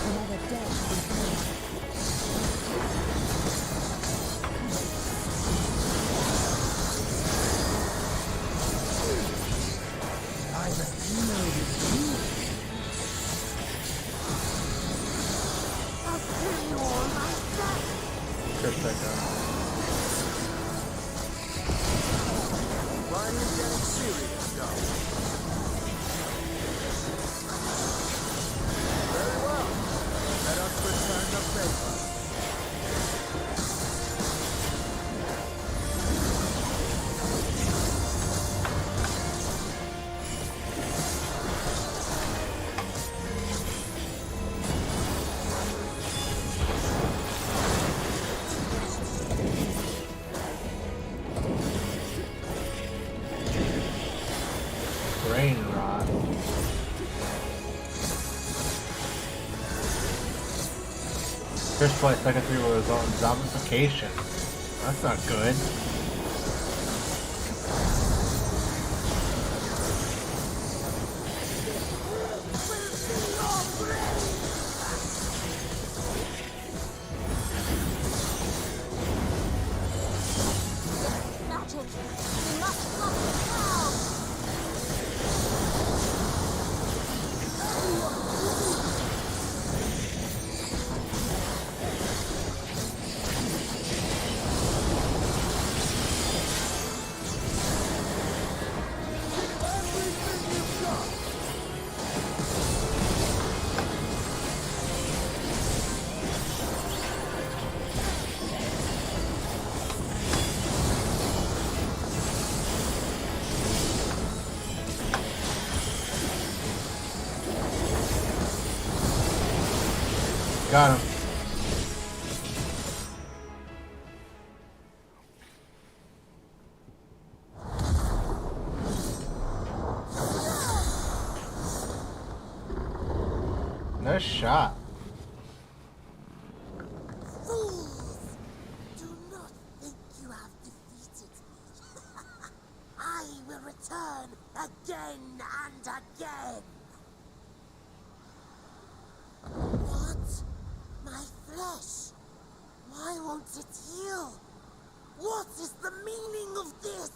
G: Another death is made.
A: Curse back down.
E: Why are you getting serious, though? Very well. Let us return the favor.
A: Brain rot. First flight, second three will result in zombification. That's not good.
G: Magic. We must block it now.
A: Got him. Nice shot.
I: Fools! Do not think you have defeated me. I will return again and again. What? My flesh? Why won't it heal? What is the meaning of this?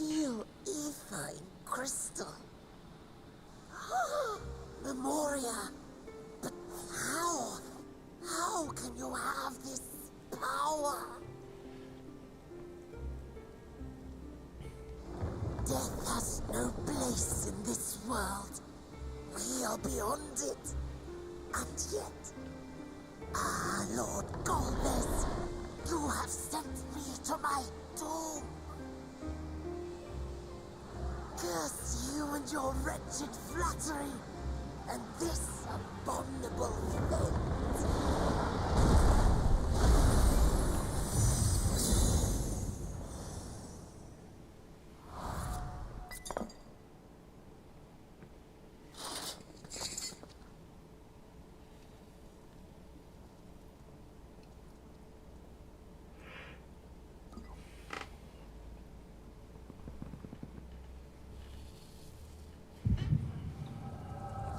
I: steal ether in crystal. Memoria. But how? How can you have this power? Death has no place in this world. We are beyond it. And yet, Lord Golbez, you have sent me to my doom. Curse you and your wretched flattery, and this abominable fate.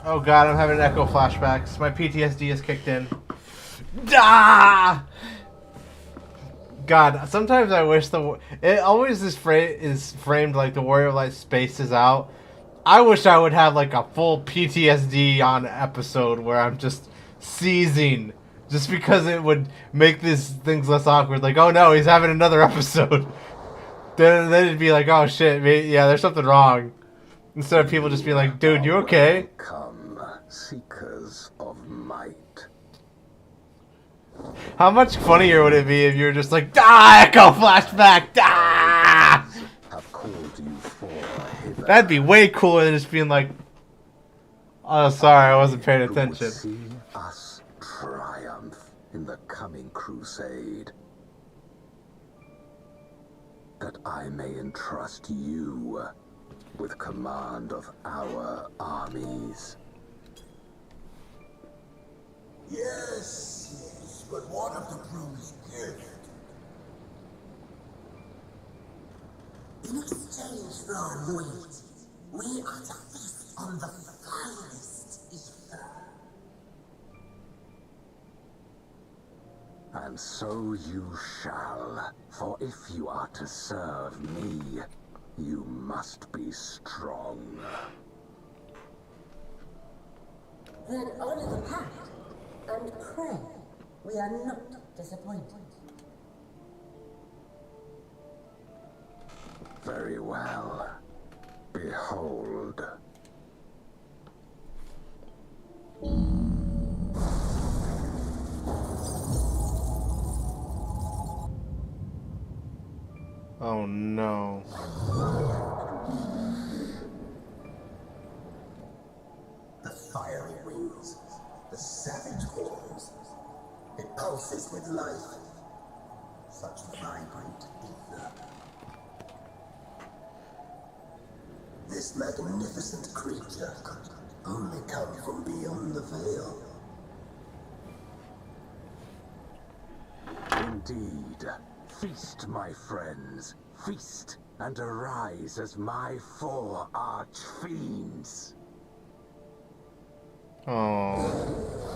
A: Oh god, I'm having echo flashbacks. My PTSD has kicked in. Ah! God, sometimes I wish it always is framed like the Warrior of Light spaces out. I wish I would have like a full PTSD on episode where I'm just seizing, just because it would make these things less awkward. Like, oh no, he's having another episode. then it'd be like, oh shit, yeah, there's something wrong. Instead of people just being like, dude, you okay?
J: Come, seekers of might.
A: How much funnier would it be if you were just like, echo flashback,
J: Have called you for hither.
A: That'd be way cooler than just being like, oh, sorry, I wasn't paying
J: Who
A: attention.
J: would see us triumph in the coming crusade. That I may entrust you with command of our armies.
B: Yes, but what of the bruised gift?
I: In exchange for our loyalty, we are to feast on the finest ether.
J: And so you shall, for if you are to serve me, you must be strong.
D: Then honor the pact and pray we are not disappointed.
J: Very well. Behold.
A: Oh no.
B: The fiery wings, the savage horns. It pulses with life. Such vibrant ether. This magnificent creature could only come from beyond the veil.
J: Indeed. Feast, my friends. Feast and arise as my 4 arch-fiends.
A: Oh.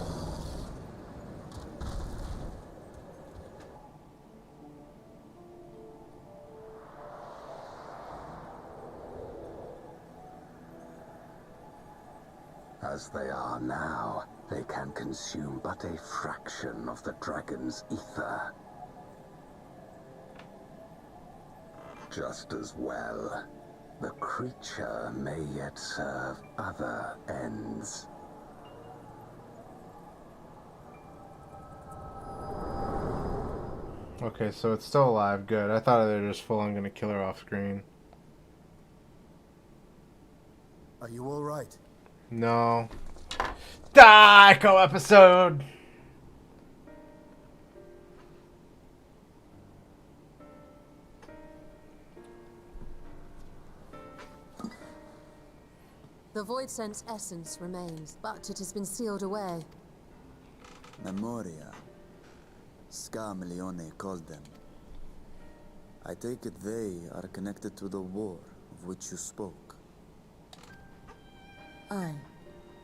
J: As they are now, they can consume but a fraction of the dragon's ether. Just as well, the creature may yet serve other ends.
A: Okay, so it's still alive. Good. I thought they were just full on gonna kill her off screen.
C: Are you all right?
A: No. Die, echo episode!
F: The Void Sense essence remains, but it has been sealed away.
C: Memoria. Scarmelione called them. I take it they are connected to the war of which you spoke.
H: Aye.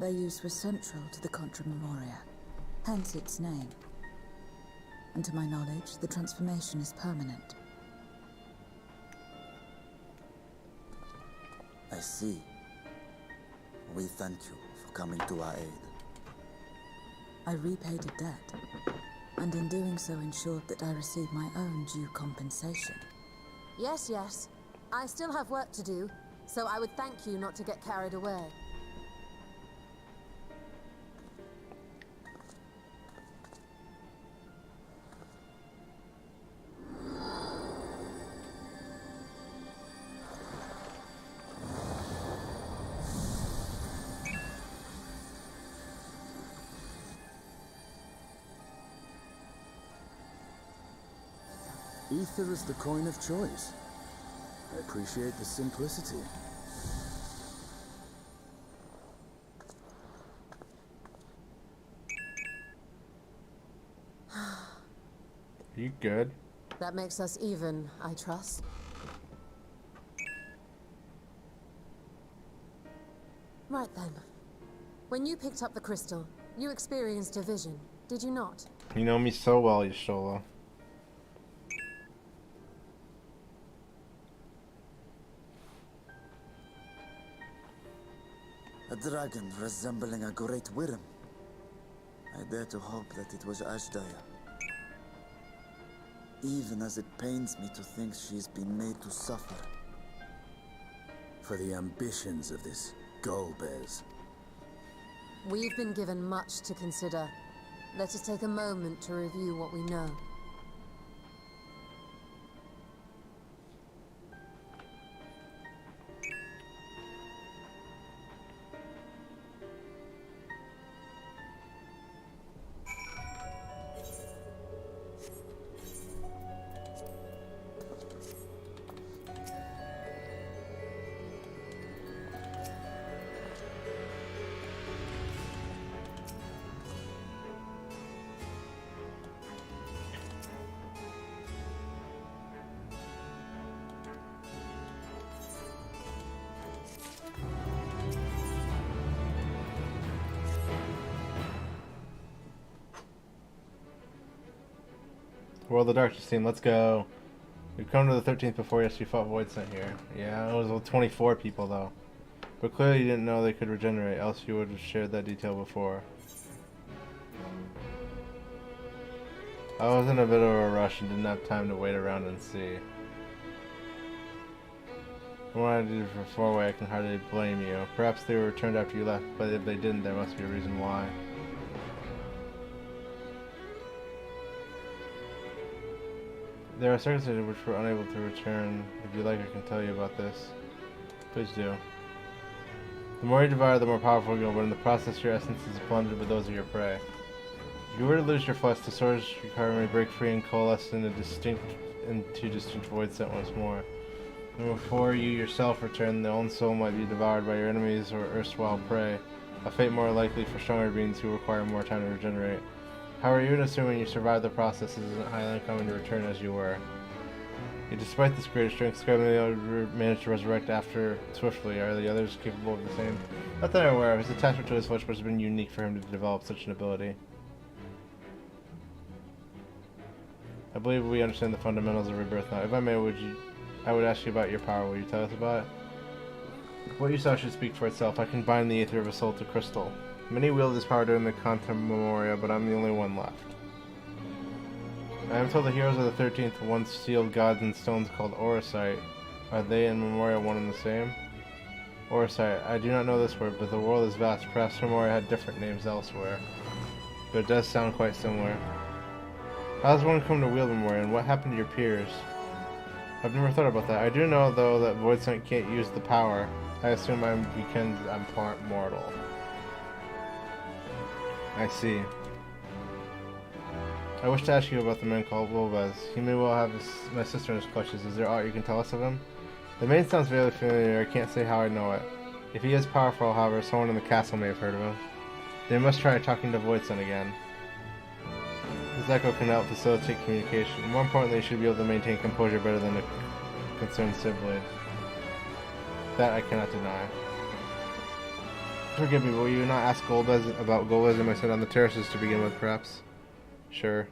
H: Their use was central to the Contra Memoria, hence its name. And to my knowledge, the transformation is permanent.
C: see. We thank you for coming to our aid.
H: I repaid a debt, and in doing so ensured that I received my own due compensation.
F: Yes, yes. I still have work to do, so I would thank you not to get carried away.
E: Ether is the coin of choice. I appreciate the simplicity.
A: You good?
F: That makes us even, I trust. Right then. When you picked up the crystal, you experienced a vision, did you not?
A: You know me so well, Y'shtola.
C: A dragon resembling a great worm. I dare to hope that it was Ashdaya. Even as it pains me to think she's been made to suffer.
E: For the ambitions of this Golbez.
F: We've been given much to consider. Let us take a moment to review what we know.
A: World of Darkness team, let's go. We've come to the 13th before yesterday fought Void Sent here. Yeah, it was with 24 people though. But clearly you didn't know they could regenerate, else you would have shared that detail before. I was in a bit of a rush and didn't have time to wait around and see. From what I did for 4-way, I can hardly blame you. Perhaps they were returned after you left, but if they didn't, there must be a reason why. There are circumstances which were unable to return. If you like, I can tell you about this. Please do. The more you devour, the more powerful you go, but in the process your essence is blended with those of your prey. If you were to lose your flesh, the source requirement may break free and coalesce into two distinct voids sent once more. And before you yourself return, the own soul might be devoured by your enemies or erstwhile prey, a fate more likely for stronger beings who require more time to regenerate. However, even assuming you survive the process, it isn't highly uncommon to return as you were. Yet despite this great strength, Skyrim managed to resurrect after swiftly. Are the others capable of the same? Not that I'm aware of. His attachment to his flesh must have been unique for him to develop such an ability. I believe we understand the fundamentals of rebirth now. If I may, I would ask you about your power. Will you tell us about it? What you saw should speak for itself. I can bind the Aether of a soul to crystal. Many wield this power during the Conta Memoria, but I'm the only one left. I am told the heroes of the 13th once sealed gods in stones called Orosite. Are they and Memoria one and the same? Orosite. I do not know this word, but the world is vast. Perhaps Memoria had different names elsewhere. But it does sound quite similar. How does one come to wield Memoria, and what happened to your peers? I've never thought about that. I do know, though, that Voidsent can't use the power. I assume I'm because I'm part mortal. I see. I wish to ask you about the man called Golbez. He may well have my sister in his clutches. Is there aught you can tell us of him? The name sounds very familiar. I can't say how I know it. If he is powerful, however, someone in the castle may have heard of him. They must try talking to Voidsent again. His echo can help facilitate communication. More importantly, you should be able to maintain composure better than a concerned sibling. That I cannot deny. Forgive me, but will you not ask Golbez about Golbez and my son on the terraces to begin with, perhaps? Sure.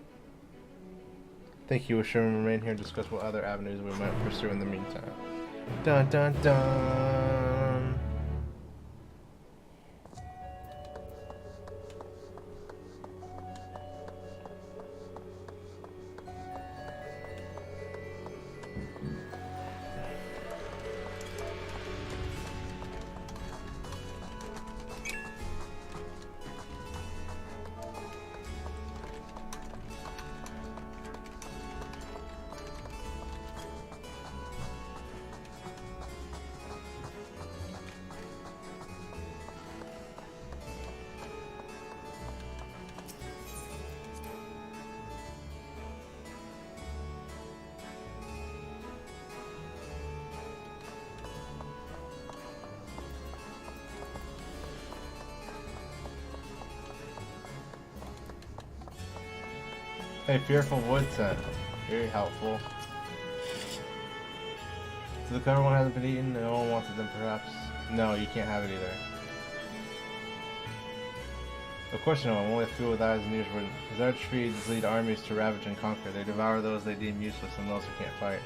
A: Thank you. We should remain here and discuss what other avenues we might pursue in the meantime. Dun dun dun! Hey, Fearful Void Scent. Very helpful. So the cover one hasn't been eaten, and no one wants it then perhaps. No, you can't have it either. Of course no, I'm only a fool with eyes and ears. His archfiends lead armies to ravage and conquer. They devour those they deem useless and those who can't fight.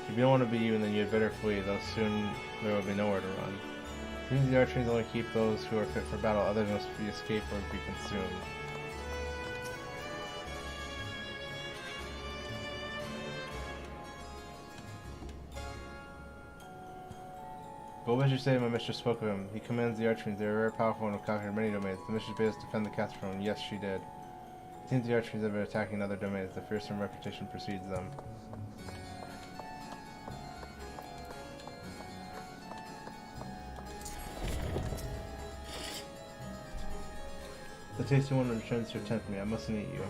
A: If you don't want to be even, then you had better flee, though soon there will be nowhere to run. It means the archfiends only keep those who are fit for battle, others must be escaped or be consumed. Golbez, you say my mistress spoke of him. He commands the archfiends. They are very powerful and have conquered many domains. The mistress bade us defend the castle from him. Yes, she did. It seems the archfiends have been attacking other domains. The fearsome reputation precedes them. The tasty one returns to tempt me. I mustn't eat you.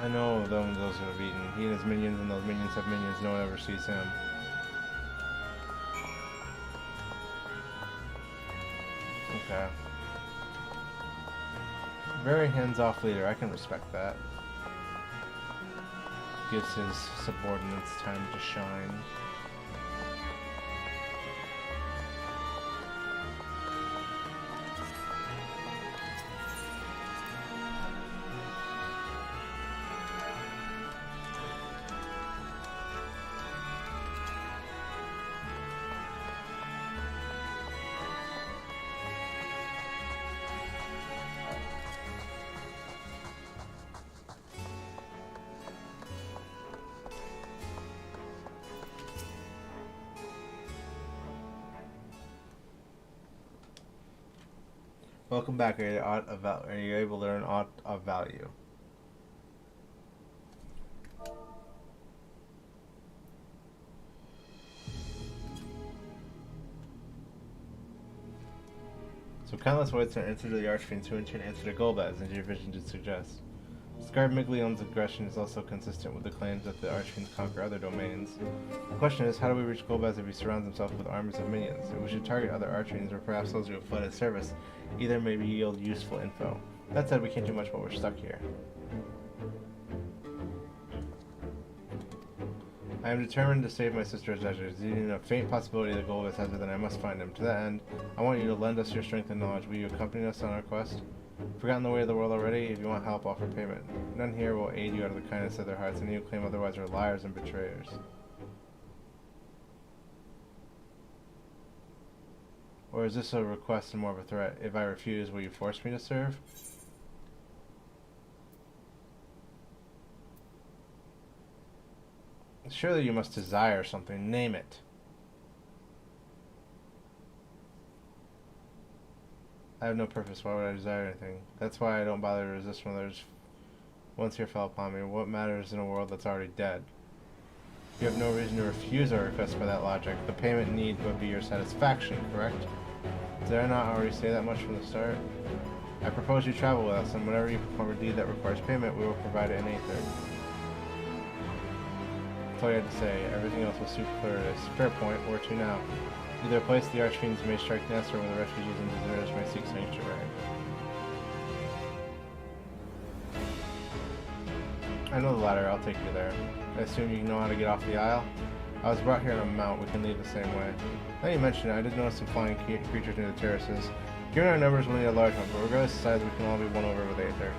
A: I know those who have eaten. He and his minions, and those minions have minions. No one ever sees him. Okay. Very hands-off leader. I can respect that. Gives his subordinates time to shine. Welcome back. Are you able to learn aught of value? So countless whites are answered to the archfiends, who in turn answer to Golbez, as your vision did suggest. Scarred Miglion's aggression is also consistent with the claims that the archfiends conquer other domains. The question is, how do we reach Golbez if he surrounds himself with armies of minions? If we should target other archfiends, or perhaps those who have fled his service, either may yield useful info. That said, we can't do much while we're stuck here. I am determined to save my sister's treasures. Even a faint possibility that Golbez has it, then I must find him. To that end, I want you to lend us your strength and knowledge. Will you accompany us on our quest? Forgotten the way of the world already? If you want help, offer payment. None here will aid you out of the kindness of their hearts, and you claim otherwise are liars and betrayers. Or is this a request and more of a threat? If I refuse, will you force me to serve? Surely you must desire something. Name it. I have no purpose. Why would I desire anything? That's why I don't bother to resist when others once here fell upon me. What matters in a world that's already dead? You have no reason to refuse our request by that logic. The payment need but be your satisfaction, correct? Did I not already say that much from the start? I propose you travel with us, and whenever you perform a deed that requires payment, we will provide it in Aether. That's all you had to say. Everything else was superfluous. Fair point. Where to now? Either place the archfiends may strike nests, or where the refugees and deserters may seek sanctuary. I know the latter. I'll take you there. I assume you know how to get off the isle? I was brought here on a mount. We can leave the same way. Now you mention it, I did notice some flying creatures near the terraces. Given our numbers, we'll need a large one, but regardless of size, we can all be won over with Aether.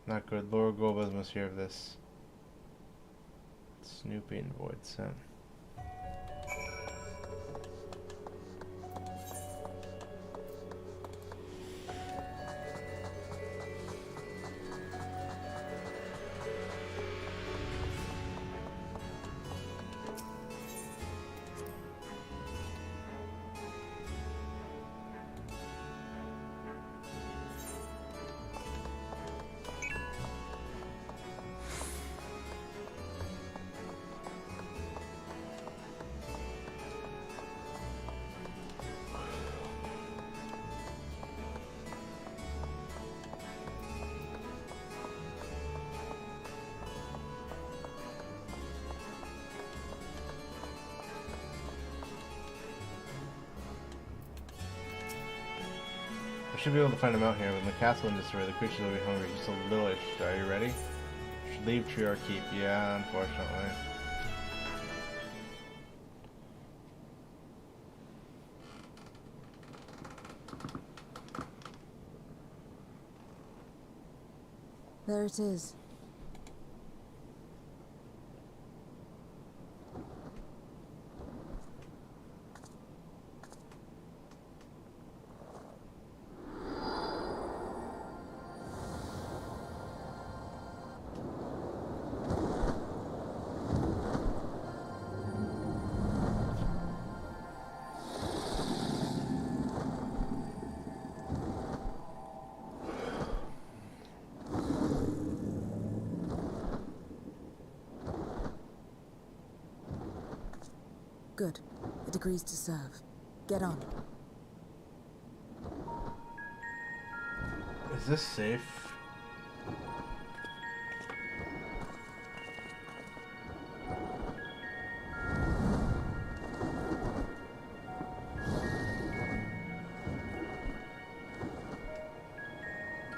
A: Not good. Lord Golbez must hear of this. Snooping Void Scent. should be able to find him out here. When the castle in disarray, the creatures will be hungry just a little extra. Are you ready? Leave tree or keep? Yeah, unfortunately.
H: There it is. Good. It agrees to serve. Get on.
A: Is this safe?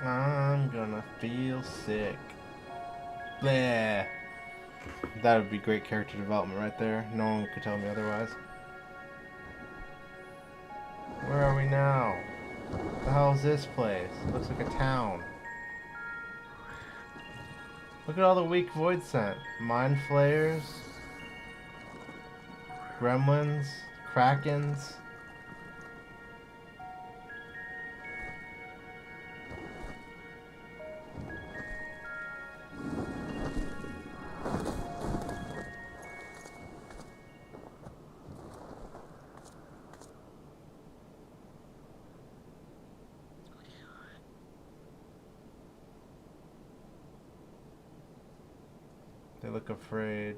A: I'm gonna feel sick. Bleh. That would be great character development right there. No one could tell me otherwise. Where are we now? The hell is this place? Looks like a town. Look at all the weak void scent. Mind flayers. Gremlins. Krakens. They look afraid.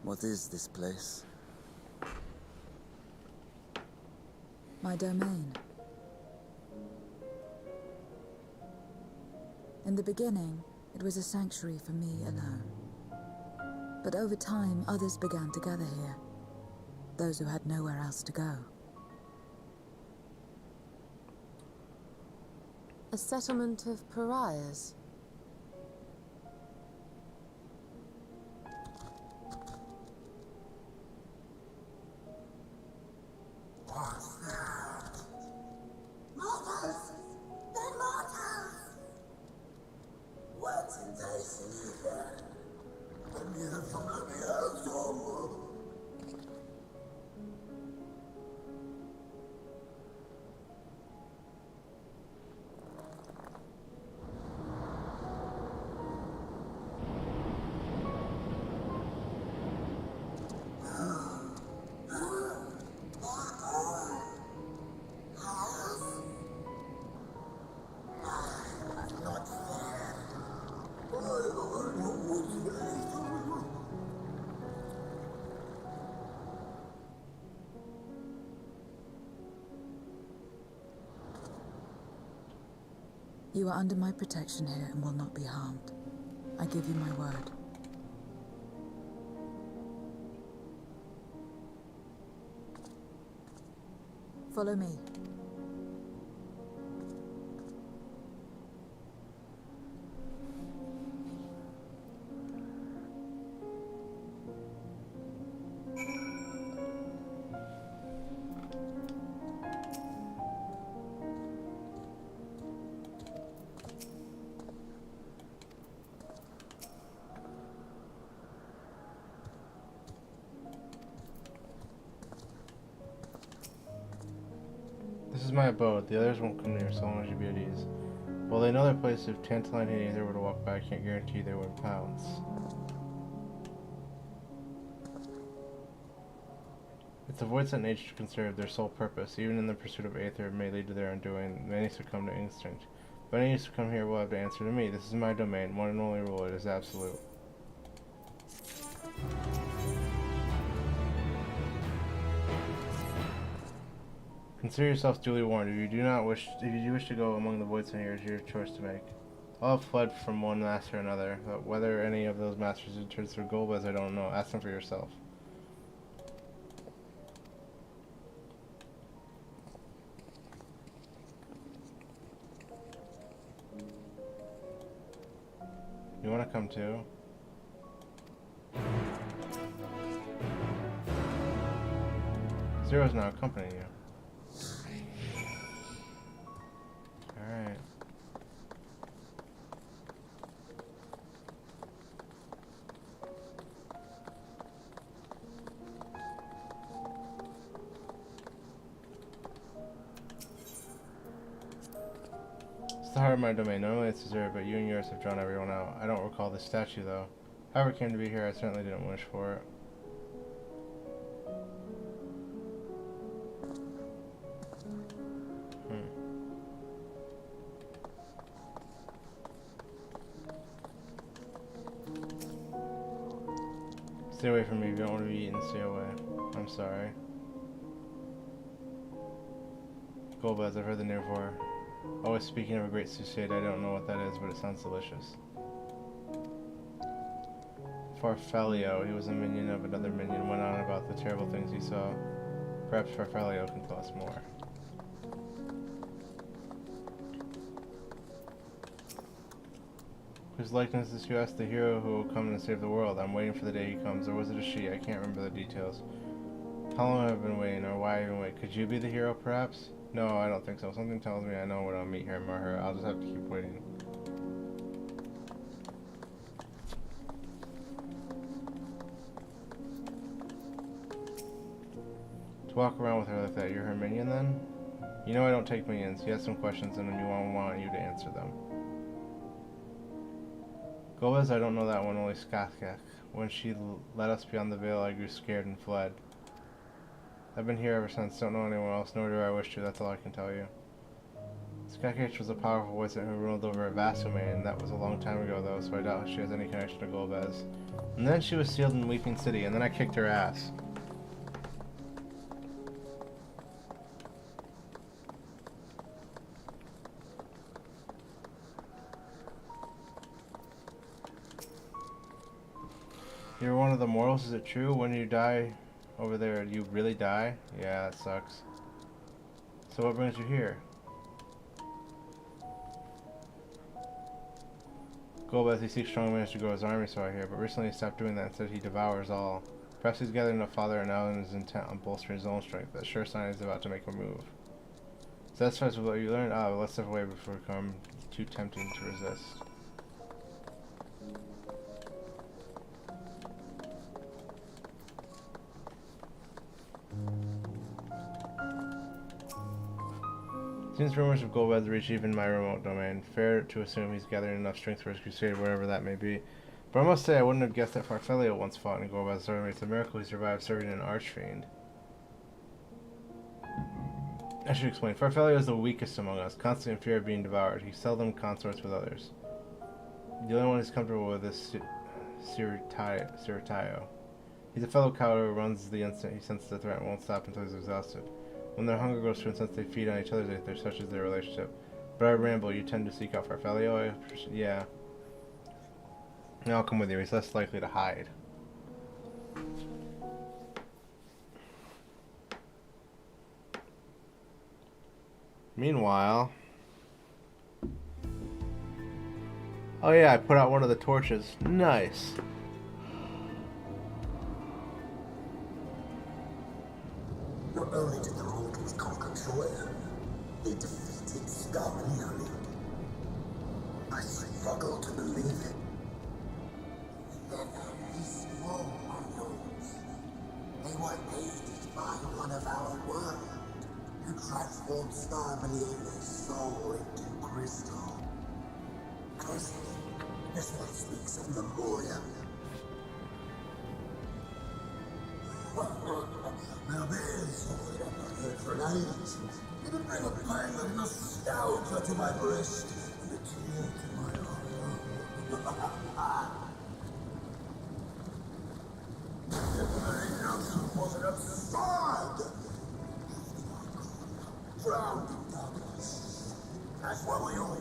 C: What is this place?
H: My domain. In the beginning, it was a sanctuary for me alone. But over time, others began to gather here. Those who had nowhere else to go.
F: A settlement of pariahs.
I: What's that? Mortals! They're mortals! What did they see here? A mirror from the Beelzebub!
H: You are under my protection here and will not be harmed. I give you my word. Follow me.
A: This is my abode. The others won't come near so long as you be at ease. Well, they know their place. If Tantaline and either were to walk by, I can't guarantee they wouldn't pounce. It's the voids that nature conserve, their sole purpose. Even in the pursuit of Aether may lead to their undoing. Many succumb to instinct. But any who succumb here will have to answer to me. This is my domain. One and only rule. It is absolute. Consider yourselves duly warned. If you do wish to go among the voids in here, it is your choice to make. All have fled from one master or another, but whether any of those masters returns through Golbez, I don't know. Ask them for yourself. come too. Zero's now accompanying you. Alright. It's the heart of my domain. Normally it's deserted, but you and yours have drawn everyone out. I don't recall this statue, though. However it came to be here, I certainly didn't wish for it. Stay away from me. If you don't want to be eaten, stay away. I'm sorry. Golbez, I've heard the name before. Always speaking of a great suicide, I don't know what that is, but it sounds delicious. Farfalio, he was a minion of another minion, went on about the terrible things he saw. Perhaps Farfalio can tell us more. Whose likeness is you ask the hero who will come and save the world? I'm waiting for the day he comes, or was it a she? I can't remember the details. How long have I been waiting, or why even wait? Could you be the hero, perhaps? No, I don't think so. Something tells me I know when I'll meet him or her. I'll just have to keep waiting. To walk around with her like that, you're her minion then? You know I don't take minions. He has some questions and I want you to answer them. Golbez, I don't know that one, only Skathak. When she led us beyond the veil, I grew scared and fled. I've been here ever since, don't know anyone else, nor do I wish to, that's all I can tell you. Skathak was a powerful wizard who ruled over a vast domain. That was a long time ago, though, so I doubt she has any connection to Golbez. And then she was sealed in Weeping City, and then I kicked her ass. You're one of the mortals, is it true? When you die over there, you really die? Yeah, that sucks. So what brings you here? Golbez, he seeks strong men to grow his army, so I hear, but recently he stopped doing that and said he devours all. Perhaps he's gathered enough fodder and now is intent on bolstering his own strength. That sure sign he's about to make a move. So that's with what you learned? Ah, well, let's step away before it becomes too tempting to resist. Since rumors of Golbez reach even my remote domain, fair to assume he's gathering enough strength for his crusade, whatever that may be. But I must say, I wouldn't have guessed that Farfalio once fought in Golbez's army. It's a miracle he survived serving an archfiend. I should explain. Farfalio is the weakest among us, constantly in fear of being devoured. He seldom consorts with others. The only one he's comfortable with is Ciritio. He's a fellow coward who runs the instant he senses the threat and won't stop until he's exhausted. When their hunger grows to an sense, they feed on each other's ether, such as their relationship. But I ramble, you tend to seek out Farfalio? Yeah. I'll come with you, he's less likely to hide. Meanwhile... Oh yeah, I put out one of the torches. Nice.
B: Not only did the mortals conquer Troy, they defeated Scarmanioli. I struggle to believe it. This war, my lords. They were aided by one of our world, who transformed Scarmanioli's soul into crystal. This one speaks of memoriam. Now there's something I've not heard for an age. It'll bring a pang of nostalgia to my breast and a tear to my heart. The very notion was an absurd. Drowned in darkness. That's where we all.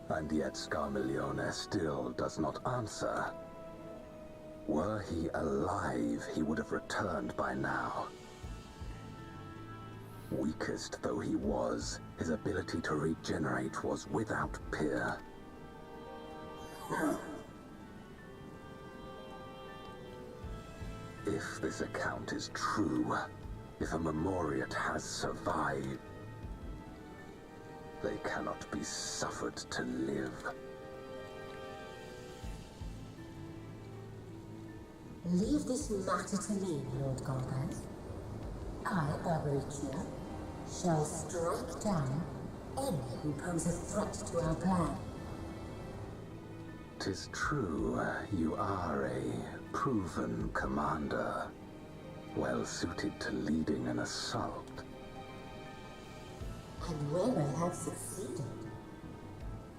J: And yet Scarmalione still does not answer. Were he alive, he would have returned by now. Weakest though he was, his ability to regenerate was without peer. If this account is true, if a Memoriat has survived, they cannot be suffered to live.
D: Leave this matter to me, Lord Golgaz. I, Barbaricia, shall strike down any who pose a threat to our plan.
J: 'Tis true, you are a proven commander, well suited to leading an assault.
D: And when I have succeeded,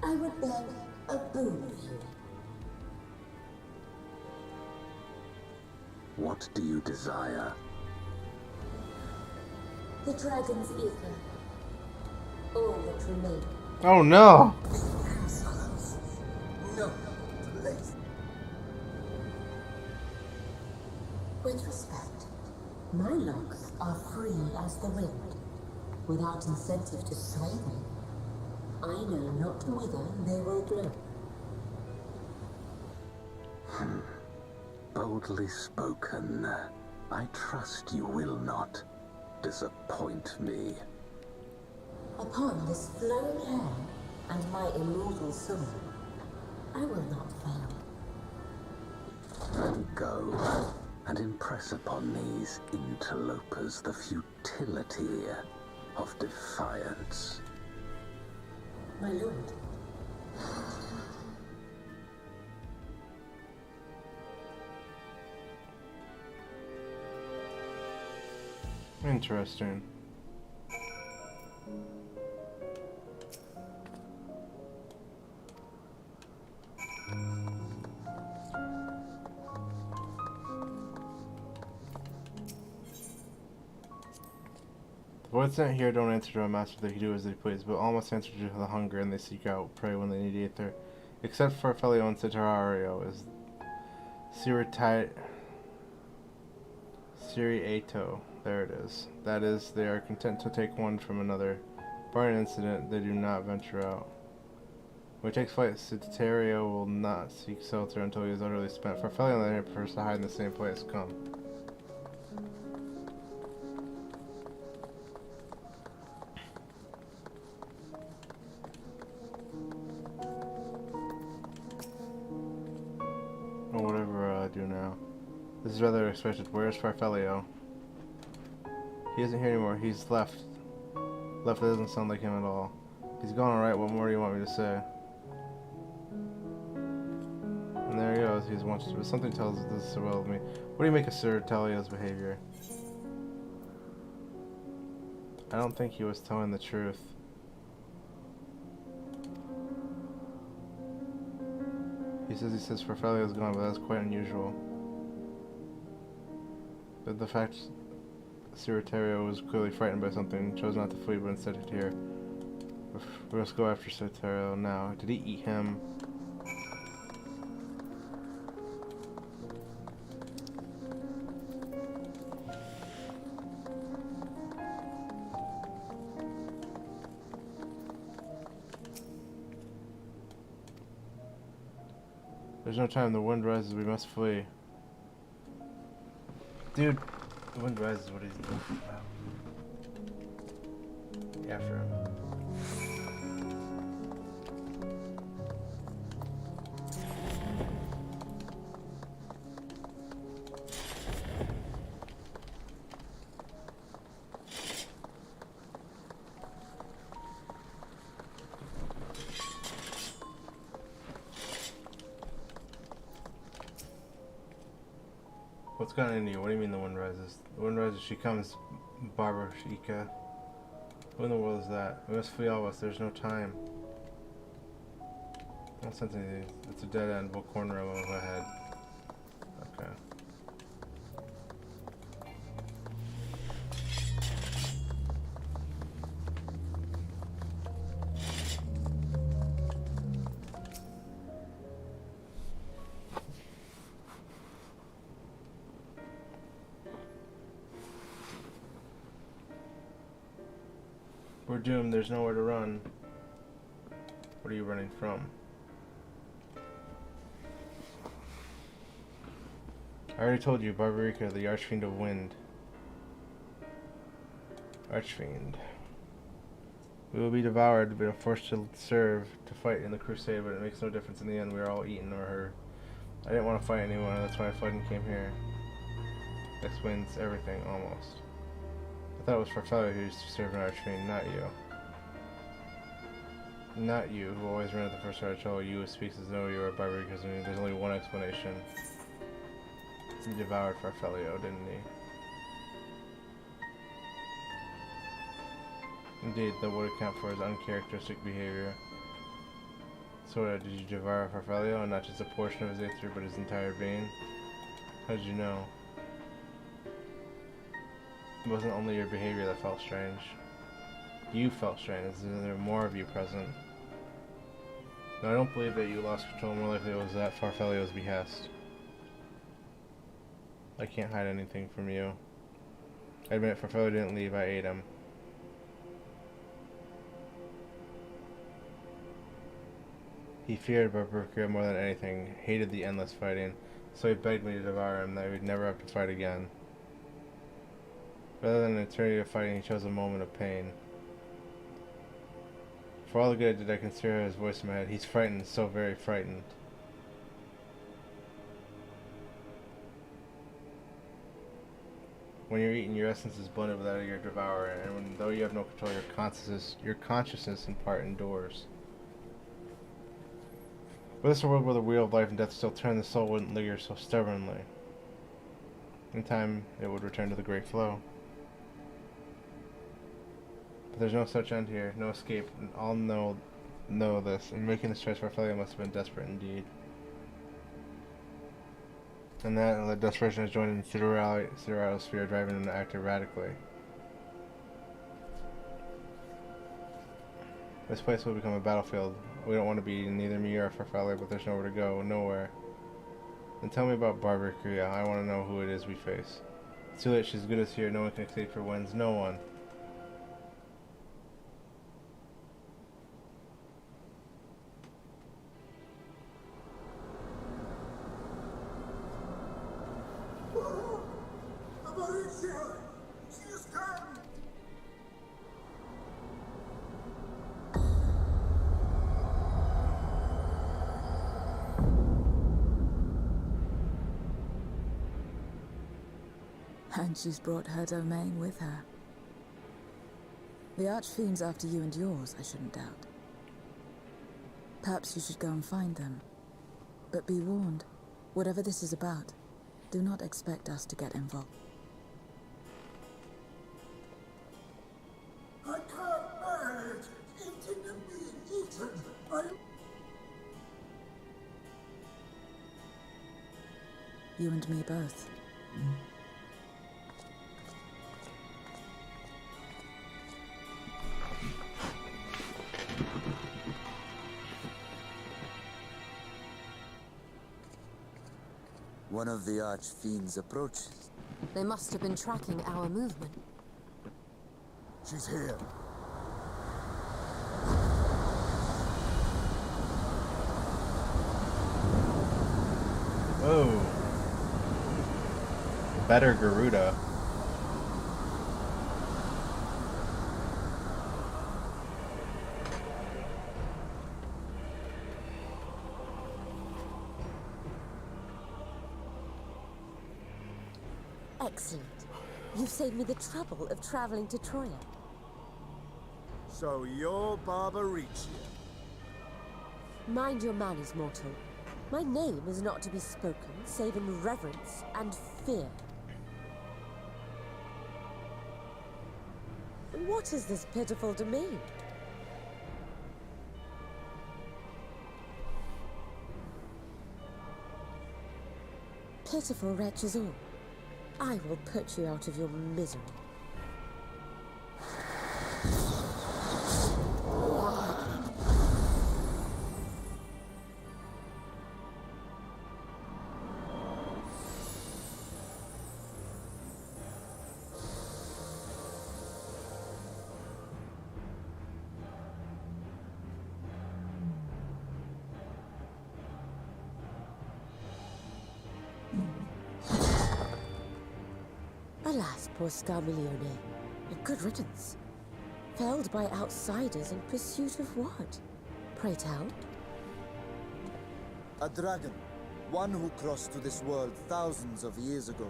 D: I would beg a boon of you.
J: What do you desire?
D: The dragon's ether. All that remains.
A: Oh no!
B: No place.
D: With respect, my locks are free as the wind, without incentive to sway them. I know not whither they will blow.
J: Boldly spoken. I trust you will not disappoint me.
D: Upon this flowing hair and my immortal soul, I will not fail.
J: Then go and impress upon these interlopers the futility of defiance.
D: My lord.
A: Interesting. The voids sent here don't answer to a master, they can do as they please, but all must answer to the hunger, and they seek out prey when they need aether. Except for Felio and Citarario is Siriato. There it is. That is, they are content to take one from another. Barring an incident, they do not venture out. When he takes flight, Citario will not seek shelter until he is utterly spent. For Felio, on the other hand, prefers to hide in the same place. Come. Or whatever I do now. This is rather expected. Where's Farfelio? He isn't here anymore. He's left. Left doesn't sound like him at all. He's gone, alright. What more do you want me to say? And there he goes. He's wanted to, but something tells us this is so well with me. What do you make of Sir Talio's behavior? I don't think he was telling the truth. He says Farfelio's gone, but that's quite unusual. But the fact Citario was clearly frightened by something and chose not to flee, but instead hid here. We must go after Citario now. Did he eat him? There's no time. The wind rises. We must flee. Dude, the wind rises. What is he talking about? After him. What's gotten into you? What do you mean the wind rises? The wind rises, she comes, Barbaricia. Who in the world is that? We must flee all of us, there's no time. I don't sense anything. It's a dead end, we'll corner him over ahead. Okay. We're doomed. There's nowhere to run. What are you running from? I already told you, Barbarica, the Archfiend of Wind. Archfiend. We will be devoured, but forced to serve, to fight in the crusade, but it makes no difference in the end. We are all eaten or hurt. I didn't want to fight anyone, that's why I fled and came here. That explains everything, almost. I thought it was Farfello who used to serve an Archfiend, not you. Not you, who always ran at the first Archfiend. You who speaks as though you are Barbarica, because there's only one explanation. He devoured Farfello, didn't he? Indeed, that would account for his uncharacteristic behavior. So, did you devour Farfello, and not just a portion of his aether, but his entire being? How did you know? It wasn't only your behavior that felt strange. You felt strange. There were more of you present. No, I don't believe that you lost control. More likely it was at Farfello's behest. I can't hide anything from you. I admit, Farfello didn't leave. I ate him. He feared Barbarica more than anything, hated the endless fighting, so he begged me to devour him, that he would never have to fight again. Rather than an eternity of fighting, he chose a moment of pain. For all the good did I consider his voice in my head. He's frightened, so very frightened. When you're eaten, your essence is blended with that of your devourer, and though you have no control, your consciousness in part endures. Were this a world where the wheel of life and death still turned, the soul wouldn't linger so stubbornly. In time, it would return to the great flow. But there's no such end here, no escape, and all know this, and making this choice for Farfello must have been desperate indeed. And that desperation has joined in Siderado's sphere, driving him to act erratically. This place will become a battlefield. We don't want to be neither me or Farfello, but there's nowhere to go, nowhere. Then tell me about Barbarica. I want to know who it is we face. It's too late, she's as good as here. No one can escape her winds. No one.
B: Barbarica! She has come!
H: And she's brought her domain with her. The Archfiend's after you and yours, I shouldn't doubt. Perhaps you should go and find them. But be warned, whatever this is about, do not expect us to get involved.
B: I can't bear it! Eating and being eaten!
H: You and me both.
C: One of the Archfiend's approaches.
F: They must have been tracking our movement.
C: She's here.
A: Whoa. Better Garuda.
D: Excellent. You've saved me the trouble of traveling to Troya.
C: So you're Barbarica.
D: Mind your manners, mortal. My name is not to be spoken, save in reverence and fear. What is this pitiful to me? Pitiful wretches all. I will put you out of your misery. Alas, poor Scarmiglione. A good riddance. Felled by outsiders in pursuit of what? Pray tell.
C: A dragon. One who crossed to this world thousands of years ago.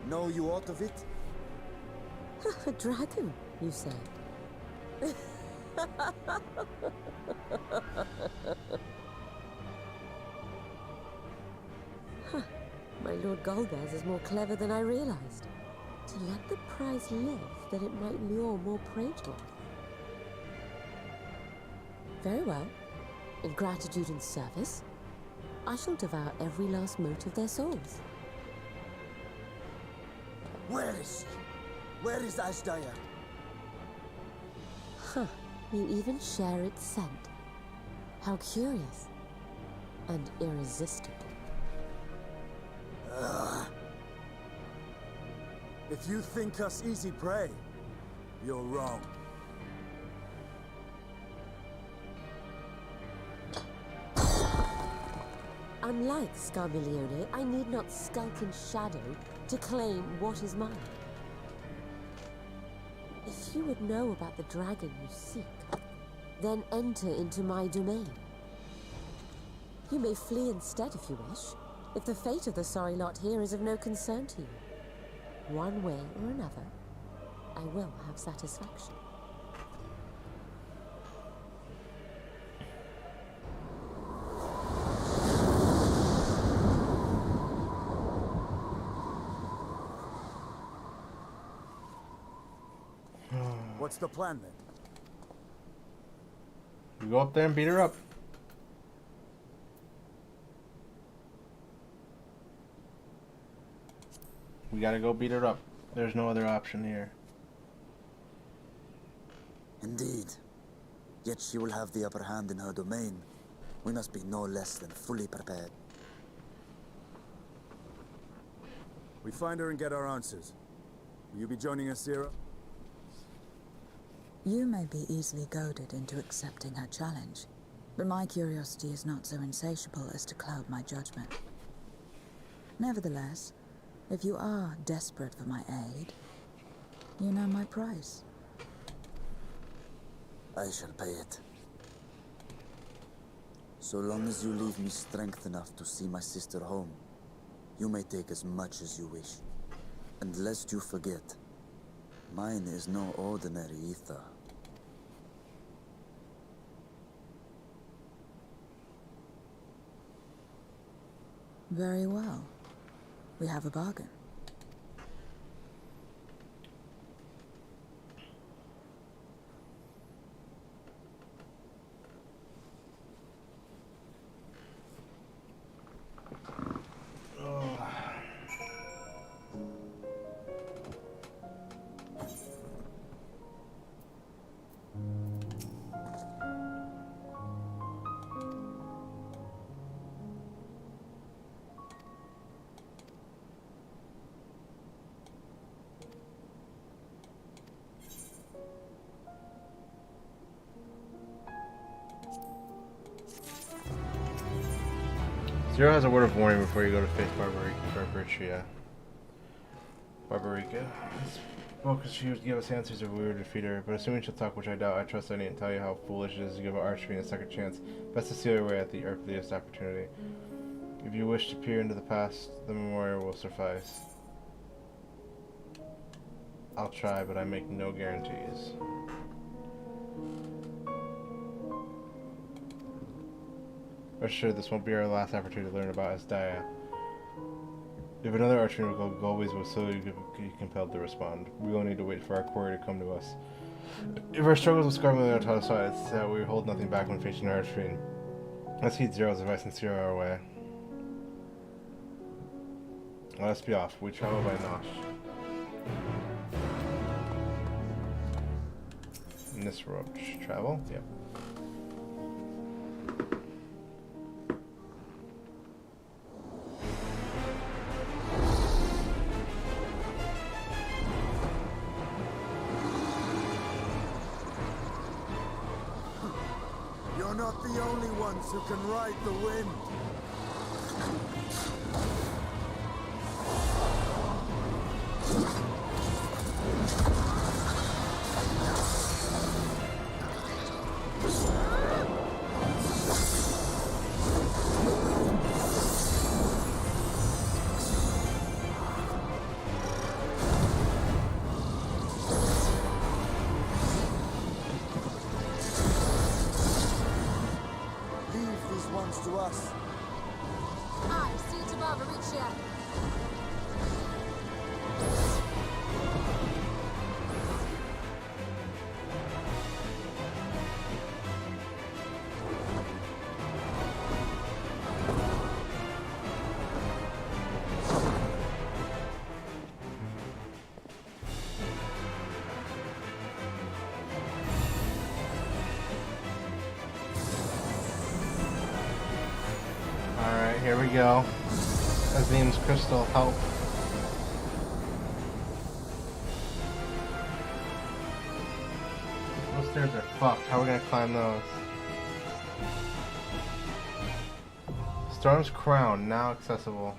C: Know you aught of it?
D: A dragon, you say? My Lord Golbez is more clever than I realized. To let the prize live, that it might lure more prey to it. Very well. In gratitude and service, I shall devour every last mote of their souls.
C: Where is she? Where is Ashdaya?
D: Huh. You even share its scent. How curious. And irresistible.
C: If you think us easy prey, you're wrong.
D: Unlike Scarmiglione, I need not skulk in shadow to claim what is mine. If you would know about the dragon you seek, then enter into my domain. You may flee instead if you wish, if the fate of the sorry lot here is of no concern to you. One way or another, I will have satisfaction.
C: What's the plan then?
A: We go up there and beat her up. We gotta go beat her up. There's no other option here.
C: Indeed. Yet she will have the upper hand in her domain. We must be no less than fully prepared. We find her and get our answers. Will you be joining us, Zira?
H: You may be easily goaded into accepting her challenge, but my curiosity is not so insatiable as to cloud my judgment. Nevertheless, if you are desperate for my aid, you know my price.
C: I shall pay it. So long as you leave me strength enough to see my sister home, you may take as much as you wish. And lest you forget, mine is no ordinary ether.
H: Very well. We have a bargain.
A: Zero has a word of warning before you go to face Barbarica. Well, because she would give us answers if we were to defeat her, but assuming she'll talk, which I doubt, I trust I needn't tell you how foolish it is to give an archfiend a second chance. Best to seal your way at the earliest opportunity. If you wish to peer into the past, the memorial will suffice. I'll try, but I make no guarantees. Rest assured, this won't be our last opportunity to learn about Asdaya. If another archfiend will go, always will slowly be compelled to respond. We will need to wait for our quarry to come to us. If our struggles with Scarmiglione are taught aside, we hold nothing back when facing our archfiend. Let's heed Zero's advice and steer our way. Let us be off. We travel by Nosh. In this road, travel? Yep.
C: You're not the only ones who can ride the wind. Leave these ones to us.
G: I, Siege of Arvaricia.
A: Alright, here we go. Azim's crystal help. Those stairs are fucked. How are we gonna climb those? Storm's Crown, now accessible.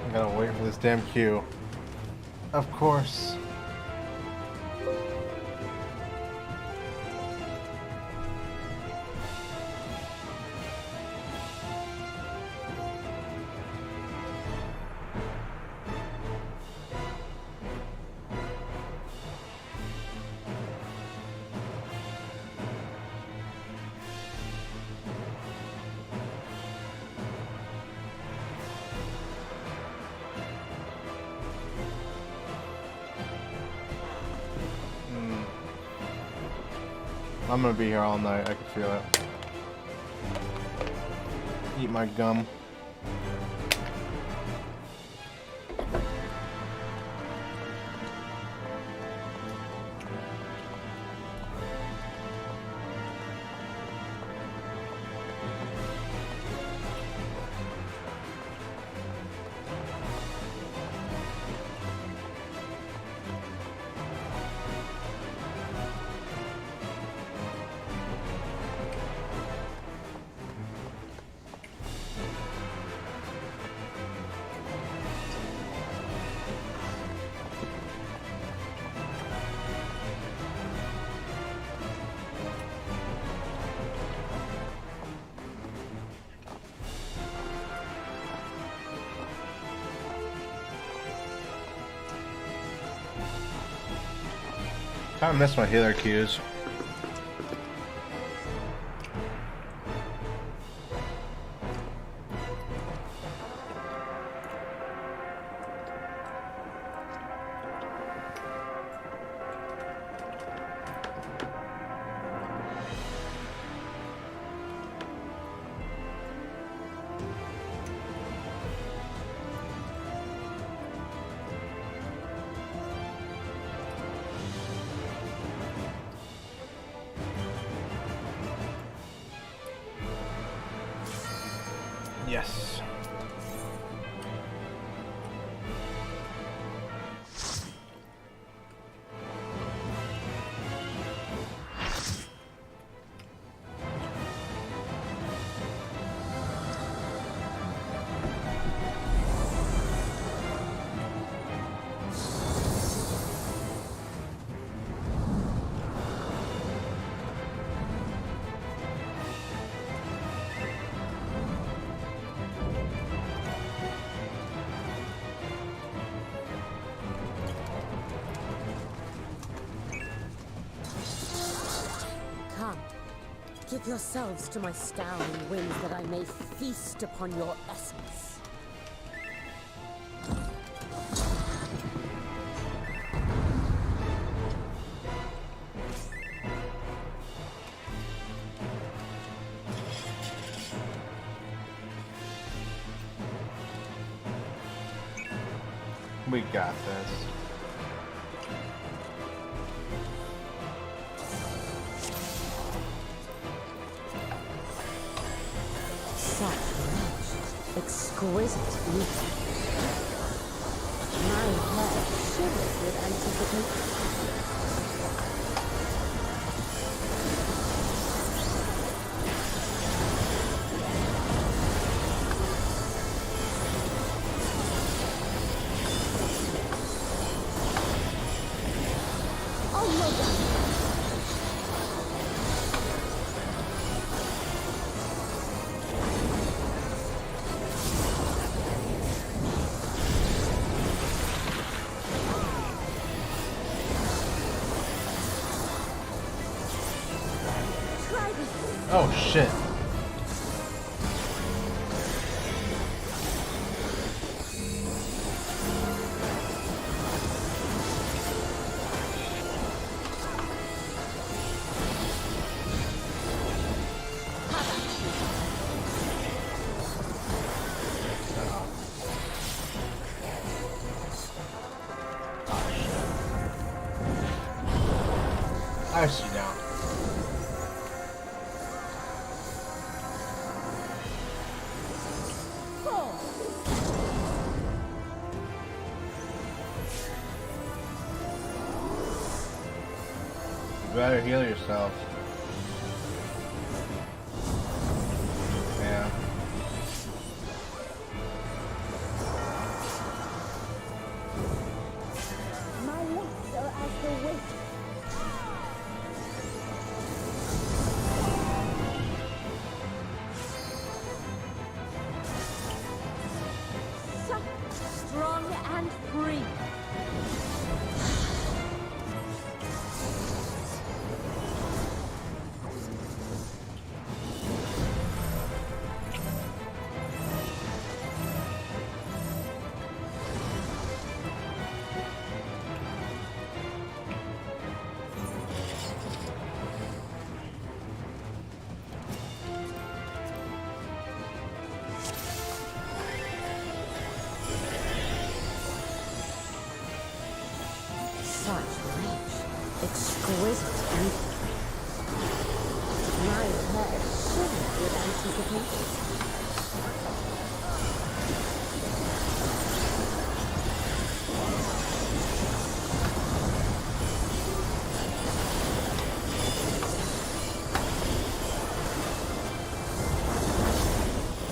A: I gotta wait for this damn queue. Of course. I'm gonna be here all night, I can feel it. Eat my gum. Kinda miss my healer cues. Yes.
D: Give yourselves to my scowling winds that I may feast upon your essence.
A: We got this.
D: Such rich, exquisite beauty. My head shivers with anticipation.
A: Oh shit. I see now. You better heal yourself. Yeah.
D: My legs are as the weight. Strong and free. Such rich, exquisite beauty. My head shivers with anticipation.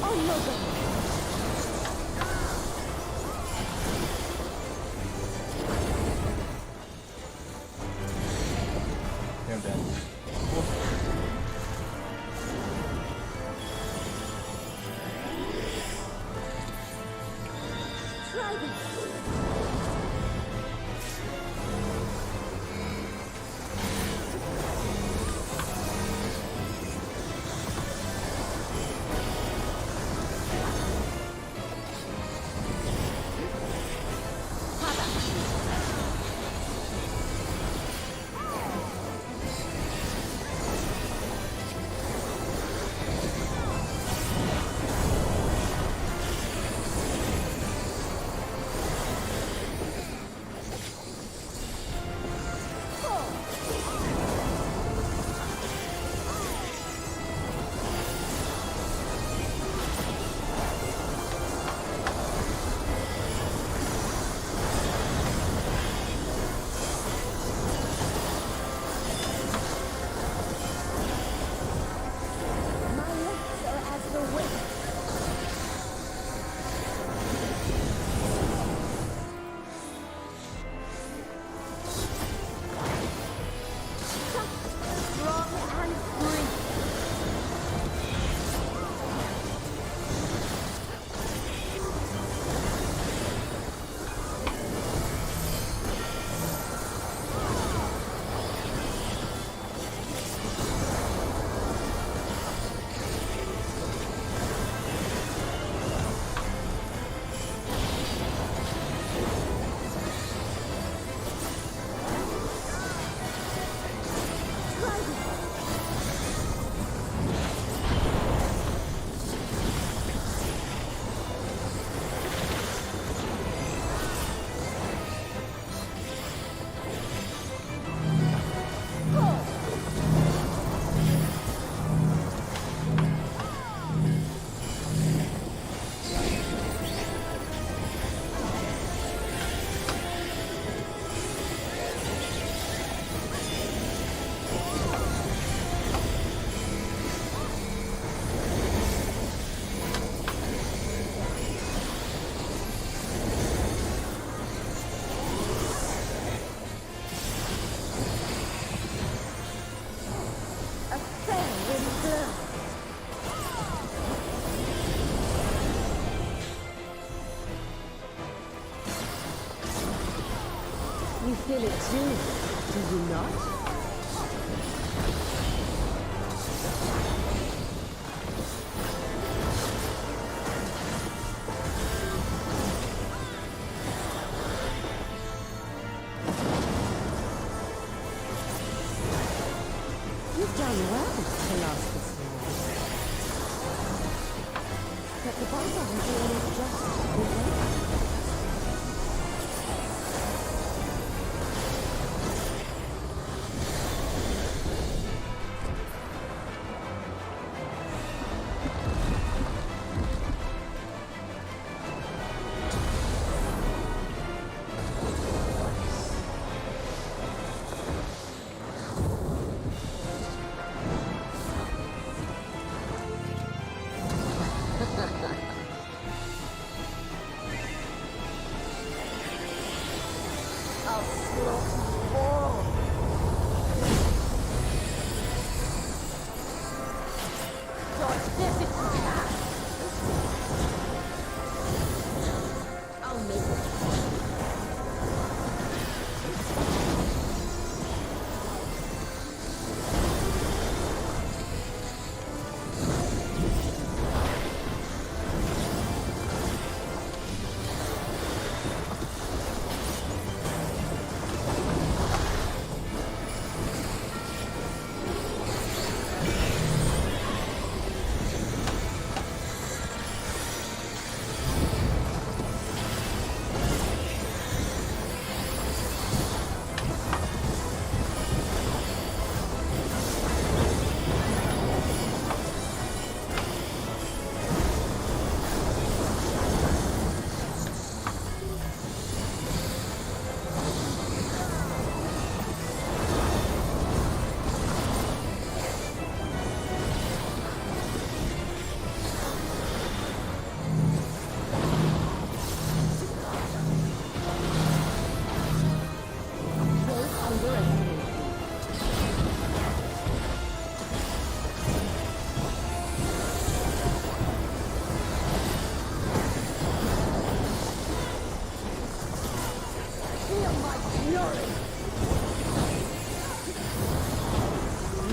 D: Oh no, God.
A: I'm dead.
D: feel it too, do you not? You've done well to last this long. But the Bible has only just begun.
G: I'll slaughter you all. Dodge this if you can. I'll make it.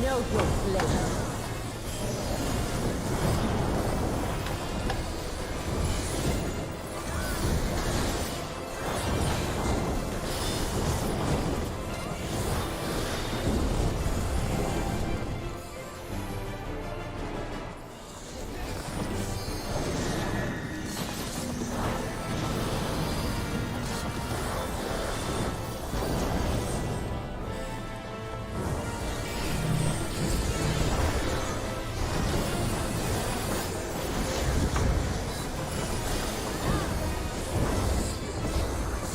D: Know your place.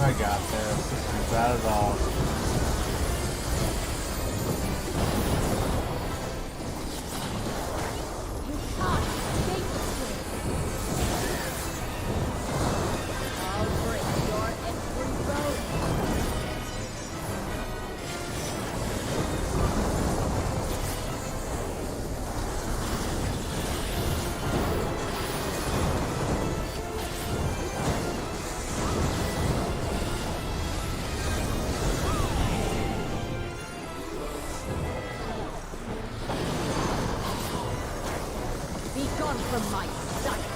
A: I got this. This isn't bad at all.
G: You can't escape this way. I'll break your every bone. Be gone from my sight!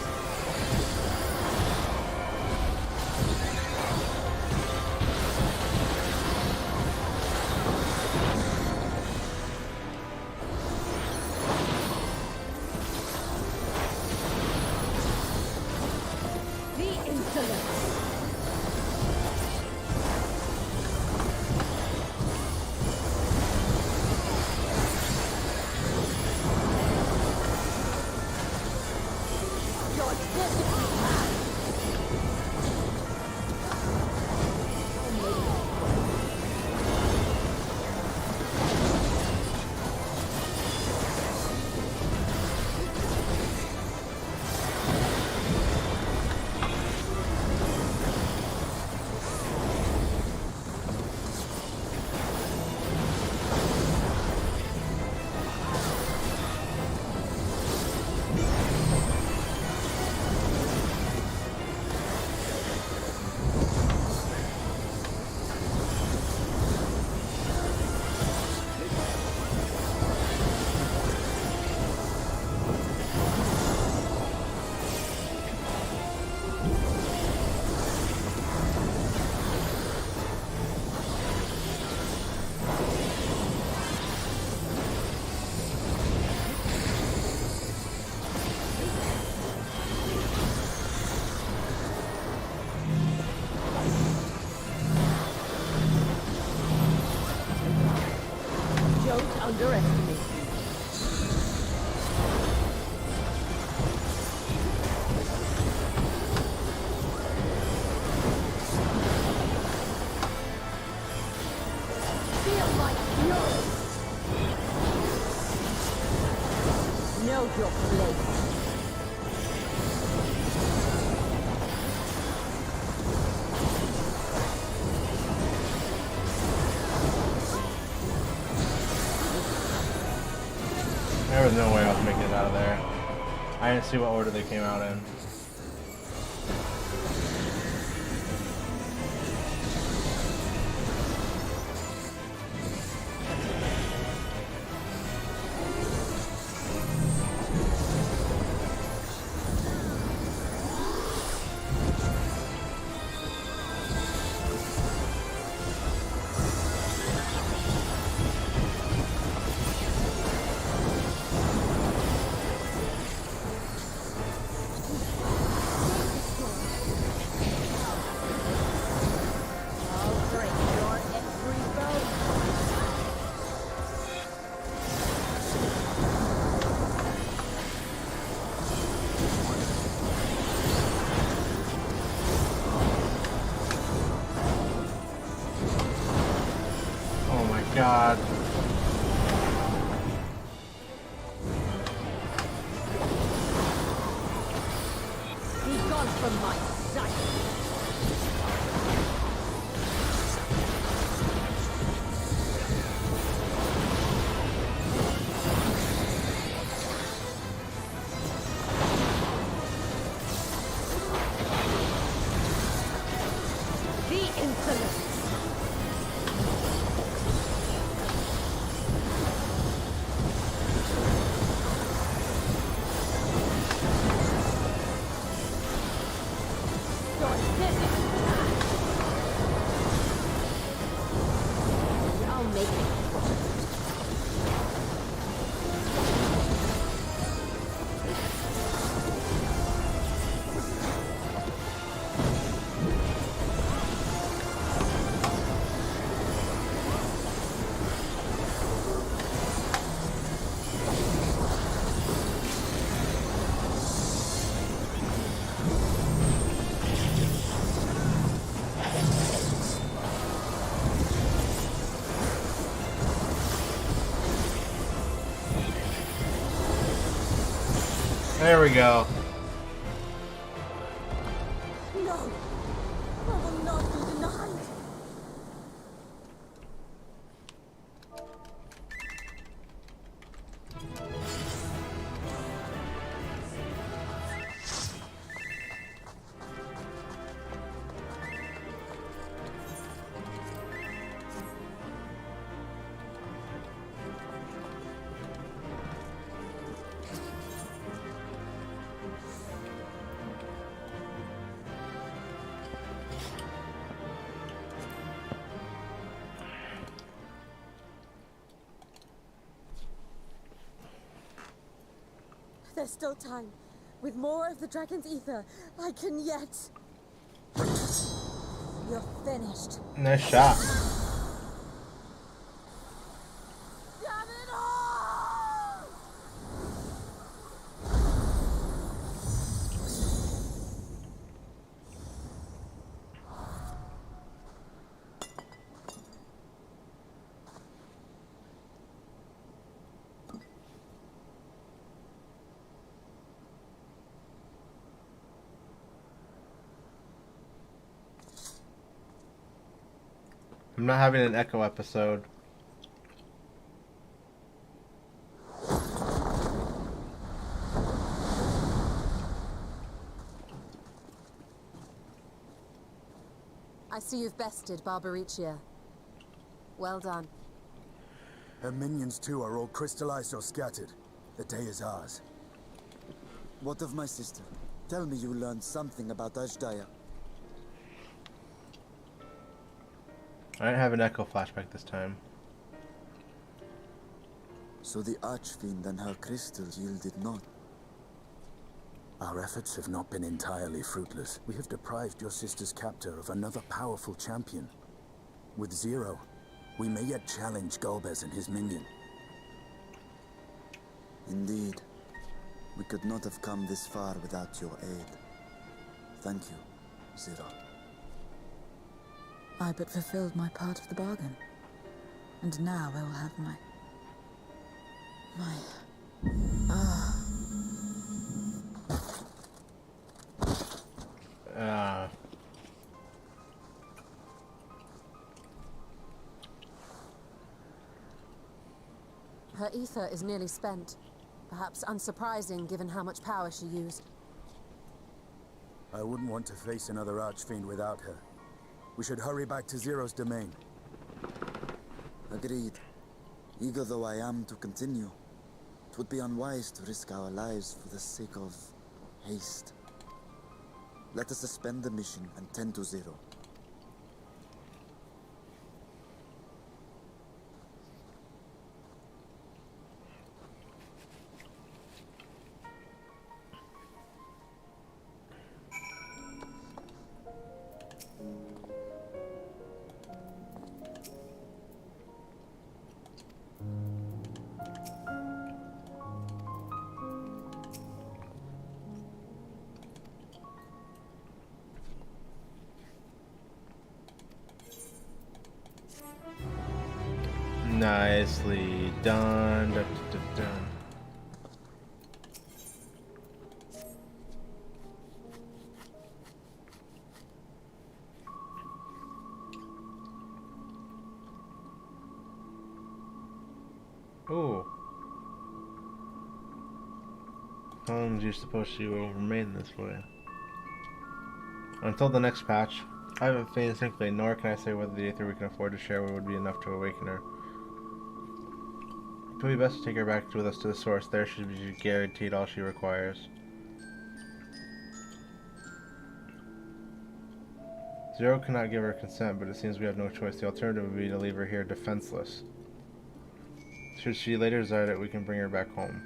G: The insolence!
D: held your place.
A: There was no way I was making it out of there. I didn't see what order they came out in. God.
D: Be gone from my sight. The insolence.
A: There we go.
D: No, I will not be denied. There's still time. With more of the dragon's ether, I can yet... You're finished.
A: Nice shot.
D: Damn it all!
A: I'm not having an echo episode.
F: I see you've bested Barbaricia. Well done.
K: Her minions too are all crystallized or scattered. The day is ours.
C: What of my sister? Tell me you learned something about Ashdaya.
A: I didn't have an echo flashback this time.
C: So the Archfiend and her crystals yielded not.
K: Our efforts have not been entirely fruitless. We have deprived your sister's captor of another powerful champion. With Zero, we may yet challenge Golbez and his minion.
C: Indeed. We could not have come this far without your aid. Thank you, Zero.
H: I but fulfilled my part of the bargain. And now I will have my...
F: ether is nearly spent. Perhaps unsurprising given how much power she used.
K: I wouldn't want to face another Archfiend without her. We should hurry back to Zero's domain.
C: Agreed. Eager though I am to continue, it would be unwise to risk our lives for the sake of haste. Let us suspend the mission and tend to Zero.
A: Nicely done. Dun. Ooh. How long are you supposed to remain this way? Until the next patch. I haven't fainted inkling, nor can I say whether the aether we can afford to share would be enough to awaken her. It would be best to take her back with us to the source. There she should be guaranteed all she requires. Zero cannot give her consent, but it seems we have no choice. The alternative would be to leave her here defenseless. Should she later desire it, we can bring her back home.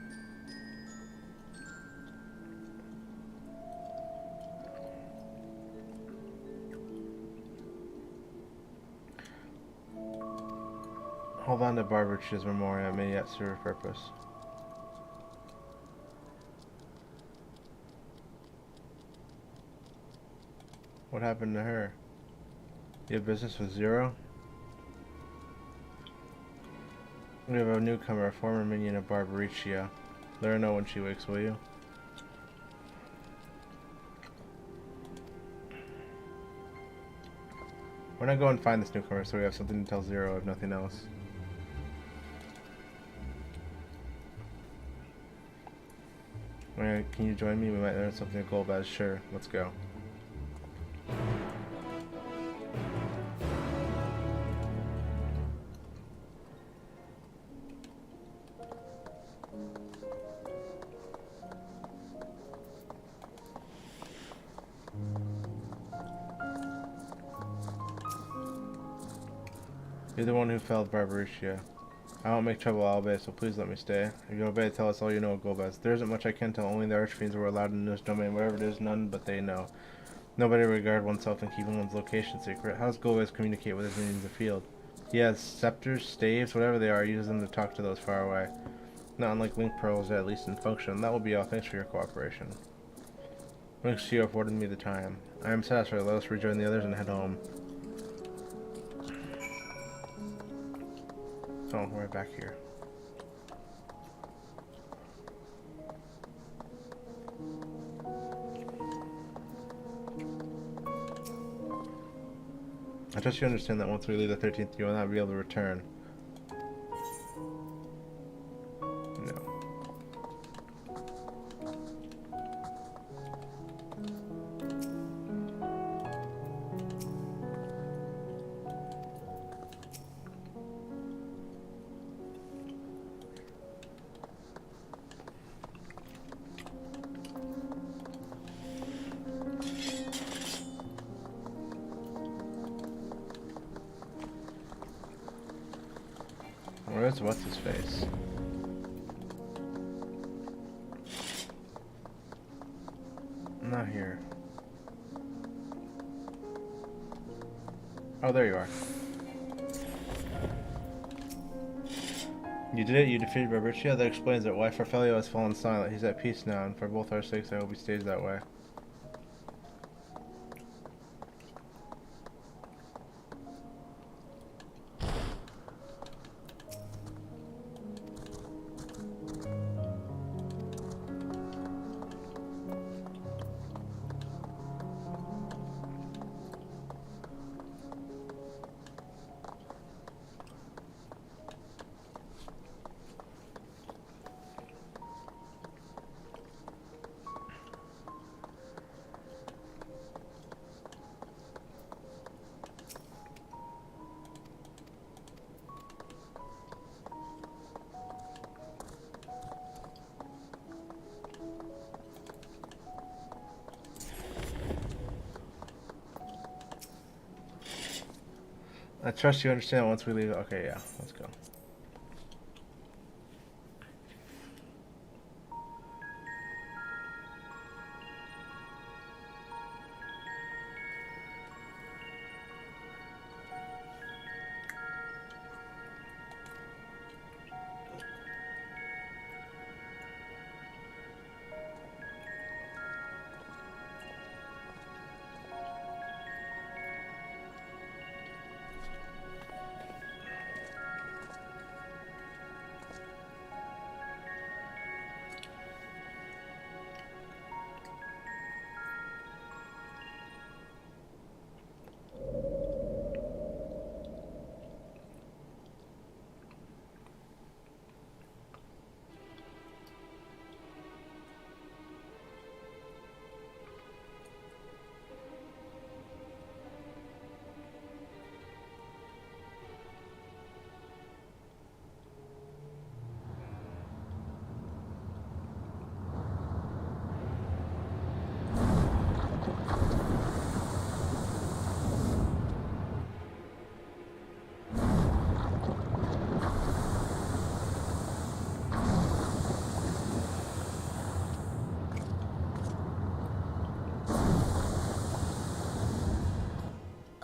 A: Hold on to Barbara's memorial, it may yet serve a purpose. What happened to her? You have business with Zero? We have a newcomer, a former minion of Barbaricia. Let her know when she wakes, will you? We're not going to find this newcomer, so we have something to tell Zero, if nothing else. Can you join me? We might learn something at Golbez. Sure, let's go. You're the one who felled Barbaricia. I won't make trouble, I'll obey, so please let me stay. If you obey, tell us all you know of Golbez. There isn't much I can tell, only the Archfiends were allowed in this domain. Whatever it is, none but they know. Nobody regard oneself in keeping one's location secret. How does Golbez communicate with his minions in the field? He has scepters, staves, whatever they are, he uses them to talk to those far away. Not unlike link pearls, at least in function. That will be all. Thanks for your cooperation. Thanks to you afforded me the time. I am satisfied. Let us rejoin the others and head home. Oh, we're back here. I trust you understand that once we leave the 13th, you will not be able to return. No. Where's what's his face? Not here. Oh, there you are. You did it, you defeated Barbaricia. That explains it. Why Farfelio has fallen silent. He's at peace now, and for both our sakes, I hope he stays that way. I trust you understand once we leave. Okay, yeah, let's go.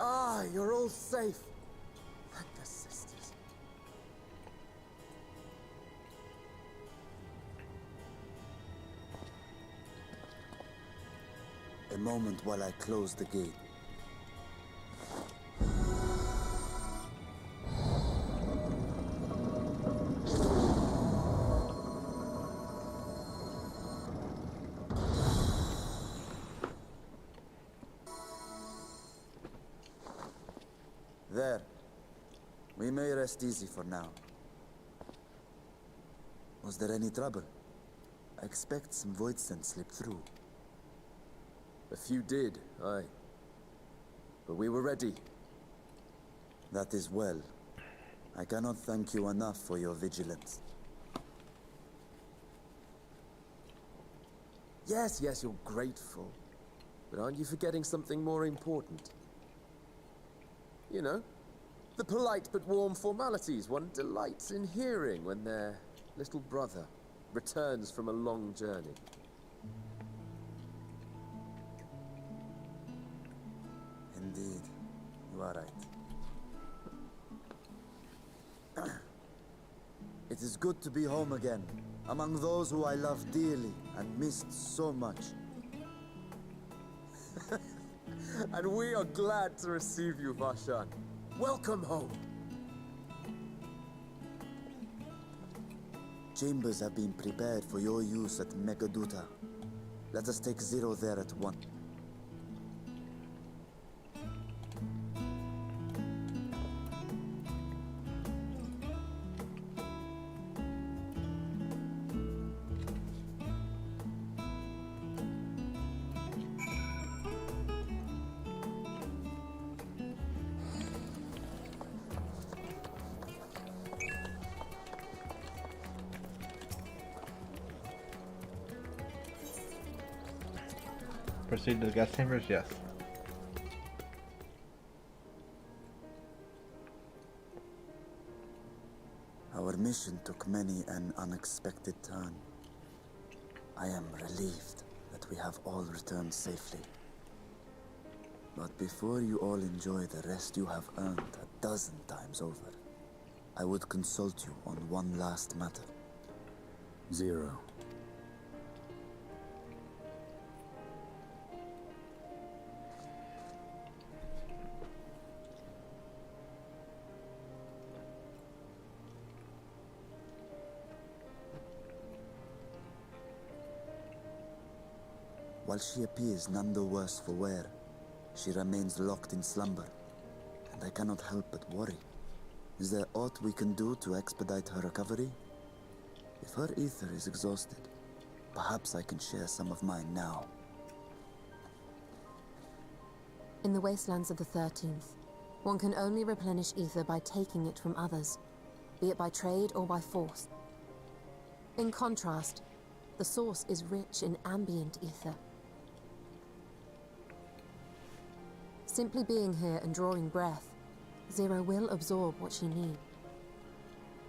E: Ah, you're all safe. Thank the sisters.
C: A moment while I close the gate. There. We may rest easy for now. Was there any trouble? I expect some void sense slipped through.
E: A few did, aye. But we were ready.
C: That is well. I cannot thank you enough for your vigilance.
E: Yes, you're grateful. But aren't you forgetting something more important? You know, the polite but warm formalities one delights in hearing when their little brother returns from a long journey.
C: Indeed, you are right. It is good to be home again, among those who I love dearly and missed so much.
E: And we are glad to receive you, Vashan. Welcome home.
C: Chambers have been prepared for your use at Megaduta. Let us take Zero there at once.
A: Proceed to the guest chambers? Yes.
C: Our mission took many an unexpected turn. I am relieved that we have all returned safely. But before you all enjoy the rest you have earned 12 times over, I would consult you on one last matter.
K: Zero.
C: While she appears none the worse for wear, she remains locked in slumber, and I cannot help but worry. Is there aught we can do to expedite her recovery? If her ether is exhausted, perhaps I can share some of mine now.
F: In the wastelands of the 13th, one can only replenish ether by taking it from others, be it by trade or by force. In contrast, the source is rich in ambient ether. Simply being here and drawing breath Zero will absorb what she needs.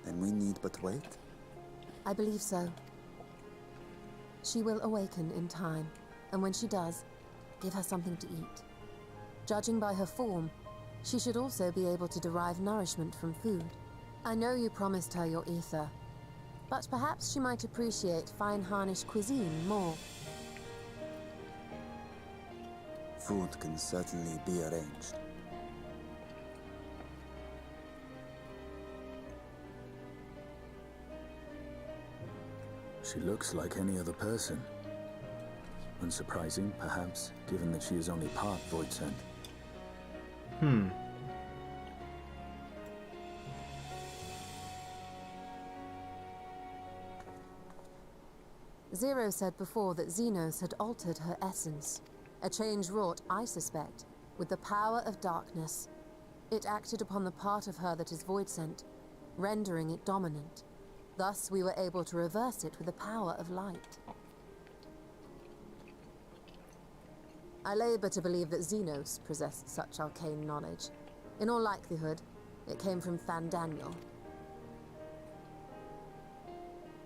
C: Then we need but wait?
F: I believe so. She will awaken in time, and when she does, give her something to eat. Judging by her form, she should also be able to derive nourishment from food. I know you promised her your ether, but perhaps she might appreciate fine Harnish cuisine more.
C: Food can certainly be arranged.
K: She looks like any other person. Unsurprising, perhaps, given that she is only part void sent.
F: Zero said before that Xenos had altered her essence. A change wrought, I suspect, with the power of darkness. It acted upon the part of her that is void sent, rendering it dominant. Thus we were able to reverse it with the power of light. I labor to believe that Xenos possessed such arcane knowledge. In all likelihood, it came from Fandaniel.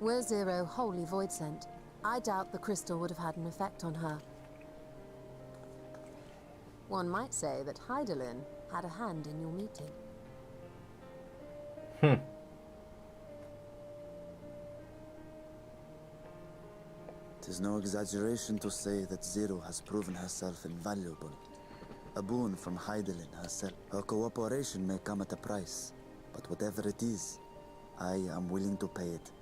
F: Were Zero wholly void sent, I doubt the crystal would have had an effect on her. One might say that Hydaelyn had a hand in your meeting.
C: It is no exaggeration to say that Zero has proven herself invaluable. A boon from Hydaelyn herself. Her cooperation may come at a price, but whatever it is, I am willing to pay it.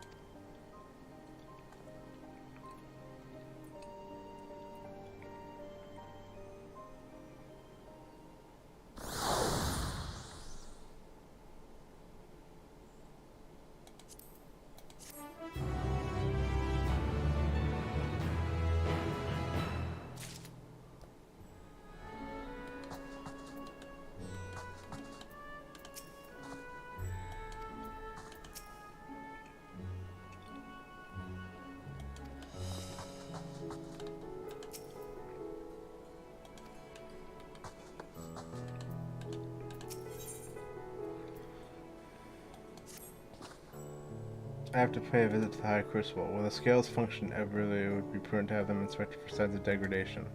A: I have to pay a visit to the High Crucible. When the scales function everly, it would be prudent to have them inspected for signs of degradation.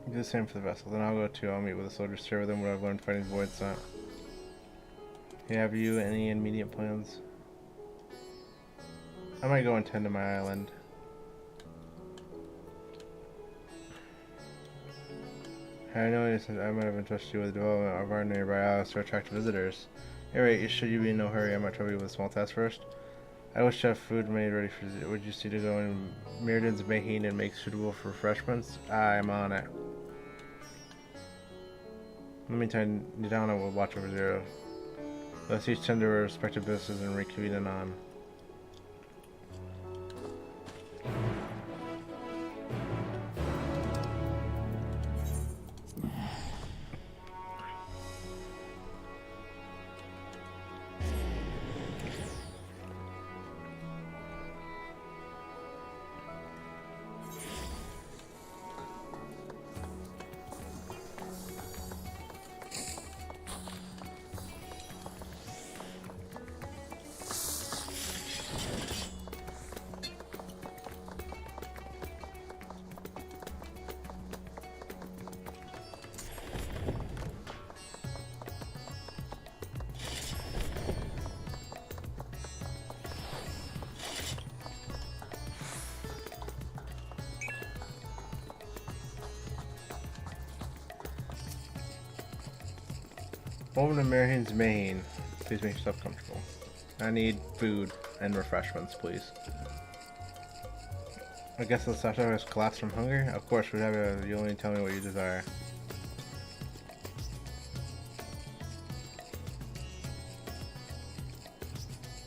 A: Do the same for the vessel. Then I'll go too. I'll meet with the soldiers, share with them what I've learned fighting Void Sent. Have you any immediate plans? I might go and tend to my island. I noticed that I might have entrusted you with the development of our nearby islands to attract visitors. Alright, should you be in no hurry, I might trouble you with a small task first. I wish to have food made ready for you. Would you see to go in Mirrodin's Maheen and make suitable for refreshments? I'm on it. In the meantime, Nidana will watch over Zero. Let's each tend to our respective businesses and reconvene anon. Woman of Mirrodin's Maheen, please make yourself comfortable. I need food and refreshments, please. I guess the Sasha has collapsed from hunger? Of course, we'd have a, you only tell me what you desire.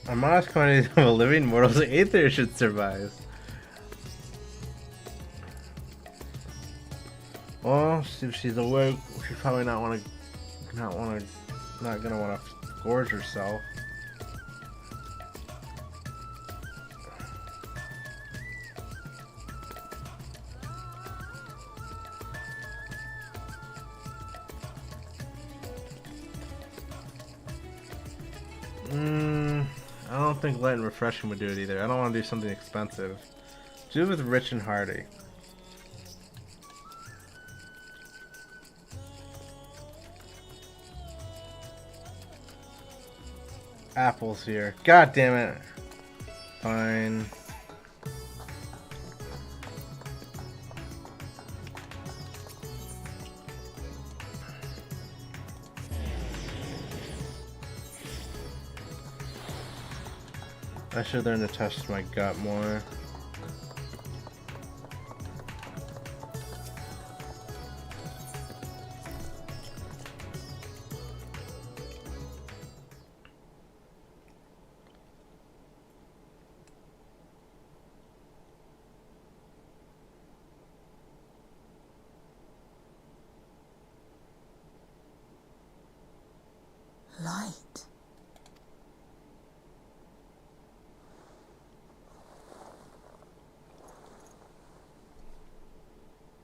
A: A modest quantity of a living mortal's aether should survive. Well, if she's awake, she's probably not gonna want to gorge herself. think light and refreshing would do it either. I don't want to do something expensive. Do it with rich and hearty. Apples here. God damn it. Fine. I should learn to touch my gut more.
H: Light.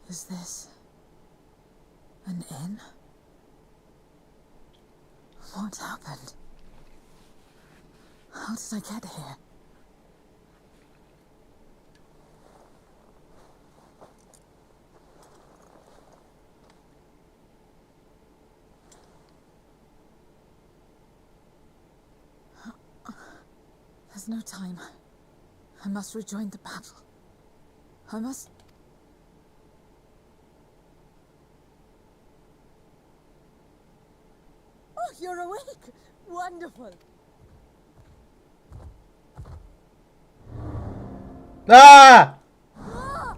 H: Is this an inn? What happened? How did I get here? There's no time. I must rejoin the battle. I must...
D: Oh, you're awake! Wonderful!
A: Ah!
D: Ah!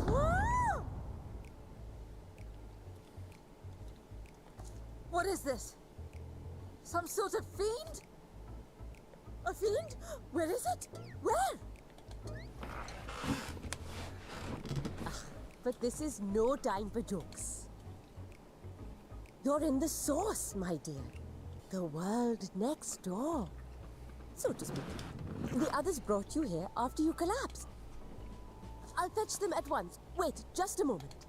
D: Ah!
F: What is this? Some sort of fiend?
D: A fiend? Where is it? Where? But this is no time for jokes. You're in the source, my dear. The world next door, so to speak. The others brought you here after you collapsed. I'll fetch them at once. Wait, just a moment.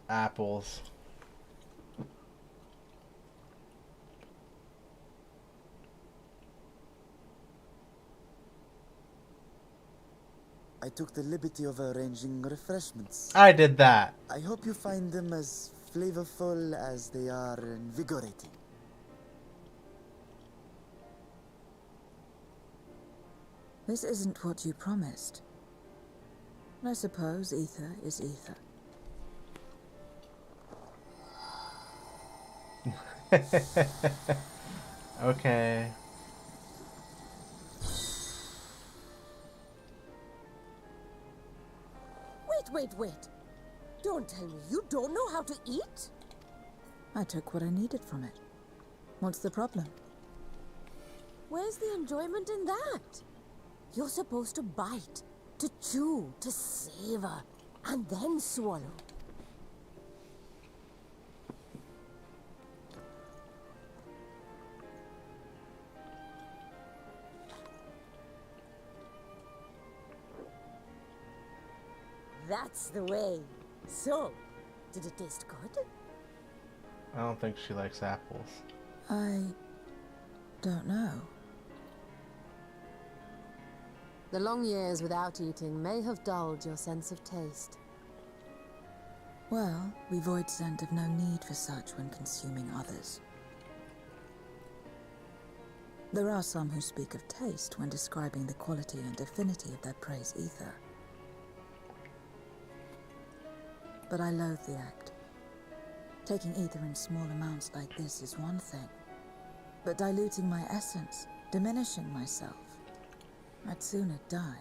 A: Apples.
C: I took the liberty of arranging refreshments.
A: I did that.
C: I hope you find them as flavorful as they are invigorating.
H: This isn't what you promised. I suppose ether is ether.
A: Okay.
D: Wait. Don't tell me you don't know how to eat?
H: I took what I needed from it. What's the problem?
D: Where's the enjoyment in that? You're supposed to bite, to chew, to savor, and then swallow. That's the way. So, did it taste good?
A: I don't think she likes apples.
H: I don't know.
F: The long years without eating may have dulled your sense of taste.
H: Well, we void scent of no need for such when consuming others. There are some who speak of taste when describing the quality and affinity of their prey's ether. But I loathe the act. Taking ether in small amounts like this is one thing, but diluting my essence, diminishing myself, I'd sooner die.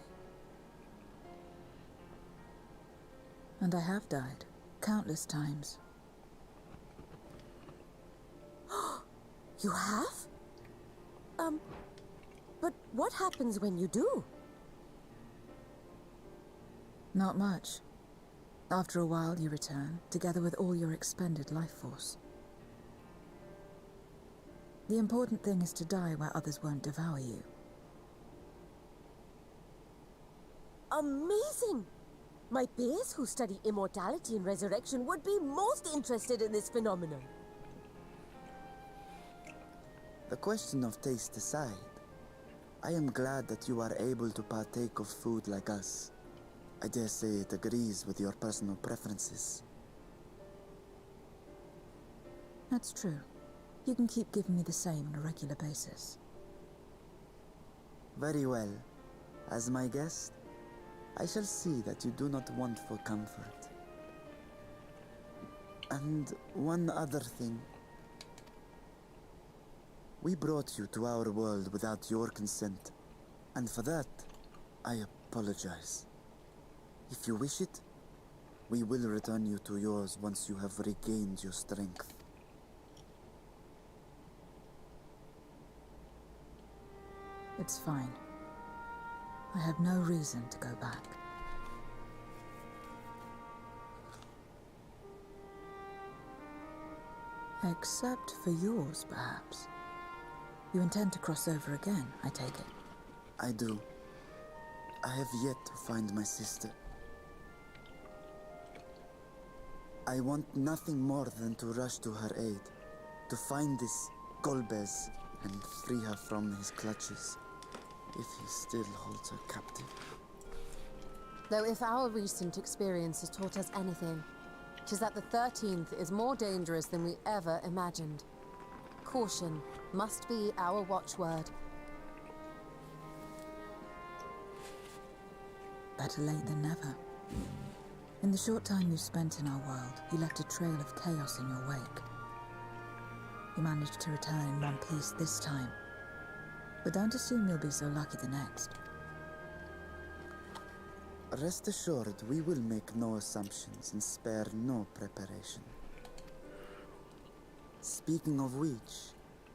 H: And I have died, countless times.
D: You have? But what happens when you do?
H: Not much. After a while, you return, together with all your expended life force. The important thing is to die where others won't devour you.
D: Amazing! My peers who study immortality and resurrection would be most interested in this phenomenon.
C: The question of taste aside, I am glad that you are able to partake of food like us. I dare say it agrees with your personal preferences.
H: That's true. You can keep giving me the same on a regular basis.
C: Very well. As my guest, I shall see that you do not want for comfort. And one other thing. We brought you to our world without your consent, and for that, I apologize. If you wish it, we will return you to yours once you have regained your strength.
H: It's fine. I have no reason to go back. Except for yours, perhaps. You intend to cross over again, I take it?
C: I do. I have yet to find my sister. I want nothing more than to rush to her aid, to find this Golbez and free her from his clutches, if he still holds her captive.
F: Though if our recent experience has taught us anything, 'tis that the 13th is more dangerous than we ever imagined. Caution must be our watchword.
H: Better late than never. In the short time you spent in our world, you left a trail of chaos in your wake. You managed to return in one piece this time, but don't assume you'll be so lucky the next.
C: Rest assured, we will make no assumptions and spare no preparation. Speaking of which,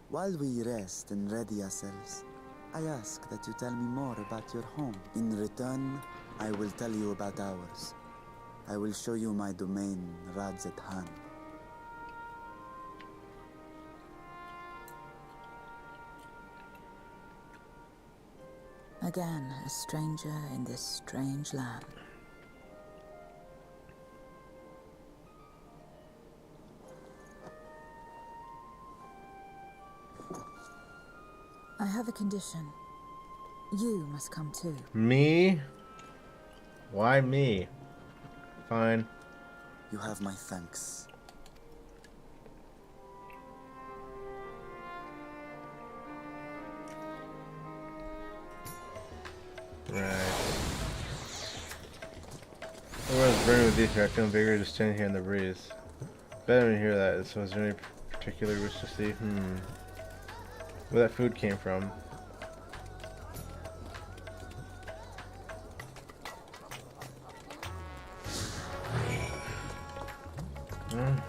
C: while we rest and ready ourselves, I ask that you tell me more about your home. In return, I will tell you about ours. I will show you my domain, Radzathan.
H: Again, a stranger in this strange land. I have a condition. You must come too.
A: Me? Why me? Fine.
C: You have my thanks.
A: Right. I was burning with these here. I feel bigger just standing here in the breeze. Better to hear that. So is there any particular wish to see? Where that food came from.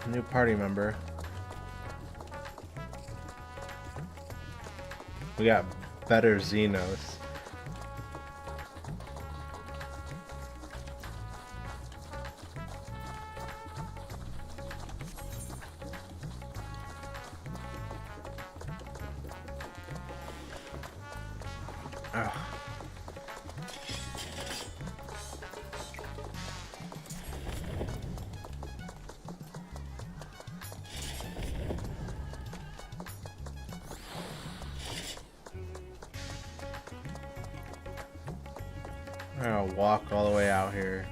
A: New party member. We got better Xenos. I'm gonna walk all the way out here.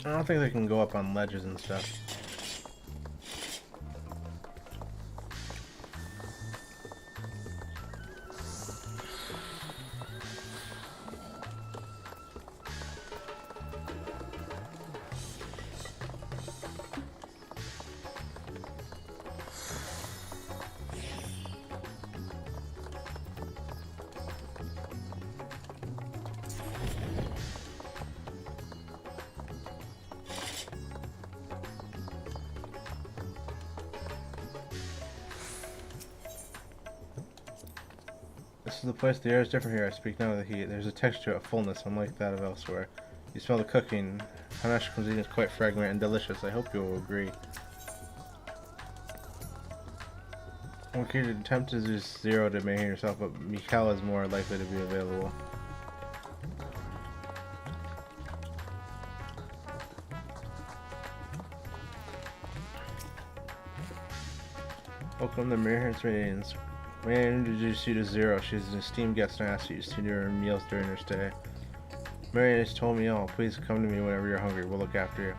A: I don't think they can go up on ledges and stuff. is the place. The air is different here. I speak now of the heat. There's a texture, a fullness, unlike that of elsewhere. You smell the cooking. Hanash cuisine is quite fragrant and delicious. I hope you will agree. Okay, to attempt to use Zero to maintain yourself, but Mikhail is more likely to be available. Welcome to Mirror's Meetings. May I introduce you to Zero? She's an esteemed guest and I ask you to do her meals during her stay. Marion has told me all. Please come to me whenever you're hungry. We'll look after you.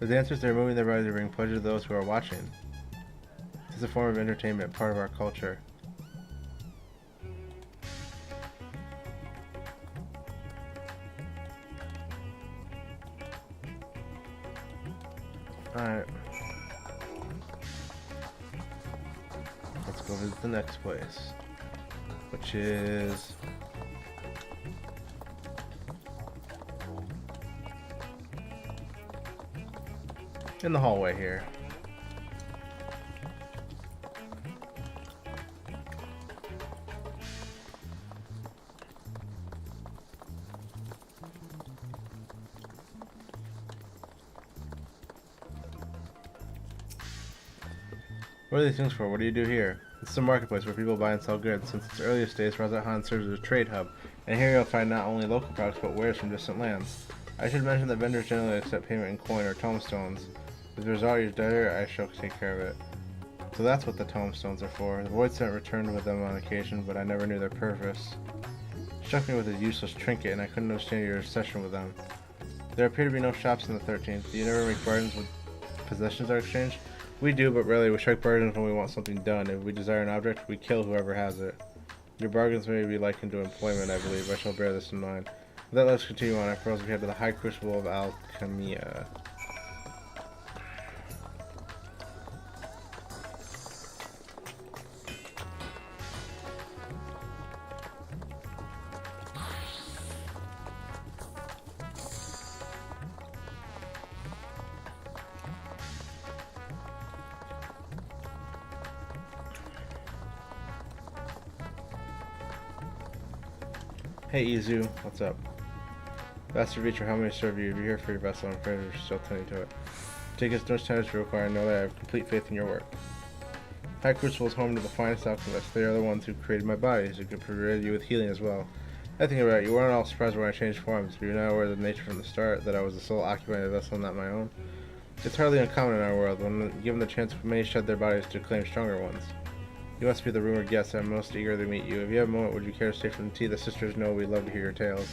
A: The dancers, they're moving their bodies to bring pleasure to those who are watching. It's a form of entertainment, part of our culture. Alright. Let's go visit the next place. Which is... in the hallway here. What are these things for? What do you do here? This is a marketplace where people buy and sell goods. Since its earliest days, Razat Han serves as a trade hub, and here you'll find not only local products but wares from distant lands. I should mention that vendors generally accept payment in coin or tomestones. If there's already debtor, I shall take care of it. So that's what the tomestones are for. The Void Scent returned with them on occasion, but I never knew their purpose. It struck me with a useless trinket, and I couldn't understand your obsession with them. There appear to be no shops in the 13th. Do you never make bargains when possessions are exchanged? We do, but rarely. We strike bargains when we want something done. If we desire an object, we kill whoever has it. Your bargains may be likened to employment, I believe. I shall bear this in mind. With that, let's continue on. I propose we head to the High Crucible of Alchemia. Hey Izu, what's up? Bastard Beecher, how may I serve you? If you're here for your vessel, I'm afraid we're still tending to it. Take as much time as you require and know that I have complete faith in your work. High Crucible is home to the finest alchemists. They are the ones who created my bodies, who could provide you with healing as well. I think about it, you weren't all surprised when I changed forms, but you're not aware of the nature from the start, that I was the sole occupant of the vessel, not my own. It's hardly uncommon in our world. When given the chance, many shed their bodies to claim stronger ones. You must be the rumored guest. I'm most eager to meet you. If you have a moment, would you care to stay for the tea? The sisters know we'd love to hear your tales.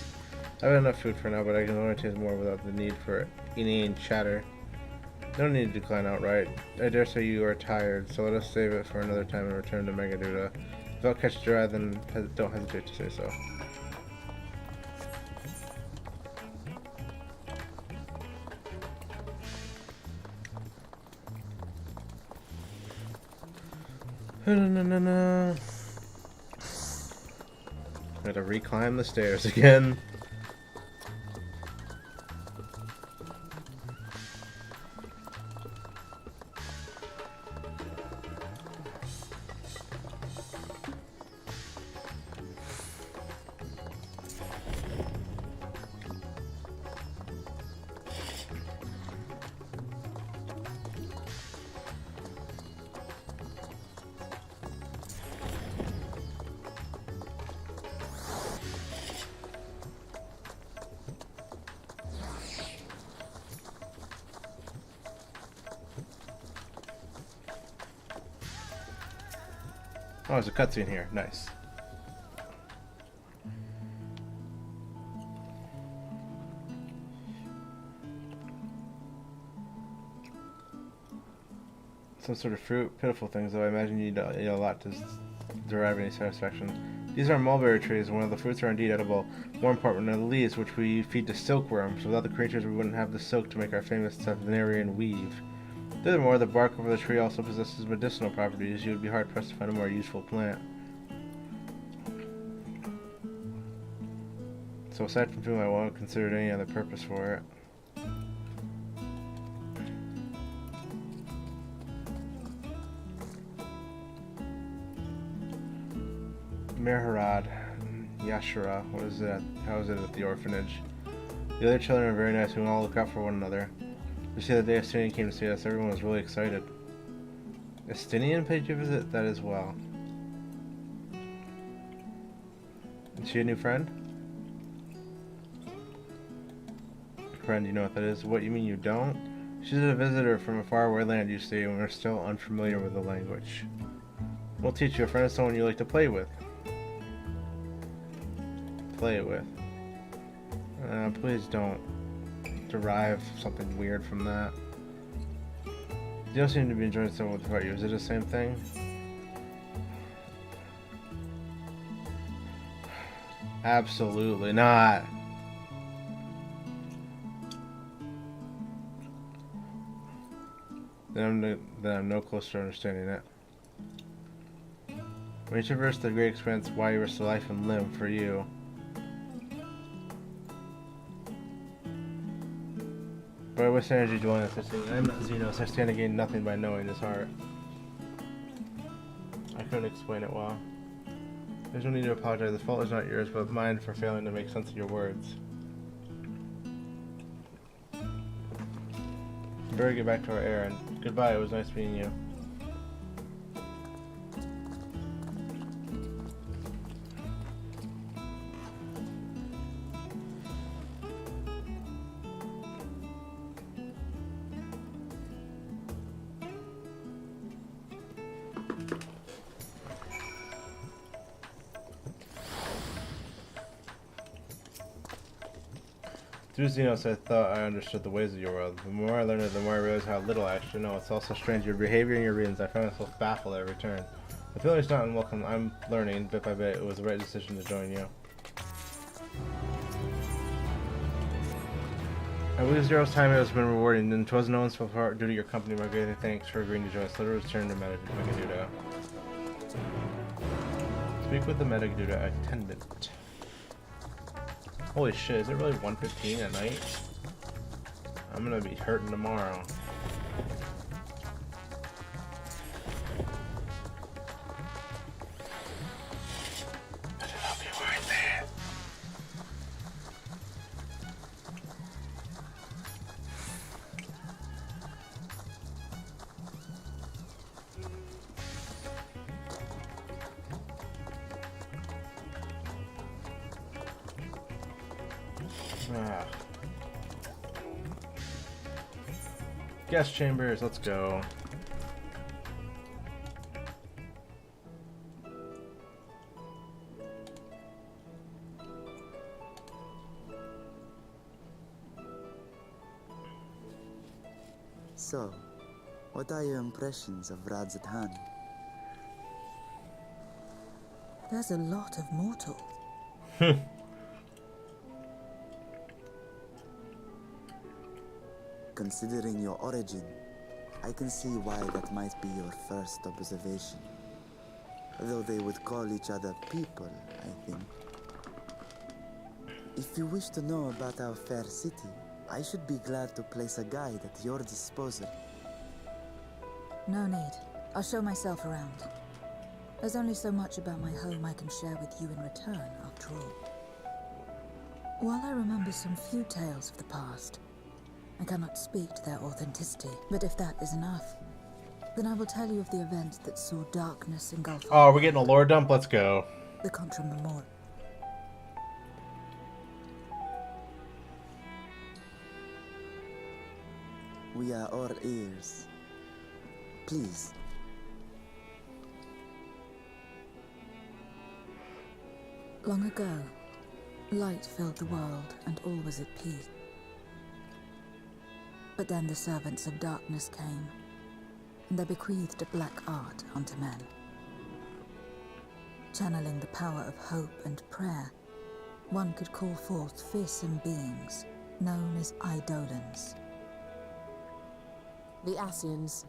A: I've had enough food for now, but I can only taste more without the need for inane chatter. No need to decline outright. I dare say you are tired, so let us save it for another time and return to Megaduda. If I'll catch your eye, then don't hesitate to say so. Gotta reclimb the stairs again. Oh, there's a cutscene here. Nice. Some sort of fruit. Pitiful things, though. I imagine you need a lot to derive any satisfaction. These are mulberry trees, and one of the fruits are indeed edible. More important are the leaves, which we feed to silkworms. Without the creatures, we wouldn't have the silk to make our famous Venerian weave. Furthermore, the bark of the tree also possesses medicinal properties. You would be hard-pressed to find a more useful plant. So aside from food, I won't consider any other purpose for it. Mehrad, Yashara, what is that? How is it at the orphanage? The other children are very nice, we all look out for one another. You see, the day Estinian came to see us, everyone was really excited. Estinian paid you a visit? That as well. Is she a new friend? Friend, you know what that is? What, you mean you don't? She's a visitor from a faraway land, you see, and we're still unfamiliar with the language. We'll teach you. A friend is someone you like to play with. Play with. Please don't derive something weird from that. You don't seem to be enjoying someone without you. Is it the same thing? Absolutely not. Then I'm no closer to understanding it. When you traverse the great expanse, why you risk life and limb for you? But I waste energy dwelling on such things. I am not Xenos. I stand to gain nothing by knowing his heart. I couldn't explain it well. There's no need to apologize. The fault is not yours, but mine for failing to make sense of your words. Better get back to our errand. Goodbye, it was nice meeting you. Through Xenos, I thought I understood the ways of your world. The more I learned it, the more I realized how little I actually know. It's also strange, your behavior and your reasons. I found myself baffled at every turn. The feeling is not unwelcome. I'm learning, bit by bit. It was the right decision to join you. I believe Zero's time has been rewarding, and 'twas no one's fault due to your company. My great thanks for agreeing to join us. Let us return to Metaguda. Speak with the Metaguda attendant. Holy shit, is it really 1:15 at night? I'm gonna be hurting tomorrow. I'll be right there. Ah. Guest chambers, let's go.
C: So, what are your impressions of Radzatan?
H: There's a lot of mortal.
C: Considering your origin, I can see why that might be your first observation. Though they would call each other people, I think. If you wish to know about our fair city, I should be glad to place a guide at your disposal.
H: No need. I'll show myself around. There's only so much about my home I can share with you in return, after all. While I remember some few tales of the past, I cannot speak to their authenticity, but if that is enough, then I will tell you of the event that saw darkness engulf.
A: Oh, we're getting a lore dump? Let's go.
H: The Contra Memorial.
C: We are all ears. Please.
H: Long ago, light filled the world and all was at peace. But then the servants of darkness came, and they bequeathed a black art unto men. Channeling the power of hope and prayer, one could call forth fearsome beings known as Eidolons.
F: The Asians.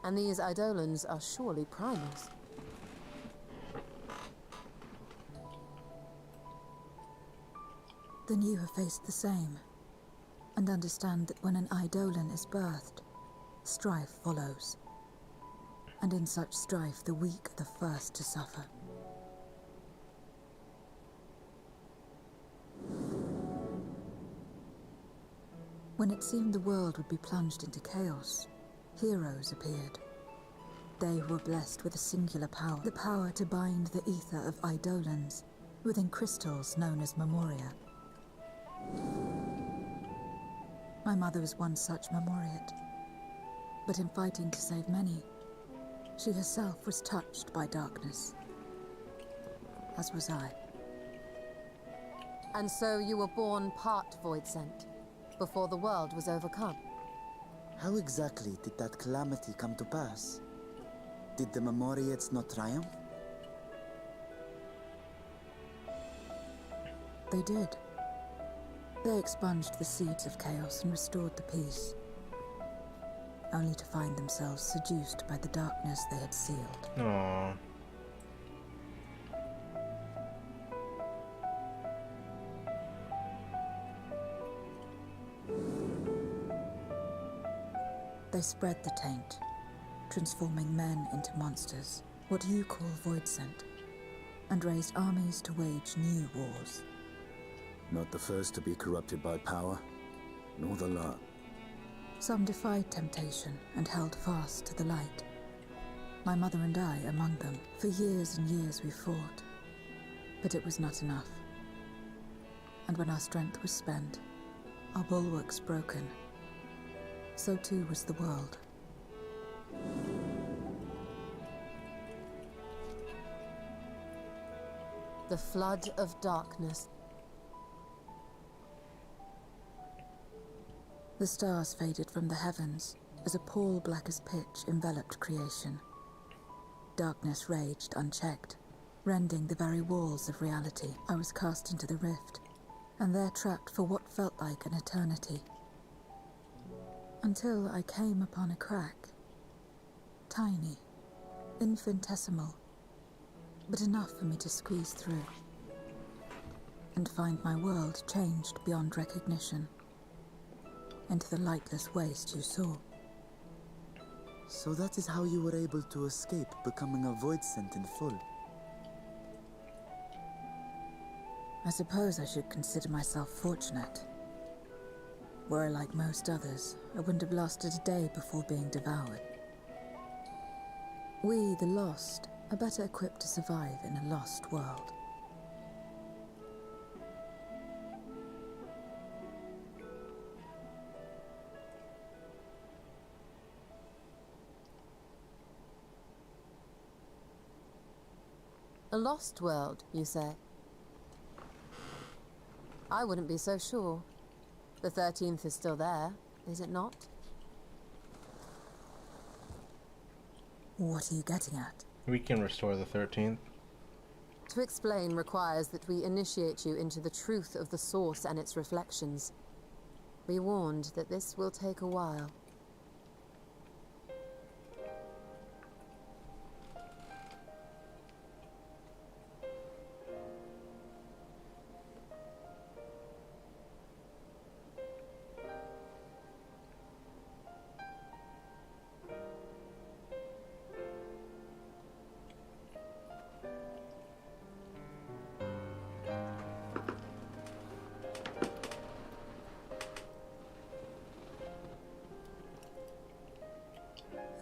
F: And these Eidolons are surely primals.
H: Then you have faced the same, and understand that when an Eidolon is birthed, strife follows. And in such strife, the weak are the first to suffer. When it seemed the world would be plunged into chaos, heroes appeared. They were blessed with a singular power, the power to bind the ether of Eidolons within crystals known as Memoria. My mother was one such Memoriate, but in fighting to save many, she herself was touched by darkness, as was I.
F: And so you were born part Voidsent, before the world was overcome.
C: How exactly did that calamity come to pass? Did the Memoriates not triumph?
H: They did. They expunged the seeds of chaos and restored the peace, only to find themselves seduced by the darkness they had sealed.
A: Aww.
H: They spread the taint, transforming men into monsters, what you call Voidsent, and raised armies to wage new wars.
K: Not the first to be corrupted by power, nor the last.
H: Some defied temptation and held fast to the light. My mother and I among them. For years and years we fought, but it was not enough. And when our strength was spent, our bulwarks broken, so too was the world.
F: The flood of darkness.
H: The stars faded from the heavens as a pall black as pitch enveloped creation. Darkness raged unchecked, rending the very walls of reality. I was cast into the rift, and there trapped for what felt like an eternity. Until I came upon a crack. Tiny, infinitesimal, but enough for me to squeeze through and find my world changed beyond recognition, into the lightless waste you saw.
C: So that is how you were able to escape becoming a Voidsent in full.
H: I suppose I should consider myself fortunate. Were I like most others, I wouldn't have lasted a day before being devoured. We, the lost, are better equipped to survive in a lost world.
F: A lost world, you say? I wouldn't be so sure. The 13th is still there, is it not?
H: What are you getting at?
A: We can restore the 13th.
F: To explain requires that we initiate you into the truth of the source and its reflections. Be warned that this will take a while.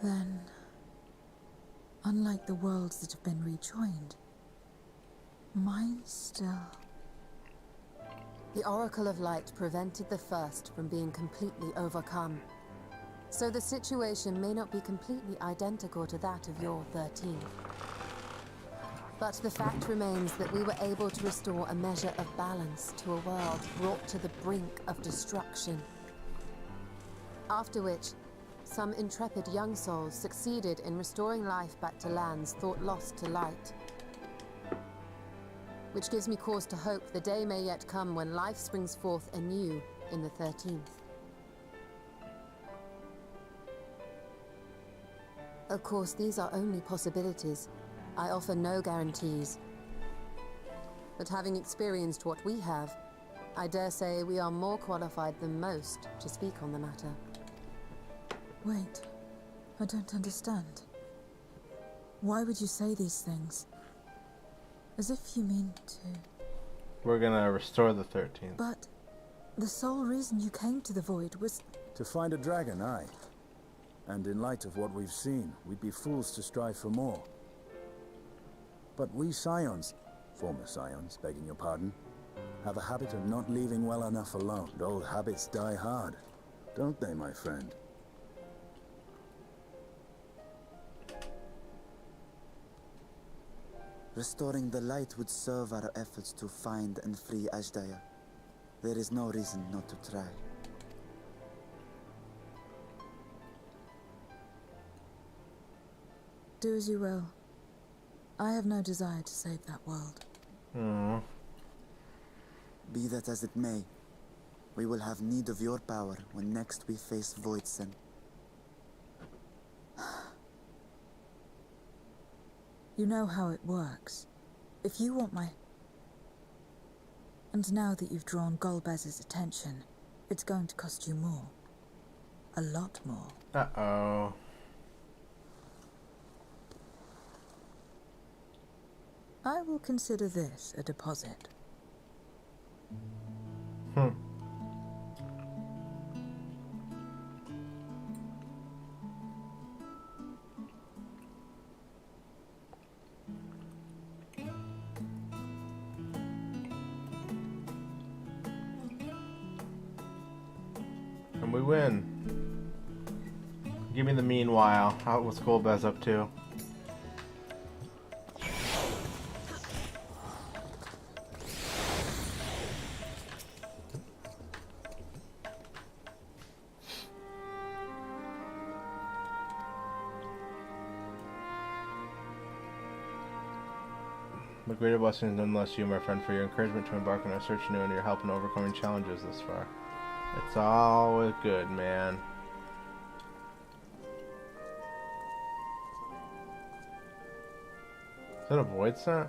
H: Then, unlike the worlds that have been rejoined, mine still...
F: The Oracle of Light prevented the first from being completely overcome. So the situation may not be completely identical to that of your 13th. But the fact remains that we were able to restore a measure of balance to a world brought to the brink of destruction. After which, some intrepid young souls succeeded in restoring life back to lands thought lost to light. Which gives me cause to hope the day may yet come when life springs forth anew in the 13th. Of course, these are only possibilities. I offer no guarantees. But having experienced what we have, I dare say we are more qualified than most to speak on the matter.
H: Wait, I don't understand. Why would you say these things? As if you mean to...
A: We're gonna restore the 13th.
H: But The sole reason you came to the Void was...
K: To find a dragon, aye. And in light of what we've seen, we'd be fools to strive for more. But we Scions, former Scions, begging your pardon, have a habit of not leaving well enough alone. And old habits die hard, don't they, my friend?
C: Restoring the light would serve our efforts to find and free Ashdaya. There is no reason not to try.
H: Do as you will. I have no desire to save that world.
C: Be that as it may, we will have need of your power when next we face Voidsen.
H: You know how it works. If you want my... And now that you've drawn Golbez's attention, it's going to cost you more. A lot more.
A: Uh-oh.
H: I will consider this a deposit.
A: And we win. Give me the meanwhile. What's Golbez up to? The greater blessing is nonetheless you, my friend, for your encouragement to embark on our search anew and your help in overcoming challenges thus far. It's always good, man. Is that a void scent?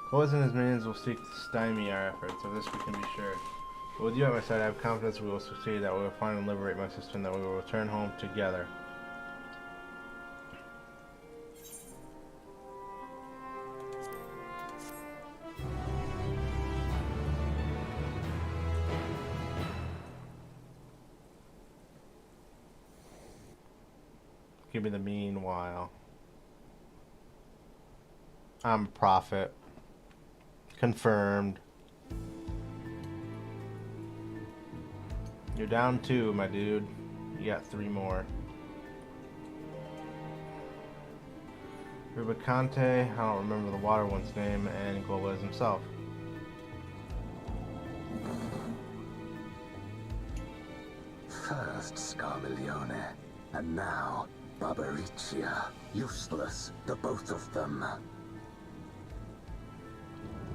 A: Golbez and his minions will seek to stymie our efforts, of this we can be sure. But with you at my side, I have confidence we will succeed, that we will find and liberate my sister, and that we will return home together. Give me the meanwhile. I'm a prophet. Confirmed. You're down 2, my dude. You got 3 more. Rubicante, I don't remember the water one's name, and Golbez himself.
J: First Scarmiglione, and now Barbariccia. Useless, the both of them.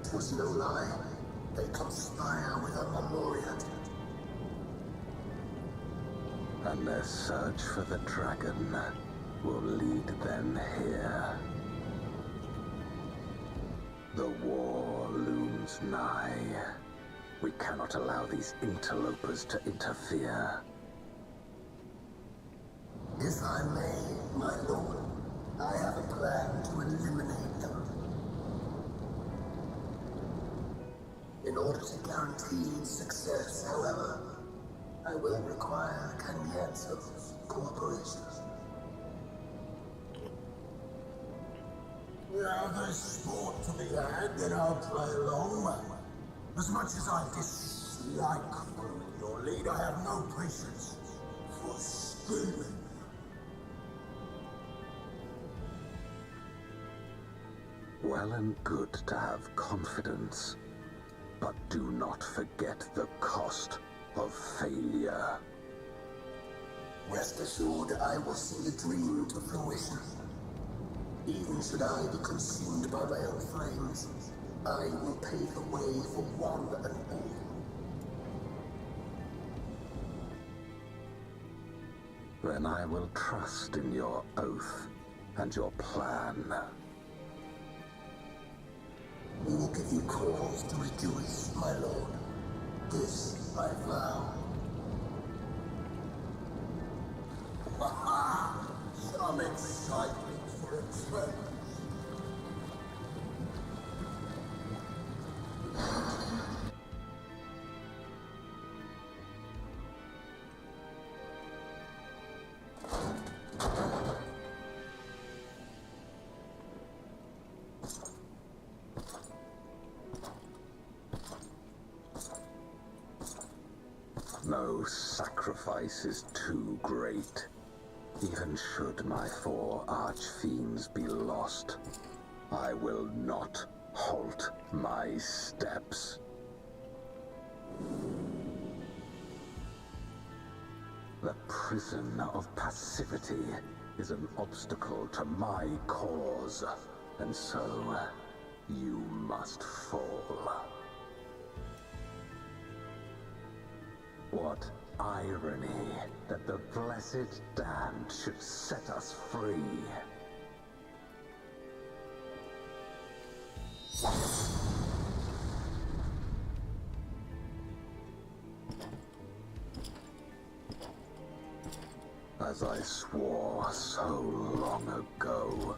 B: It was no lie. They conspire with a Memoriat.
J: And their search for the dragon will lead them here. The war looms nigh. We cannot allow these interlopers to interfere.
B: If I may, my lord, I have a plan to eliminate them. In order to guarantee success, however, I will require Cagnazzo's cooperation. Now there's sport to be had, then I'll play along. As much as I dislike following your lead, I have no patience for scheming.
J: Well and good to have confidence, but do not forget the cost of failure.
B: Rest assured, I will see the dream to fruition. Even should I be consumed by my own flames, I will pave the way for one and all.
J: Then I will trust in your oath and your plan.
B: We will give you cause to rejoice, my lord. This I vow. Ha-ha! Some excitement for a change.
J: No sacrifice is too great. Even should my 4 archfiends be lost, I will not halt my steps. The prison of passivity is an obstacle to my cause, and so you must fall. What irony that the blessed damned should set us free. As I swore so long ago.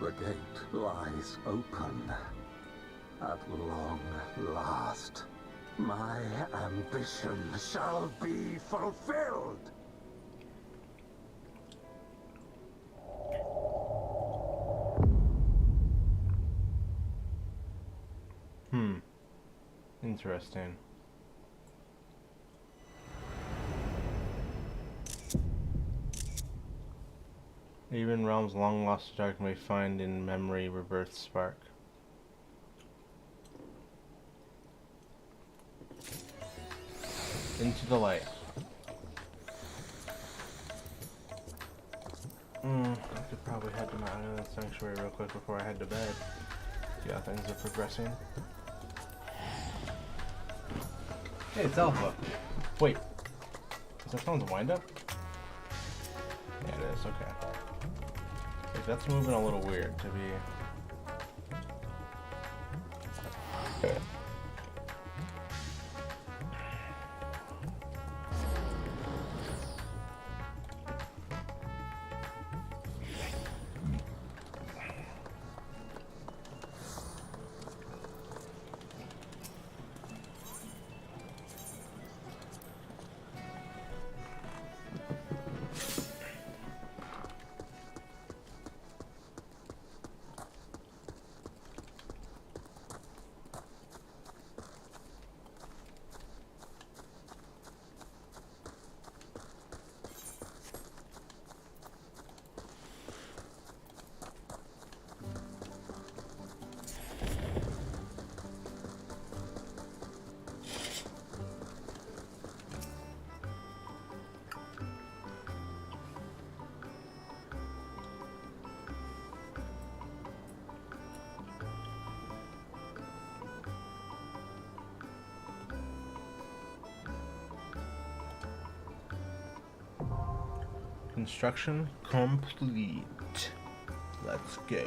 J: The gate lies open. At long last, my ambition shall be fulfilled.
A: Interesting. Even realms long lost to dark may find in memory rebirth spark. Into the light. I could probably head to my island sanctuary real quick before I head to bed. See how things are progressing. Hey, it's Alpha. Wait. Is that someone's wind-up? Yeah, it is. Okay. Like, that's moving a little weird to be... Construction complete. Let's go.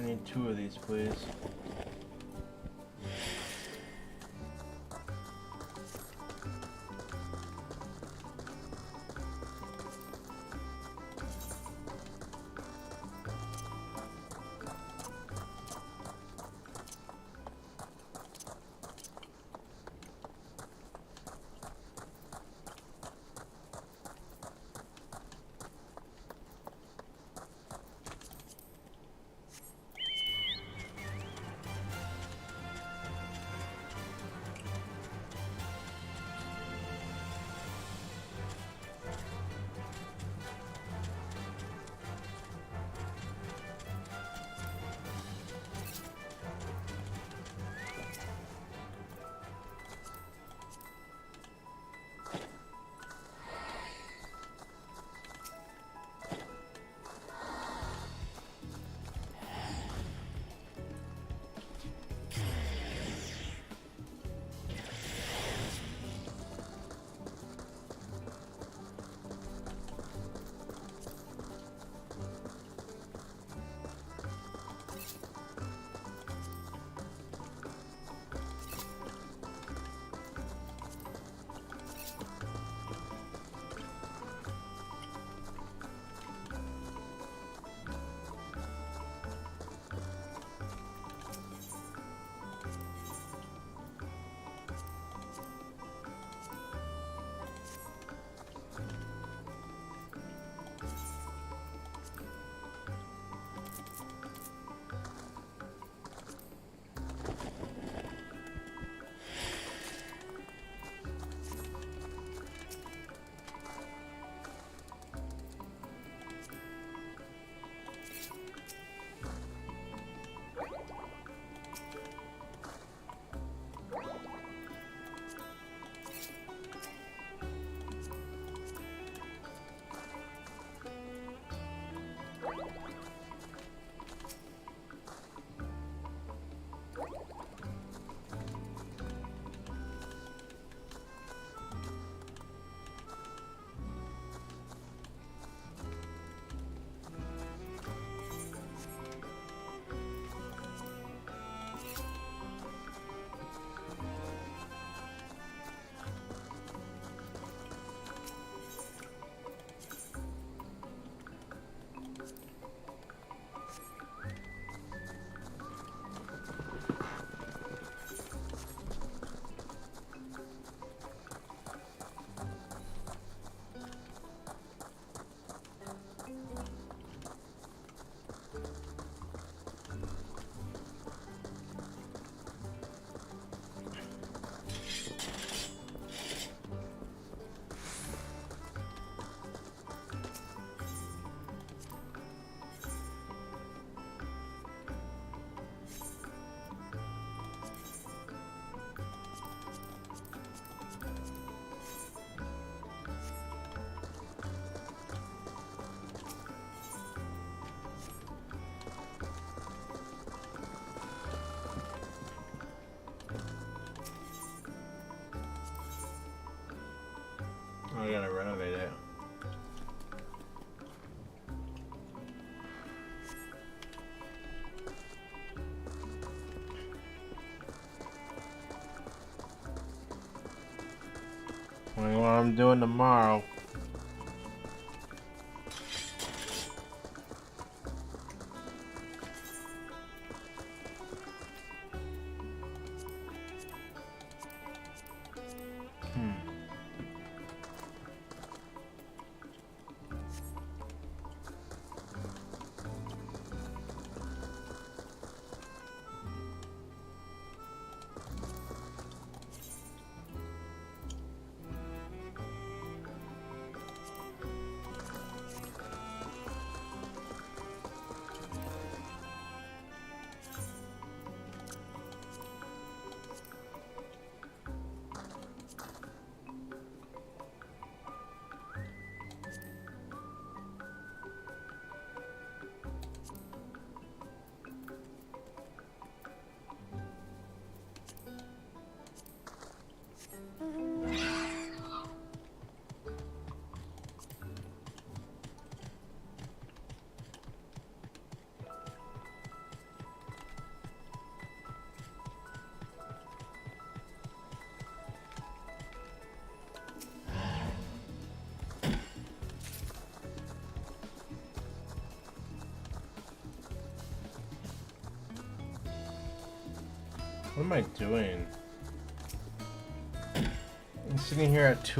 A: I need 2 of these, please. I gotta renovate it. Wondering what I'm doing tomorrow. What am I doing? I'm sitting here at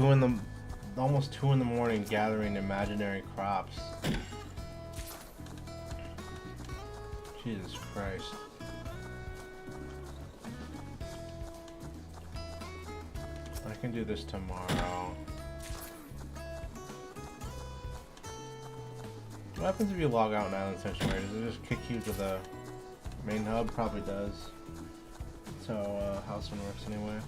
A: almost 2 in the morning gathering imaginary crops. Jesus Christ. I can do this tomorrow. What happens if you log out in Island Sanctuary? Does it just kick you to the main hub? Probably does. That's how House One works anyway.